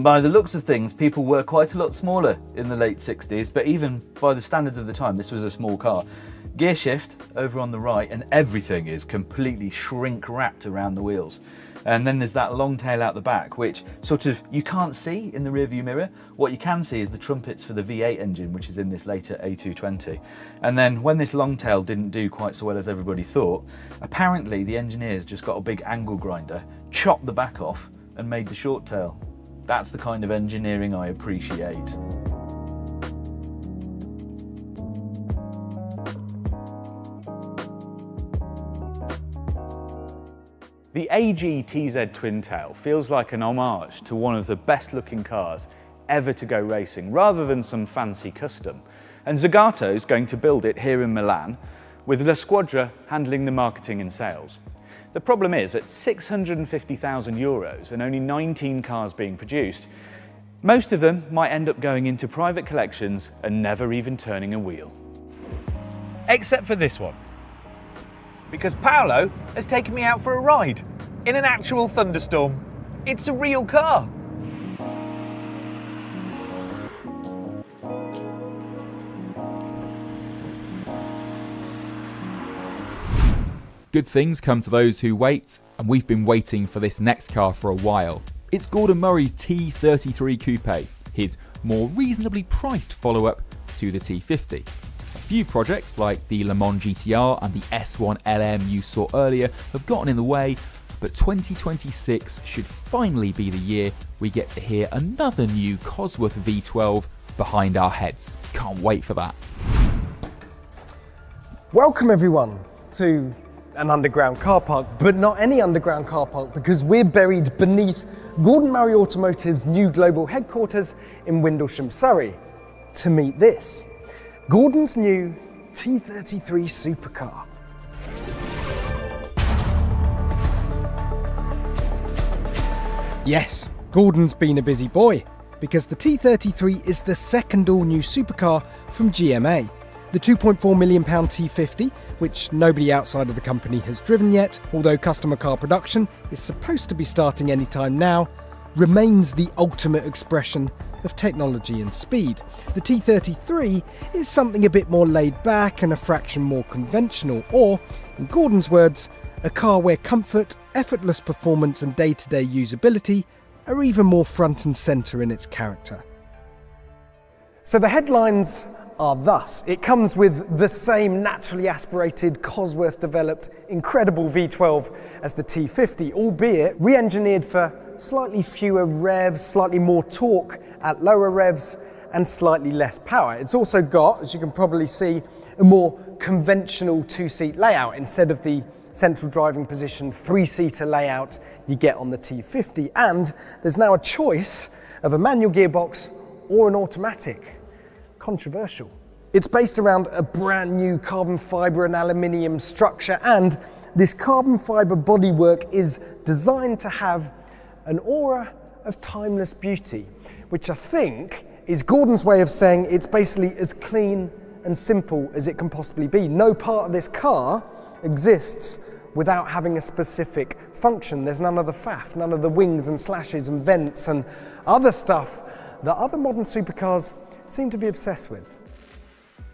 By the looks of things, people were quite a lot smaller in the late 60s, but even by the standards of the time, this was a small car. Gear shift over on the right, and everything is completely shrink wrapped around the wheels. And then there's that long tail out the back, which sort of you can't see in the rearview mirror. What you can see is the trumpets for the V8 engine, which is in this later A220. And then when this long tail didn't do quite so well as everybody thought, apparently the engineers just got a big angle grinder, chopped the back off, and made the short tail. That's the kind of engineering I appreciate. The AGTZ twin tail feels like an homage to one of the best looking cars ever to go racing, rather than some fancy custom. And Zagato's going to build it here in Milan, with La Squadra handling the marketing and sales. The problem is, at €650,000 and only 19 cars being produced, most of them might end up going into private collections and never even turning a wheel. Except for this one. Because Paolo has taken me out for a ride in an actual thunderstorm. It's a real car. Good things come to those who wait, and we've been waiting for this next car for a while. It's Gordon Murray's T33 Coupe, his more reasonably priced follow-up to the T50. A few projects like the Le Mans GTR and the S1 LM you saw earlier have gotten in the way, but 2026 should finally be the year we get to hear another new Cosworth V12 behind our heads. Can't wait for that. Welcome everyone to an underground car park, but not any underground car park, because we're buried beneath Gordon Murray Automotive's new global headquarters in Windlesham, Surrey, to meet this. Gordon's new T33 supercar. Yes, Gordon's been a busy boy, because the T33 is the second all-new supercar from GMA. The £2.4 million T50, which nobody outside of the company has driven yet, although customer car production is supposed to be starting anytime now, remains the ultimate expression of technology and speed. The T33 is something a bit more laid back and a fraction more conventional, or, in Gordon's words, a car where comfort, effortless performance and day-to-day usability are even more front and centre in its character. So the headlines are thus. It comes with the same naturally aspirated, Cosworth-developed, incredible V12 as the T50, albeit re-engineered for slightly fewer revs, slightly more torque at lower revs, and slightly less power. It's also got, as you can probably see, a more conventional two-seat layout instead of the central driving position, 3-seater layout you get on the T50, and there's now a choice of a manual gearbox or an automatic. Controversial. It's based around a brand new carbon fibre and aluminium structure, and this carbon fibre bodywork is designed to have an aura of timeless beauty, which I think is Gordon's way of saying it's basically as clean and simple as it can possibly be. No part of this car exists without having a specific function. There's none of the faff, none of the wings and slashes and vents and other stuff that other modern supercars seem to be obsessed with.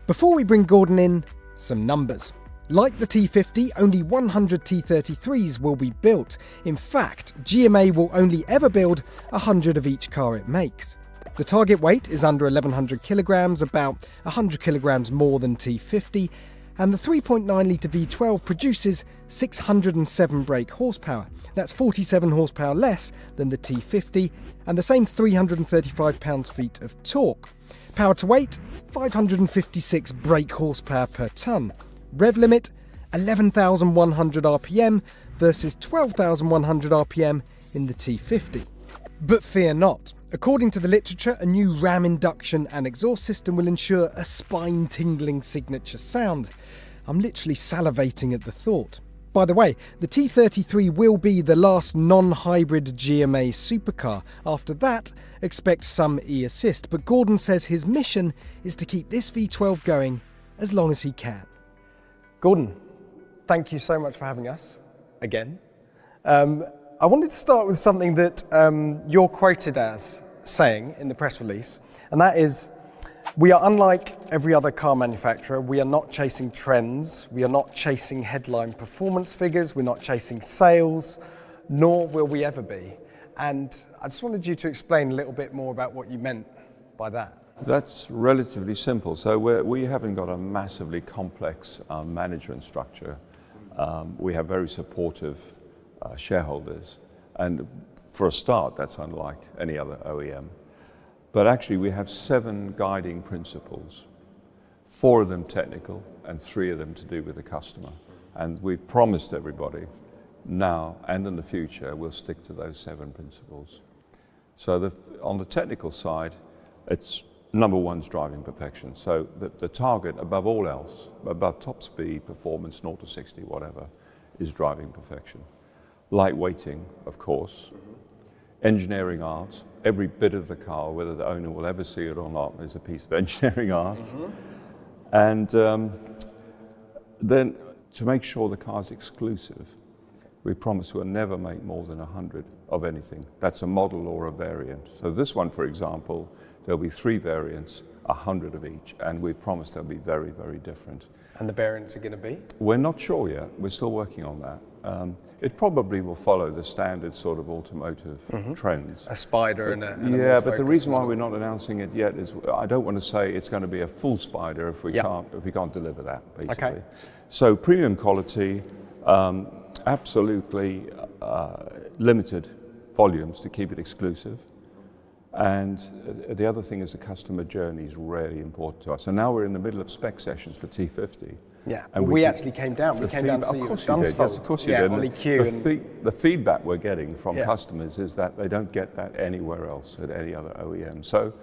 Before we bring Gordon in, some numbers. Like the T50, only 100 T33s will be built. In fact, GMA will only ever build 100 of each car it makes. The target weight is under 1100 kilograms, about 100 kilograms more than T50, and the 3.9 litre V12 produces 607 brake horsepower. That's 47 horsepower less than the T50, and the same 335 pounds-feet of torque. Power to weight, 556 brake horsepower per tonne. Rev limit, 11,100 RPM versus 12,100 RPM in the T50. But fear not. According to the literature, a new RAM induction and exhaust system will ensure a spine-tingling signature sound. I'm literally salivating at the thought. By the way, the T33 will be the last non-hybrid GMA supercar. After that, expect some e-assist, but Gordon says his mission is to keep this V12 going as long as he can. Gordon, thank you so much for having us again. I wanted to start with something that you're quoted as saying in the press release, and that is, we are unlike every other car manufacturer. We are not chasing trends. We are not chasing headline performance figures. We're not chasing sales, nor will we ever be. And I just wanted you to explain a little bit more about what you meant by that. That's relatively simple. So we haven't got a massively complex management structure. We have very supportive shareholders. And for a start, that's unlike any other OEM. But actually, we have 7 guiding principles, 4 of them technical and 3 of them to do with the customer. And we've promised everybody now and in the future, we'll stick to those 7 principles. So on the technical side, it's number 1's driving perfection. So the target above all else, above top speed, performance, 0 to 60, whatever, is driving perfection. Lightweighting, of course. Engineering art. Every bit of the car, whether the owner will ever see it or not, is a piece of engineering art. And then to make sure the car's exclusive, we promise we'll never make more than 100 of anything. That's a model or a variant. So this one, for example, there'll be 3 variants, 100 of each, and we've promised they'll be very, very different. And the variants are going to be? We're not sure yet. We're still working on that. It probably will follow the standard sort of automotive trends. A Spider and a yeah, but the reason why we're not announcing it yet is I don't want to say it's going to be a full Spider if we can't deliver that, basically. Okay. So premium quality, absolutely limited volumes to keep it exclusive. And the other thing is the customer journey is really important to us. And now we're in the middle of spec sessions for T50. Yeah, and we actually came down. We came down to see Of course you did. Yes, of course you did. Ollie Q the feedback we're getting from customers is that they don't get that anywhere else at any other OEM. So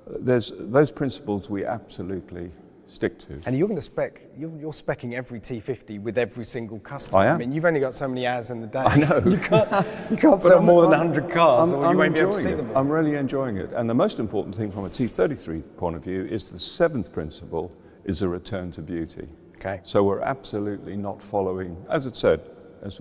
there's those principles we absolutely stick to. And you're going to spec, you're speccing every T50 with every single customer. I am. I mean, you've only got so many hours in the day. I know. You can't sell more than 100 cars or you won't be able to see them all. I'm really enjoying it. And the most important thing from a T33 point of view is the 7th principle is a return to beauty. Okay. So we're absolutely not following, as we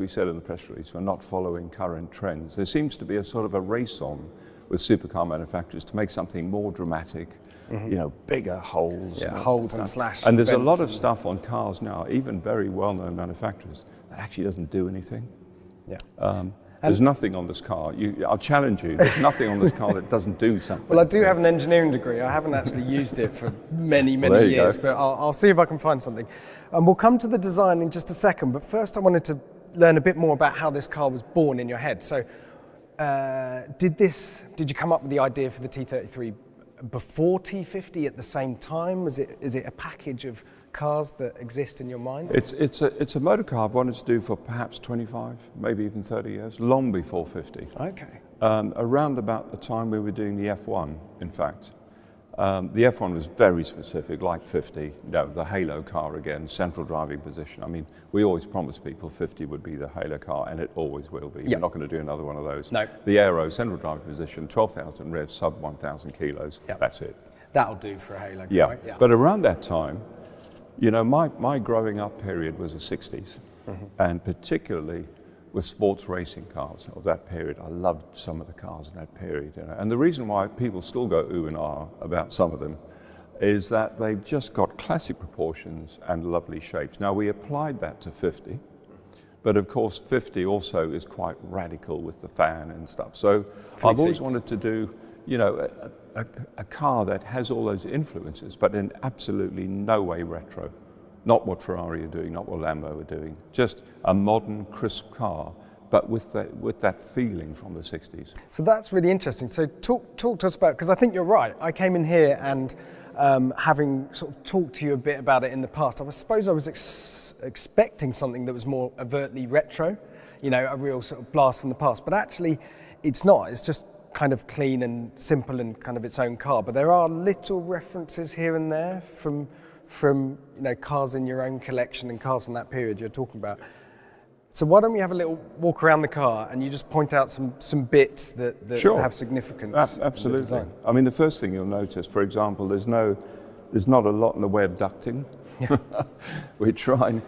said in the press release, we're not following current trends. There seems to be a sort of a race on with supercar manufacturers to make something more dramatic, you know, bigger holes. Yeah, holes and slash. And there's a lot of stuff on cars now, even very well-known manufacturers, that actually doesn't do anything. Yeah. There's nothing on this car. I'll challenge you. There's nothing on this car that doesn't do something. Well, I do have an engineering degree. I haven't actually used it for many years, but I'll see if I can find something. And we'll come to the design in just a second. But first, I wanted to learn a bit more about how this car was born in your head. So, did you come up with the idea for the T33 before T50 at the same time? Is it a package of cars that exist in your mind? It's a motor car I've wanted to do for perhaps 25, maybe even 30 years, long before 50. Okay. Around about the time we were doing the F1, in fact. The F1 was very specific, like 50, the halo car again, central driving position. I mean, we always promised people 50 would be the halo car, and it always will be. We're not going to do another one of those. No. The aero, central driving position, 12,000 revs, sub 1,000 kilos, that's it. That'll do for a halo car, Yeah. right? Yeah. But around that time, my growing up period was the 60s, and particularly with sports racing cars of that period. I loved some of the cars in that period. And the reason why people still go ooh and ah about some of them is that they've just got classic proportions and lovely shapes. Now, we applied that to 50, but of course 50 also is quite radical with the fan and stuff. So I've always wanted to do, a car that has all those influences, but in absolutely no way retro. Not what Ferrari are doing, not what Lambo are doing. Just a modern, crisp car, but with that feeling from the 60s. So that's really interesting. So talk to us about, because I think you're right. I came in here and having sort of talked to you a bit about it in the past, I suppose I was expecting something that was more overtly retro, a real sort of blast from the past. But actually, it's not. It's just kind of clean and simple and kind of its own car. But there are little references here and there from cars in your own collection and cars from that period you're talking about. So why don't we have a little walk around the car and you just point out some bits that Sure. have significance? Absolutely. In the design? I mean, the first thing you'll notice, for example, there's not a lot in the way of ducting. Yeah. We try and,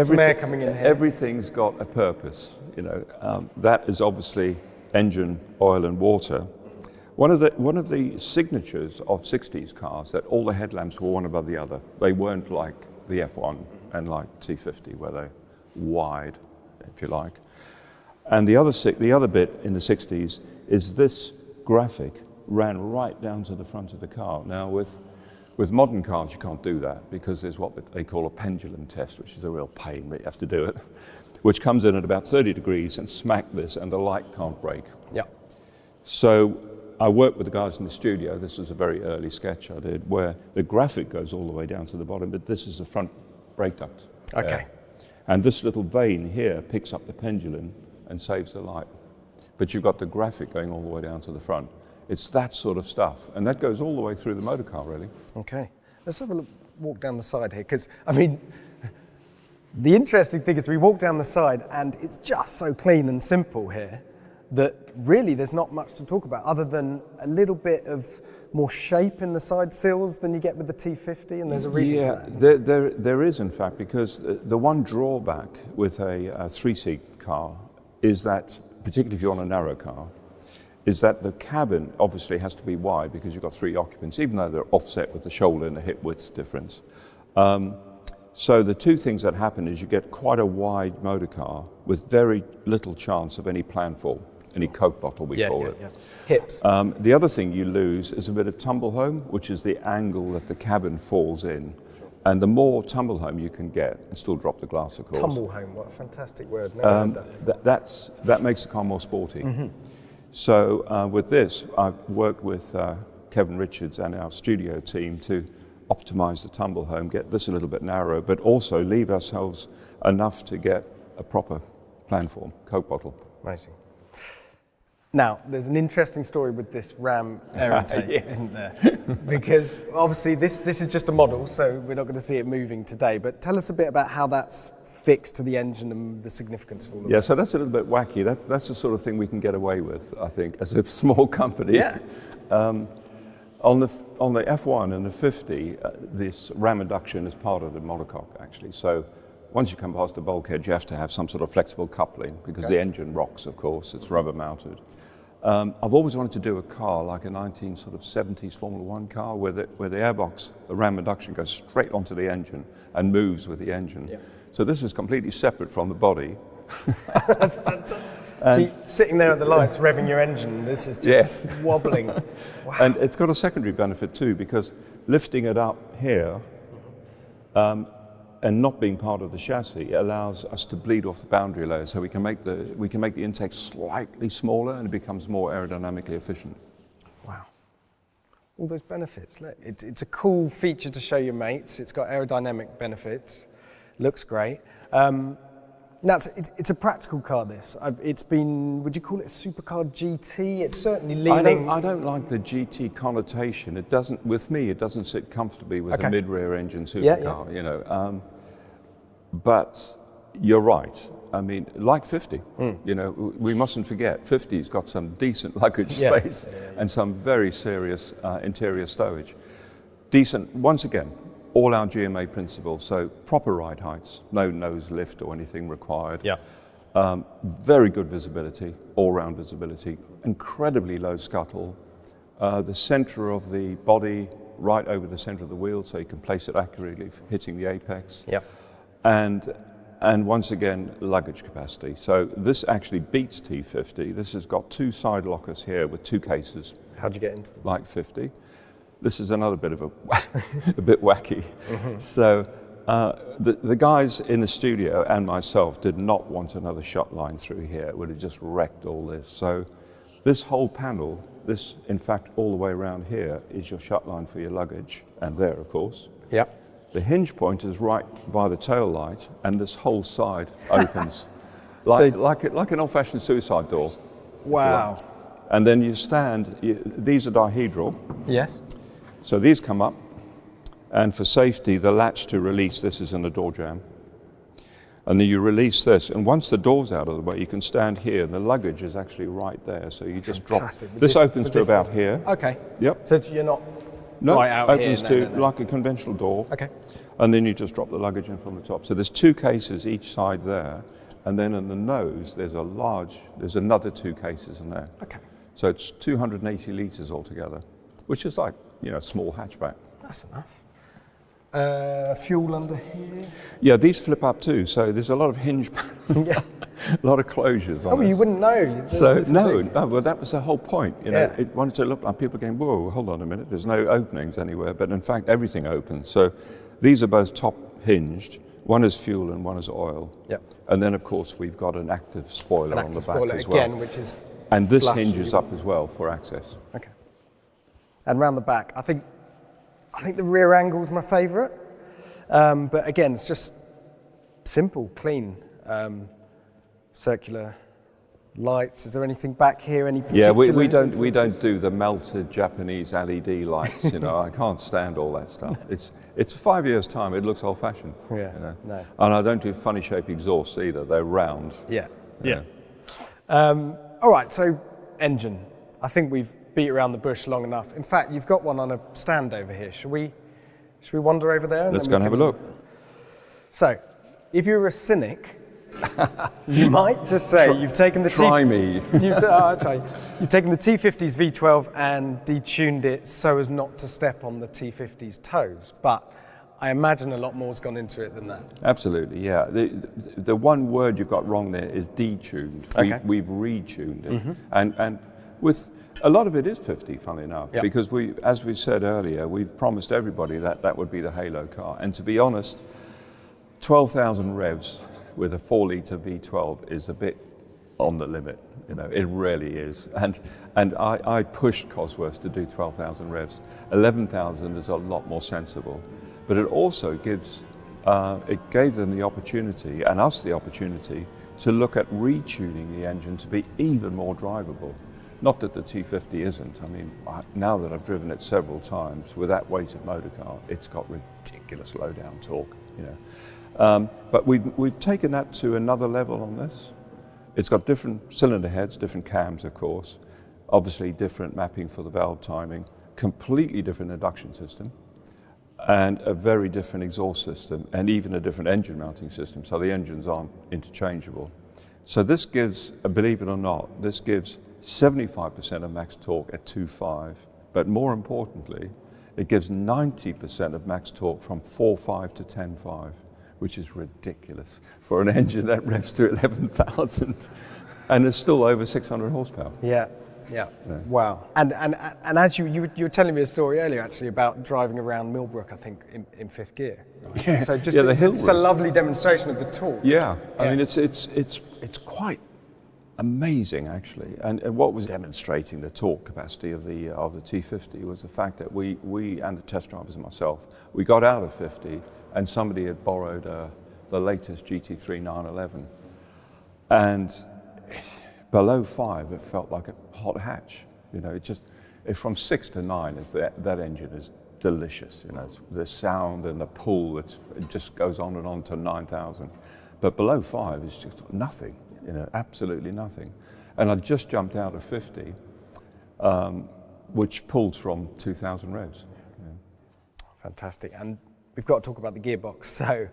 some air coming in here. Everything's got a purpose. That is obviously engine, oil, and water. One of the signatures of 60s cars that all the headlamps were one above the other. They weren't like the F1 and like T50 where they're wide, if you like. And the other bit in the 60s is this graphic ran right down to the front of the car. Now with modern cars you can't do that because there's what they call a pendulum test, which is a real pain, but you have to do it, which comes in at about 30 degrees and smack this and the light can't break. Yeah. So I worked with the guys in the studio. This was a very early sketch I did where the graphic goes all the way down to the bottom, but this is the front brake duct. Okay. And this little vein here picks up the pendulum and saves the light. But you've got the graphic going all the way down to the front. It's that sort of stuff. And that goes all the way through the motor car, really. Okay. Let's have a walk down the side here, because, I mean, the interesting thing is we walk down the side and it's just so clean and simple here that really there's not much to talk about other than a little bit of more shape in the side sills than you get with the T50, and there's a reason for that. There is, in fact, because the one drawback with a three-seat car is that, particularly if you're on a narrow car, is that the cabin obviously has to be wide because you've got three occupants, even though they're offset with the shoulder and the hip width difference. So the two things that happen is you get quite a wide motor car with very little chance of any planfall, any Coke bottle we call it. Yeah. Hips. The other thing you lose is a bit of tumble home, which is the angle that the cabin falls in. And the more tumble home you can get, and still drop the glass, of course. Tumble home, what a fantastic word. Never heard that. That makes the car more sporty. So with this, I've worked with Kevin Richards and our studio team to optimize the tumble home, get this a little bit narrower, but also leave ourselves enough to get a proper planform, Coke bottle. Amazing. Now, there's an interesting story with this Ram air intake, Yes. isn't there? Because obviously this is just a model, so we're not going to see it moving today, but tell us a bit about how that's fixed to the engine and the significance of all of Yeah, that. so that's a little bit wacky. That's the sort of thing we can get away with, I think, as a small company. Yeah. On the F1 and the 50, this ram induction is part of the monocoque, actually. So once you come past the bulkhead, you have to have some sort of flexible coupling because the engine rocks, of course. It's rubber mounted. I've always wanted to do a car like a 1970s Formula One car where the airbox, the ram induction, goes straight onto the engine and moves with the engine. Yeah. So this is completely separate from the body. That's fantastic. So you're sitting there at the lights, revving your engine, this is just wobbling. Wow. And it's got a secondary benefit too, because lifting it up here and not being part of the chassis allows us to bleed off the boundary layer, so we can make the intake slightly smaller and it becomes more aerodynamically efficient. Wow. all those benefits. Look, it's a cool feature to show your mates. It's got aerodynamic benefits. Looks great. It's a practical car, this. It's been, would you call it a supercar GT? It's certainly leaning... I don't like the GT connotation. It doesn't, with me, it doesn't sit comfortably with a mid-rear engine supercar, you know. But you're right. I mean, like 50, you know, we mustn't forget, 50's got some decent luggage space and some very serious interior stowage. Decent, once again, all our GMA principles, so proper ride heights, no nose lift or anything required. Very good visibility, all-round visibility, incredibly low scuttle. The center of the body right over the center of the wheel, so you can place it accurately, hitting the apex. And once again, luggage capacity. So this actually beats T50. This has got 2 side lockers here with 2 cases. How'd you get into them? Like 50. This is another bit of a bit wacky. So the guys in the studio and myself did not want another shot line through here. It would have just wrecked all this. So this whole panel, this in fact all the way around here is your shot line for your luggage, and there of course. The hinge point is right by the tail light, and this whole side opens like an old-fashioned suicide door. Wow. And then you stand, these are dihedral. Yes. So these come up, and for safety, the latch to release this is in a door jamb. And then you release this, and once the door's out of the way, you can stand here, and the luggage is actually right there, so you just drop. This opens to about here. Okay. Yep. So you're not right out opens here. to like a conventional door. Okay. And then you just drop the luggage in from the top. So there's 2 cases each side there, and then in the nose, there's another 2 cases in there. Okay. So it's 280 litres altogether, which is like, you know, a small hatchback. That's enough. Fuel under here? Yeah, these flip up too, so there's a lot of hinge, a lot of closures on you wouldn't know. Well, that was the whole point. You know, it wanted to look like people going, whoa, hold on a minute, there's no openings anywhere, but in fact, everything opens. So these are both top hinged. One is fuel and one is oil. And then, of course, we've got an active spoiler on the back as well. Again, which is and this hinges up as well for access. Okay. And round the back, I think the rear angle's my favourite. But again, it's just simple, clean, circular lights. Is there anything back here? Any particular? Yeah, we don't do the melted Japanese LED lights. You know, I can't stand all that stuff. It's 5 years' time. It looks old-fashioned. You know? No. And I don't do funny shaped exhausts either. They're round. All right. So engine. I think we've beat around the bush long enough. In fact, you've got one on a stand over here. Should we wander over there? Let's go and have a look. So, if you're a cynic, you might just say you've taken the Try me. You've taken the T50's V12 and detuned it so as not to step on the T50's toes. But I imagine a lot more's gone into it than that. Absolutely, yeah. The one word you've got wrong there is detuned. We've retuned it, and with a lot of it is 50, funnily enough, because as we said earlier, we've promised everybody that would be the halo car. And to be honest, 12,000 revs with a 4-litre V12 is a bit on the limit. You know, it really is. And I pushed Cosworth to do 12,000 revs. 11,000 is a lot more sensible. But it also gave them the opportunity, and us the opportunity, to look at retuning the engine to be even more drivable. Not that the T50 isn't. I mean, now that I've driven it several times with that weighted motor car, it's got ridiculous low down torque. You know, but we've taken that to another level on this. It's got different cylinder heads, different cams, of course. Obviously, different mapping for the valve timing. Completely different induction system, and a very different exhaust system, and even a different engine mounting system. So the engines aren't interchangeable. So this gives, believe it or not, this gives 75% of max torque at 2.5, but more importantly, it gives 90% of max torque from 4.5 to 10.5, which is ridiculous for an engine that revs to 11,000 and is still over 600 horsepower. Yeah. Wow. And as you were telling me a story earlier actually about driving around Millbrook, I think, in 5th gear. Yeah. So just the hill it's a lovely demonstration of the torque. Yeah. I mean, it's quite amazing, actually. And what was demonstrating the torque capacity of the T50 was the fact that we and the test drivers and myself, we got out of 50 and somebody had borrowed the latest GT3 911. And below 5, it felt like a hot hatch. You know, from 6 to 9, that engine is delicious. You know, it's the sound and the pull, it just goes on and on to 9,000. But below 5 is just nothing. You know, absolutely nothing. And I just jumped out of 50, which pulled from 2,000 revs. Yeah. Fantastic. And we've got to talk about the gearbox. So,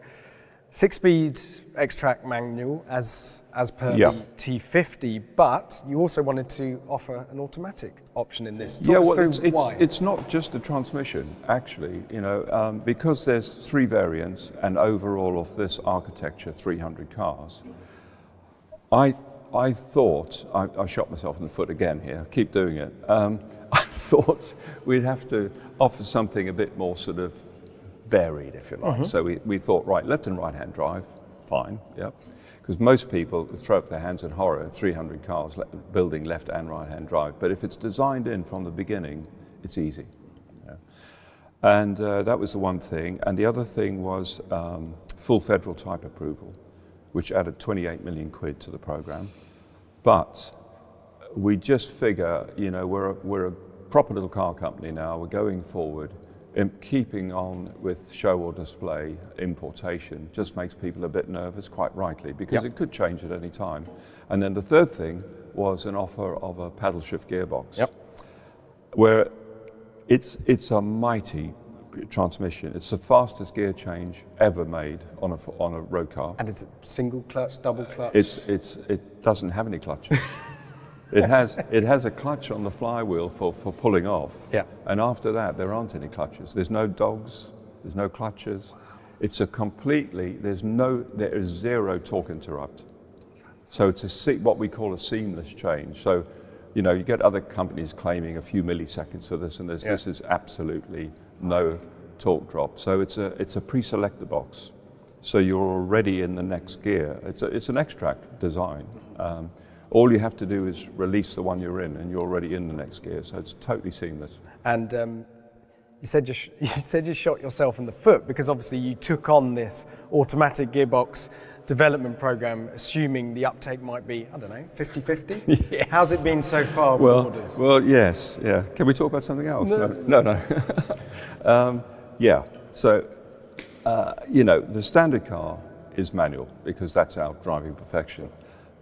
6-speed X-Track manual as per the T50, but you also wanted to offer an automatic option in this. Talk us through why. It's not just a transmission, actually. You know, because there's 3 variants, and overall of this architecture, 300 cars. I thought, I shot myself in the foot again here, keep doing it. I thought we'd have to offer something a bit more sort of varied, if you like. So we thought, right, left and right hand drive, fine, yep. Because most people throw up their hands in horror at 300 cars building left and right hand drive. But if it's designed in from the beginning, it's easy. Yeah. And that was the one thing. And the other thing was full federal type approval, which added 28 million quid to the program. But we just figure, you know, we're a proper little car company now, we're going forward, keeping on with show or display importation just makes people a bit nervous, quite rightly, because it could change at any time. And then the third thing was an offer of a paddle shift gearbox, where it's a mighty transmission. It's the fastest gear change ever made on a road car. And it's a single clutch, double clutch? It doesn't have any clutches. It has a clutch on the flywheel for pulling off. Yeah. And after that, there aren't any clutches. There's no dogs, there's no clutches. It's a completely, there is zero torque interrupt. So it's what we call a seamless change. So, you know, you get other companies claiming a few milliseconds for this and this. Yeah. This is absolutely no torque drop. So it's a pre-selector box. So you're already in the next gear. It's an X-Track design. All you have to do is release the one you're in, and you're already in the next gear. So it's totally seamless. And you said you shot yourself in the foot because obviously you took on this automatic gearbox development program, assuming the uptake might be, I don't know, 50-50? Yes. How's it been so far with orders? Well, yes, yeah. Can we talk about something else? No. Yeah. So, you know, the standard car is manual because that's our driving perfection.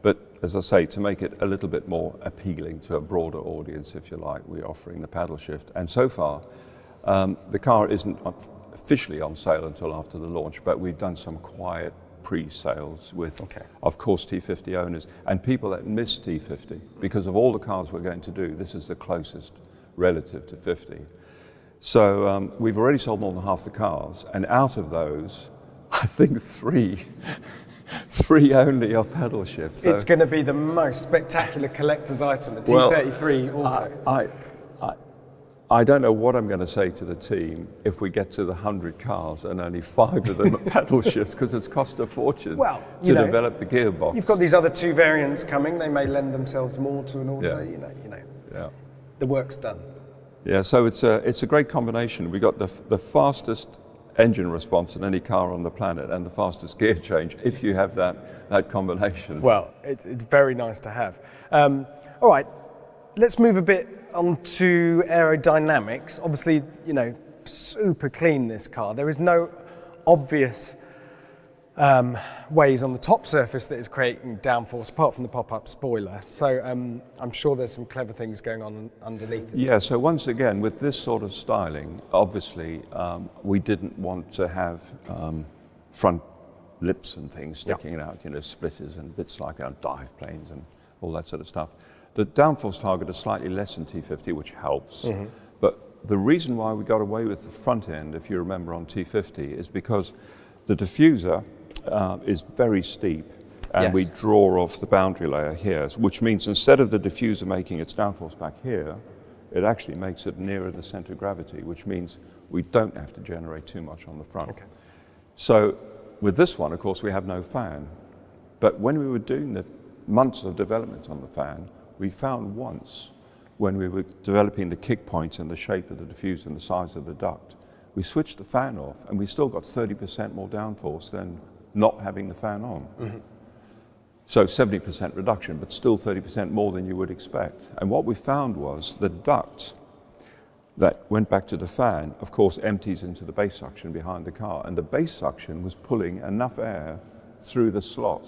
But as I say, to make it a little bit more appealing to a broader audience, if you like, we're offering the paddle shift. And so far, the car isn't officially on sale until after the launch, but we've done some quiet pre-sales with, of course, T50 owners and people that miss T50. Because of all the cars we're going to do, this is the closest relative to 50. So we've already sold more than half the cars, and out of those, I think three only are pedal shifts. So it's going to be the most spectacular collector's item, a T33 Auto. I don't know what I'm going to say to the team if we get to the 100 cars and only 5 of them are pedal shifts, because it's cost a fortune to develop the gearbox. You've got these other 2 variants coming. They may lend themselves more to an auto. You know. Yeah. The work's done. Yeah. So it's a great combination. We got the fastest engine response in any car on the planet and the fastest gear change, if you have that combination. Well, it's very nice to have. All right, let's move a bit on to aerodynamics. Obviously, you know, super clean, this car. There is no obvious ways on the top surface that is creating downforce apart from the pop-up spoiler. So I'm sure there's some clever things going on underneath it. Yeah, so once again, with this sort of styling, obviously we didn't want to have front lips and things sticking out, you know, splitters and bits like dive planes and all that sort of stuff. The downforce target is slightly less than T50, which helps. Mm-hmm. But the reason why we got away with the front end, if you remember on T50, is because the diffuser is very steep, and we draw off the boundary layer here, which means instead of the diffuser making its downforce back here, it actually makes it nearer the center of gravity, which means we don't have to generate too much on the front. Okay. So with this one, of course, we have no fan. But when we were doing months of development on the fan, we found once when we were developing the kick point and the shape of the diffuser and the size of the duct, we switched the fan off and we still got 30% more downforce than not having the fan on. Mm-hmm. So 70% reduction, but still 30% more than you would expect. And what we found was the duct that went back to the fan, of course, empties into the base suction behind the car, and the base suction was pulling enough air through the slot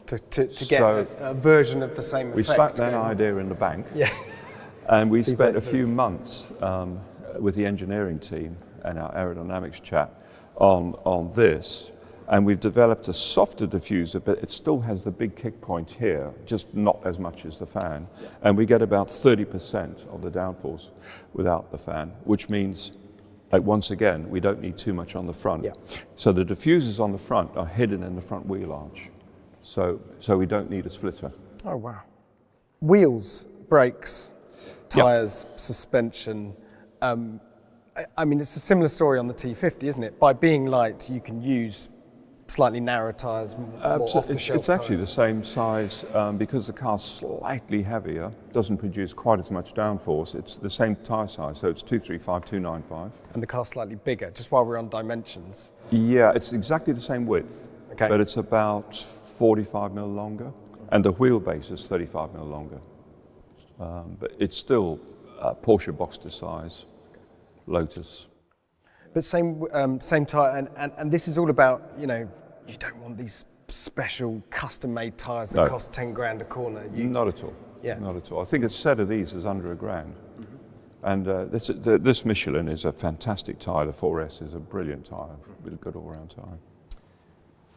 to get a version of the same effect. We stuck that idea in the bank. Yeah. And we spent a few months with the engineering team and our aerodynamics chap on this. And we've developed a softer diffuser, but it still has the big kick point here, just not as much as the fan. And we get about 30% of the downforce without the fan, which means, like, once again, we don't need too much on the front. Yeah. So the diffusers on the front are hidden in the front wheel arch. So we don't need a splitter. Oh, wow. Wheels, brakes, tyres, suspension. I mean, it's a similar story on the T50, isn't it? By being light, you can use slightly narrower tyres, more off-the-shelf It's actually tyres. the same size because the car's slightly heavier, doesn't produce quite as much downforce. It's the same tyre size, so it's 235, 295. And the car's slightly bigger, just while we're on dimensions. Yeah, it's exactly the same width, but it's about 45 mil longer, and the wheelbase is 35 mil longer. But it's still Porsche Boxster size, Lotus. But same tyre, and this is all about, you know, you don't want these special custom-made tyres that cost 10 grand a corner. Not at all. Yeah. Not at all. I think a set of these is under £1,000. And this Michelin is a fantastic tyre. The 4S is a brilliant tyre, really good all-round tyre.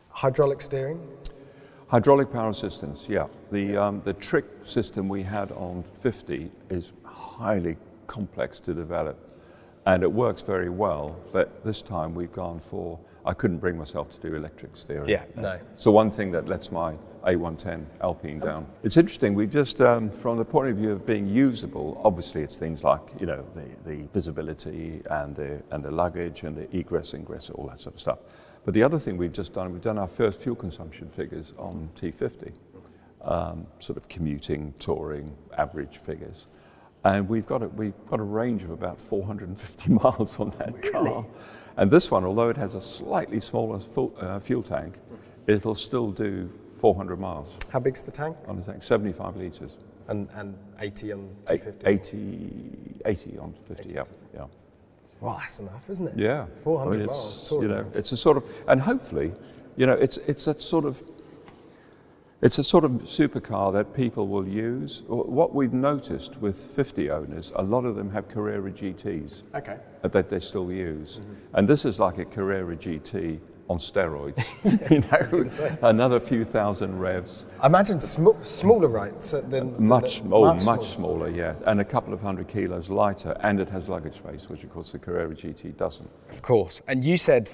Hydraulic steering? Hydraulic power assistance, yeah. The trick system we had on 50 is highly complex to develop. And it works very well, but this time we've gone for, I couldn't bring myself to do electric steering. Yeah, no. It's the one thing that lets my A110 Alpine down. It's interesting, we just, from the point of view of being usable, obviously it's things like, you know, the visibility and the luggage and the egress, ingress, all that sort of stuff. But the other thing we've done our first fuel consumption figures on T50, sort of commuting, touring, average figures. And we've got a range of about 450 miles on that car. And this one, although it has a slightly smaller fuel tank, it'll still do 400 miles. How big's the tank? On the tank, 75 litres. And 80 on T50? 80 on 50, yeah. Well, that's enough, isn't it? Yeah. 400 miles. You know, it's a sort of, and hopefully, you know, it's a sort of supercar that people will use. What we've noticed with 50 owners, a lot of them have Carrera GTs that they still use. And this is like a Carrera GT on steroids. You know, another few thousand revs. I imagine smaller, right? Much smaller, yeah. And a couple of 100 kilos lighter, and it has luggage space, which of course the Carrera GT doesn't. Of course. And you said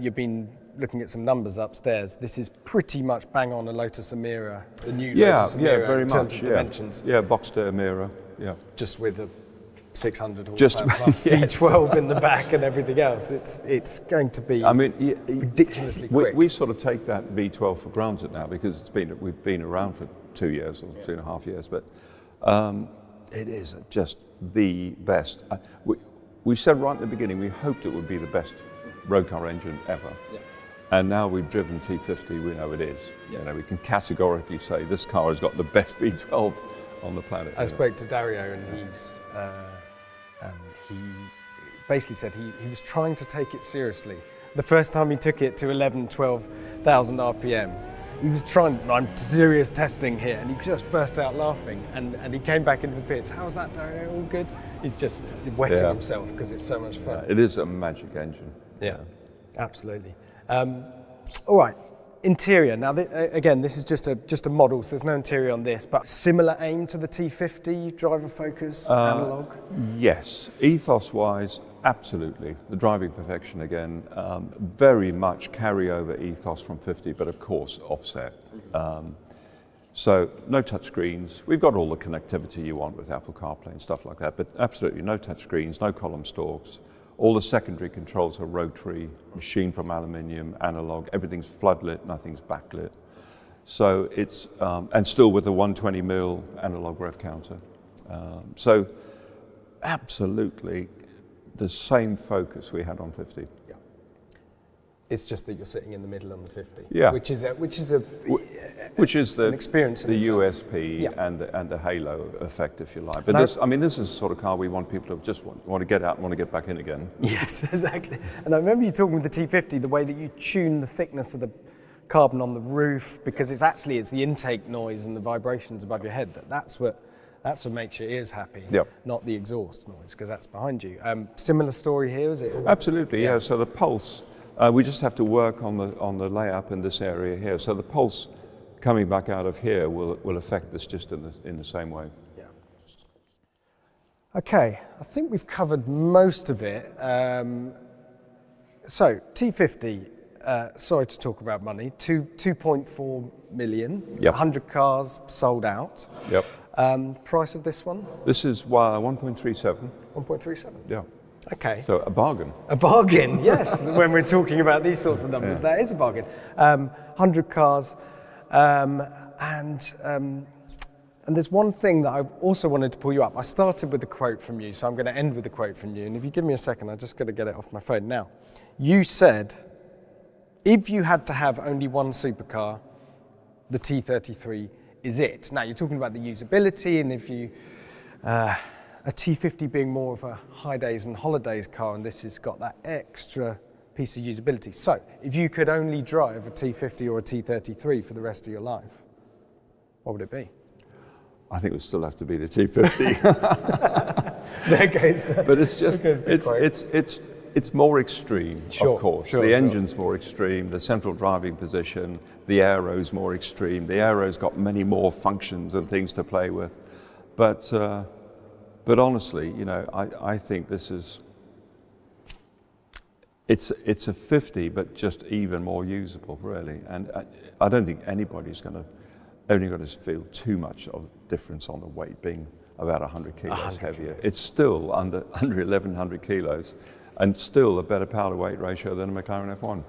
you've been looking at some numbers upstairs. This is pretty much bang on a Lotus Emira, the new Lotus Emira, very in terms of dimensions. Yeah, Boxster Emira, yeah. Just with a 600 horsepower plus V12 in the back and everything else. It's going to be ridiculously quick. We sort of take that V12 for granted now because we've been around for 2 years or 2.5 years, but it is just the best. We said right at the beginning we hoped it would be the best road car engine ever. Yeah. And now we've driven T50, we know it is. Yeah. You know, we can categorically say this car has got the best V12 on the planet. I spoke to Dario and he basically said he was trying to take it seriously. The first time he took it to 12,000 RPM, he was trying, I'm serious testing here, and he just burst out laughing and he came back into the pits. How's that, Dario? All good? He's just wetting himself because it's so much fun. It is a magic engine. Yeah, absolutely. All right, interior. Now, again, this is just a model, so there's no interior on this, but similar aim to the T50, driver focus, analog? Yes, ethos-wise, absolutely. The driving perfection again, very much carryover ethos from 50, but of course offset. So no touch screens. We've got all the connectivity you want with Apple CarPlay and stuff like that, but absolutely no touch screens, no column stalks. All the secondary controls are rotary, machined from aluminium, analog. Everything's floodlit, nothing's backlit. So it's, and still with the 120mm analog rev counter. So absolutely the same focus we had on 50. Yeah. It's just that you're sitting in the middle on the 50. Yeah. Which is an experience in the itself. USP Yeah. and the halo effect, if you like. But this is the sort of car we want people to just want to get out and want to get back in again. Yes, exactly. And I remember you talking with the T50, the way that you tune the thickness of the carbon on the roof, because it's the intake noise and the vibrations above your head that's what makes your ears happy. Yep. Not the exhaust noise, because that's behind you. Similar story here, is it? Absolutely, yeah. So the pulse, we just have to work on the layup in this area here. So the pulse coming back out of here will affect this just in the same way. Yeah. Okay, I think we've covered most of it. So T50. Sorry to talk about money. 2.4 million. Yep. 100 cars sold out. Yep. Price of this one? This is 1.37. 1.37. Yeah. Okay. So a bargain. A bargain, yes. When we're talking about these sorts of numbers, that is a bargain. 100 cars, and there's one thing that I also wanted to pull you up. I started with a quote from you, so I'm going to end with a quote from you. And if you give me a second, I've just got to get it off my phone now. You said, if you had to have only one supercar, the T33 is it. Now, you're talking about the usability, and if you, a T50 being more of a high days and holidays car, and this has got that extra piece of usability. So, if you could only drive a T50 or a T33 for the rest of your life, what would it be? I think it would still have to be the T50. There goes the, but it's just, it's more extreme, of course. The engine's more extreme, the central driving position, the aero's more extreme. The aero's got many more functions and things to play with. But honestly, you know, I think this is, it's a 50, but just even more usable, really. And I don't think anybody's going to feel too much of difference on the weight being about 100 kilos heavier. It's still under 1,100 kilos. And still a better power to weight ratio than a McLaren F1.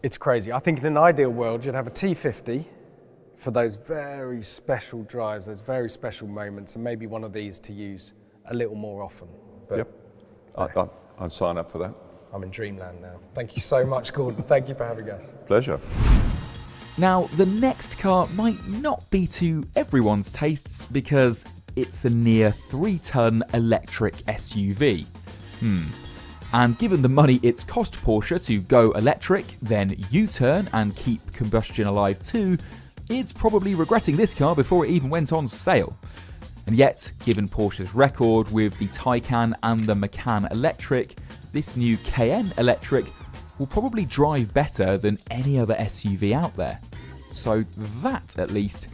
It's crazy. I think in an ideal world, you'd have a T50 for those very special drives, those very special moments, and maybe one of these to use a little more often. But yep, I'd sign up for that. I'm in dreamland now. Thank you so much, Gordon. Thank you for having us. Pleasure. Now, the next car might not be to everyone's tastes because it's a near 3-ton electric SUV. And given the money it's cost Porsche to go electric, then U-turn and keep combustion alive too, it's probably regretting this car before it even went on sale. And yet, given Porsche's record with the Taycan and the Macan Electric, this new Cayenne Electric will probably drive better than any other SUV out there. So that, at least,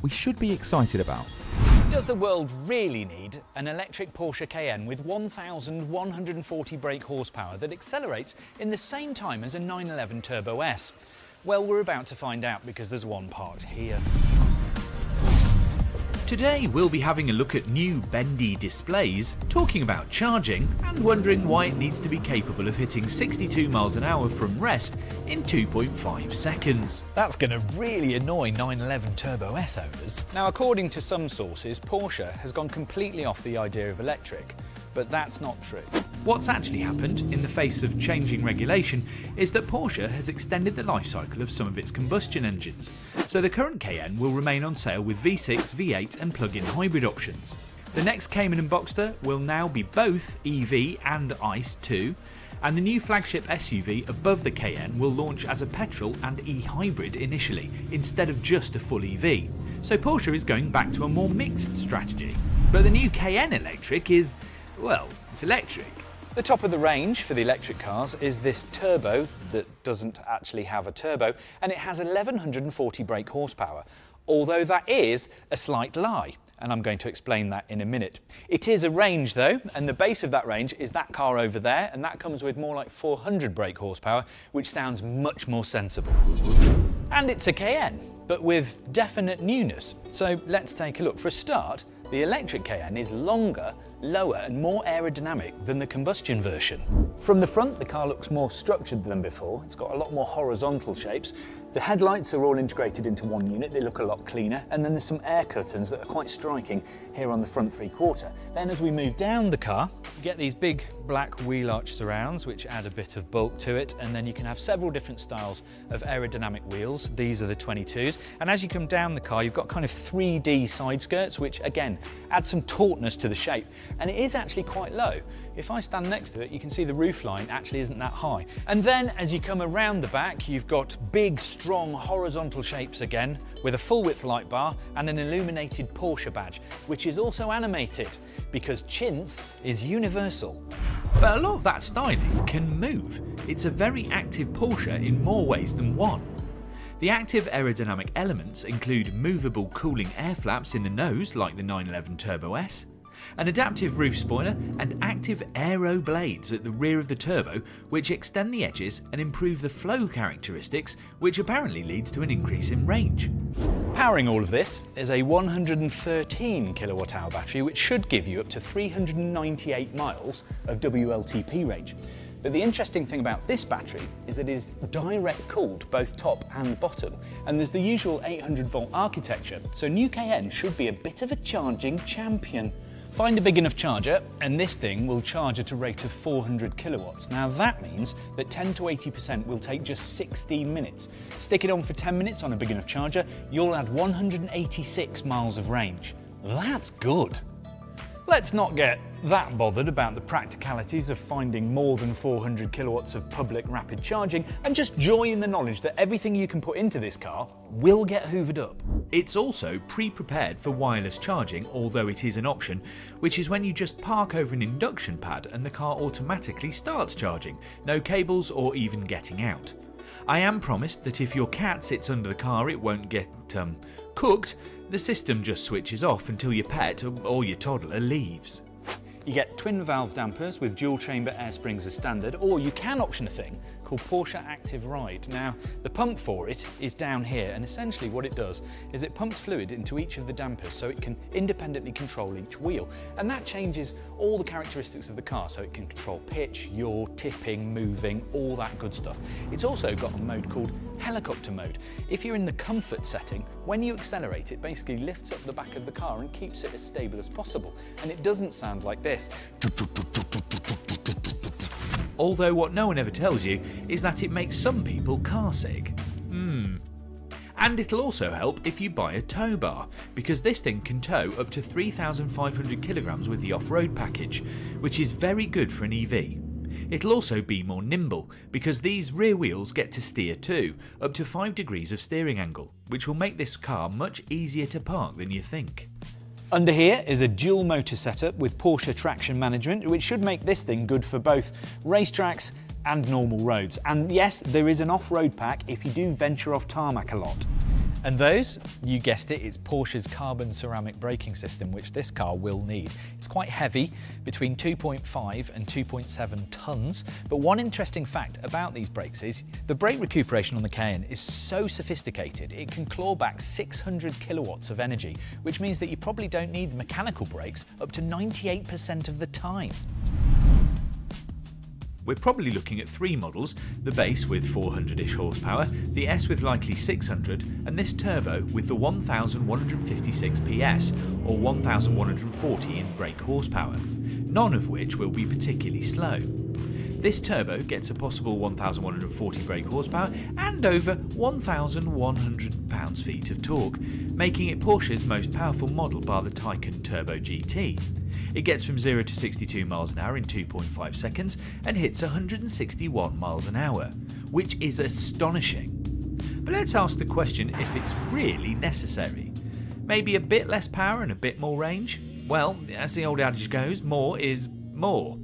we should be excited about. Does the world really need an electric Porsche Cayenne with 1,140 brake horsepower that accelerates in the same time as a 911 Turbo S? Well, we're about to find out because there's one parked here. Today we'll be having a look at new bendy displays, talking about charging and wondering why it needs to be capable of hitting 62 miles an hour from rest in 2.5 seconds. That's going to really annoy 911 Turbo S owners. Now, according to some sources, Porsche has gone completely off the idea of electric, but that's not true. What's actually happened in the face of changing regulation is that Porsche has extended the life cycle of some of its combustion engines. So the current Cayenne will remain on sale with V6, V8 and plug-in hybrid options. The next Cayman and Boxster will now be both EV and ICE too, and the new flagship SUV above the Cayenne will launch as a petrol and e-hybrid initially, instead of just a full EV. So Porsche is going back to a more mixed strategy. But the new Cayenne Electric is, well, it's electric. The top of the range for the electric cars is this Turbo that doesn't actually have a turbo, and it has 1,140 brake horsepower, although that is a slight lie, and I'm going to explain that in a minute. It is a range though, and the base of that range is that car over there, and that comes with more like 400 brake horsepower, which sounds much more sensible. And it's a Cayenne, but with definite newness. So let's take a look. For a start, the electric Cayenne is longer lower and more aerodynamic than the combustion version. From the front, the car looks more structured than before. It's got a lot more horizontal shapes. The headlights are all integrated into one unit. They look a lot cleaner. And then there's some air curtains that are quite striking here on the front three-quarter. Then as we move down the car, you get these big black wheel arch surrounds, which add a bit of bulk to it. And then you can have several different styles of aerodynamic wheels. These are the 22s. And as you come down the car, you've got kind of 3D side skirts, which again, add some tautness to the shape. And it is actually quite low. If I stand next to it, you can see the roof line actually isn't that high. And then as you come around the back, you've got big, strong horizontal shapes again, with a full width light bar and an illuminated Porsche badge, which is also animated because chintz is universal. But a lot of that styling can move. It's a very active Porsche in more ways than one. The active aerodynamic elements include movable cooling air flaps in the nose like the 911 Turbo S, an adaptive roof spoiler and active aero blades at the rear of the turbo which extend the edges and improve the flow characteristics, which apparently leads to an increase in range. Powering all of this is a 113 kilowatt-hour battery, which should give you up to 398 miles of WLTP range. But the interesting thing about this battery is that it is direct cooled both top and bottom, and there's the usual 800 volt architecture, so new Cayenne should be a bit of a charging champion. Find a big enough charger and this thing will charge at a rate of 400 kilowatts. Now that means that 10 to 80% will take just 16 minutes. Stick it on for 10 minutes on a big enough charger, you'll add 186 miles of range. That's good. Let's not get that bothered about the practicalities of finding more than 400 kilowatts of public rapid charging and just joy in the knowledge that everything you can put into this car will get hoovered up. It's also pre-prepared for wireless charging, although it is an option, which is when you just park over an induction pad and the car automatically starts charging, no cables or even getting out. I am promised that if your cat sits under the car it won't get cooked. The system just switches off until your pet or your toddler leaves. You get twin valve dampers with dual chamber air springs as standard, or you can option a thing called Porsche Active Ride. Now, the pump for it is down here, and essentially what it does is it pumps fluid into each of the dampers so it can independently control each wheel. And that changes all the characteristics of the car, so it can control pitch, yaw, tipping, moving, all that good stuff. It's also got a mode called helicopter mode. If you're in the comfort setting, when you accelerate, it basically lifts up the back of the car and keeps it as stable as possible. And it doesn't sound like this. Although what no one ever tells you is that it makes some people car sick. And it'll also help if you buy a tow bar, because this thing can tow up to 3,500 kilograms with the off-road package, which is very good for an EV. It'll also be more nimble, because these rear wheels get to steer too, up to 5 degrees of steering angle, which will make this car much easier to park than you think. Under here is a dual motor setup with Porsche traction management, which should make this thing good for both racetracks and normal roads. And yes, there is an off-road pack if you do venture off tarmac a lot. And those, you guessed it, it's Porsche's carbon ceramic braking system, which this car will need. It's quite heavy, between 2.5 and 2.7 tons. But one interesting fact about these brakes is the brake recuperation on the Cayenne is so sophisticated, it can claw back 600 kilowatts of energy, which means that you probably don't need mechanical brakes up to 98% of the time. We're probably looking at 3 models, the base with 400-ish horsepower, the S with likely 600, and this turbo with the 1,156 PS or 1,140 in brake horsepower, none of which will be particularly slow. This turbo gets a possible 1,140 brake horsepower and over 1,100 pounds-feet of torque, making it Porsche's most powerful model bar the Taycan Turbo GT. It gets from 0 to 62 miles an hour in 2.5 seconds and hits 161 miles an hour, which is astonishing. But let's ask the question if it's really necessary. Maybe a bit less power and a bit more range? Well, as the old adage goes, more is more.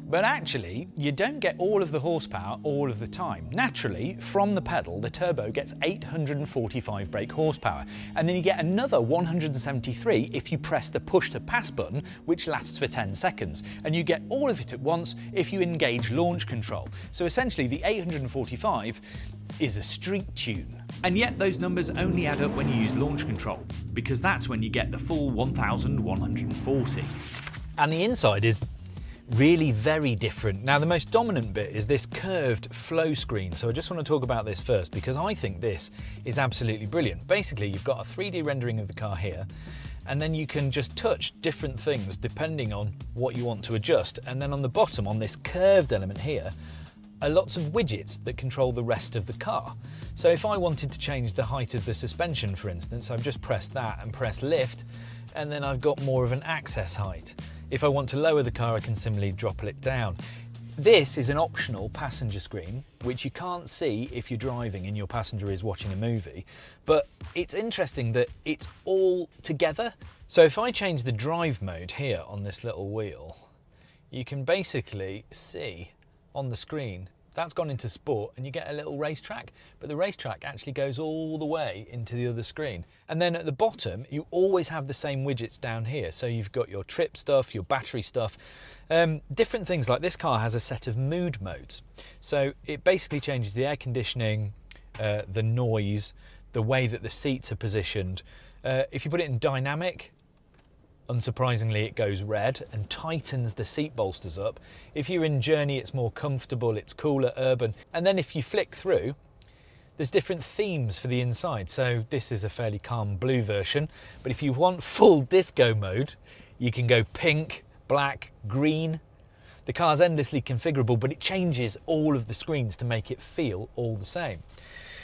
But actually, you don't get all of the horsepower all of the time. Naturally, from the pedal, the turbo gets 845 brake horsepower, and then you get another 173 if you press the push to pass button, which lasts for 10 seconds, and you get all of it at once if you engage launch control. So essentially, the 845 is a street tune. And yet those numbers only add up when you use launch control, because that's when you get the full 1,140. And the inside is really very different. Now the most dominant bit is this curved flow screen, so I just want to talk about this first because I think this is absolutely brilliant. Basically you've got a 3D rendering of the car here, and then you can just touch different things depending on what you want to adjust, and then on the bottom on this curved element here are lots of widgets that control the rest of the car. So if I wanted to change the height of the suspension, for instance, I've just pressed that and press lift, and then I've got more of an access height. If I want to lower the car, I can simply drop it down. This is an optional passenger screen, which you can't see if you're driving and your passenger is watching a movie, but it's interesting that it's all together. So if I change the drive mode here on this little wheel, you can basically see on the screen that's gone into sport and you get a little racetrack, but the racetrack actually goes all the way into the other screen. And then at the bottom you always have the same widgets down here, so you've got your trip stuff, your battery stuff, different things. Like this car has a set of mood modes, so it basically changes the air conditioning, the noise, the way that the seats are positioned. If you put it in dynamic, unsurprisingly it goes red and tightens the seat bolsters up. If you're in journey, it's more comfortable, it's cooler, urban. And then if you flick through, there's different themes for the inside. So this is a fairly calm blue version, but if you want full disco mode, you can go pink, black, green. The car's endlessly configurable, but it changes all of the screens to make it feel all the same.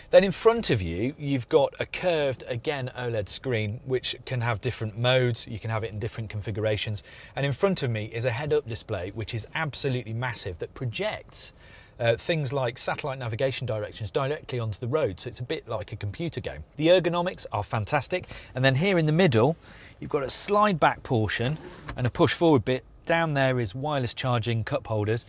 Then in front of you, you've got a curved, again, OLED screen, which can have different modes. You can have it in different configurations. And in front of me is a head-up display, which is absolutely massive, that projects things like satellite navigation directions directly onto the road. So it's a bit like a computer game. The ergonomics are fantastic. And then here in the middle, you've got a slide back portion and a push forward bit. Down there is wireless charging, cup holders.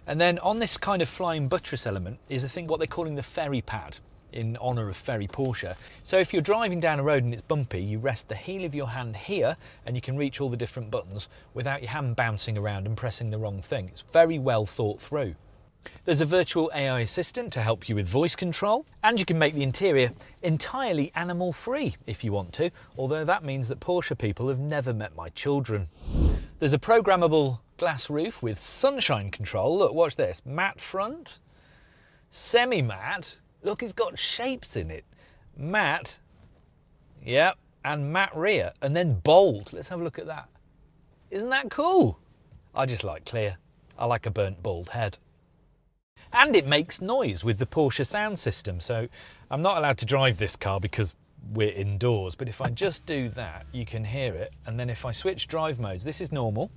And then on this kind of flying buttress element is a thing, what they're calling the ferry pad, in honour of Ferry Porsche. So if you're driving down a road and it's bumpy, you rest the heel of your hand here and you can reach all the different buttons without your hand bouncing around and pressing the wrong thing. It's very well thought through. There's a virtual AI assistant to help you with voice control, and you can make the interior entirely animal-free if you want to, although that means that Porsche people have never met my children. There's a programmable glass roof with sunshine control. Look, watch this. Matte front, semi-matte. Look, it's got shapes in it. Matte, yep, and matte rear, and then bold. Let's have a look at that. Isn't that cool? I just like clear. I like a burnt bald head. And it makes noise with the Porsche sound system. So I'm not allowed to drive this car because we're indoors, but if I just do that, you can hear it. And then if I switch drive modes, this is normal.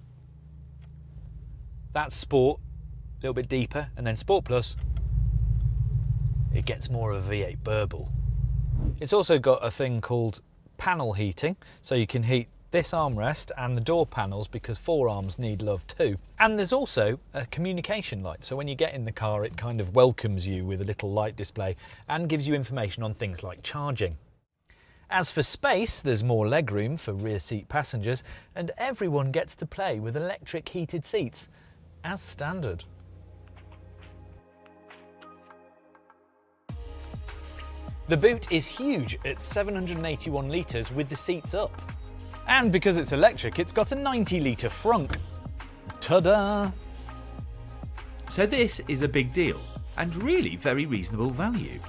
That's sport, a little bit deeper, and then Sport Plus, it gets more of a V8 burble. It's also got a thing called panel heating, so you can heat this armrest and the door panels because forearms need love too. And there's also a communication light, so when you get in the car it kind of welcomes you with a little light display and gives you information on things like charging. As for space, there's more legroom for rear seat passengers, and everyone gets to play with electric heated seats, as standard. The boot is huge at 781 litres with the seats up. And because it's electric, it's got a 90 litre frunk. Ta-da! So this is a big deal, and really very reasonable value.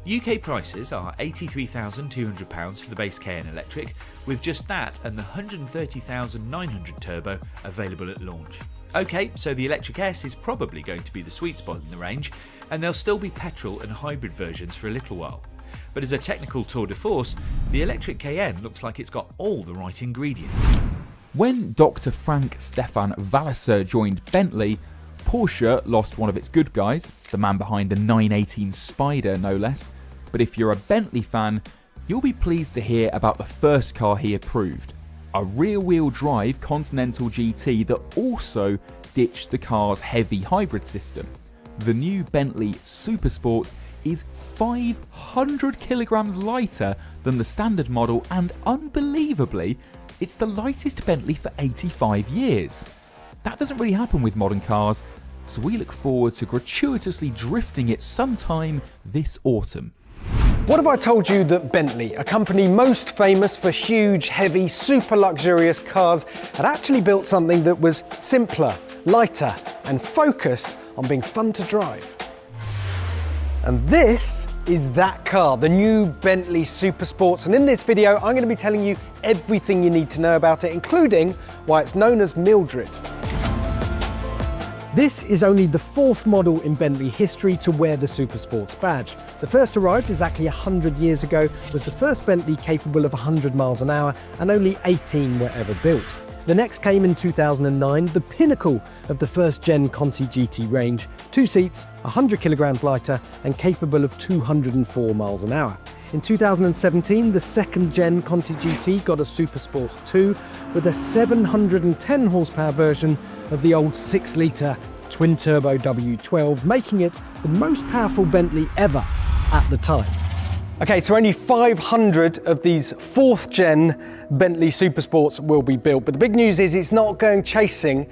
UK prices are £83,200 for the base Cayenne electric, with just that and the £130,900 turbo available at launch. Okay, so the electric S is probably going to be the sweet spot in the range, and there'll still be petrol and hybrid versions for a little while. But as a technical tour de force, the electric Cayenne looks like it's got all the right ingredients. When Dr. Frank Stefan Walliser joined Bentley, Porsche lost one of its good guys, the man behind the 918 Spider no less. But if you're a Bentley fan, you'll be pleased to hear about the first car he approved, a rear-wheel drive Continental GT that also ditched the car's heavy hybrid system. The new Bentley Supersports is 500 kilograms lighter than the standard model, and unbelievably, it's the lightest Bentley for 85 years. That doesn't really happen with modern cars, so we look forward to gratuitously drifting it sometime this autumn. What if I told you that Bentley, a company most famous for huge, heavy, super luxurious cars, had actually built something that was simpler, lighter, and focused on being fun to drive? And this is that car, the new Bentley Supersports. And in this video, I'm going to be telling you everything you need to know about it, including why it's known as Mildred. This is only the 4th model in Bentley history to wear the Supersports badge. The first arrived exactly 100 years ago, was the first Bentley capable of 100 miles an hour, and only 18 were ever built. The next came in 2009, the pinnacle of the first-gen Conti GT range, 2 seats, 100 kilograms lighter, and capable of 204 miles an hour. In 2017, the second-gen Conti GT got a Supersports 2 with a 710 horsepower version of the old 6-litre twin-turbo W12, making it the most powerful Bentley ever at the time. Okay, so only 500 of these 4th-gen Bentley Supersports will be built, but the big news is it's not going chasing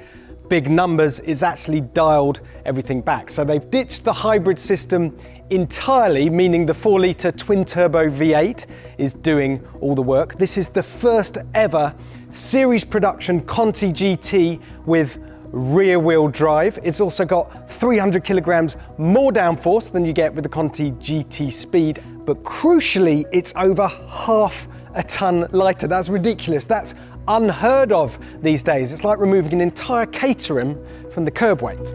big numbers, it's actually dialed everything back. So they've ditched the hybrid system entirely, meaning the 4-litre twin-turbo V8 is doing all the work. This is the first ever series production Conti GT with rear-wheel drive. It's also got 300 kilograms more downforce than you get with the Conti GT Speed, but crucially, it's over half a ton lighter. That's ridiculous. That's unheard of these days. It's like removing an entire Caterham from the curb weight.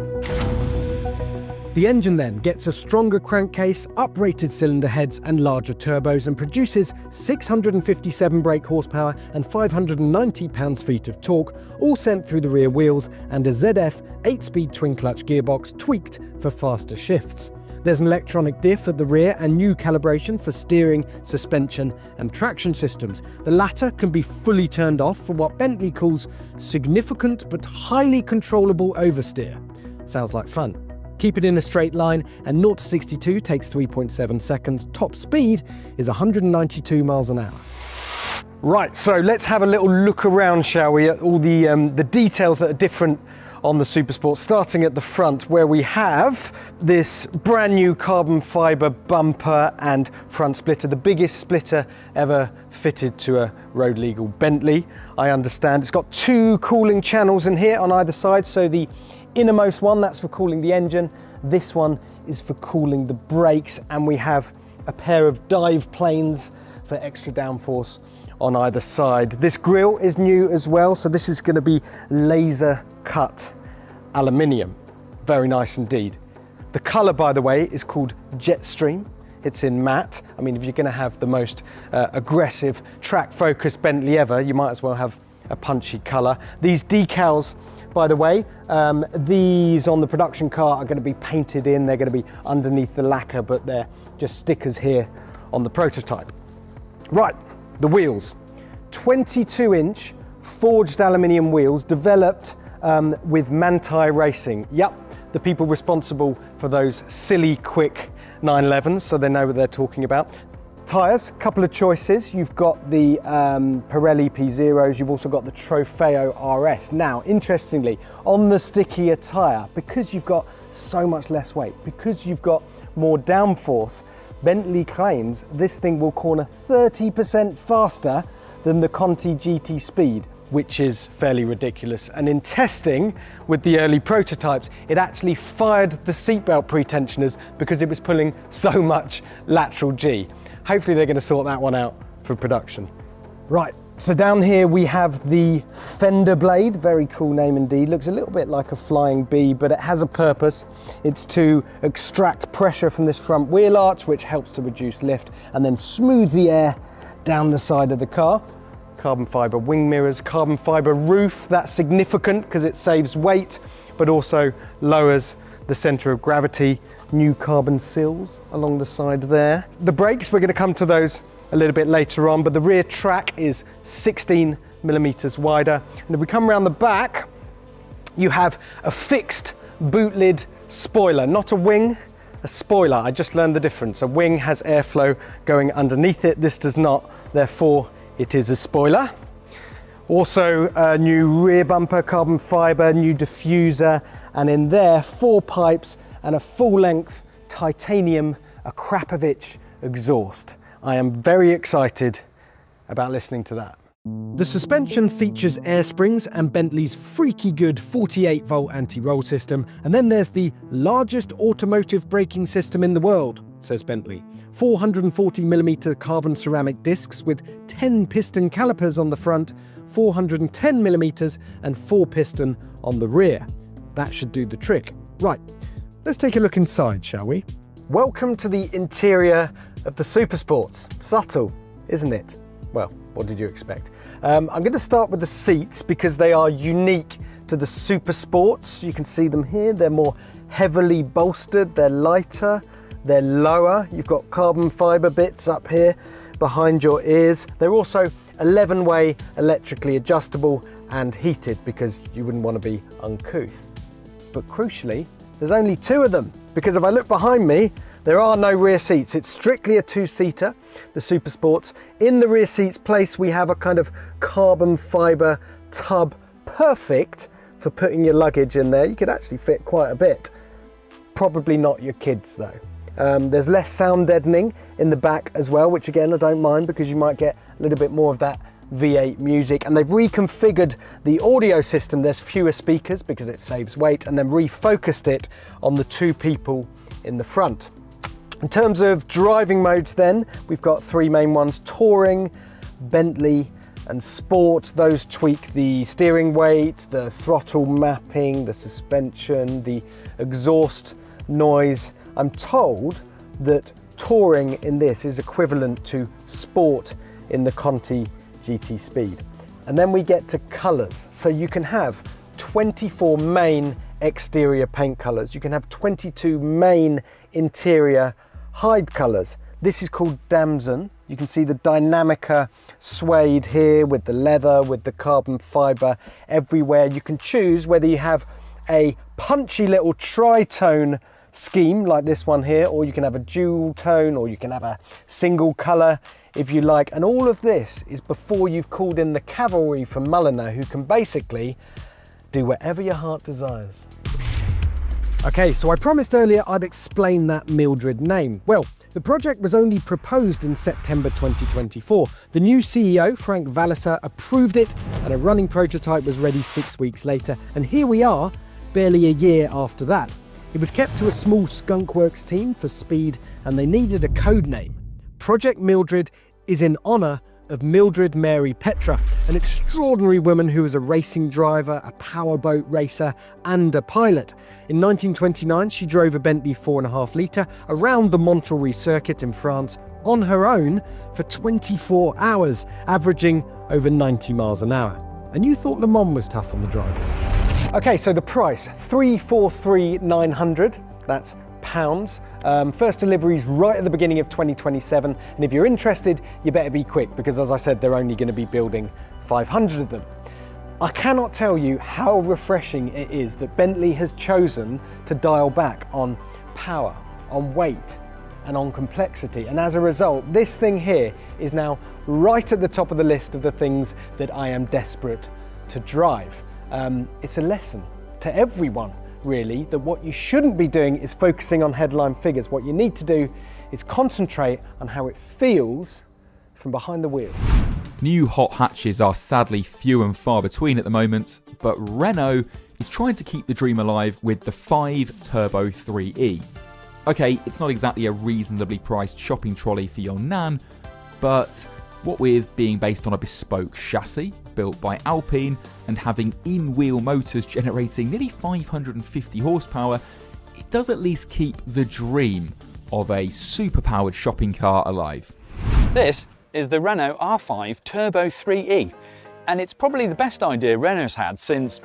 The engine then gets a stronger crankcase, uprated cylinder heads and larger turbos, and produces 657 brake horsepower and 590 pounds-feet of torque, all sent through the rear wheels, and a ZF 8-speed twin-clutch gearbox tweaked for faster shifts. There's an electronic diff at the rear and new calibration for steering, suspension and traction systems. The latter can be fully turned off for what Bentley calls significant but highly controllable oversteer. Sounds like fun. Keep it in a straight line, and 0 to 62 takes 3.7 seconds. Top speed is 192 miles an hour. Right, so let's have a little look around, shall we, at all the details that are different on the Supersport, starting at the front, where we have this brand new carbon fibre bumper and front splitter, the biggest splitter ever fitted to a road legal Bentley, I understand. It's got 2 cooling channels in here on either side, so the innermost one, that's for cooling the engine. This one is for cooling the brakes, and we have a pair of dive planes for extra downforce on either side. This grille is new as well, so this is going to be laser cut aluminium. Very nice indeed. The colour, by the way, is called Jetstream. It's in matte. I mean, if you're going to have the most aggressive track-focused Bentley ever, you might as well have a punchy colour. These decals, by the way, these on the production car are going to be painted in. They're going to be underneath the lacquer, but they're just stickers here on the prototype. Right, the wheels. 22-inch forged aluminium wheels developed with Manthey Racing. Yep, the people responsible for those silly, quick 911s, so they know what they're talking about. Tyres, couple of choices. You've got the Pirelli P0s, you've also got the Trofeo RS. Now, interestingly, on the stickier tyre, because you've got so much less weight, because you've got more downforce, Bentley claims this thing will corner 30% faster than the Conti GT Speed, which is fairly ridiculous. And in testing with the early prototypes, it actually fired the seatbelt pretensioners because it was pulling so much lateral G. Hopefully they're going to sort that one out for production. Right, so down here we have the fender blade, very cool name indeed. Looks a little bit like a flying bee, but it has a purpose. It's to extract pressure from this front wheel arch, which helps to reduce lift and then smooth the air down the side of the car. Carbon fibre wing mirrors, carbon fibre roof, that's significant because it saves weight, but also lowers the centre of gravity. New carbon sills along the side there. The brakes, we're going to come to those a little bit later on, but the rear track is 16 millimeters wider. And if we come around the back, you have a fixed boot lid spoiler, not a wing, a spoiler. I just learned the difference. A wing has airflow going underneath it. This does not, therefore it is a spoiler. Also a new rear bumper, carbon fibre, new diffuser, and in there 4 pipes and a full-length titanium Akrapovic exhaust. I am very excited about listening to that. The suspension features air springs and Bentley's freaky good 48-volt anti-roll system, and then there's the largest automotive braking system in the world, says Bentley. 440mm carbon ceramic discs with 10 piston calipers on the front, 410mm and 4-piston on the rear. That should do the trick. Right, let's take a look inside, shall we? Welcome to the interior of the Supersports. Subtle, isn't it? Well, what did you expect? I'm going to start with the seats because they are unique to the Supersports. You can see them here. They're more heavily bolstered, they're lighter, they're lower. You've got carbon fibre bits up here behind your ears. They're also 11-way electrically adjustable and heated because you wouldn't want to be uncouth. But crucially, there's only 2 of them, because if I look behind me, there are no rear seats. It's strictly a 2-seater, the Supersports. In the rear seats place, we have a kind of carbon fibre tub, perfect for putting your luggage in there. You could actually fit quite a bit. Probably not your kids though. There's less sound deadening in the back as well, which again, I don't mind because you might get a little bit more of that V8 music. And they've reconfigured the audio system. There's fewer speakers because it saves weight, and then refocused it on the 2 people in the front. In terms of driving modes then, we've got 3 main ones: Touring, Bentley and Sport. Those tweak the steering weight, the throttle mapping, the suspension, the exhaust noise. I'm told that Touring in this is equivalent to Sport in the Conti GT Speed. And then we get to colours. So you can have 24 main exterior paint colours. You can have 22 main interior hide colours. This is called Damson. You can see the Dynamica suede here with the leather, with the carbon fibre everywhere. You can choose whether you have a punchy little tri-tone scheme like this one here, or you can have a dual tone, or you can have a single colour if you like. And all of this is before you've called in the cavalry from Mulliner, who can basically do whatever your heart desires. Okay, so I promised earlier I'd explain that Mildred name. Well, the project was only proposed in September 2024. The new CEO, Frank Walliser, approved it, and a running prototype was ready 6 weeks later. And here we are, barely a year after that. It was kept to a small skunkworks team for speed, and they needed a code name. Project Mildred is in honour of Mildred Mary Petra, an extraordinary woman who was a racing driver, a powerboat racer and a pilot. In 1929 she drove a Bentley 4.5 litre around the Montelrey circuit in France on her own for 24 hours, averaging over 90 miles an hour. And you thought Le Mans was tough on the drivers. Okay, so the price, 343,900, that's pounds. First deliveries right at the beginning of 2027, and if you're interested, you better be quick because, as I said, they're only going to be building 500 of them. I cannot tell you how refreshing it is that Bentley has chosen to dial back on power, on weight and on complexity, and as a result this thing here is now right at the top of the list of the things that I am desperate to drive. It's a lesson to everyone really that what you shouldn't be doing is focusing on headline figures. What you need to do is concentrate on how it feels from behind the wheel. New hot hatches are sadly few and far between at the moment, but Renault is trying to keep the dream alive with the 5 Turbo 3E. Okay, it's not exactly a reasonably priced shopping trolley for your nan, but what with being based on a bespoke chassis built by Alpine and having in-wheel motors generating nearly 550 horsepower, it does at least keep the dream of a super-powered shopping car alive. This is the Renault R5 Turbo 3E, and it's probably the best idea Renault's had since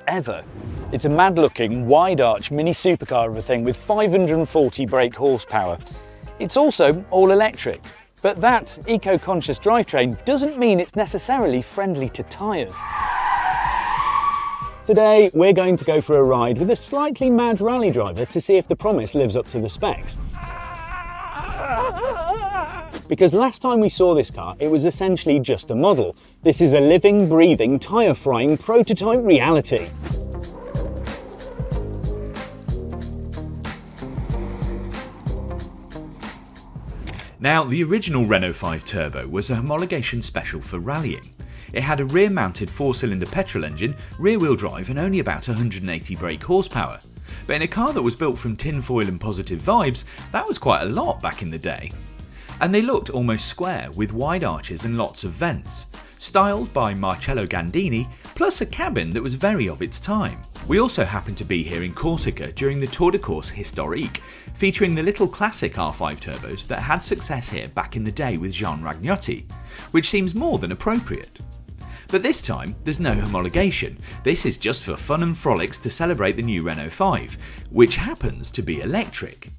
ever. It's a mad-looking, wide-arch mini supercar of a thing with 540 brake horsepower. It's also all-electric, but that eco-conscious drivetrain doesn't mean it's necessarily friendly to tyres. Today, we're going to go for a ride with a slightly mad rally driver to see if the promise lives up to the specs. Because last time we saw this car, it was essentially just a model. This is a living, breathing, tyre-frying prototype reality. Now, the original Renault 5 Turbo was a homologation special for rallying. It had a rear-mounted 4-cylinder petrol engine, rear-wheel drive and only about 180 brake horsepower. But in a car that was built from tinfoil and positive vibes, that was quite a lot back in the day. And they looked almost square, with wide arches and lots of vents. Styled by Marcello Gandini, plus a cabin that was very of its time. We also happened to be here in Corsica during the Tour de Corse Historique, featuring the little classic R5 turbos that had success here back in the day with Jean Ragnotti, which seems more than appropriate. But this time, there's no homologation. This is just for fun and frolics to celebrate the new Renault 5, which happens to be electric.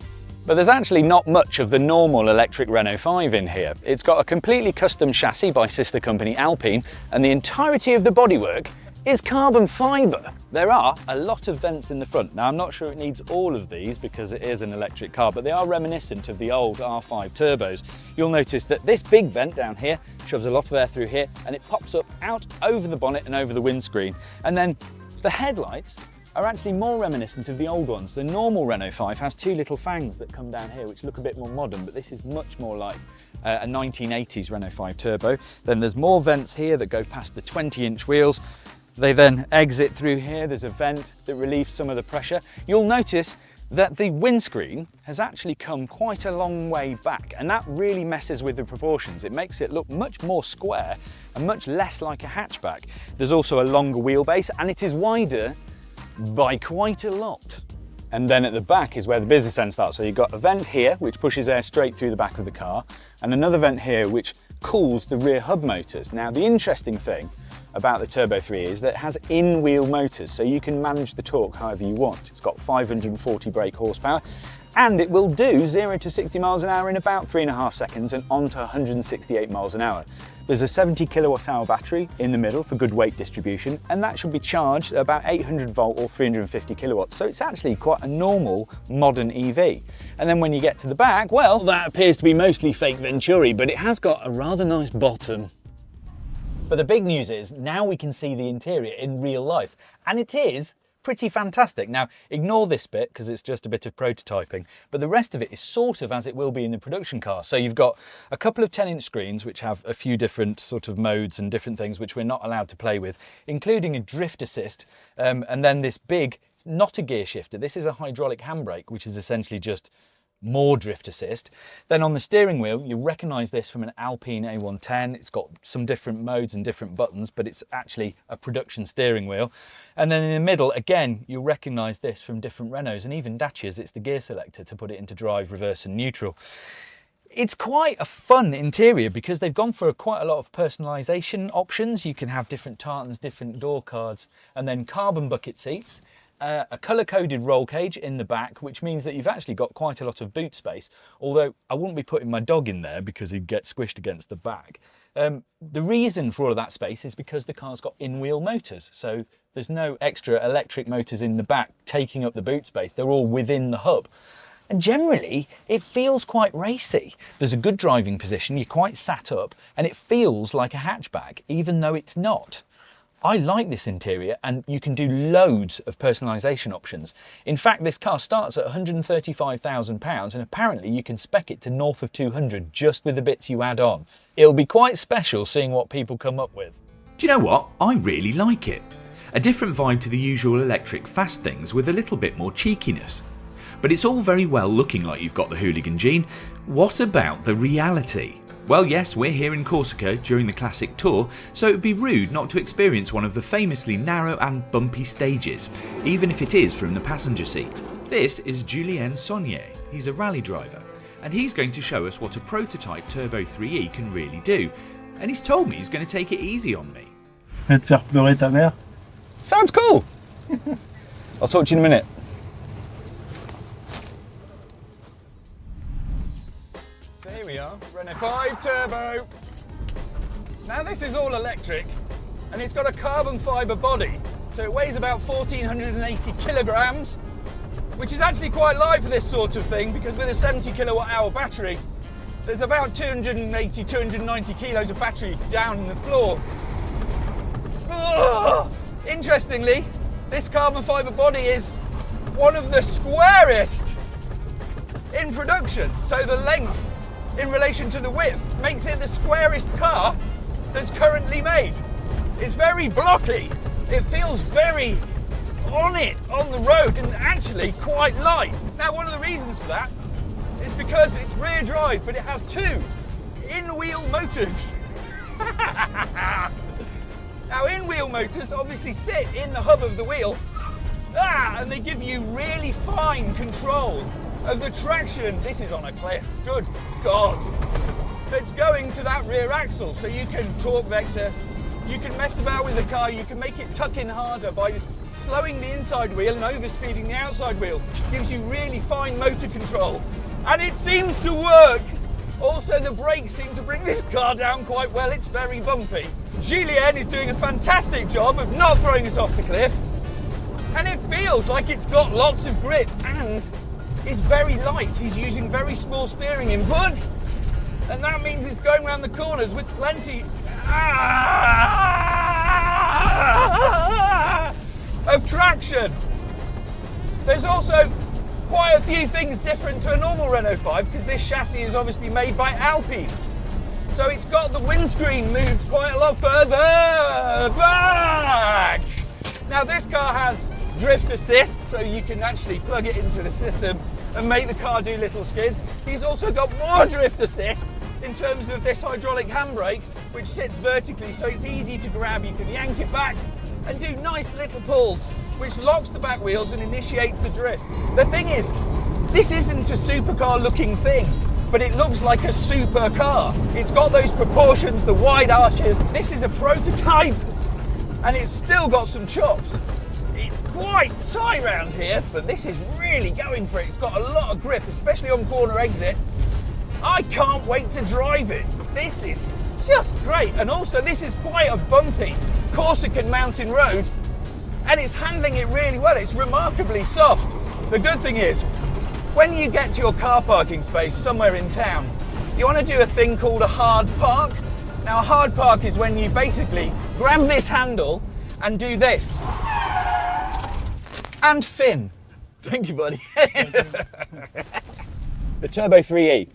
But there's actually not much of the normal electric Renault 5 in here. It's got a completely custom chassis by sister company Alpine, and the entirety of the bodywork is carbon fibre. There are a lot of vents in the front. Now, I'm not sure it needs all of these because it is an electric car, but they are reminiscent of the old R5 turbos. You'll notice that this big vent down here shoves a lot of air through here, and it pops up out over the bonnet and over the windscreen. And then the headlights are actually more reminiscent of the old ones. The normal Renault 5 has two little fangs that come down here which look a bit more modern, but this is much more like a 1980s Renault 5 Turbo. Then there's more vents here that go past the 20-inch wheels. They then exit through here. There's a vent that relieves some of the pressure. You'll notice that the windscreen has actually come quite a long way back, and that really messes with the proportions. It makes it look much more square and much less like a hatchback. There's also a longer wheelbase, and it is wider by quite a lot. And then at the back is where the business end starts. So you've got a vent here which pushes air straight through the back of the car, and another vent here which cools the rear hub motors. Now, the interesting thing about the Turbo 3 is that it has in-wheel motors, so you can manage the torque however you want. It's got 540 brake horsepower, and it will do 0 to 60 miles an hour in about 3.5 seconds and on to 168 miles an hour. There's a 70 kilowatt hour battery in the middle for good weight distribution, and that should be charged at about 800 volt or 350 kilowatts. So it's actually quite a normal modern EV. And then when you get to the back, well, that appears to be mostly fake Venturi, but it has got a rather nice bottom. But the big news is now we can see the interior in real life, and it is pretty fantastic. Now, ignore this bit because it's just a bit of prototyping, but the rest of it is sort of as it will be in the production car. So you've got a couple of 10-inch screens which have a few different sort of modes and different things which we're not allowed to play with, including a drift assist, and then this big, not a gear shifter, this is a hydraulic handbrake, which is essentially just more drift assist. Then on the steering wheel, you'll recognise this from an Alpine A110. It's got some different modes and different buttons, but it's actually a production steering wheel. And then in the middle, again, you'll recognise this from different Renaults and even Dacias. It's the gear selector to put it into drive, reverse and neutral. It's quite a fun interior because they've gone for quite a lot of personalisation options. You can have different tartans, different door cards, and then carbon bucket seats. A colour-coded roll cage in the back, which means that you've actually got quite a lot of boot space, although I wouldn't be putting my dog in there because he'd get squished against the back. The reason for all of that space is because the car's got in-wheel motors, so there's no extra electric motors in the back taking up the boot space. They're all within the hub. And generally, it feels quite racy. There's a good driving position, you're quite sat up, and it feels like a hatchback, even though it's not. I like this interior, and you can do loads of personalisation options. In fact, this car starts at £135,000, and apparently you can spec it to north of 200 just with the bits you add on. It'll be quite special seeing what people come up with. Do you know what? I really like it. A different vibe to the usual electric fast things with a little bit more cheekiness. But it's all very well looking like you've got the hooligan gene. What about the reality? Well, yes, we're here in Corsica during the classic tour, so it would be rude not to experience one of the famously narrow and bumpy stages, even if it is from the passenger seat. This is Julien Saunier. He's a rally driver, and he's going to show us what a prototype Turbo 3E can really do, and he's told me he's going to take it easy on me. Sounds cool! I'll talk to you in a minute. So here we are, Renault 5 Turbo. Now this is all electric, and it's got a carbon fibre body, so it weighs about 1,480 kilograms, which is actually quite light for this sort of thing, because with a 70 kilowatt hour battery, there's about 280, 290 kilos of battery down in the floor. Ugh! Interestingly, this carbon fibre body is one of the squarest in production, so the length in relation to the width makes it the squarest car that's currently made. It's very blocky. It feels very on the road, and actually quite light. Now, one of the reasons for that is because it's rear drive, but it has two in-wheel motors. Now, in-wheel motors obviously sit in the hub of the wheel, and they give you really fine control of the traction. This is on a cliff, good God. It's going to that rear axle, so you can torque vector, you can mess about with the car, you can make it tuck in harder by slowing the inside wheel and overspeeding the outside wheel. Gives you really fine motor control, and it seems to work. Also, the brakes seem to bring this car down quite well. It's very bumpy. Julien is doing a fantastic job of not throwing us off the cliff, and it feels like it's got lots of grip and is very light. He's using very small steering inputs, and that means it's going around the corners with plenty of traction. There's also quite a few things different to a normal Renault 5 because this chassis is obviously made by Alpine. So it's got the windscreen moved quite a lot further back. Now this car has drift assist, so you can actually plug it into the system and make the car do little skids. He's also got more drift assist in terms of this hydraulic handbrake, which sits vertically, so it's easy to grab. You can yank it back and do nice little pulls, which locks the back wheels and initiates the drift. The thing is, this isn't a supercar looking thing, but it looks like a supercar. It's got those proportions, the wide arches. This is a prototype, and it's still got some chops. It's quite tight around here, but this is really going for it. It's got a lot of grip, especially on corner exit. I can't wait to drive it. This is just great. And also, this is quite a bumpy Corsican mountain road, and it's handling it really well. It's remarkably soft. The good thing is, when you get to your car parking space somewhere in town, you want to do a thing called a hard park. Now, a hard park is when you basically grab this handle and do this. And fin. Thank you, buddy. The Turbo 3E.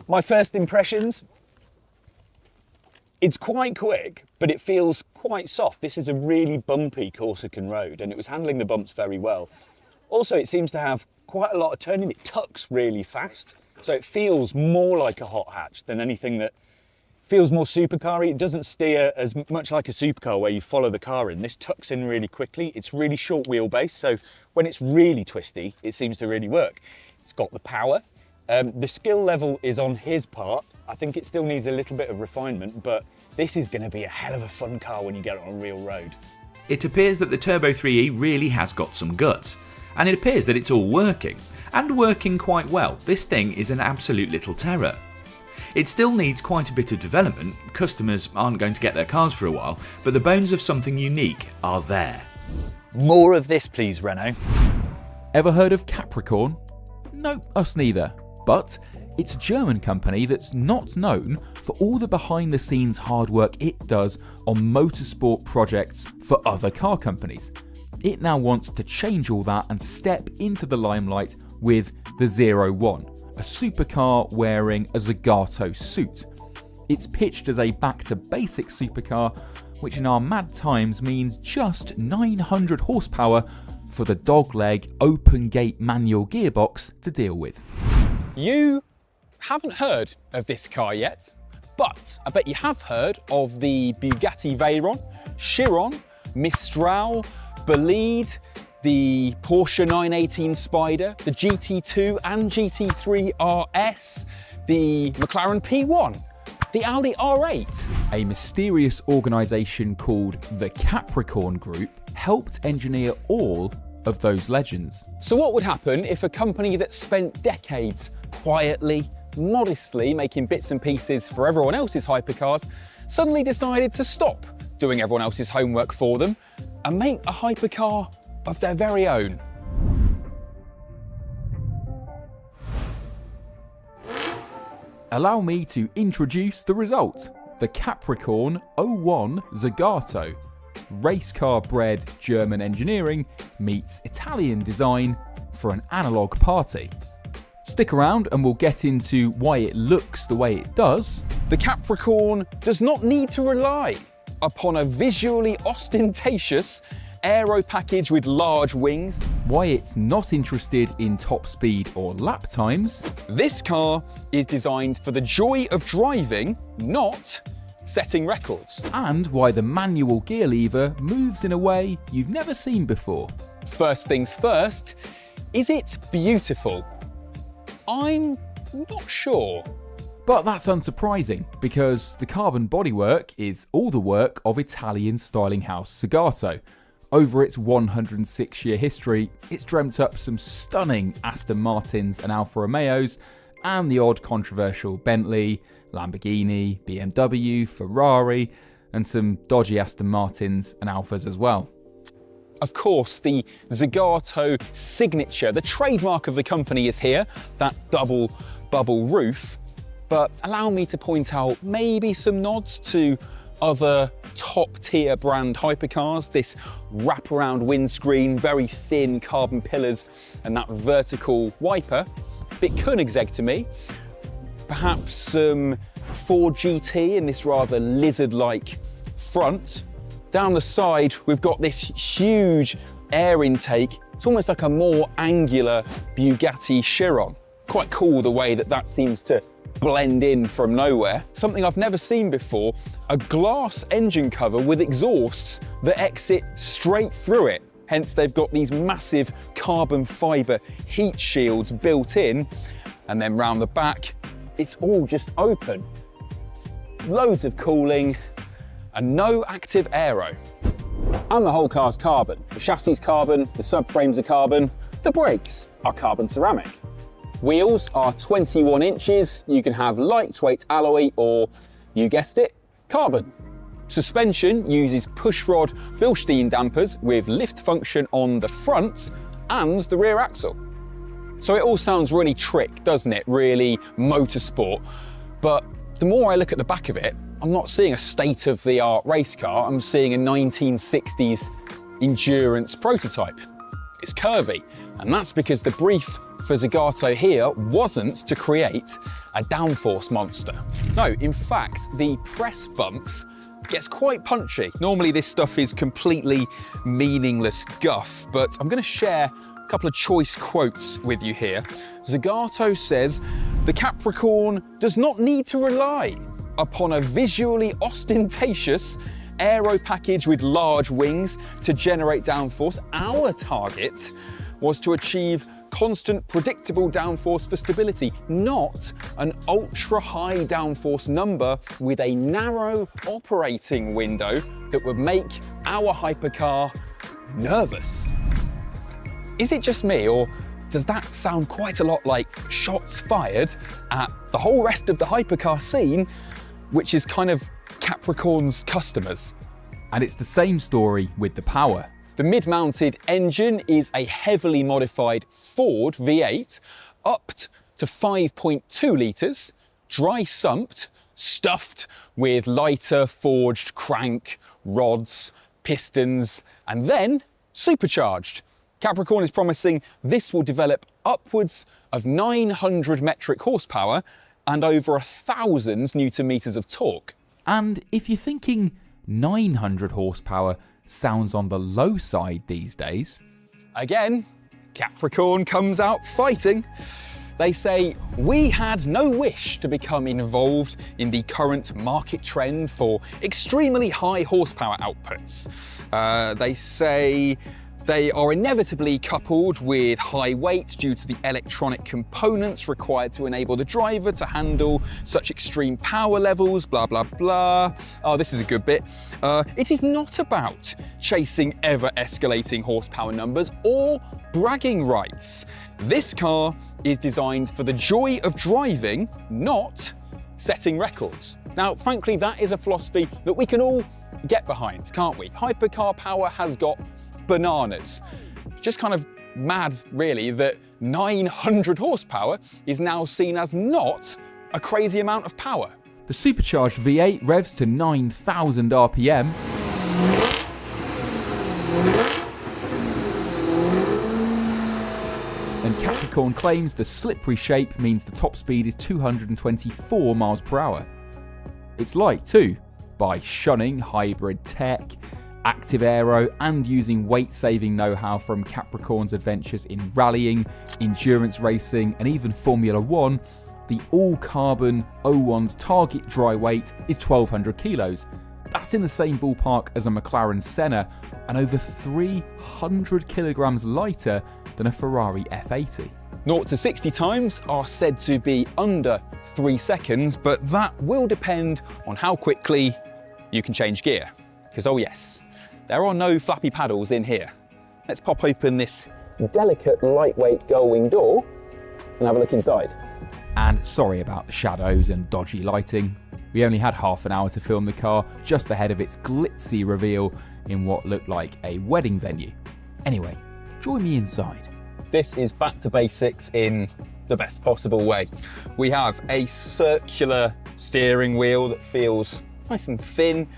My first impressions, it's quite quick, but it feels quite soft. This is a really bumpy Corsican road, and it was handling the bumps very well. Also, it seems to have quite a lot of turning. It tucks really fast, so it feels more like a hot hatch than anything that feels more supercar-y. It doesn't steer as much like a supercar where you follow the car in. This tucks in really quickly. It's really short wheelbase, so when it's really twisty, it seems to really work. It's got the power. The skill level is on his part. I think it still needs a little bit of refinement, but this is going to be a hell of a fun car when you get it on a real road. It appears that the Turbo 3E really has got some guts, and it appears that it's all working, and working quite well. This thing is an absolute little terror. It still needs quite a bit of development. Customers aren't going to get their cars for a while, but the bones of something unique are there. More of this, please, Renault. Ever heard of Capricorn? No, us neither. But it's a German company that's not known for all the behind-the-scenes hard work it does on motorsport projects for other car companies. It now wants to change all that and step into the limelight with the 01, a supercar wearing a Zagato suit. It's pitched as a back-to-basic supercar, which in our mad times means just 900 horsepower for the dogleg open-gate manual gearbox to deal with. You haven't heard of this car yet, but I bet you have heard of the Bugatti Veyron, Chiron, Mistral, Bolide, the Porsche 918 Spider, the GT2 and GT3 RS, the McLaren P1, the Audi R8. A mysterious organisation called the Capricorn Group helped engineer all of those legends. So what would happen if a company that spent decades quietly, modestly making bits and pieces for everyone else's hypercars suddenly decided to stop doing everyone else's homework for them and make a hypercar of their very own? Allow me to introduce the result. The Capricorn 01 Zagato. Race car bred German engineering meets Italian design for an analogue party. Stick around and we'll get into why it looks the way it does. The Capricorn does not need to rely upon a visually ostentatious aero package with large wings. Why it's not interested in top speed or lap times. This car is designed for the joy of driving, not setting records. And why the manual gear lever moves in a way you've never seen before. First things first, is it beautiful? I'm not sure. But that's unsurprising, because the carbon bodywork is all the work of Italian styling house Zagato. Over its 106-year history, it's dreamt up some stunning Aston Martins and Alfa Romeos, and the odd controversial Bentley, Lamborghini, BMW, Ferrari, and some dodgy Aston Martins and Alfas as well. Of course, the Zagato signature, the trademark of the company, is here, that double bubble roof. But allow me to point out maybe some nods to other top-tier brand hypercars. This wraparound windscreen, very thin carbon pillars, and that vertical wiper. Bit Koenigsegg to me. Perhaps some Ford GT in this rather lizard-like front. Down the side, we've got this huge air intake. It's almost like a more angular Bugatti Chiron. Quite cool the way that that seems to blend in from nowhere. Something I've never seen before, a glass engine cover with exhausts that exit straight through it. Hence they've got these massive carbon fibre heat shields built in, and then round the back, it's all just open. Loads of cooling and no active aero. And the whole car's carbon. The chassis is carbon, the subframes are carbon, the brakes are carbon ceramic. Wheels are 21 inches. You can have lightweight alloy or, you guessed it, carbon. Suspension uses pushrod Bilstein dampers with lift function on the front and the rear axle. So it all sounds really trick, doesn't it? Really motorsport. But the more I look at the back of it, I'm not seeing a state-of-the-art race car. I'm seeing a 1960s endurance prototype. It's curvy, and that's because the brief for Zagato here wasn't to create a downforce monster. No, in fact, the press bump gets quite punchy. Normally this stuff is completely meaningless guff, but I'm going to share a couple of choice quotes with you here. Zagato says, "The Capricorn does not need to rely upon a visually ostentatious aero package with large wings to generate downforce. Our target was to achieve constant predictable downforce for stability, not an ultra-high downforce number with a narrow operating window that would make our hypercar nervous." Is it just me, or does that sound quite a lot like shots fired at the whole rest of the hypercar scene, which is kind of Capricorn's customers? And it's the same story with the power. The mid-mounted engine is a heavily modified Ford V8, upped to 5.2 litres, dry sumped, stuffed with lighter forged crank, rods, pistons, and then supercharged. Capricorn is promising this will develop upwards of 900 metric horsepower and over 1,000 Newton-meters of torque. And if you're thinking 900 horsepower sounds on the low side these days, again, Capricorn comes out fighting. They say, "We had no wish to become involved in the current market trend for extremely high horsepower outputs." They say they are inevitably coupled with high weight due to the electronic components required to enable the driver to handle such extreme power levels, blah, blah, blah. Oh, this is a good bit. It is not about chasing ever-escalating horsepower numbers or bragging rights. This car is designed for the joy of driving, not setting records. Now, frankly, that is a philosophy that we can all get behind, can't we? Hypercar power has got bananas. Just kind of mad, really, that 900 horsepower is now seen as not a crazy amount of power. The supercharged V8 revs to 9,000 RPM. And Capricorn claims the slippery shape means the top speed is 224 miles per hour. It's light too, by shunning hybrid tech, active aero, and using weight-saving know-how from Capricorn's adventures in rallying, endurance racing, and even Formula 1, the all-carbon 01's target dry weight is 1,200 kilos. That's in the same ballpark as a McLaren Senna, and over 300 kilograms lighter than a Ferrari F80. 0 to 60 times are said to be under 3 seconds, but that will depend on how quickly you can change gear. Because oh yes, there are no flappy paddles in here. Let's pop open this delicate, lightweight gull-wing door and have a look inside. And sorry about the shadows and dodgy lighting. We only had half an hour to film the car just ahead of its glitzy reveal in what looked like a wedding venue. Anyway, join me inside. This is back to basics in the best possible way. We have a circular steering wheel that feels nice and thin.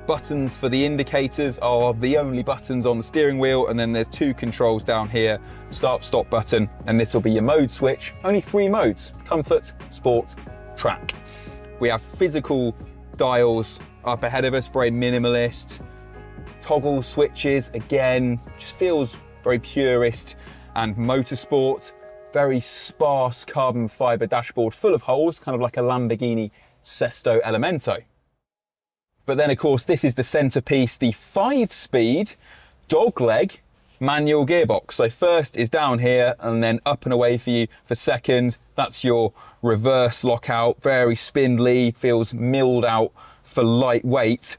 Buttons for the indicators are the only buttons on the steering wheel, and then there's 2 controls down here, start, stop button, and this will be your mode switch. Only 3 modes, comfort, sport, track. We have physical dials up ahead of us, very minimalist. Toggle switches, again, just feels very purist and motorsport. Very sparse carbon fiber dashboard full of holes, kind of like a Lamborghini Sesto Elemento. But then of course this is the centerpiece, the 5-speed dogleg manual gearbox. So first is down here and then up and away for you for second. That's your reverse lockout, very spindly, feels milled out for lightweight.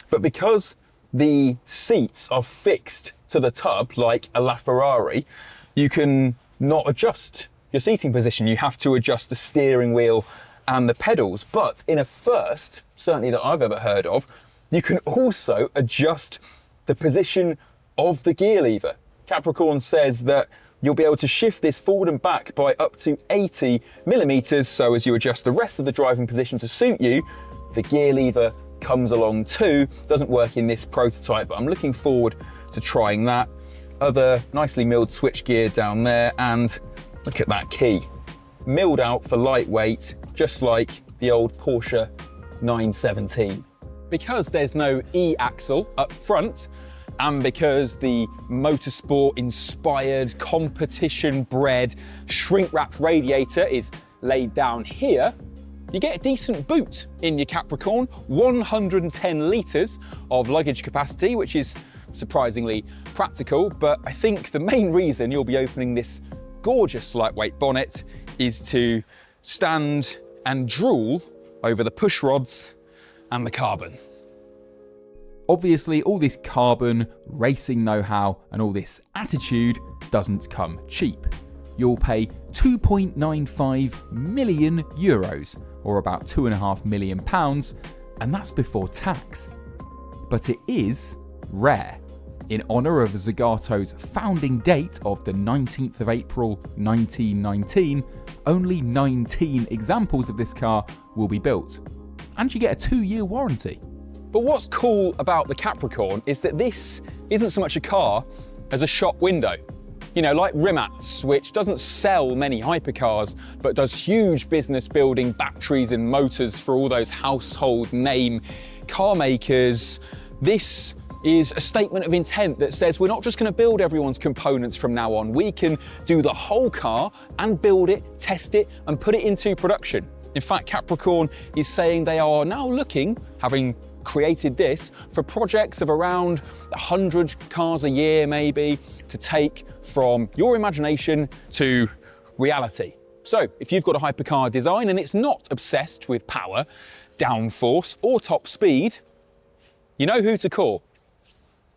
But because the seats are fixed to the tub like a LaFerrari, you can not adjust your seating position. You have to adjust the steering wheel and the pedals. But in a first, certainly that I've ever heard of, you can also adjust the position of the gear lever. Capricorn says that you'll be able to shift this forward and back by up to 80 millimeters. So as you adjust the rest of the driving position to suit you, the gear lever comes along too. Doesn't work in this prototype, but I'm looking forward to trying that. Other nicely milled switch gear down there, and look at that key. Milled out for lightweight, just like the old Porsche 917. Because there's no E-axle up front, and because the motorsport-inspired, competition-bred, shrink-wrapped radiator is laid down here, you get a decent boot in your Capricorn. 110 litres of luggage capacity, which is surprisingly practical, but I think the main reason you'll be opening this gorgeous lightweight bonnet is to stand and drool over the push rods and the carbon. Obviously, all this carbon, racing know-how, and all this attitude doesn't come cheap. You'll pay 2.95 million euros, or about £2.5 million, and that's before tax. But it is rare. In honour of Zagato's founding date of the 19th of April 1919, only 19 examples of this car will be built. And you get a 2-year warranty. But what's cool about the Capricorn is that this isn't so much a car as a shop window. You know, like Rimac, which doesn't sell many hypercars, but does huge business building batteries and motors for all those household name car makers. This is a statement of intent that says we're not just going to build everyone's components from now on. We can do the whole car and build it, test it, and put it into production. In fact, Capricorn is saying they are now looking, having created this, for projects of around 100 cars a year maybe, to take from your imagination to reality. So if you've got a hypercar design and it's not obsessed with power, downforce or top speed, you know who to call.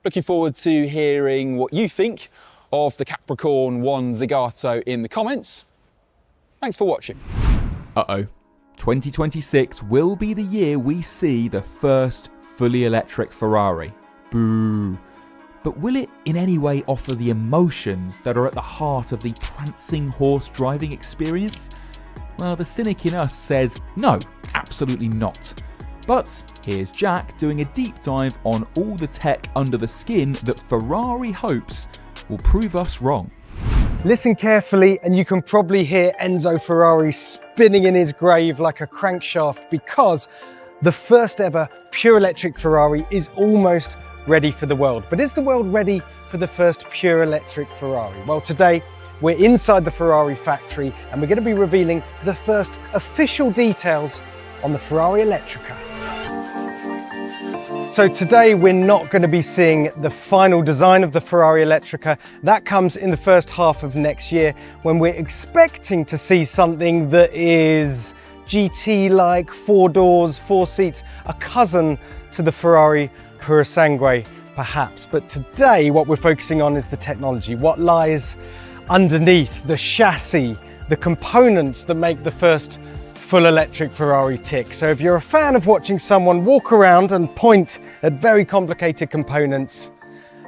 Looking forward to hearing what you think of the Capricorn 1 Zagato in the comments. Thanks for watching. Uh-oh. 2026 will be the year we see the first fully electric Ferrari. Boo. But will it in any way offer the emotions that are at the heart of the prancing horse driving experience? Well, the cynic in us says no, absolutely not. But here's Jack doing a deep dive on all the tech under the skin that Ferrari hopes will prove us wrong. Listen carefully and you can probably hear Enzo Ferrari spinning in his grave like a crankshaft, because the first ever pure electric Ferrari is almost ready for the world. But is the world ready for the first pure electric Ferrari? Well, today we're inside the Ferrari factory and we're going to be revealing the first official details on the Ferrari Elettrica. So today we're not going to be seeing the final design of the Ferrari Elettrica. That comes in the first half of next year, when we're expecting to see something that is GT-like, 4 doors, 4 seats, a cousin to the Ferrari Purosangue perhaps. But today what we're focusing on is the technology, what lies underneath the chassis, the components that make the first full electric Ferrari tick. So if you're a fan of watching someone walk around and point at very complicated components,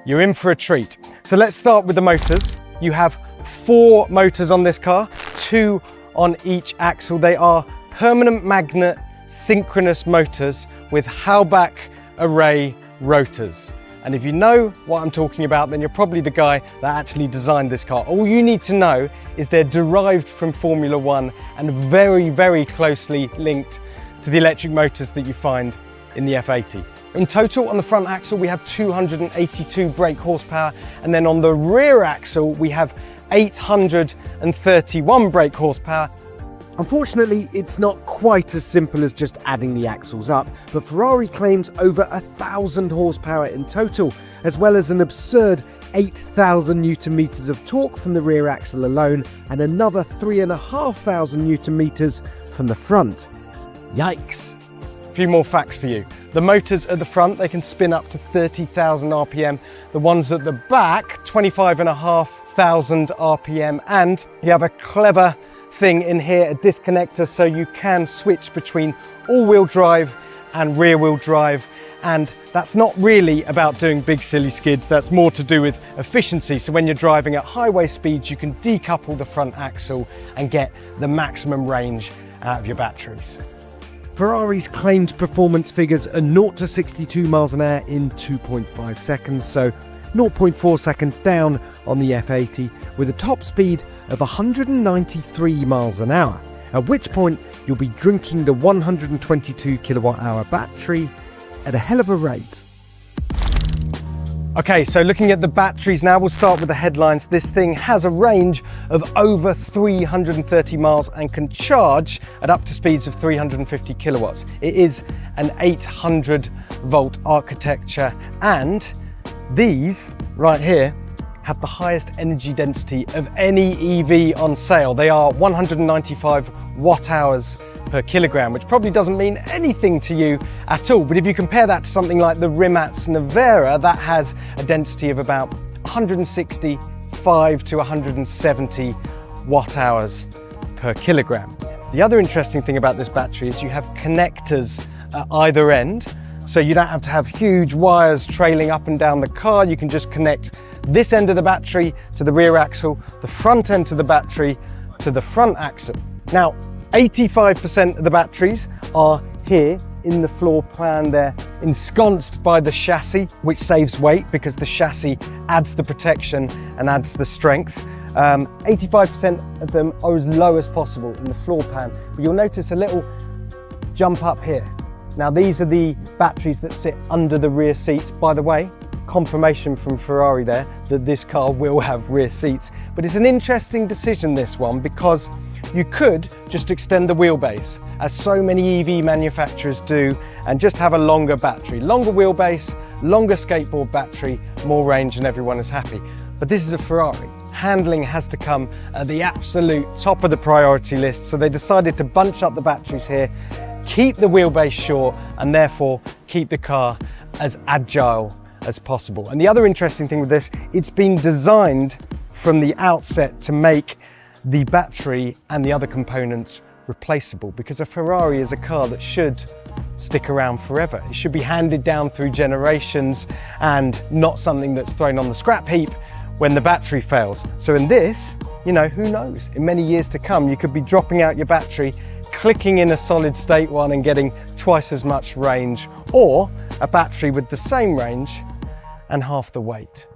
you're in for a treat. So let's start with the motors. You have 4 motors on this car, 2 on each axle. They are permanent magnet synchronous motors with Halbach array rotors. And if you know what I'm talking about, then you're probably the guy that actually designed this car. All you need to know is they're derived from Formula One and very, very closely linked to the electric motors that you find in the F80. In total, on the front axle, we have 282 brake horsepower. And then on the rear axle, we have 831 brake horsepower. Unfortunately, it's not quite as simple as just adding the axles up, but Ferrari claims over 1,000 horsepower in total, as well as an absurd 8,000 Newton meters of torque from the rear axle alone, and another 3,500 Newton meters from the front. Yikes. A few more facts for you. The motors at the front, they can spin up to 30,000 RPM. The ones at the back, 25,500 RPM, and you have a clever thing in here, a disconnector, so you can switch between all-wheel drive and rear-wheel drive. And that's not really about doing big silly skids, that's more to do with efficiency. So when you're driving at highway speeds, you can decouple the front axle and get the maximum range out of your batteries. Ferrari's claimed performance figures are 0 to 62 miles an hour in 2.5 seconds, so 0.4 seconds down on the F80, with a top speed of 193 miles an hour, at which point you'll be drinking the 122 kilowatt hour battery at a hell of a rate. Okay, so looking at the batteries now, we'll start with the headlines. This thing has a range of over 330 miles and can charge at up to speeds of 350 kilowatts. It is an 800 volt architecture, and these right here have the highest energy density of any EV on sale. They are 195 watt hours per kilogram, which probably doesn't mean anything to you at all. But if you compare that to something like the Rimac Nevera, that has a density of about 165 to 170 watt hours per kilogram. The other interesting thing about this battery is you have connectors at either end. So you don't have to have huge wires trailing up and down the car. You can just connect this end of the battery to the rear axle, the front end to the battery to the front axle. Now, 85% of the batteries are here in the floor plan. They're ensconced by the chassis, which saves weight because the chassis adds the protection and adds the strength. 85% of them are as low as possible in the floor pan, but you'll notice a little jump up here. Now, these are the batteries that sit under the rear seats. By the way, confirmation from Ferrari there that this car will have rear seats. But it's an interesting decision, this one, because you could just extend the wheelbase, as so many EV manufacturers do, and just have a longer battery. Longer wheelbase, longer skateboard battery, more range, and everyone is happy. But this is a Ferrari. Handling has to come at the absolute top of the priority list, so they decided to bunch up the batteries here, keep the wheelbase short, and therefore keep the car as agile as possible. And the other interesting thing with this, it's been designed from the outset to make the battery and the other components replaceable, because a Ferrari is a car that should stick around forever. It should be handed down through generations and not something that's thrown on the scrap heap when the battery fails. So in this, you know, who knows, in many years to come, you could be dropping out your battery, clicking in a solid state one and getting twice as much range, or a battery with the same range and half the weight.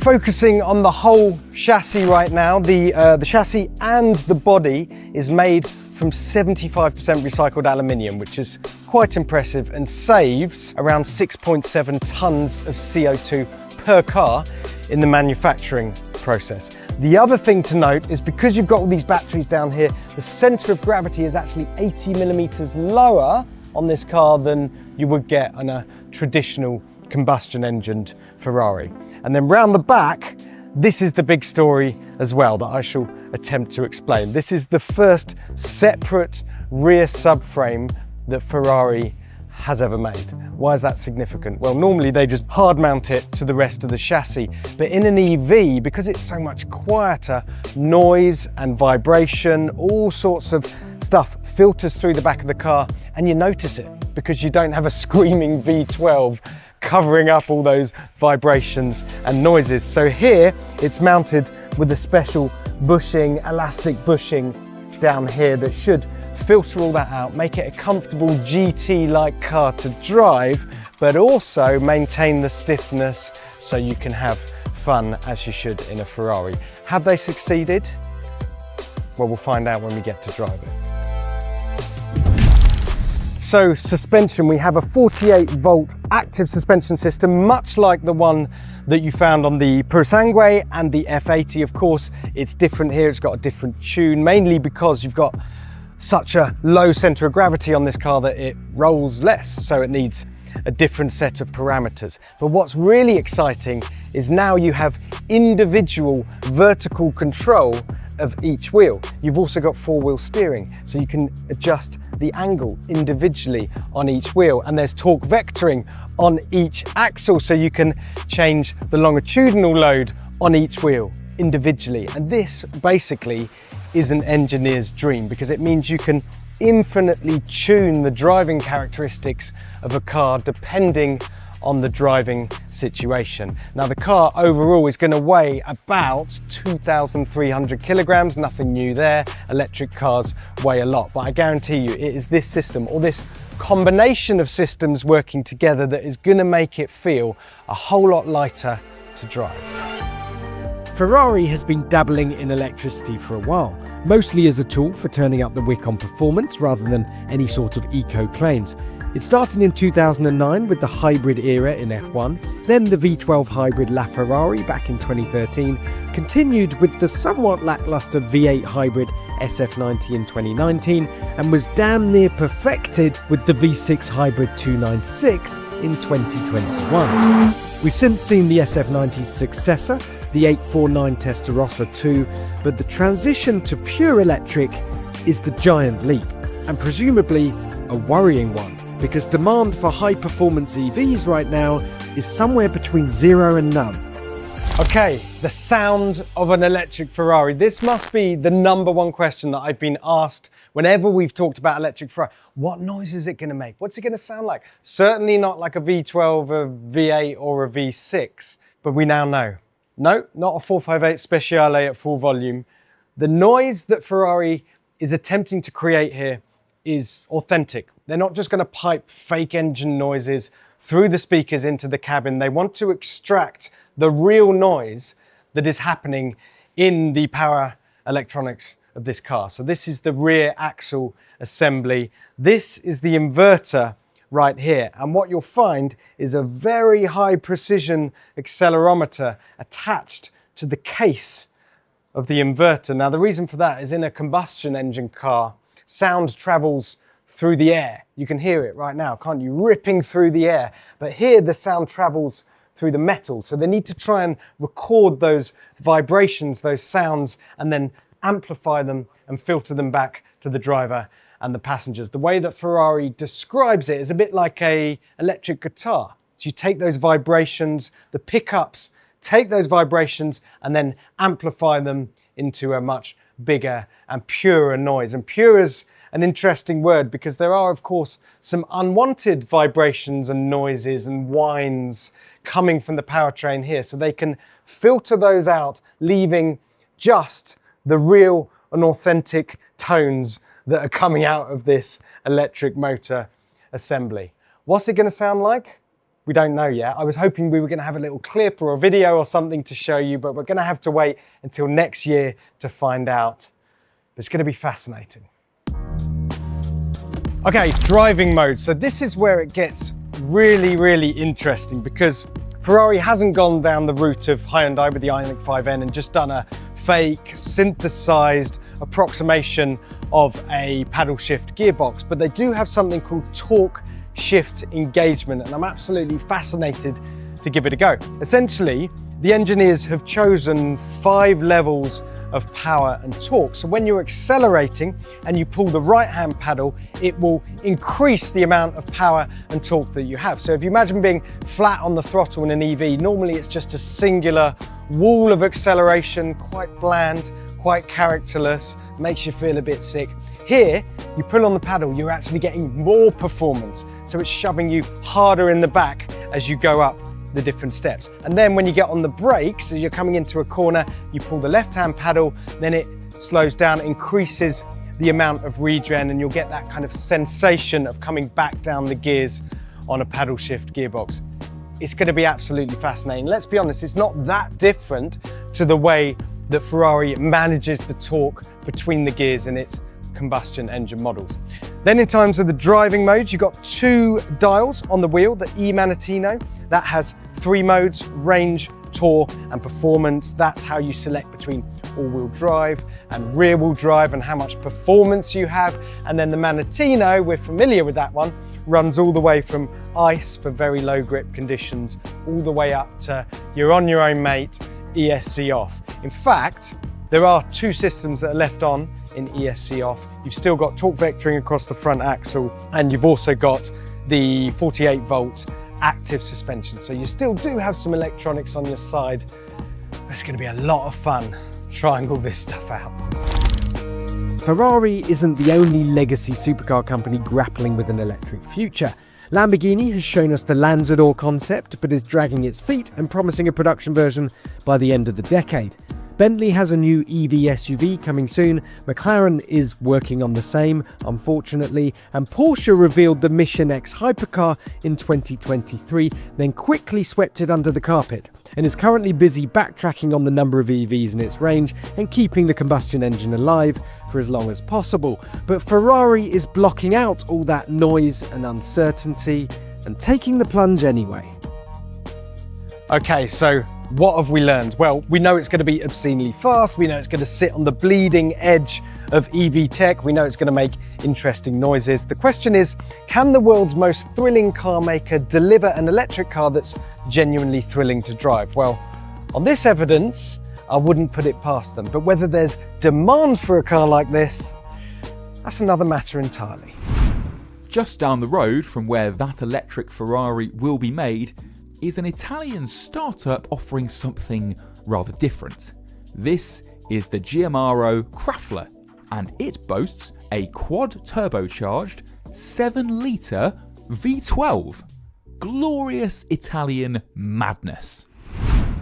focusing on the whole chassis right now. The chassis and the body is made from 75% recycled aluminium, which is quite impressive and saves around 6.7 tons of CO2 per car in the manufacturing process. The other thing to note is because you've got all these batteries down here, the center of gravity is actually 80 millimeters lower on this car than you would get on a traditional combustion engined Ferrari. And then round the back, this is the big story as well that I shall attempt to explain. This is the first separate rear subframe that Ferrari has ever made. Why is that significant? Well, normally they just hard mount it to the rest of the chassis, but in an EV, because it's so much quieter, noise and vibration, all sorts of stuff filters through the back of the car, and you notice it because you don't have a screaming V12 covering up all those vibrations and noises. So here it's mounted with a special bushing, elastic bushing down here that should filter all that out, make it a comfortable GT-like car to drive, but also maintain the stiffness so you can have fun as you should in a Ferrari. Have they succeeded? Well, we'll find out when we get to drive it. So suspension, we have a 48 volt active suspension system, much like the one that you found on the Purosangue and the F80. Of course, it's different here, it's got a different tune, mainly because you've got such a low center of gravity on this car that it rolls less, so it needs a different set of parameters. But what's really exciting is now you have individual vertical control of each wheel. You've also got four-wheel steering, so you can adjust the angle individually on each wheel, and there's torque vectoring on each axle, so you can change the longitudinal load on each wheel individually. And this basically is an engineer's dream, because it means you can infinitely tune the driving characteristics of a car depending on the driving situation. Now the car overall is going to weigh about 2,300 kilograms, nothing new there. Electric cars weigh a lot, but I guarantee you it is this system, or this combination of systems working together, that is going to make it feel a whole lot lighter to drive. Ferrari has been dabbling in electricity for a while, mostly as a tool for turning up the wick on performance rather than any sort of eco claims. It started in 2009 with the hybrid era in F1, then the V12 hybrid LaFerrari back in 2013, continued with the somewhat lackluster V8 hybrid SF90 in 2019, and was damn near perfected with the V6 hybrid 296 in 2021. We've since seen the SF90's successor, the 849 Testarossa 2, but the transition to pure electric is the giant leap, and presumably a worrying one, because demand for high-performance EVs right now is somewhere between 0 and none. Okay, the sound of an electric Ferrari. This must be the #1 question that I've been asked whenever we've talked about electric Ferrari. What noise is it going to make? What's it going to sound like? Certainly not like a V12, a V8 or a V6, but we now know. No, not a 458 Speciale at full volume. The noise that Ferrari is attempting to create here is authentic. They're not just going to pipe fake engine noises through the speakers into the cabin. They want to extract the real noise that is happening in the power electronics of this car. So this is the rear axle assembly. This is the inverter right here. And what you'll find is a very high precision accelerometer attached to the case of the inverter. Now the reason for that is in a combustion engine car, sound travels through the air. You can hear it right now, can't you? Ripping through the air. But here the sound travels through the metal. So they need to try and record those vibrations, those sounds, and then amplify them and filter them back to the driver and the passengers. The way that Ferrari describes it is a bit like an electric guitar. So you take those vibrations, the pickups take those vibrations and then amplify them into a much bigger and purer noise. And pure is an interesting word because there are, of course, some unwanted vibrations and noises and whines coming from the powertrain here. So they can filter those out, leaving just the real and authentic tones that are coming out of this electric motor assembly. What's it going to sound like? We don't know yet. I was hoping we were going to have a little clip or a video or something to show you, but we're going to have to wait until next year to find out. It's going to be fascinating. Okay, driving mode. So this is where it gets really, really interesting, because Ferrari hasn't gone down the route of Hyundai with the Ioniq 5N and just done a fake, synthesized approximation of a paddle shift gearbox, but they do have something called torque shift engagement, and I'm absolutely fascinated to give it a go. Essentially, the engineers have chosen 5 levels of power and torque. So when you're accelerating and you pull the right-hand pedal, it will increase the amount of power and torque that you have. So if you imagine being flat on the throttle in an EV, normally it's just a singular wall of acceleration, quite bland, quite characterless, makes you feel a bit sick. Here, you pull on the pedal, you're actually getting more performance. So it's shoving you harder in the back as you go up the different steps. And then when you get on the brakes, as you're coming into a corner, you pull the left-hand pedal, then it slows down, increases the amount of regen, and you'll get that kind of sensation of coming back down the gears on a paddle shift gearbox. It's going to be absolutely fascinating. Let's be honest, it's not that different to the way that Ferrari manages the torque between the gears in its combustion engine models. Then in terms of the driving modes, you've got 2 dials on the wheel, the e-Manettino, that has 3 modes, range, tour and performance. That's how you select between all-wheel drive and rear-wheel drive and how much performance you have. And then the Manettino, we're familiar with that one, runs all the way from ice for very low grip conditions, all the way up to you're on your own mate, ESC off. In fact, there are 2 systems that are left on in ESC off. You've still got torque vectoring across the front axle, and you've also got the 48 volt active suspension. So you still do have some electronics on your side. It's going to be a lot of fun trying all this stuff out. Ferrari isn't the only legacy supercar company grappling with an electric future. Lamborghini has shown us the Lanzante concept, but is dragging its feet and promising a production version by the end of the decade. Bentley has a new EV SUV coming soon, McLaren is working on the same, unfortunately, and Porsche revealed the Mission X Hypercar in 2023, then quickly swept it under the carpet, and is currently busy backtracking on the number of EVs in its range and keeping the combustion engine alive for as long as possible. But Ferrari is blocking out all that noise and uncertainty and taking the plunge anyway. Okay, so what have we learned? Well, we know it's going to be obscenely fast. We know it's going to sit on the bleeding edge of EV tech. We know it's going to make interesting noises. The question is, can the world's most thrilling car maker deliver an electric car that's genuinely thrilling to drive? Well, on this evidence, I wouldn't put it past them. But whether there's demand for a car like this, that's another matter entirely. Just down the road from where that electric Ferrari will be made is an Italian startup offering something rather different. This is the Giamaro Krafla, and it boasts a quad turbocharged 7-litre V12. Glorious Italian madness.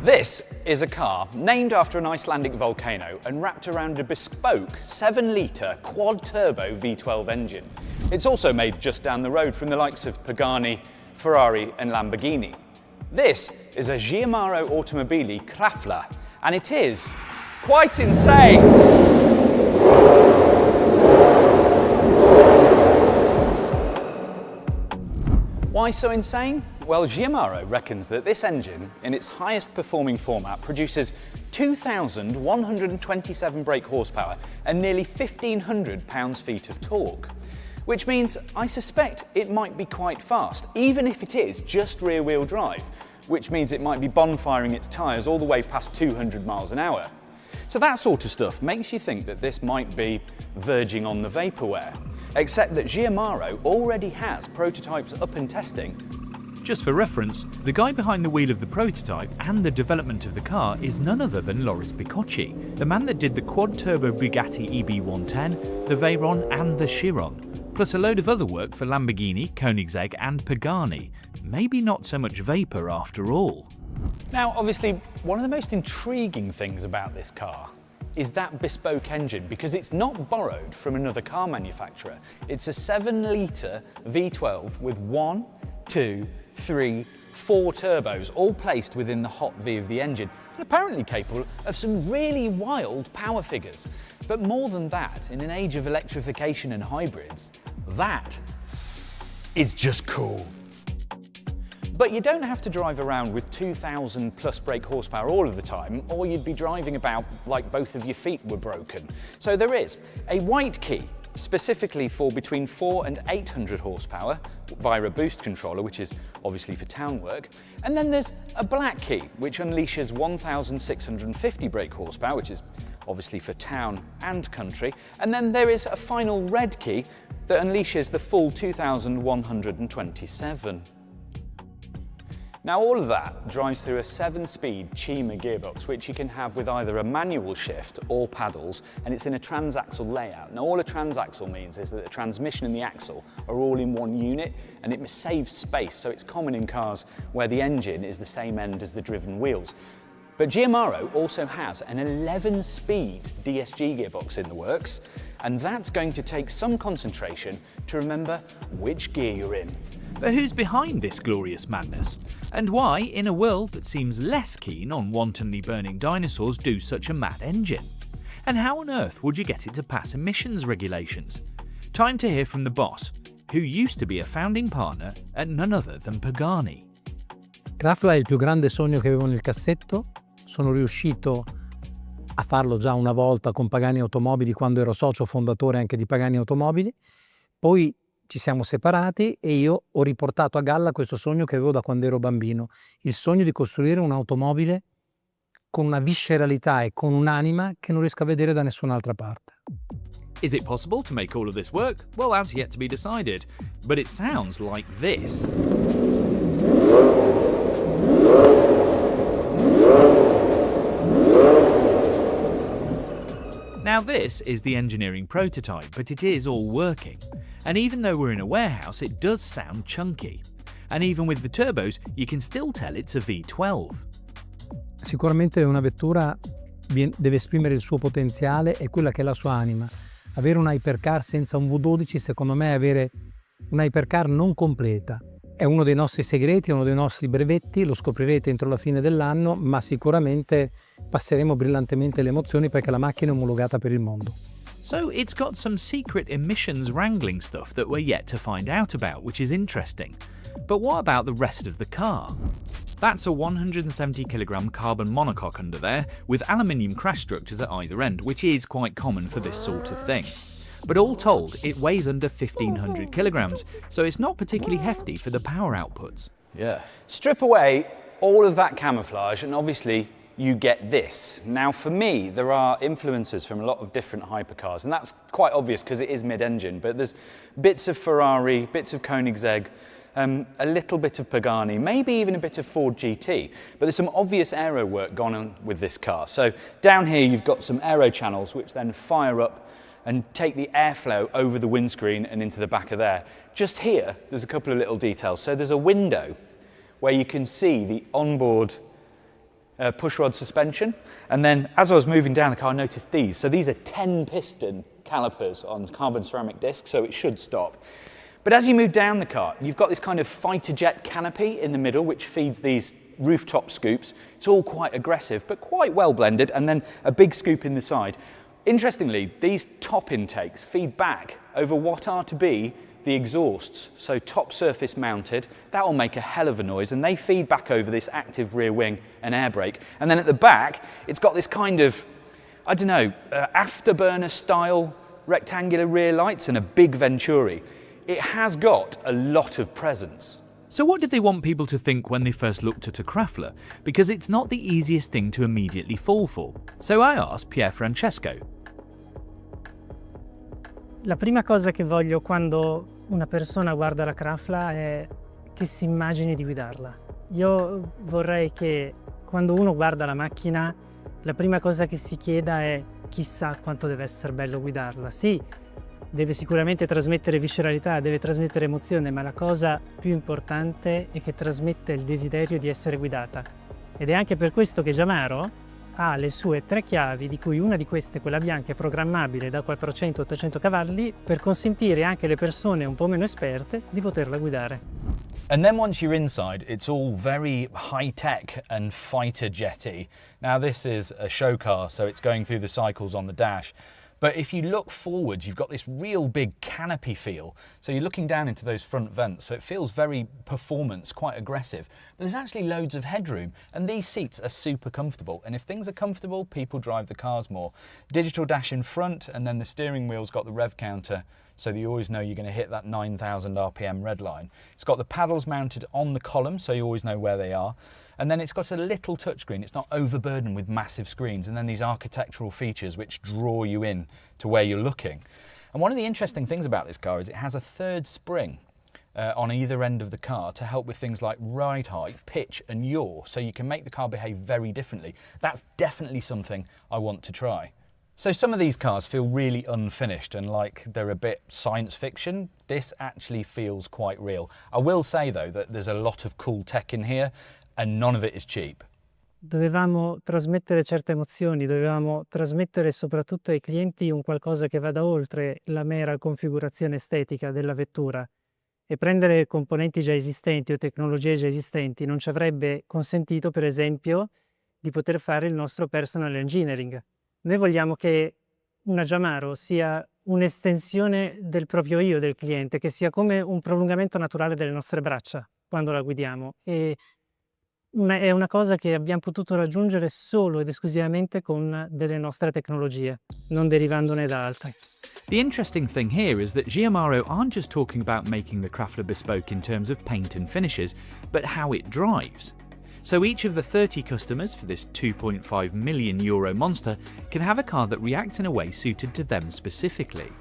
This is a car named after an Icelandic volcano and wrapped around a bespoke 7-litre quad-turbo V12 engine. It's also made just down the road from the likes of Pagani, Ferrari and Lamborghini. This is a Giamaro Automobili Krafla, and it is quite insane. Why so insane? Well, Giamaro reckons that this engine, in its highest performing format, produces 2,127 brake horsepower and nearly 1,500 pounds-feet of torque. Which means I suspect it might be quite fast, even if it is just rear-wheel drive, which means it might be bonfiring its tyres all the way past 200 miles an hour. So that sort of stuff makes you think that this might be verging on the vaporware, except that Giamaro already has prototypes up and testing. Just for reference, the guy behind the wheel of the prototype and the development of the car is none other than Loris Bicocci, the man that did the quad-turbo Bugatti EB110, the Veyron and the Chiron, plus a load of other work for Lamborghini, Koenigsegg and Pagani. Maybe not so much vapour after all. Now, obviously, one of the most intriguing things about this car is that bespoke engine, because it's not borrowed from another car manufacturer. It's a 7-litre V12 with 1, 2, 3, 4 turbos, all placed within the hot V of the engine, and apparently capable of some really wild power figures. But more than that, in an age of electrification and hybrids, that is just cool. But you don't have to drive around with 2,000 plus brake horsepower all of the time, or you'd be driving about like both of your feet were broken. So there is a white key, specifically for between 400 and 800 horsepower via a boost controller, which is obviously for town work. And then there's a black key, which unleashes 1,650 brake horsepower, which is obviously for town and country. And then there is a final red key that unleashes the full 2,127. Now all of that drives through a 7-speed Cima gearbox, which you can have with either a manual shift or paddles, and it's in a transaxle layout. Now all a transaxle means is that the transmission and the axle are all in one unit, and it saves space, so it's common in cars where the engine is the same end as the driven wheels. But Giamaro also has an 11-speed DSG gearbox in the works, and that's going to take some concentration to remember which gear you're in. But who's behind this glorious madness? And why, in a world that seems less keen on wantonly burning dinosaurs, do such a mad engine? And how on earth would you get it to pass emissions regulations? Time to hear from the boss, who used to be a founding partner at none other than Pagani. Krafla è il più grande sogno che avevo nel cassetto. Sono riuscito a farlo già una volta con Pagani Automobili quando ero socio fondatore anche di Pagani Automobili. Poi ci siamo separati e io ho riportato a galla questo sogno che avevo da quando ero bambino, il sogno di costruire un'automobile con una visceralità e con un'anima che non riesco a vedere da nessun'altra parte. Is it possible to make all of this work? Well, that's yet to be decided, but it sounds like this. Now this is the engineering prototype, but it is all working. And even though we're in a warehouse, it does sound chunky. And even with the turbos, you can still tell it's a V12. Sicuramente una vettura deve esprimere il suo potenziale e quella che è la sua anima. Avere un Hypercar senza un V12 secondo me è avere un Hypercar non completa. È uno dei nostri segreti, è uno dei nostri brevetti, lo scoprirete entro la fine dell'anno, ma sicuramente passeremo brillantemente le emozioni perché la macchina è omologata per il mondo. So it's got some secret emissions wrangling stuff that we're yet to find out about, which is interesting. But what about the rest of the car? That's a 170 kilogram carbon monocoque under there, with aluminium crash structures at either end, which is quite common for this sort of thing. But all told, it weighs under 1,500 kilograms, so it's not particularly hefty for the power outputs. Yeah. Strip away all of that camouflage and obviously you get this. Now for me, there are influences from a lot of different hypercars, and that's quite obvious because it is mid-engine, but there's bits of Ferrari, bits of Koenigsegg, a little bit of Pagani, maybe even a bit of Ford GT, but there's some obvious aero work gone on with this car. So down here you've got some aero channels which then fire up and take the airflow over the windscreen and into the back of there. Just here, there's a couple of little details. So there's a window where you can see the onboard pushrod suspension. And then as I was moving down the car, I noticed these. So these are 10 piston calipers on carbon ceramic discs, so it should stop. But as you move down the car, you've got this kind of fighter jet canopy in the middle, which feeds these rooftop scoops. It's all quite aggressive, but quite well blended. And then a big scoop in the side. Interestingly, these top intakes feed back over what are to be the exhausts, so top surface mounted. That will make a hell of a noise, and they feed back over this active rear wing and air brake. And then at the back, it's got this kind of, I don't know, afterburner style rectangular rear lights and a big Venturi. It has got a lot of presence. So what did they want people to think when they first looked at a Krafla? Because it's not the easiest thing to immediately fall for. So I asked Pier Francesco. La prima cosa che voglio quando una persona guarda la Krafla è che si immagini di guidarla. Io vorrei che quando uno guarda la macchina, la prima cosa che si chieda è chissà quanto deve essere bello guidarla. Sì, deve sicuramente trasmettere visceralità, deve trasmettere emozione, ma la cosa più importante è che trasmette il desiderio di essere guidata. Ed è anche per questo che Giamaro ha le sue 3 chiavi, di cui una di queste, quella bianca, è programmabile da 400-800 cavalli per consentire anche alle persone un po' meno esperte di poterla guidare. And then once you're inside, it's all very high-tech and fighter jetty. Now this is a show car, so it's going through the cycles on the dash. But if you look forwards, you've got this real big canopy feel. So you're looking down into those front vents, so it feels very performance, quite aggressive. But there's actually loads of headroom, and these seats are super comfortable. And if things are comfortable, people drive the cars more. Digital dash in front, and then the steering wheel's got the rev counter, so that you always know you're going to hit that 9,000 RPM red line. It's got the paddles mounted on the column, so you always know where they are. And then it's got a little touchscreen. It's not overburdened with massive screens. And then these architectural features which draw you in to where you're looking. And one of the interesting things about this car is it has a third spring on either end of the car to help with things like ride height, pitch and yaw. So you can make the car behave very differently. That's definitely something I want to try. So some of these cars feel really unfinished and like they're a bit science fiction. This actually feels quite real. I will say though that there's a lot of cool tech in here and none of it is cheap. Dovevamo trasmettere certe emozioni, dovevamo trasmettere soprattutto ai clienti un qualcosa che vada oltre la mera configurazione estetica della vettura. E prendere componenti già esistenti o tecnologie già esistenti non ci avrebbe consentito, per esempio, di poter fare il nostro personal engineering. Noi vogliamo che una Giamaro sia un'estensione del proprio io del cliente, che sia come un prolungamento naturale delle nostre braccia quando la guidiamo. E è una cosa che abbiamo potuto raggiungere solo ed esclusivamente con delle nostre tecnologie, non derivandone da altre. The interesting thing here is that Giamaro aren't just talking about making the Krafla bespoke in terms of paint and finishes, but how it drives. So each of the 30 customers for this €2.5 million monster can have a car that reacts in a way suited to them specifically.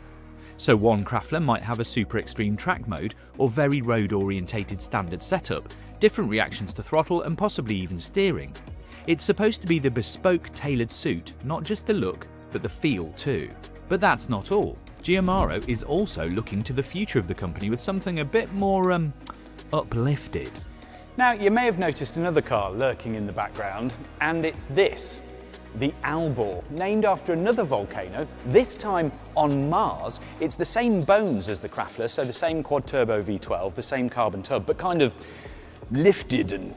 So one Krafla might have a super extreme track mode or very road orientated standard setup, different reactions to throttle and possibly even steering. It's supposed to be the bespoke tailored suit, not just the look, but the feel too. But that's not all. Giamaro is also looking to the future of the company with something a bit more uplifted. Now, you may have noticed another car lurking in the background, and it's this, the Albor, named after another volcano, this time on Mars. It's the same bones as the Krafla, so the same quad-turbo V12, the same carbon tub, but kind of lifted and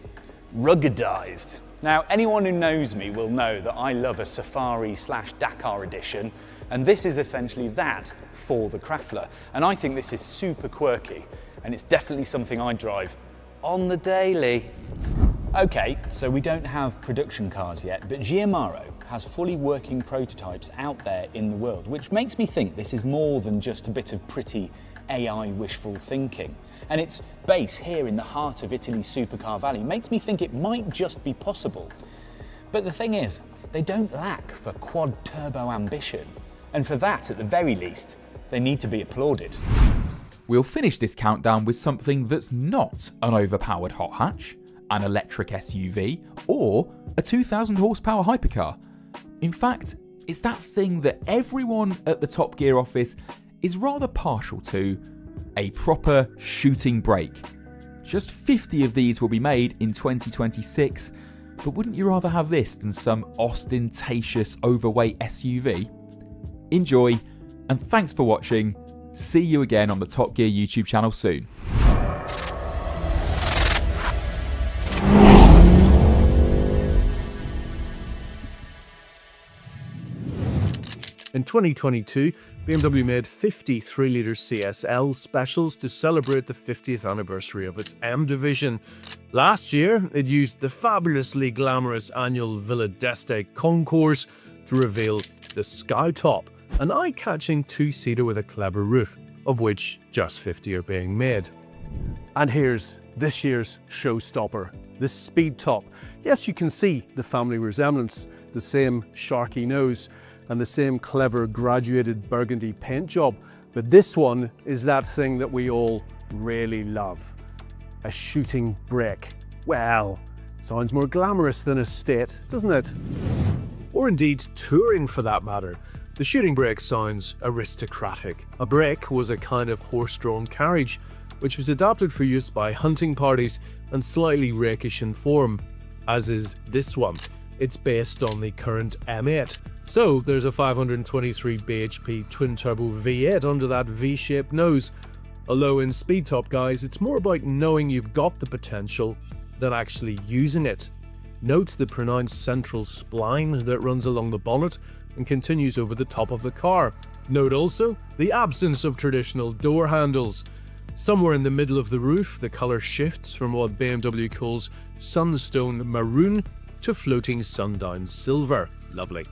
ruggedized. Now, anyone who knows me will know that I love a Safari/Dakar edition, and this is essentially that for the Krafla. And I think this is super quirky, and it's definitely something I drive on the daily. Okay, so we don't have production cars yet, but Giamaro has fully working prototypes out there in the world, which makes me think this is more than just a bit of pretty AI wishful thinking. And its base here in the heart of Italy's supercar valley makes me think it might just be possible. But the thing is, they don't lack for quad turbo ambition. And for that, at the very least, they need to be applauded. We'll finish this countdown with something that's not an overpowered hot hatch, an electric SUV, or a 2,000 horsepower hypercar. In fact, it's that thing that everyone at the Top Gear office is rather partial to, a proper shooting brake. Just 50 of these will be made in 2026, but wouldn't you rather have this than some ostentatious overweight SUV? Enjoy, and thanks for watching. See you again on the Top Gear YouTube channel soon. In 2022, BMW made 50 3-litre CSL specials to celebrate the 50th anniversary of its M division. Last year, it used the fabulously glamorous annual Villa d'Este concourse to reveal the Skytop, an eye-catching two-seater with a clever roof, of which just 50 are being made. And here's this year's showstopper, the Speedtop. Yes, you can see the family resemblance, the same sharky nose, and the same clever graduated burgundy paint job. But this one is that thing that we all really love. A shooting brake. Well, sounds more glamorous than estate, doesn't it? Or indeed touring for that matter. The shooting brake sounds aristocratic. A brake was a kind of horse-drawn carriage, which was adapted for use by hunting parties and slightly rakish in form, as is this one. It's based on the current M8. So there's a 523 bhp twin-turbo V8 under that V-shaped nose. Although in Speedtop, guys, it's more about knowing you've got the potential than actually using it. Note the pronounced central spline that runs along the bonnet and continues over the top of the car. Note also the absence of traditional door handles. Somewhere in the middle of the roof, the colour shifts from what BMW calls sunstone maroon to floating sundown silver. Lovely.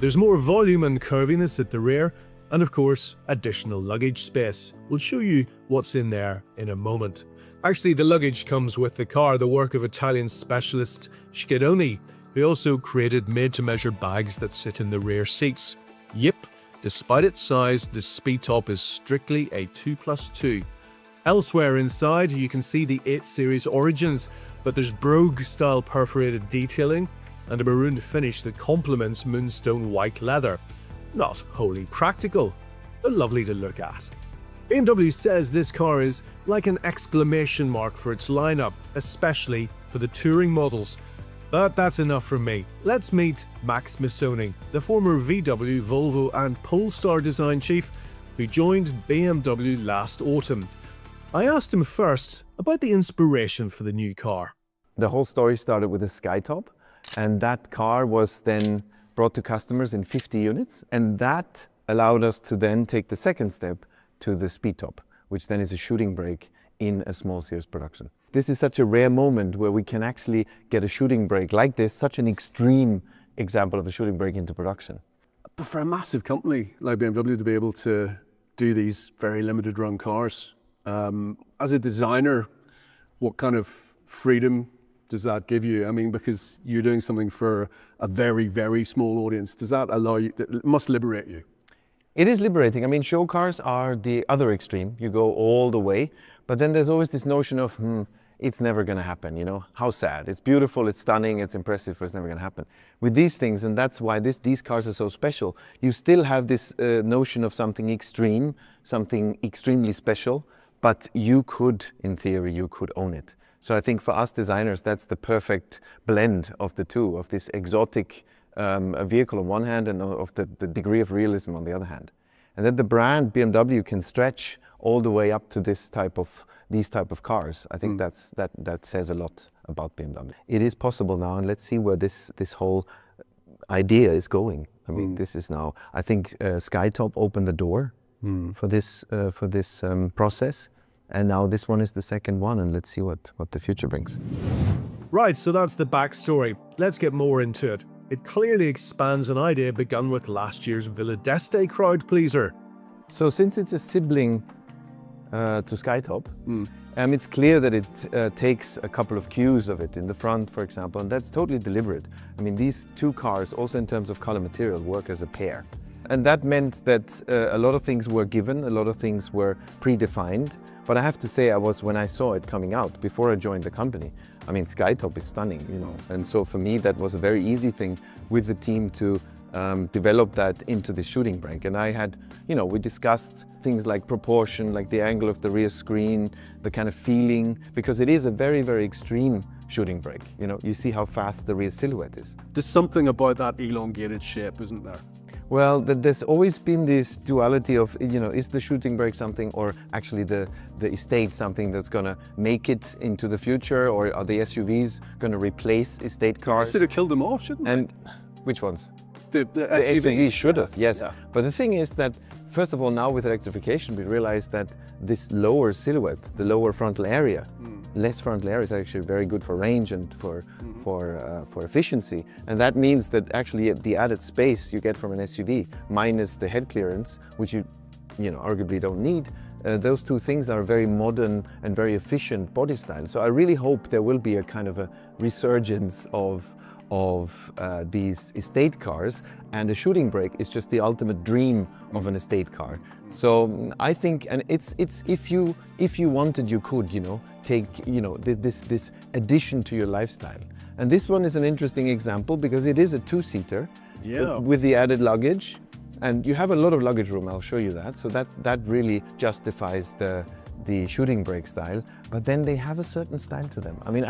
There's more volume and curviness at the rear, and of course, additional luggage space. We'll show you what's in there in a moment. Actually, the luggage comes with the car, the work of Italian specialist Schedoni, who also created made-to-measure bags that sit in the rear seats. Yep, despite its size, the Speedtop is strictly a 2+2. Elsewhere inside, you can see the 8 Series origins, but there's brogue-style perforated detailing and a maroon finish that complements moonstone white leather. Not wholly practical, but lovely to look at. BMW says this car is like an exclamation mark for its lineup, especially for the touring models. But that's enough from me. Let's meet Max Missoni, the former VW, Volvo and Polestar design chief who joined BMW last autumn. I asked him first about the inspiration for the new car. The whole story started with a Skytop, and that car was then brought to customers in 50 units, and that allowed us to then take the second step to the Speedtop, which then is a shooting brake in a small series production. This is such a rare moment where we can actually get a shooting brake like this, such an extreme example of a shooting brake into production. But for a massive company like BMW to be able to do these very limited run cars, as a designer, what kind of freedom does that give you? I mean, because you're doing something for a very, very small audience, does that allow you, it must liberate you? It is liberating. I mean, show cars are the other extreme. You go all the way, but then there's always this notion of, it's never going to happen, you know? How sad. It's beautiful, it's stunning, it's impressive, but it's never going to happen. With these things, and that's why these cars are so special, you still have this notion of something extreme, something extremely special, but you could, in theory, you could own it. So I think for us designers, that's the perfect blend of the two, of this exotic vehicle on one hand and of the degree of realism on the other hand. And then the brand BMW can stretch all the way up to these type of cars. I think that says a lot about BMW. It is possible now, and let's see where this whole idea is going. I mean, this is now, I think Skytop opened the door for this process. And now this one is the second one, and let's see what the future brings. Right, so that's the backstory. Let's get more into it. It clearly expands an idea begun with last year's Villa d'Este crowd pleaser. So since it's a sibling to Skytop, it's clear that it takes a couple of cues of it in the front, for example, and that's totally deliberate. I mean, these two cars, also in terms of color material, work as a pair. And that meant that a lot of things were given, a lot of things were predefined. But I have to say, when I saw it coming out, before I joined the company, I mean, Skytop is stunning, you know. And so for me, that was a very easy thing with the team to develop that into the shooting brake. And I had, you know, we discussed things like proportion, like the angle of the rear screen, the kind of feeling, because it is a very, very extreme shooting brake. You know, you see how fast the rear silhouette is. There's something about that elongated shape, isn't there? Well, there's always been this duality of, you know, is the shooting brake something, or actually the estate something that's going to make it into the future, or are the SUVs going to replace estate cars? Should have killed them off, shouldn't they? And which ones? The SUVs should have, yes. Yeah. But the thing is that, first of all, now with electrification, we realize that this lower silhouette, the lower frontal area, less frontal area is actually very good for range and for efficiency. And that means that actually the added space you get from an SUV minus the head clearance, which you arguably don't need, those two things are very modern and very efficient body style. So I really hope there will be a kind of a resurgence of these estate cars, and a shooting brake is just the ultimate dream of an estate car. So I think, and it's if you wanted, you could, you know, take, you know, this addition to your lifestyle. And this one is an interesting example because it is a two-seater with the added luggage, and you have a lot of luggage room. I'll show you that. So that really justifies the shooting brake style, but then they have a certain style to them. I mean,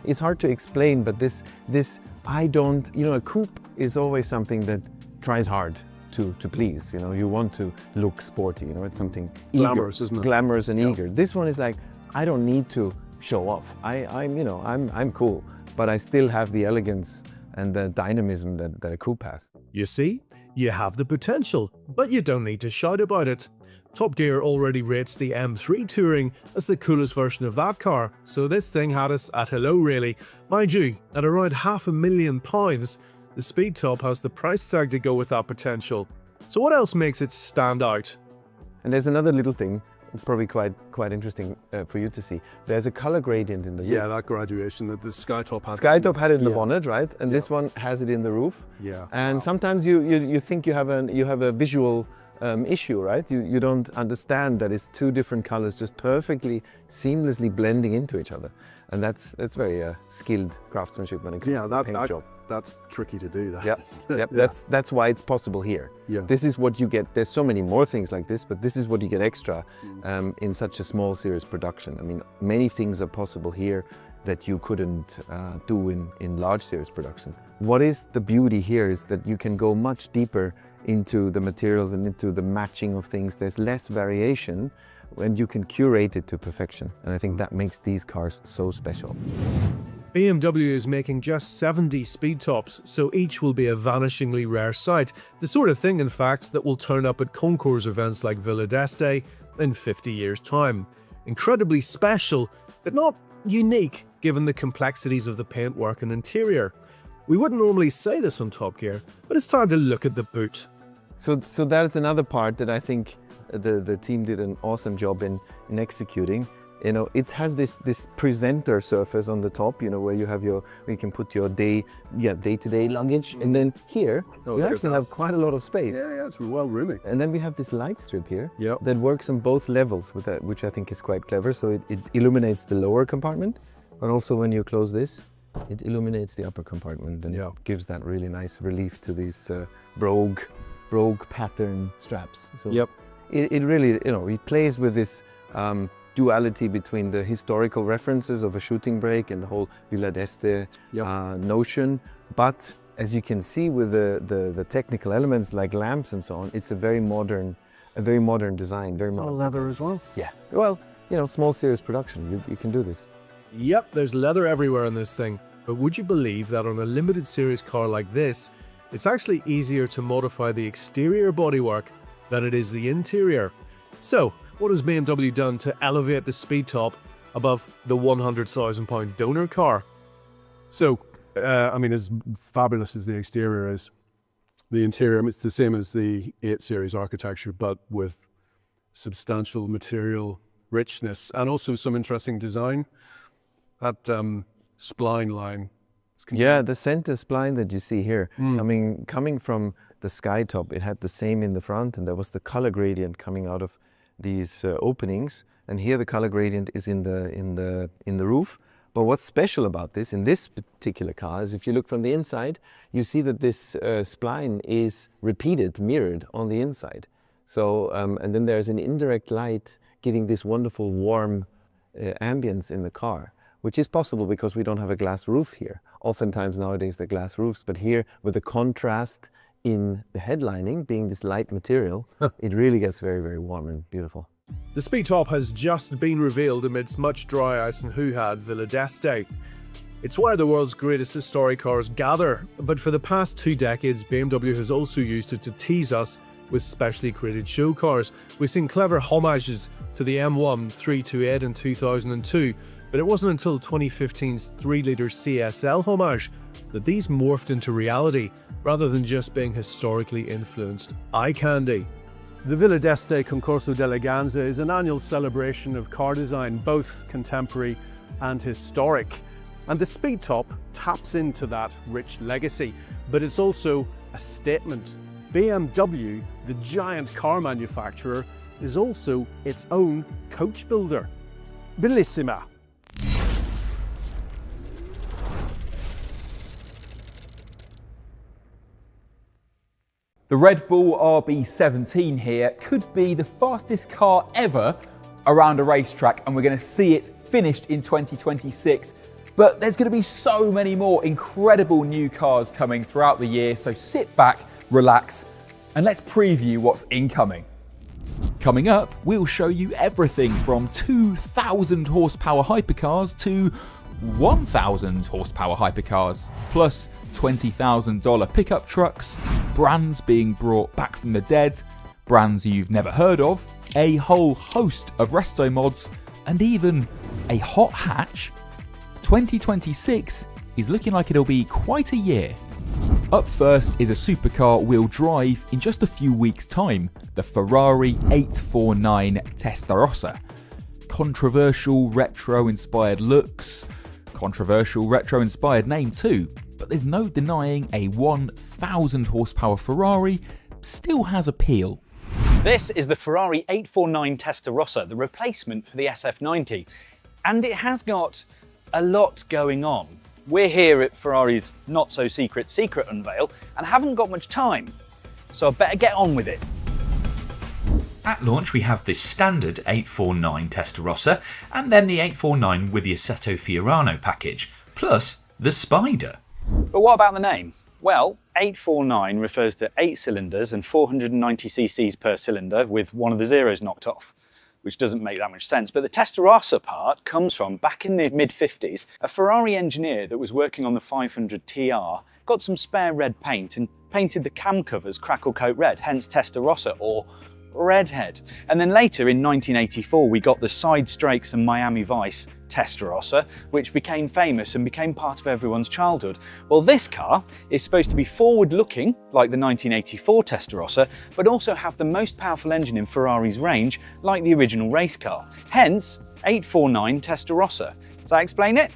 it's hard to explain, but a coupe is always something that tries hard to please. You know, you want to look sporty. You know, it's something Glamorous, eager, isn't it? glamorous and eager. This one is like, I don't need to show off. I'm cool, but I still have the elegance and the dynamism that a coupe has. You see, you have the potential, but you don't need to shout about it. Top Gear already rates the M3 Touring as the coolest version of that car, so this thing had us at hello really. Mind you, at around £500,000, the Speedtop has the price tag to go with that potential. So what else makes it stand out? And there's another little thing, probably quite interesting for you to see. There's a color gradient in the roof. Yeah, that graduation that the Skytop had. Skytop had it in the bonnet, right? And this one has it in the roof. Yeah. And sometimes you think you have a visual issue, right? You don't understand that it's two different colors just perfectly, seamlessly blending into each other. And that's very skilled craftsmanship when it comes to the paint job. That's tricky to do, that. Yep. That's why it's possible here. Yeah. This is what you get. There's so many more things like this, but this is what you get extra in such a small series production. I mean, many things are possible here that you couldn't do in large series production. What is the beauty here is that you can go much deeper into the materials and into the matching of things. There's less variation and you can curate it to perfection. And I think that makes these cars so special. BMW is making just 70 Speedtops, so each will be a vanishingly rare sight. The sort of thing, in fact, that will turn up at concours events like Villa d'Este in 50 years' time. Incredibly special, but not unique given the complexities of the paintwork and interior. We wouldn't normally say this on Top Gear, but it's time to look at the boot. So that's another part that I think the team did an awesome job in executing. You know, it has this presenter surface on the top, you know, where you can put your day-to-day luggage, and then here you actually have quite a lot of space. Yeah, it's well roomy. And then we have this light strip here that works on both levels with that, which I think is quite clever. So it illuminates the lower compartment, but also when you close this, it illuminates the upper compartment and gives that really nice relief to these brogue pattern straps. So it really, you know, it plays with this duality between the historical references of a shooting brake and the whole Villa d'Este notion. But as you can see with the technical elements like lamps and so on, it's a very modern design. Very modern. Leather as well. Yeah. Well, you know, small series production, you can do this. Yep, there's leather everywhere on this thing. But would you believe that on a limited series car like this, it's actually easier to modify the exterior bodywork than it is the interior? So, what has BMW done to elevate the Speedtop above the £100,000 donor car? So, I mean, as fabulous as the exterior is, the interior, it's the same as the 8 Series architecture, but with substantial material richness and also some interesting design. That spline line. Yeah, the center spline that you see here, I mean, coming from the Skytop, it had the same in the front, and there was the color gradient coming out of these openings, and here the color gradient is in the roof. But what's special about this in this particular car is if you look from the inside, you see that this spline is repeated, mirrored on the inside. So and then there's an indirect light giving this wonderful warm ambience in the car, which is possible because we don't have a glass roof here. Oftentimes nowadays they're glass roofs, but here with the contrast in the headlining being this light material, it really gets very, very warm and beautiful. The Speedtop has just been revealed amidst much dry ice and hoo-ha at Villa d'Este. It's where the world's greatest historic cars gather, but for the past 2 decades, BMW has also used it to tease us with specially created show cars. We've seen clever homages to the M1 328 in 2002, but it wasn't until 2015's 3-litre CSL homage that these morphed into reality, rather than just being historically influenced eye candy. The Villa d'Este Concorso d'Eleganza is an annual celebration of car design, both contemporary and historic. And the Speedtop taps into that rich legacy, but it's also a statement. BMW, the giant car manufacturer, is also its own coach builder. Bellissima! The Red Bull RB17 here could be the fastest car ever around a racetrack, and we're going to see it finished in 2026. But there's going to be so many more incredible new cars coming throughout the year, so sit back, relax, and let's preview what's incoming. Coming up, we'll show you everything from 2,000 horsepower hypercars to 1,000 horsepower hypercars, plus $20,000 pickup trucks, brands being brought back from the dead, brands you've never heard of, a whole host of restomods, and even a hot hatch. 2026 is looking like it'll be quite a year. Up first is a supercar we'll drive in just a few weeks' time, the Ferrari 849 Testarossa. Controversial retro-inspired looks, controversial retro-inspired name too, but there's no denying a 1,000 horsepower Ferrari still has appeal. This is the Ferrari 849 Testarossa, the replacement for the SF90, and it has got a lot going on. We're here at Ferrari's not-so-secret secret unveil and haven't got much time, so I better get on with it. At launch we have this standard 849 Testarossa and then the 849 with the Assetto Fiorano package, plus the Spider. But what about the name? Well, 849 refers to 8 cylinders and 490 cc's per cylinder with one of the zeros knocked off, which doesn't make that much sense. But the Testarossa part comes from, back in the mid-50s, a Ferrari engineer that was working on the 500 TR got some spare red paint and painted the cam covers crackle coat red, hence Testarossa, or Redhead. And then later in 1984 we got the side strakes and Miami Vice Testarossa, which became famous and became part of everyone's childhood. Well, this car is supposed to be forward-looking like the 1984 Testarossa, but also have the most powerful engine in Ferrari's range like the original race car. Hence 849 Testarossa. Does that explain it?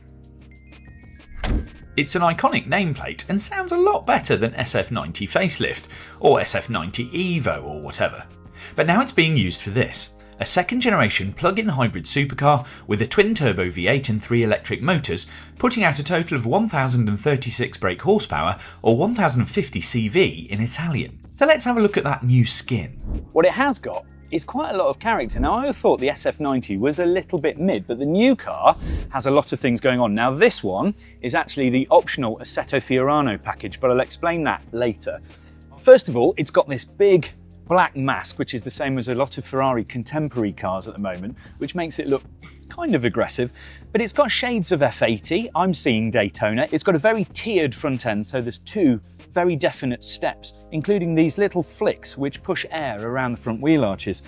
It's an iconic nameplate and sounds a lot better than SF90 Facelift or SF90 Evo or whatever. But now it's being used for this, a second generation plug-in hybrid supercar with a twin-turbo V8 and 3 electric motors, putting out a total of 1,036 brake horsepower or 1,050 CV in Italian. So let's have a look at that new skin. What it has got is quite a lot of character. Now, I thought the SF90 was a little bit mid, but the new car has a lot of things going on. Now, this one is actually the optional Assetto Fiorano package, but I'll explain that later. First of all, it's got this big black mask, which is the same as a lot of Ferrari contemporary cars at the moment, which makes it look kind of aggressive, but it's got shades of F80. I'm seeing Daytona. It's got a very tiered front end, so there's 2 very definite steps, including these little flicks which push air around the front wheel arches.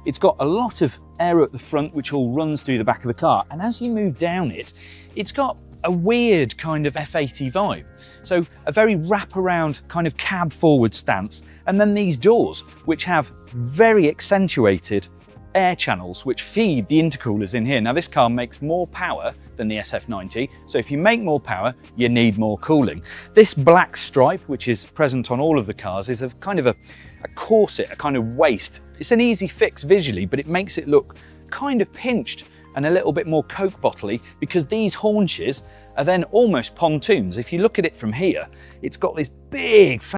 It's got a lot of air at the front, which all runs through the back of the car, and as you move down it, it's got a weird kind of F80 vibe. So a very wraparound kind of cab forward stance, and then these doors, which have very accentuated air channels which feed the intercoolers in here. Now, this car makes more power than the SF90, so if you make more power, you need more cooling. This black stripe, which is present on all of the cars, is a kind of a corset, a kind of waist. It's an easy fix visually, but it makes it look kind of pinched and a little bit more Coke bottle-y, because these haunches are then almost pontoons. If you look at it from here, it's got this big